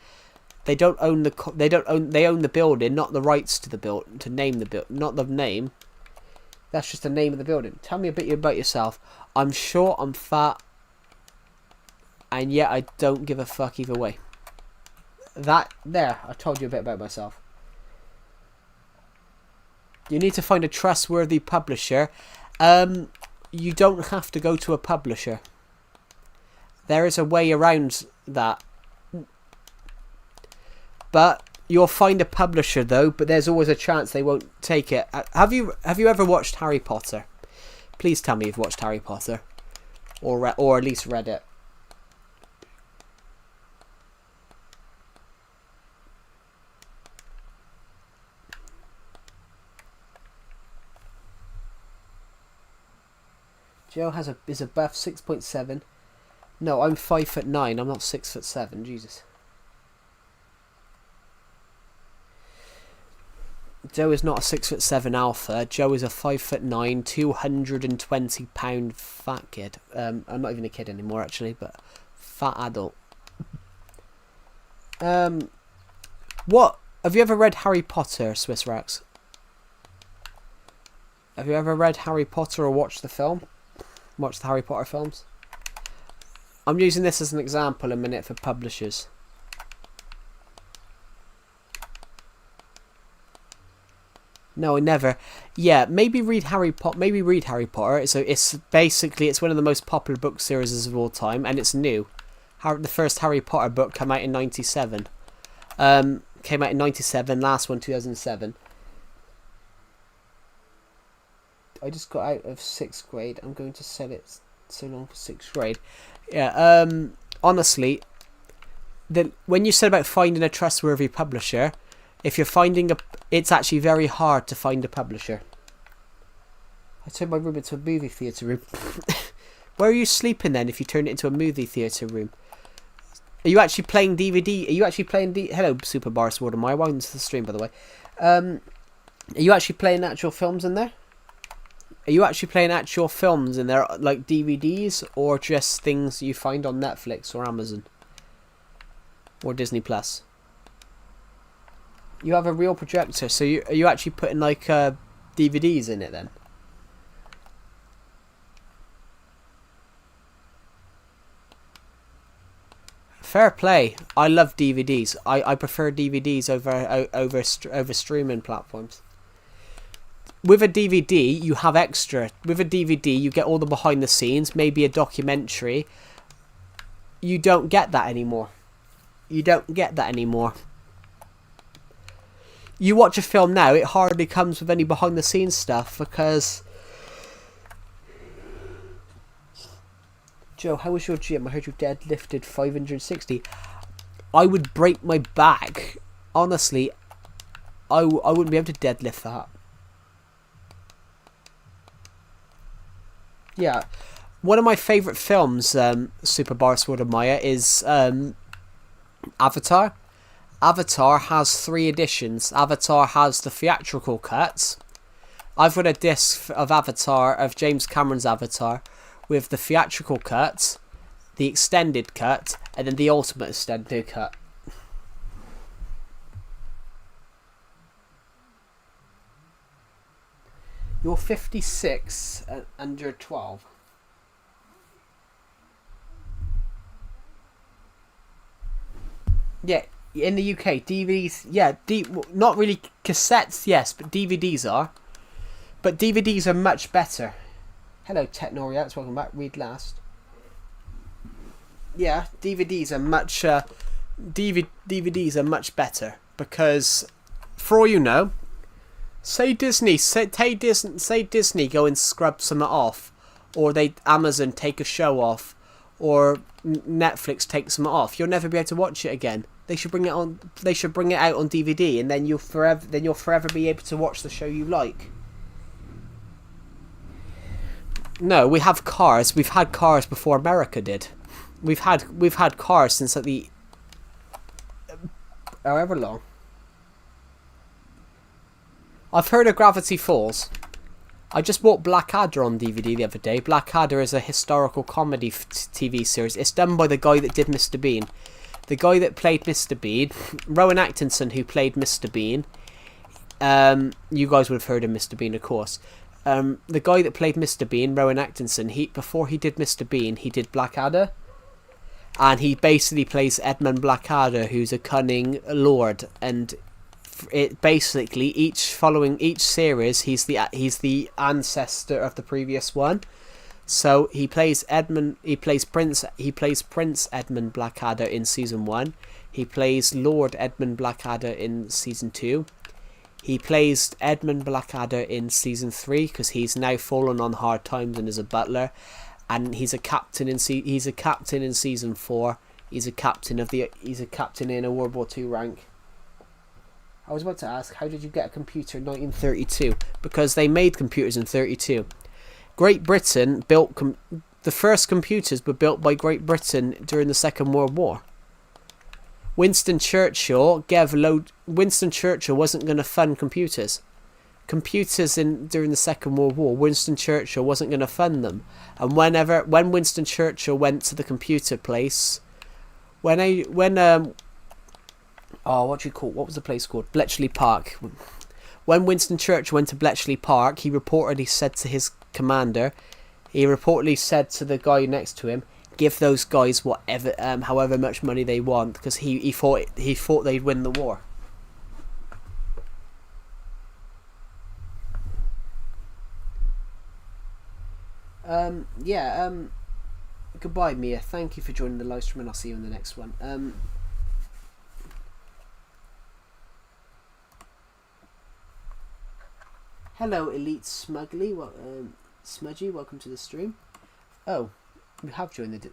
They own the building, not the rights to the to name the not the name. That's just the name of the building. Tell me a bit about yourself. I'm short, I'm fat, and yet I don't give a fuck either way. I told you a bit about myself. You need to find a trustworthy publisher. You don't have to go to a publisher. There is a way around that. But you'll find a publisher though, but there's always a chance they won't take it. Have you ever watched Harry Potter? Please tell me you've watched Harry Potter. Or at least read it. Joe is above 6.7. No, I'm 5'9". I'm not 6'7". Jesus. Joe is not a 6'7" alpha. Joe is a 5'9", 220-pound fat kid. I'm not even a kid anymore, actually, but fat adult. What? Have you ever read Harry Potter, Swiss Rex? Have you ever read Harry Potter or watched the film? Watched the Harry Potter films? I'm using this as an example a minute for publishers. No, I never. Yeah, maybe read Harry Potter. So it's one of the most popular book series of all time, and it's new. The first Harry Potter book came out in '97. Last one 2007. I just got out of 6th grade. I'm going to sell it so long for 6th grade. Yeah. Honestly, when you said about finding a trustworthy publisher, if you're finding it's actually very hard to find a publisher. I turned my room into a movie theatre room. Where are you sleeping then if you turn it into a movie theatre room? Are you actually playing DVD? Are you actually playing Hello, Super Boris Watermeyer. Welcome to the stream, by the way. Are you actually playing actual films in there? Are you actually playing actual films in there, like DVDs, or just things you find on Netflix or Amazon? Or Disney Plus? You have a real projector, so are you actually putting like DVDs in it then? Fair play. I love DVDs. I prefer DVDs over streaming platforms. With a DVD, you have extra. With a DVD, you get all the behind the scenes, maybe a documentary. You don't get that anymore. You watch a film now, it hardly comes with any behind the scenes stuff because... Joe, how was your gym? I heard you deadlifted 560. I would break my back. Honestly, I wouldn't be able to deadlift that. Yeah. One of my favourite films, Super Boris Watermeyer, is Avatar. Avatar has 3 editions. Avatar has the theatrical cuts. I've got a disc of Avatar, of James Cameron's Avatar, with the theatrical cut, the extended cut, and then the ultimate extended cut. You're 56 and you're 12. Yeah, In the UK, DVDs, yeah, not really cassettes, yes, but DVDs are. But DVDs are much better. Hello, Technoriats, welcome back. Read last. Yeah, DVDs are much. DVDs are much better because, for all you know, say Disney go and scrub something off, or Amazon take a show off, or Netflix take something off. You'll never be able to watch it again. They should bring it on. They should bring it out on DVD, and then you'll forever be able to watch the show you like. No, we have cars. We've had cars before America did. We've had cars since like the however long. I've heard of Gravity Falls. I just bought Blackadder on DVD the other day. Blackadder is a historical comedy TV series. It's done by the guy that did Mr. Bean. The guy that played Mr. Bean, Rowan Atkinson, who played Mr. Bean. You guys would have heard of Mr. Bean, of course. The guy that played Mr. Bean, Rowan Atkinson, before he did Mr. Bean, he did Blackadder. And he basically plays Edmund Blackadder, who's a cunning lord, and it basically each series he's the ancestor of the previous one. So he plays Prince Edmund Blackadder in season 1. He plays Lord Edmund Blackadder in season 2. He plays Edmund Blackadder in season 3 because he's now fallen on hard times and is a butler. And he's a captain in season 4. He's a captain in a World War II rank. I was about to ask, how did you get a computer in 1932? Because they made computers in 32. Great Britain built the first computers were built by Great Britain during the Second World War. Winston Churchill wasn't going to fund computers. During the Second World War, Winston Churchill wasn't going to fund them. And when Winston Churchill went to the computer place, what was the place called? Bletchley Park. When Winston Churchill went to Bletchley Park, he reportedly said to his commander, he reportedly said to the guy next to him, give those guys however much money they want, because he thought they'd win the war. Goodbye, Mia. Thank you for joining the live stream, and I'll see you in the next one. Hello, Elite Smugly. Smudgy, welcome to the stream. Oh, you have joined the...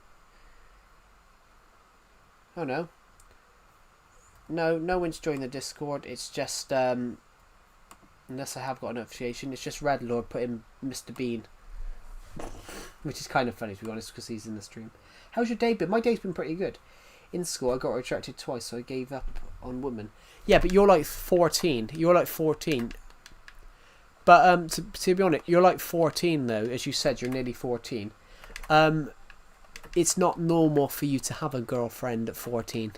Oh, no. No one's joined the Discord. It's just, unless I have got a notification, it's just Red Lord put in Mr. Bean. Which is kind of funny, to be honest, because he's in the stream. How's your day been? My day's been pretty good. In school, I got retracted twice, so I gave up on women. Yeah, but you're like 14. You're like 14. But to be honest, you're like 14 though. As you said, you're nearly 14. It's not normal for you to have a girlfriend at 14.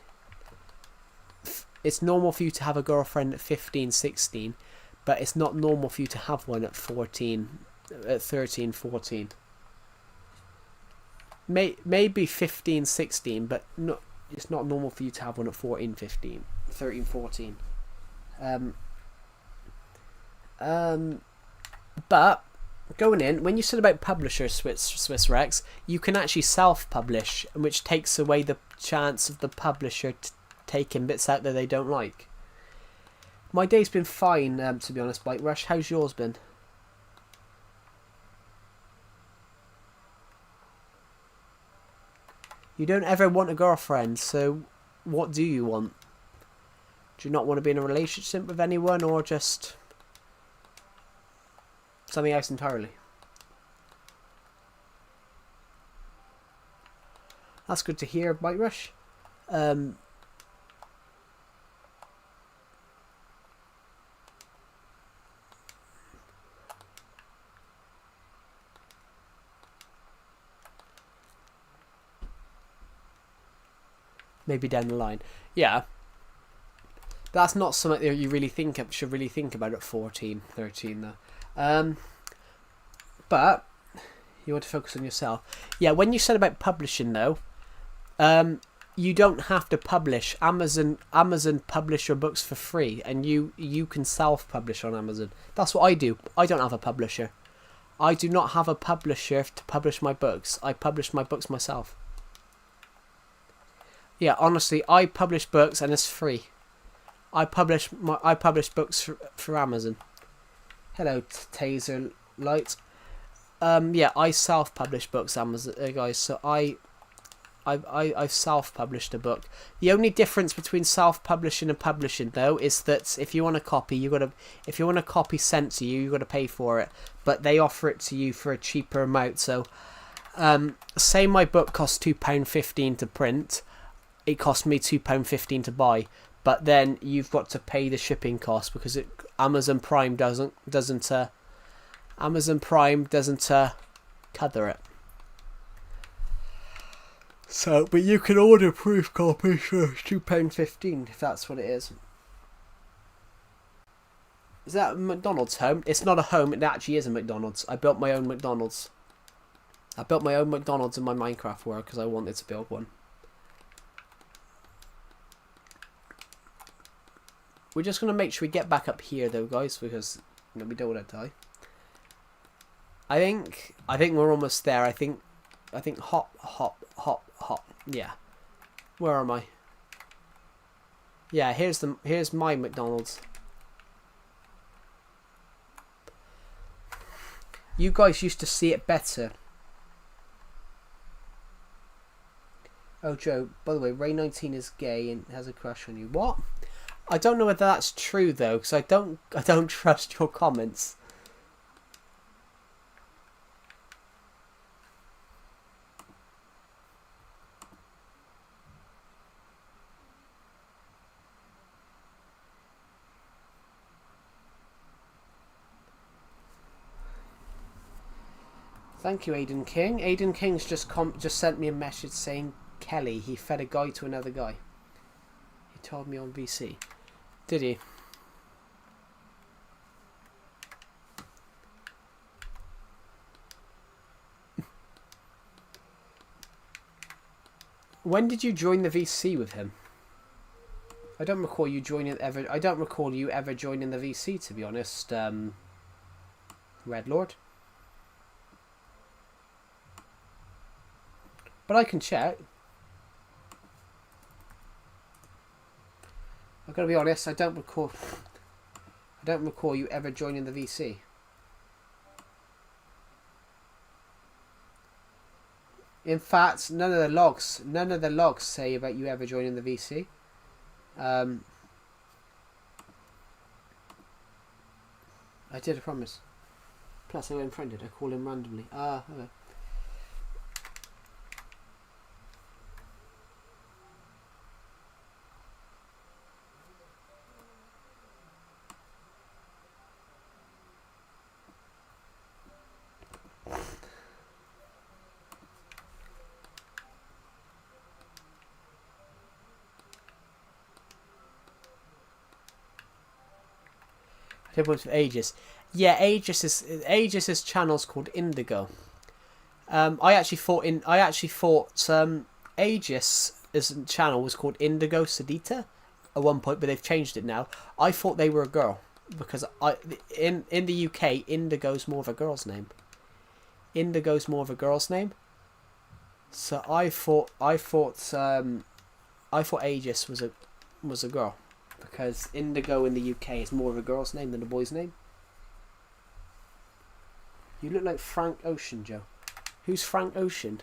It's normal for you to have a girlfriend at 15, 16. But it's not normal for you to have one at 14. At 13, 14. Maybe 15, 16, but it's not normal for you to have one at 14, 15, 13, 14. But going in, when you said about publishers, Swiss Rex, you can actually self-publish, which takes away the chance of the publisher taking bits out that they don't like. My day's been fine, to be honest, Bike Rush. How's yours been? You don't ever want a girlfriend, so what do you want? Do you not want to be in a relationship with anyone, or just something else entirely? That's good to hear, Bike Rush. Maybe down the line. Yeah. That's not something that you really should really think about at 14, 13 though. But you want to focus on yourself. Yeah, when you said about publishing though, you don't have to publish. Amazon publish your books for free, and you can self-publish on Amazon. That's what I do. I don't have a publisher. I do not have a publisher to publish my books. I publish my books myself. Yeah, honestly, I publish books and it's free. I publish books for Amazon. Hello, Taser Light. Yeah, I self-publish books, Amazon guys. So I've self-published a book. The only difference between self-publishing and publishing, though, is that if you want a copy, if you want a copy sent to you, you got to pay for it. But they offer it to you for a cheaper amount. So, say my book costs £2.15 to print, it cost me £2.15 to buy. But then you've got to pay the shipping cost because Amazon Prime doesn't cover it. So, but you can order proof copies for £2.15 if that's what it is. Is that a McDonald's home? It's not a home, it actually is a McDonald's. I built my own McDonald's. I built my own McDonald's in my Minecraft world because I wanted to build one. We're just going to make sure we get back up here though, guys, because we don't want to die. I think we're almost there. I think hop. Yeah. Where am I? Yeah, here's my McDonald's. You guys used to see it better. Oh, Joe, by the way, Ray19 is gay and has a crush on you. What? I don't know whether that's true though, because I don't trust your comments. Thank you, Aiden King. Aiden King's just sent me a message saying Kelly, he fed a guy to another guy. He told me on VC. Did he? When did you join the VC with him? I don't recall you joining ever. I don't recall you ever joining the VC, to be honest. Red Lord. But I can check. I've got to be honest, I don't recall you ever joining the VC. In fact, none of the logs say about you ever joining the VC. I did, I promise. Plus I unfriended, I call him randomly. Ah, okay. For Aegis. Yeah, Aegis's channel's called Indigo. I actually thought Aegis's channel was called Indigo Sedita at one point, but they've changed it now. I thought they were a girl because in the UK Indigo's more of a girl's name. Indigo's more of a girl's name. So I thought Aegis was a girl. Because Indigo in the UK is more of a girl's name than a boy's name. You look like Frank Ocean, Joe. Who's Frank Ocean?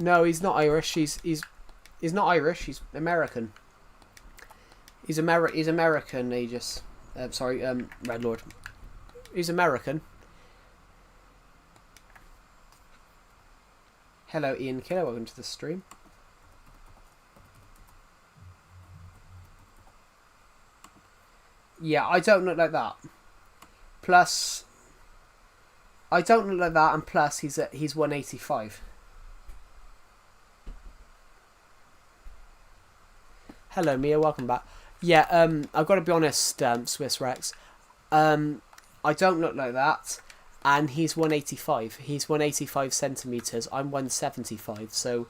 No, he's not Irish. He's not Irish. He's American. He's American. Aegis. Sorry, Red Lord. He's American. Hello, Ian Killer. Welcome to the stream. Yeah, I don't look like that. Plus, I don't look like that, and plus, he's 185. Hello, Mia. Welcome back. Yeah, I've got to be honest, Swiss Rex. I don't look like that. and he's 185. He's 185 centimeters. I'm 175. So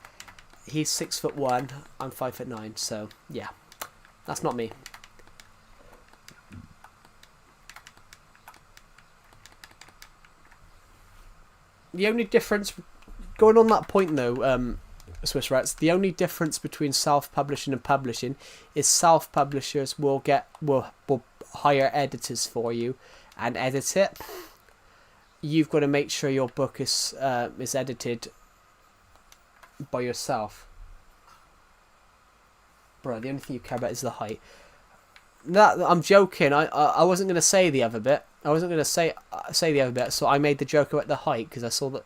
he's 6'1". I'm 5'9". So yeah, that's not me. The only difference, going on that point though, Swiss Rats, the only difference between self-publishing and publishing is self-publishers will hire editors for you and edit it. You've got to make sure your book is edited by yourself. Bro, the only thing you care about is the height. That, I'm joking. I wasn't going to say the other bit. I wasn't going to say the other bit, so I made the joke about the height because I saw that.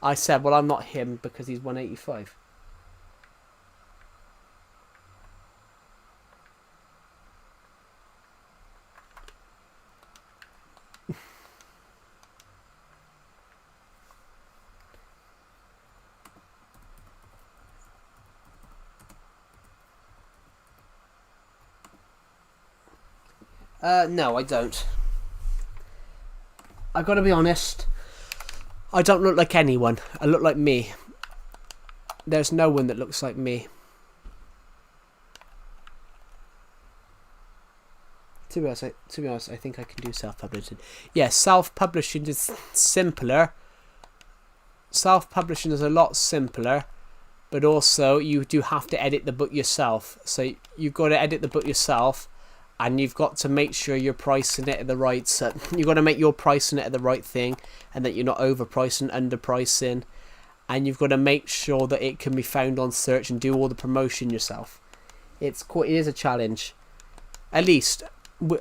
I said, well, I'm not him because he's 185. No, I don't. I gotta be honest. I don't look like anyone. I look like me. There's no one that looks like me. To be honest, I think I can do self-publishing. Yeah, self-publishing is simpler. Self-publishing is a lot simpler, but also you do have to edit the book yourself. So you've got to edit the book yourself, and you've got to make sure you're pricing it at the right. So you've got to make your pricing it at the right thing, and that you're not overpricing, underpricing, and you've got to make sure that it can be found on search and do all the promotion yourself. It is a challenge. At least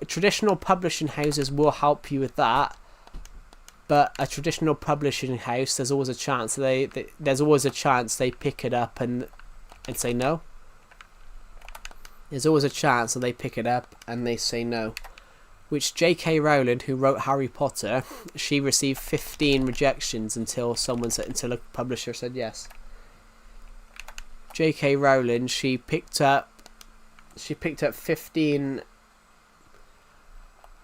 traditional publishing houses will help you with that, but a traditional publishing house, there's always a chance they pick it up and say no. There's always a chance that they pick it up and they say no. Which J.K. Rowling, who wrote Harry Potter, she received 15 rejections until a publisher said yes. J.K. Rowling, she picked up 15.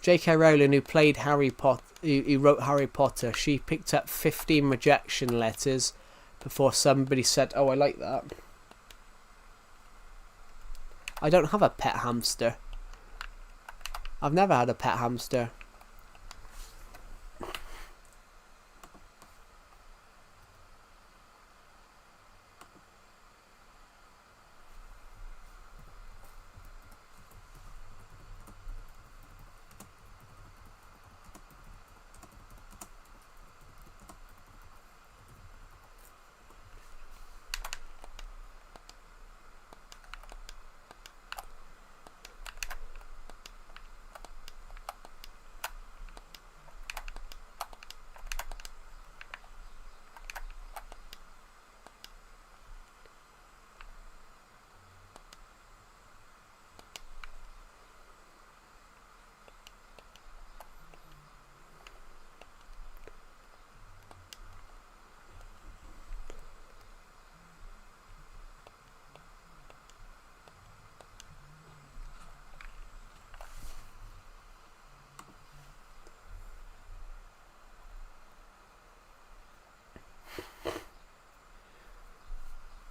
J.K. Rowling, who played Harry Potter, who wrote Harry Potter, she picked up 15 rejection letters before somebody said, "Oh, I like that." I don't have a pet hamster. I've never had a pet hamster.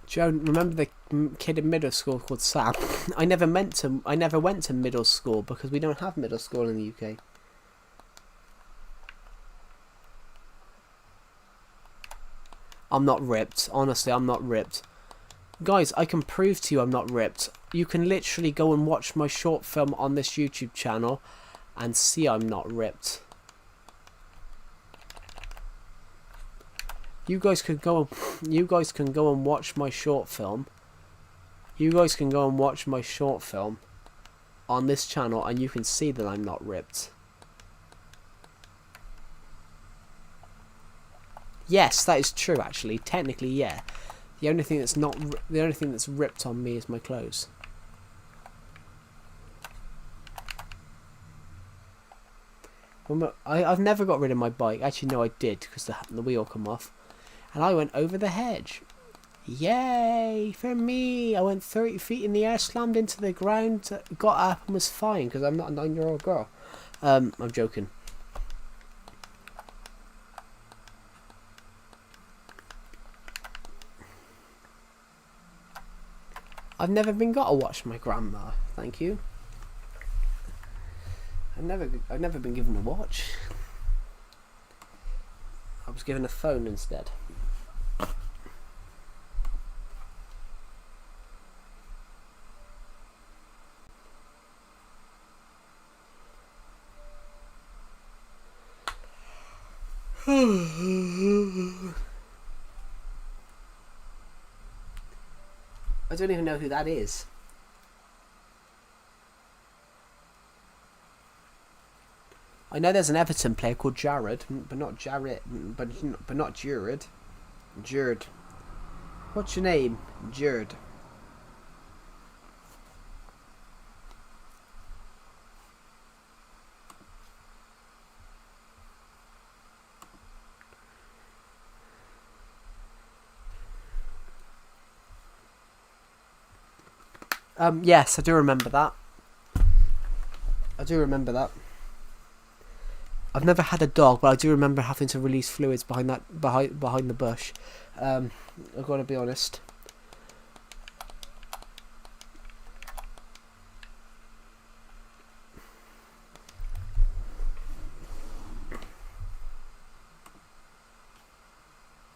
Joan, remember the kid in middle school called Sam? I never went to middle school because we don't have middle school in the UK. I'm not ripped. Honestly, I'm not ripped. Guys, I can prove to you I'm not ripped. You can literally go and watch my short film on this YouTube channel and see I'm not ripped. You guys can go and watch my short film. You guys can go and watch my short film on this channel and you can see that I'm not ripped. Yes, that is true actually. Technically, yeah. The only thing that's ripped on me is my clothes. I've never got rid of my bike. Actually, no, I did because the wheel come off. And I went over the hedge. Yay for me! I went 30 feet in the air, slammed into the ground, got up and was fine because I'm not a 9-year-old girl. I'm joking. I've never been got to watch my grandma. Thank you. I've never been given a watch. I was given a phone instead. I don't even know who that is. I know there's an Everton player called Jared, but not Jared, but not Jared. Jared. What's your name? Jared. Yes, I do remember that. I've never had a dog, but I do remember having to release fluids behind the bush. I've got to be honest.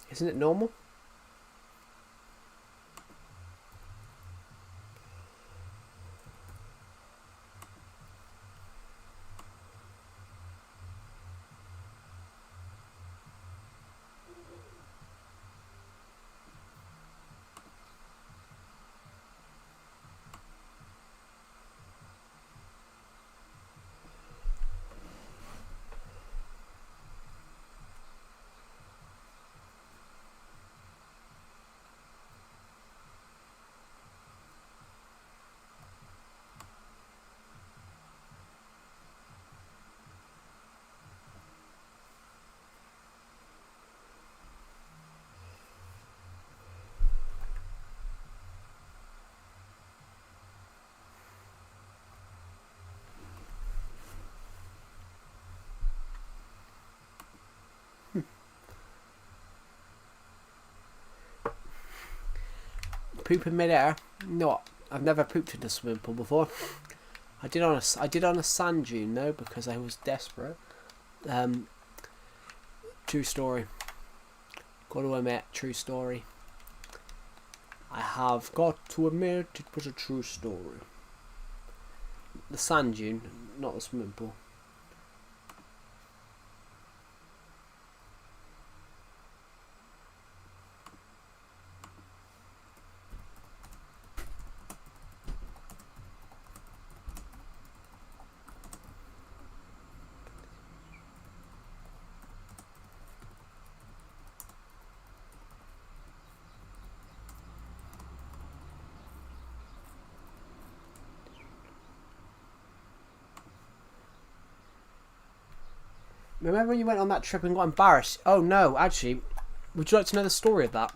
Isn't it normal? Poop in midair? No, I've never pooped in a swimming pool before. I did on a sand dune though because I was desperate. True story. Got to admit, true story. I have got to admit it was a true story. The sand dune, not the swimming pool. Remember when you went on that trip and got embarrassed? Oh no, actually, would you like to know the story of that?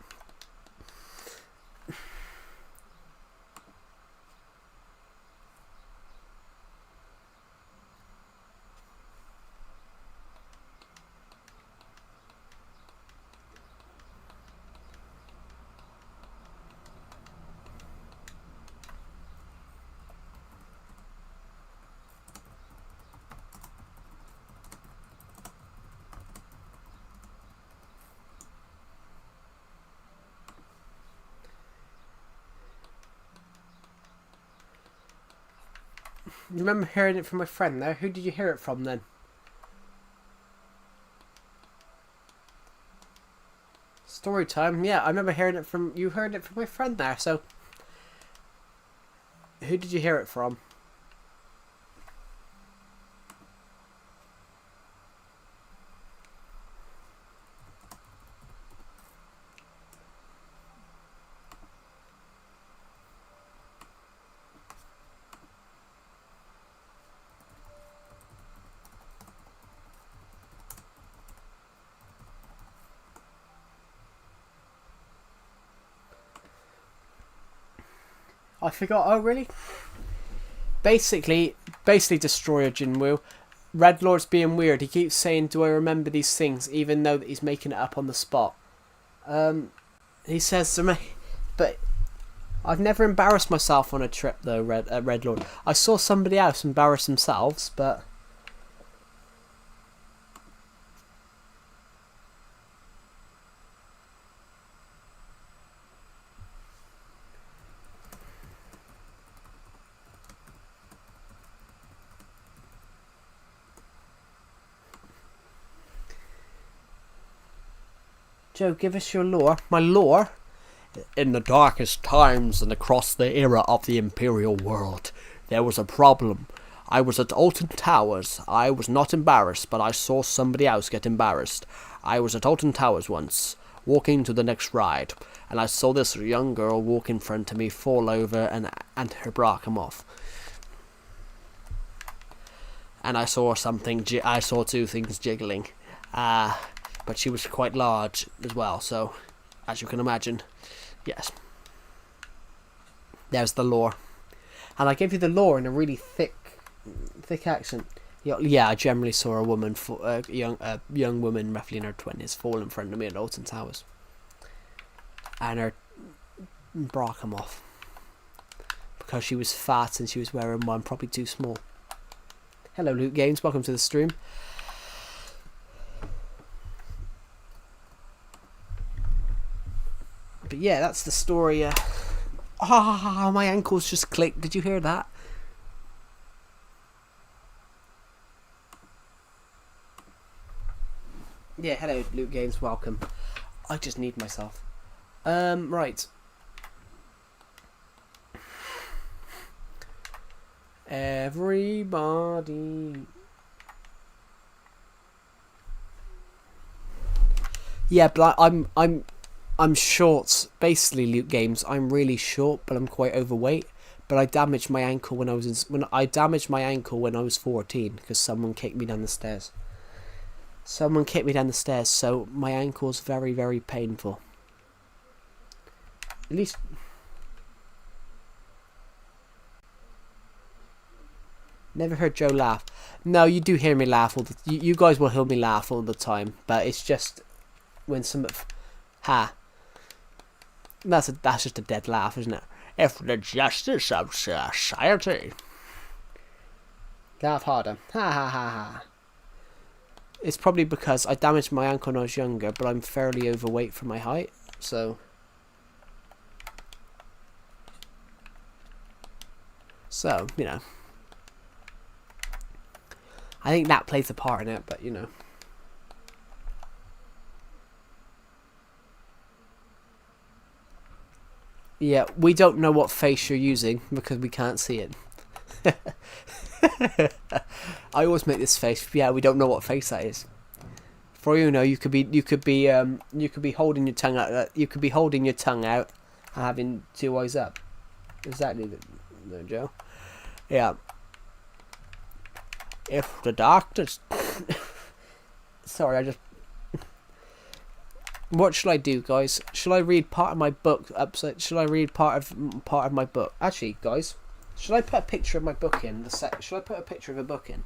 You remember hearing it from my friend there? Who did you hear it from then? Story time? Yeah, I remember hearing it from... You heard it from my friend there, so... Who did you hear it from? I forgot. Oh, really? Basically, Destroyer Jinwoo. Red Lord's being weird. He keeps saying, "Do I remember these things?" Even though that he's making it up on the spot. He says to me, but I've never embarrassed myself on a trip though, Red Lord. I saw somebody else embarrass themselves, but... Joe, give us your lore. My lore? In the darkest times and across the era of the Imperial world, there was a problem. I was at Alton Towers. I was not embarrassed, but I saw somebody else get embarrassed. I was at Alton Towers once, walking to the next ride, and I saw this young girl walk in front of me, fall over, and her bra come off. And I saw I saw two things jiggling. But she was quite large as well, so, as you can imagine, yes. There's the lore. And I gave you the lore in a really thick accent. Yeah, I generally saw a woman, a young woman, roughly in her 20s, fall in front of me at Alton Towers. And her bra come off. Because she was fat and she was wearing one probably too small. Hello, Luke Games, welcome to the stream. But yeah, that's the story. My ankles just clicked. Did you hear that? Yeah, hello, Luke Games. Welcome. I just need myself. Right. Everybody. Yeah, but I'm short. Basically, Luke Games, I'm really short, but I'm quite overweight. But I damaged my ankle when I was 14 because someone kicked me down the stairs. So my ankle's very, very painful. At least. Never heard Joe laugh. No, you do hear me laugh you guys will hear me laugh all the time, but it's just when That's just a dead laugh, isn't it? If the justice of society. Laugh harder. Ha ha ha ha. It's probably because I damaged my ankle when I was younger, but I'm fairly overweight for my height, so... So, you know. I think that plays a part in it, but, you know. Yeah, we don't know what face you're using because we can't see it. I always make this face. Yeah, we don't know what face that is. For you know, you could be holding your tongue out. You could be holding your tongue out and having two eyes up. Exactly, no, Joe. Yeah. If the doctors. Sorry, I just. What shall I do, guys? Shall I read part of my book upside? Shall I read part of my book? Actually, guys, should I put a picture of my book in the set? Should I put a picture of a book in,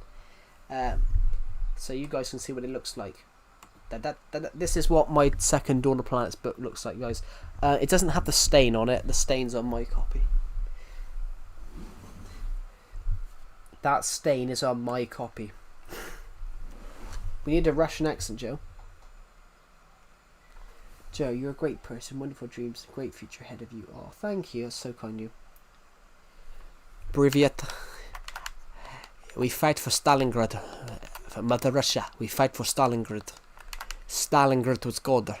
so you guys can see what it looks like? This is what my second Dawn of Planets book looks like, guys. It doesn't have the stain on it. The stain's on my copy. That stain is on my copy. We need a Russian accent, Joe. Joe, you're a great person, wonderful dreams, great future ahead of you. Oh, thank you, that's so kind of you. Privyet. We fight for Stalingrad. For Mother Russia, we fight for Stalingrad. Stalingrad was good.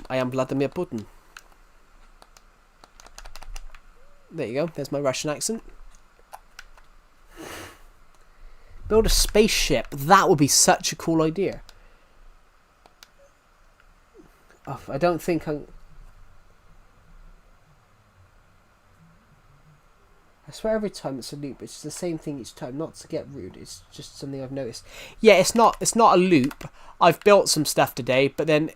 I am Vladimir Putin. There you go, there's my Russian accent. Build a spaceship. That would be such a cool idea. Oh, I don't think I swear every time it's a loop, it's the same thing each time. Not to get rude, it's just something I've noticed. Yeah, it's not a loop. I've built some stuff today, but then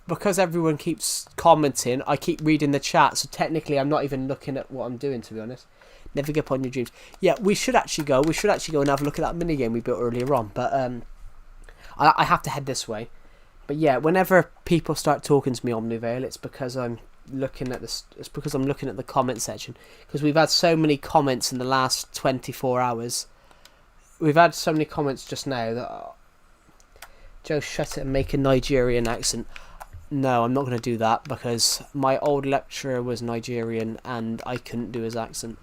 because everyone keeps commenting, I keep reading the chat, so technically I'm not even looking at what I'm doing, to be honest. Never give up on your dreams. Yeah, we should actually go and have a look at that minigame we built earlier on. But I have to head this way But yeah, whenever people start talking to me Omnivale, it's because I'm looking at this. It's because I'm looking at the comment section, because we've had so many comments in the last 24 hours. We've had so many comments just now that Joe, shut it and make a Nigerian accent. No, I'm not going to do that because my old lecturer was Nigerian and I couldn't do his accent.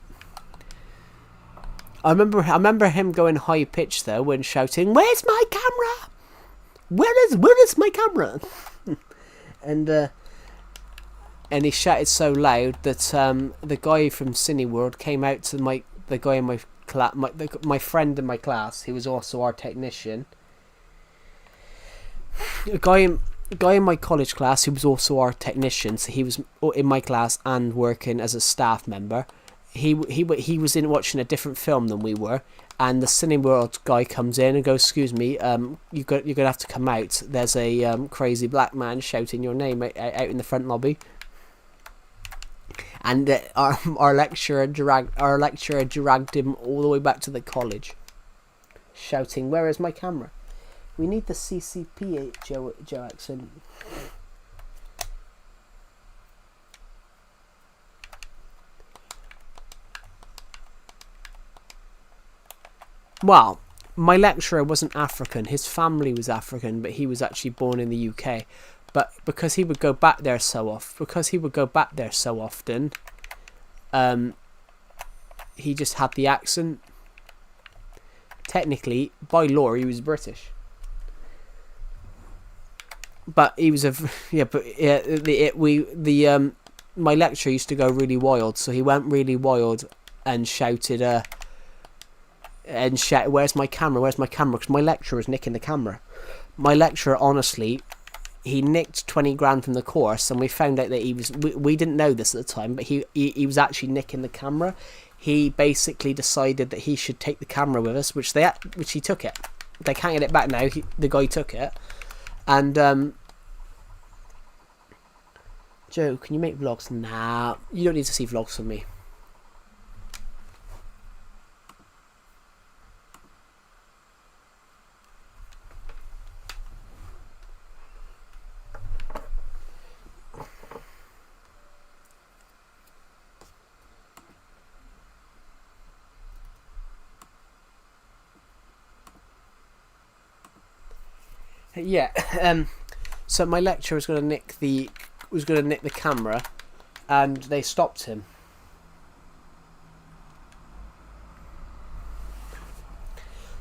I remember him going high pitched though when shouting, "Where's my camera? Where is my camera?" and he shouted so loud that the guy from Cineworld came out to the guy in my class, my friend in my class, who was also our technician. A guy in my college class who was also our technician, so he was in my class and working as a staff member. He was in watching a different film than we were, and the Cineworld guy comes in and goes, "Excuse me, you're gonna have to come out. There's a crazy black man shouting your name out in the front lobby." And our lecturer dragged him all the way back to the college, shouting, "Where is my camera?" We need the CCP, Joe accent. Well, my lecturer wasn't African. His family was African, but he was actually born in the UK. But because he would go back there so often, he just had the accent. Technically, by law, he was British. But he was my lecturer used to go really wild, so he went really wild and shouted, "Where's my camera? Where's my camera?" Because my lecturer was nicking the camera. My lecturer, honestly, he nicked 20 grand from the course, and we found out that he was. We didn't know this at the time, but he was actually nicking the camera. He basically decided that he should take the camera with us, which he took it. They can't get it back now. The guy took it, and Joe, can you make vlogs? Nah, you don't need to see vlogs from me. Yeah, so my lecturer was going to nick the camera, and they stopped him.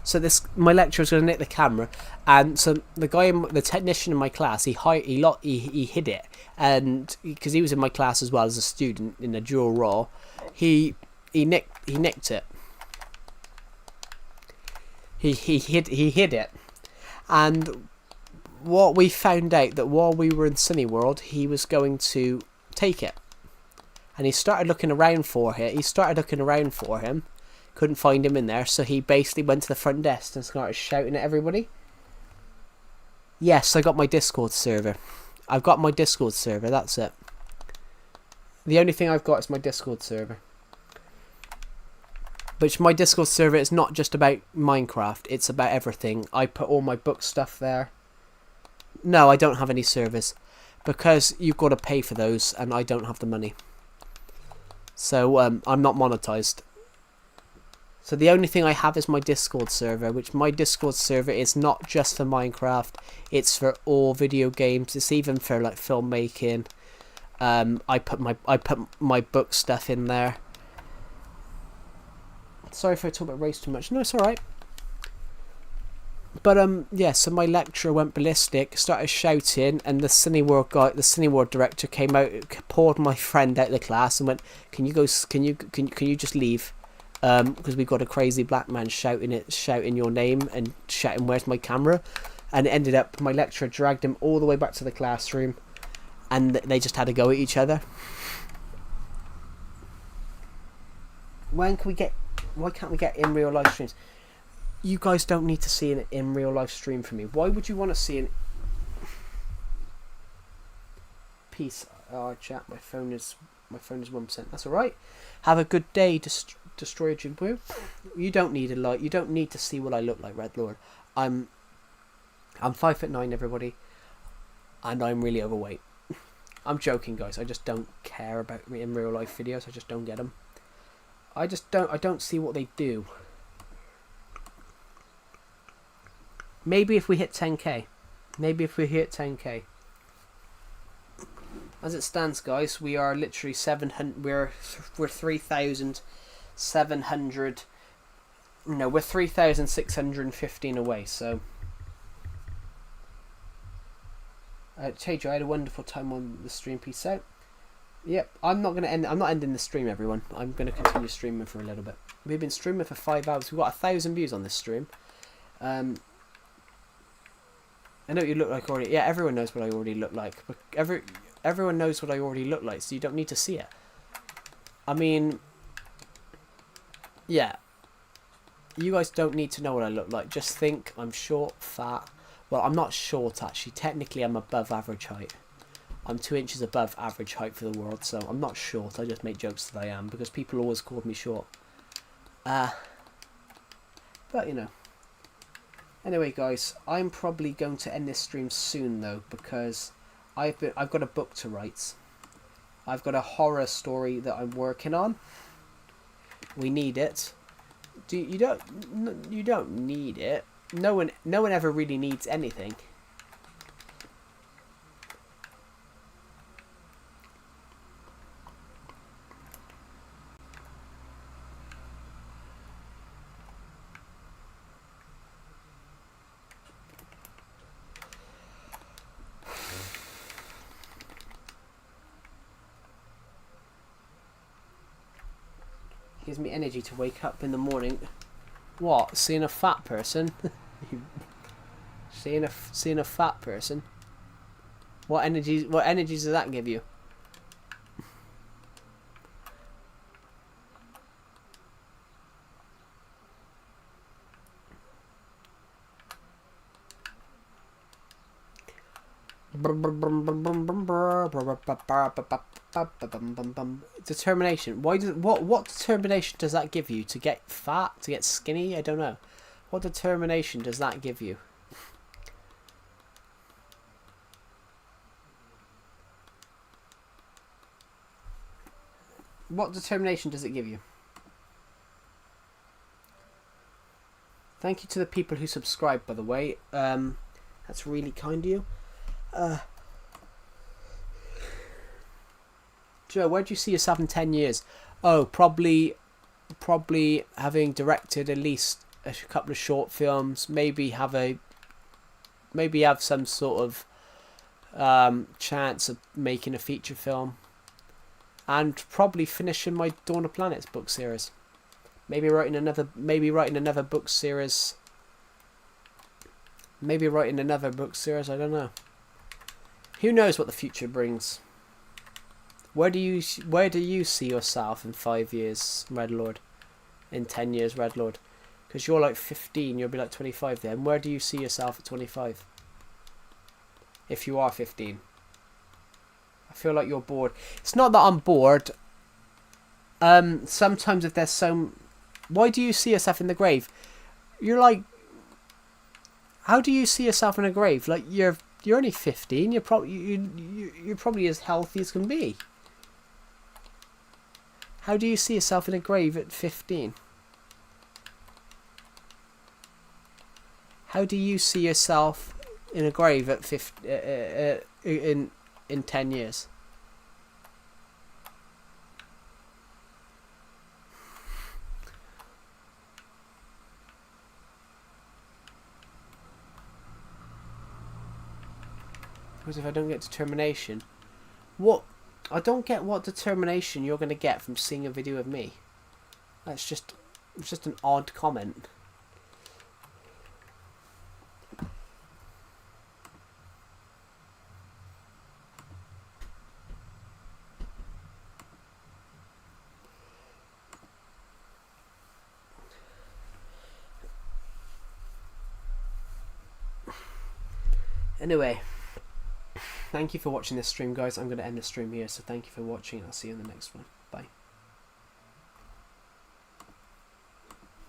So my lecturer was going to nick the camera, and so the technician in my class, he hid it, and because he was in my class as well as a student in a dual role, he nicked it. He hid it, and what we found out that while we were in Cineworld, he was going to take it, and he started looking around for him. Couldn't find him in there, so he basically went to the front desk and started shouting at everybody. Yes, I got my Discord server. I've got my Discord server. That's it. The only thing I've got is my Discord server. But my Discord server is not just about Minecraft. It's about everything. I put all my book stuff there. No, I don't have any servers, because you've got to pay for those, and I don't have the money. So I'm not monetized. So the only thing I have is my Discord server, which my Discord server is not just for Minecraft. It's for all video games. It's even for like filmmaking. I put my book stuff in there. Sorry if I talk about race too much. No, it's alright. But yeah, so my lecturer went ballistic, started shouting, and the Cineworld director came out, poured my friend out of the class, and went, "Can you just leave? Because we've got a crazy black man shouting your name and shouting, 'Where's my camera?'" And it ended up my lecturer dragged him all the way back to the classroom, and they just had to go at each other. Why can't we get in real life streams? You guys don't need to see an in real life stream from me. Why would you want to see an... Peace. Oh, chat. My phone is 1%. That's all right. Have a good day, Destroyer Jigaboo. You don't need a light. You don't need to see what I look like, Red Lord. I'm 5'9", everybody. and I'm really overweight. I'm joking, guys. I just don't care about me in real life videos. I just don't get them. I don't see what they do. Maybe if we hit 10k. Maybe if we hit 10k. As it stands, guys, we are literally 700. We're 3,700. No, we're 3,615 away. So, Tejo, I had a wonderful time on the stream. Peace out. Yep, I'm not ending the stream, everyone. I'm gonna continue streaming for a little bit. We've been streaming for 5 hours. We've got 1,000 views on this stream. I know what you look like already. Yeah, everyone knows what I already look like. But everyone knows what I already look like, so you don't need to see it. I mean, yeah. You guys don't need to know what I look like. Just think I'm short, fat. Well, I'm not short, actually. Technically, I'm above average height. I'm 2 inches above average height for the world, so I'm not short. I just make jokes that I am, because people always called me short. But, you know. Anyway, guys, I'm probably going to end this stream soon, though, because I've got a book to write. I've got a horror story that I'm working on. We need it. You don't need it. No one ever really needs anything. Gives me energy to wake up in the morning. What? Seeing a fat person? seeing a fat person? What energies does that give you? Determination. What determination does that give you? To get fat? To get skinny? I don't know. What determination does that give you? What determination does it give you? Thank you to the people who subscribe, by the way. That's really kind of you. Joe, where do you see yourself in 10 years? Oh, probably having directed at least a couple of short films. Maybe have some sort of chance of making a feature film, and probably finishing my Dawn of Planets book series. Maybe writing another book series. I don't know. Who knows what the future brings? Where do you see yourself in 5 years, Red Lord? In 10 years, Red Lord? Because you're like 15, you'll be like 25 then. Where do you see yourself at 25? If you are 15. I feel like you're bored. It's not that I'm bored. Sometimes if there's why do you see yourself in the grave? You're like... How do you see yourself in a grave? Like, you're only 15. You're probably as healthy as can be. How do you see yourself in a grave at 15? How do you see yourself in a grave at in 10 years? Because if I don't get determination, what? I don't get what determination you're going to get from seeing a video of me. It's just an odd comment. Anyway, thank you for watching this stream, guys. I'm going to end the stream here, so thank you for watching. I'll see you in the next one. Bye.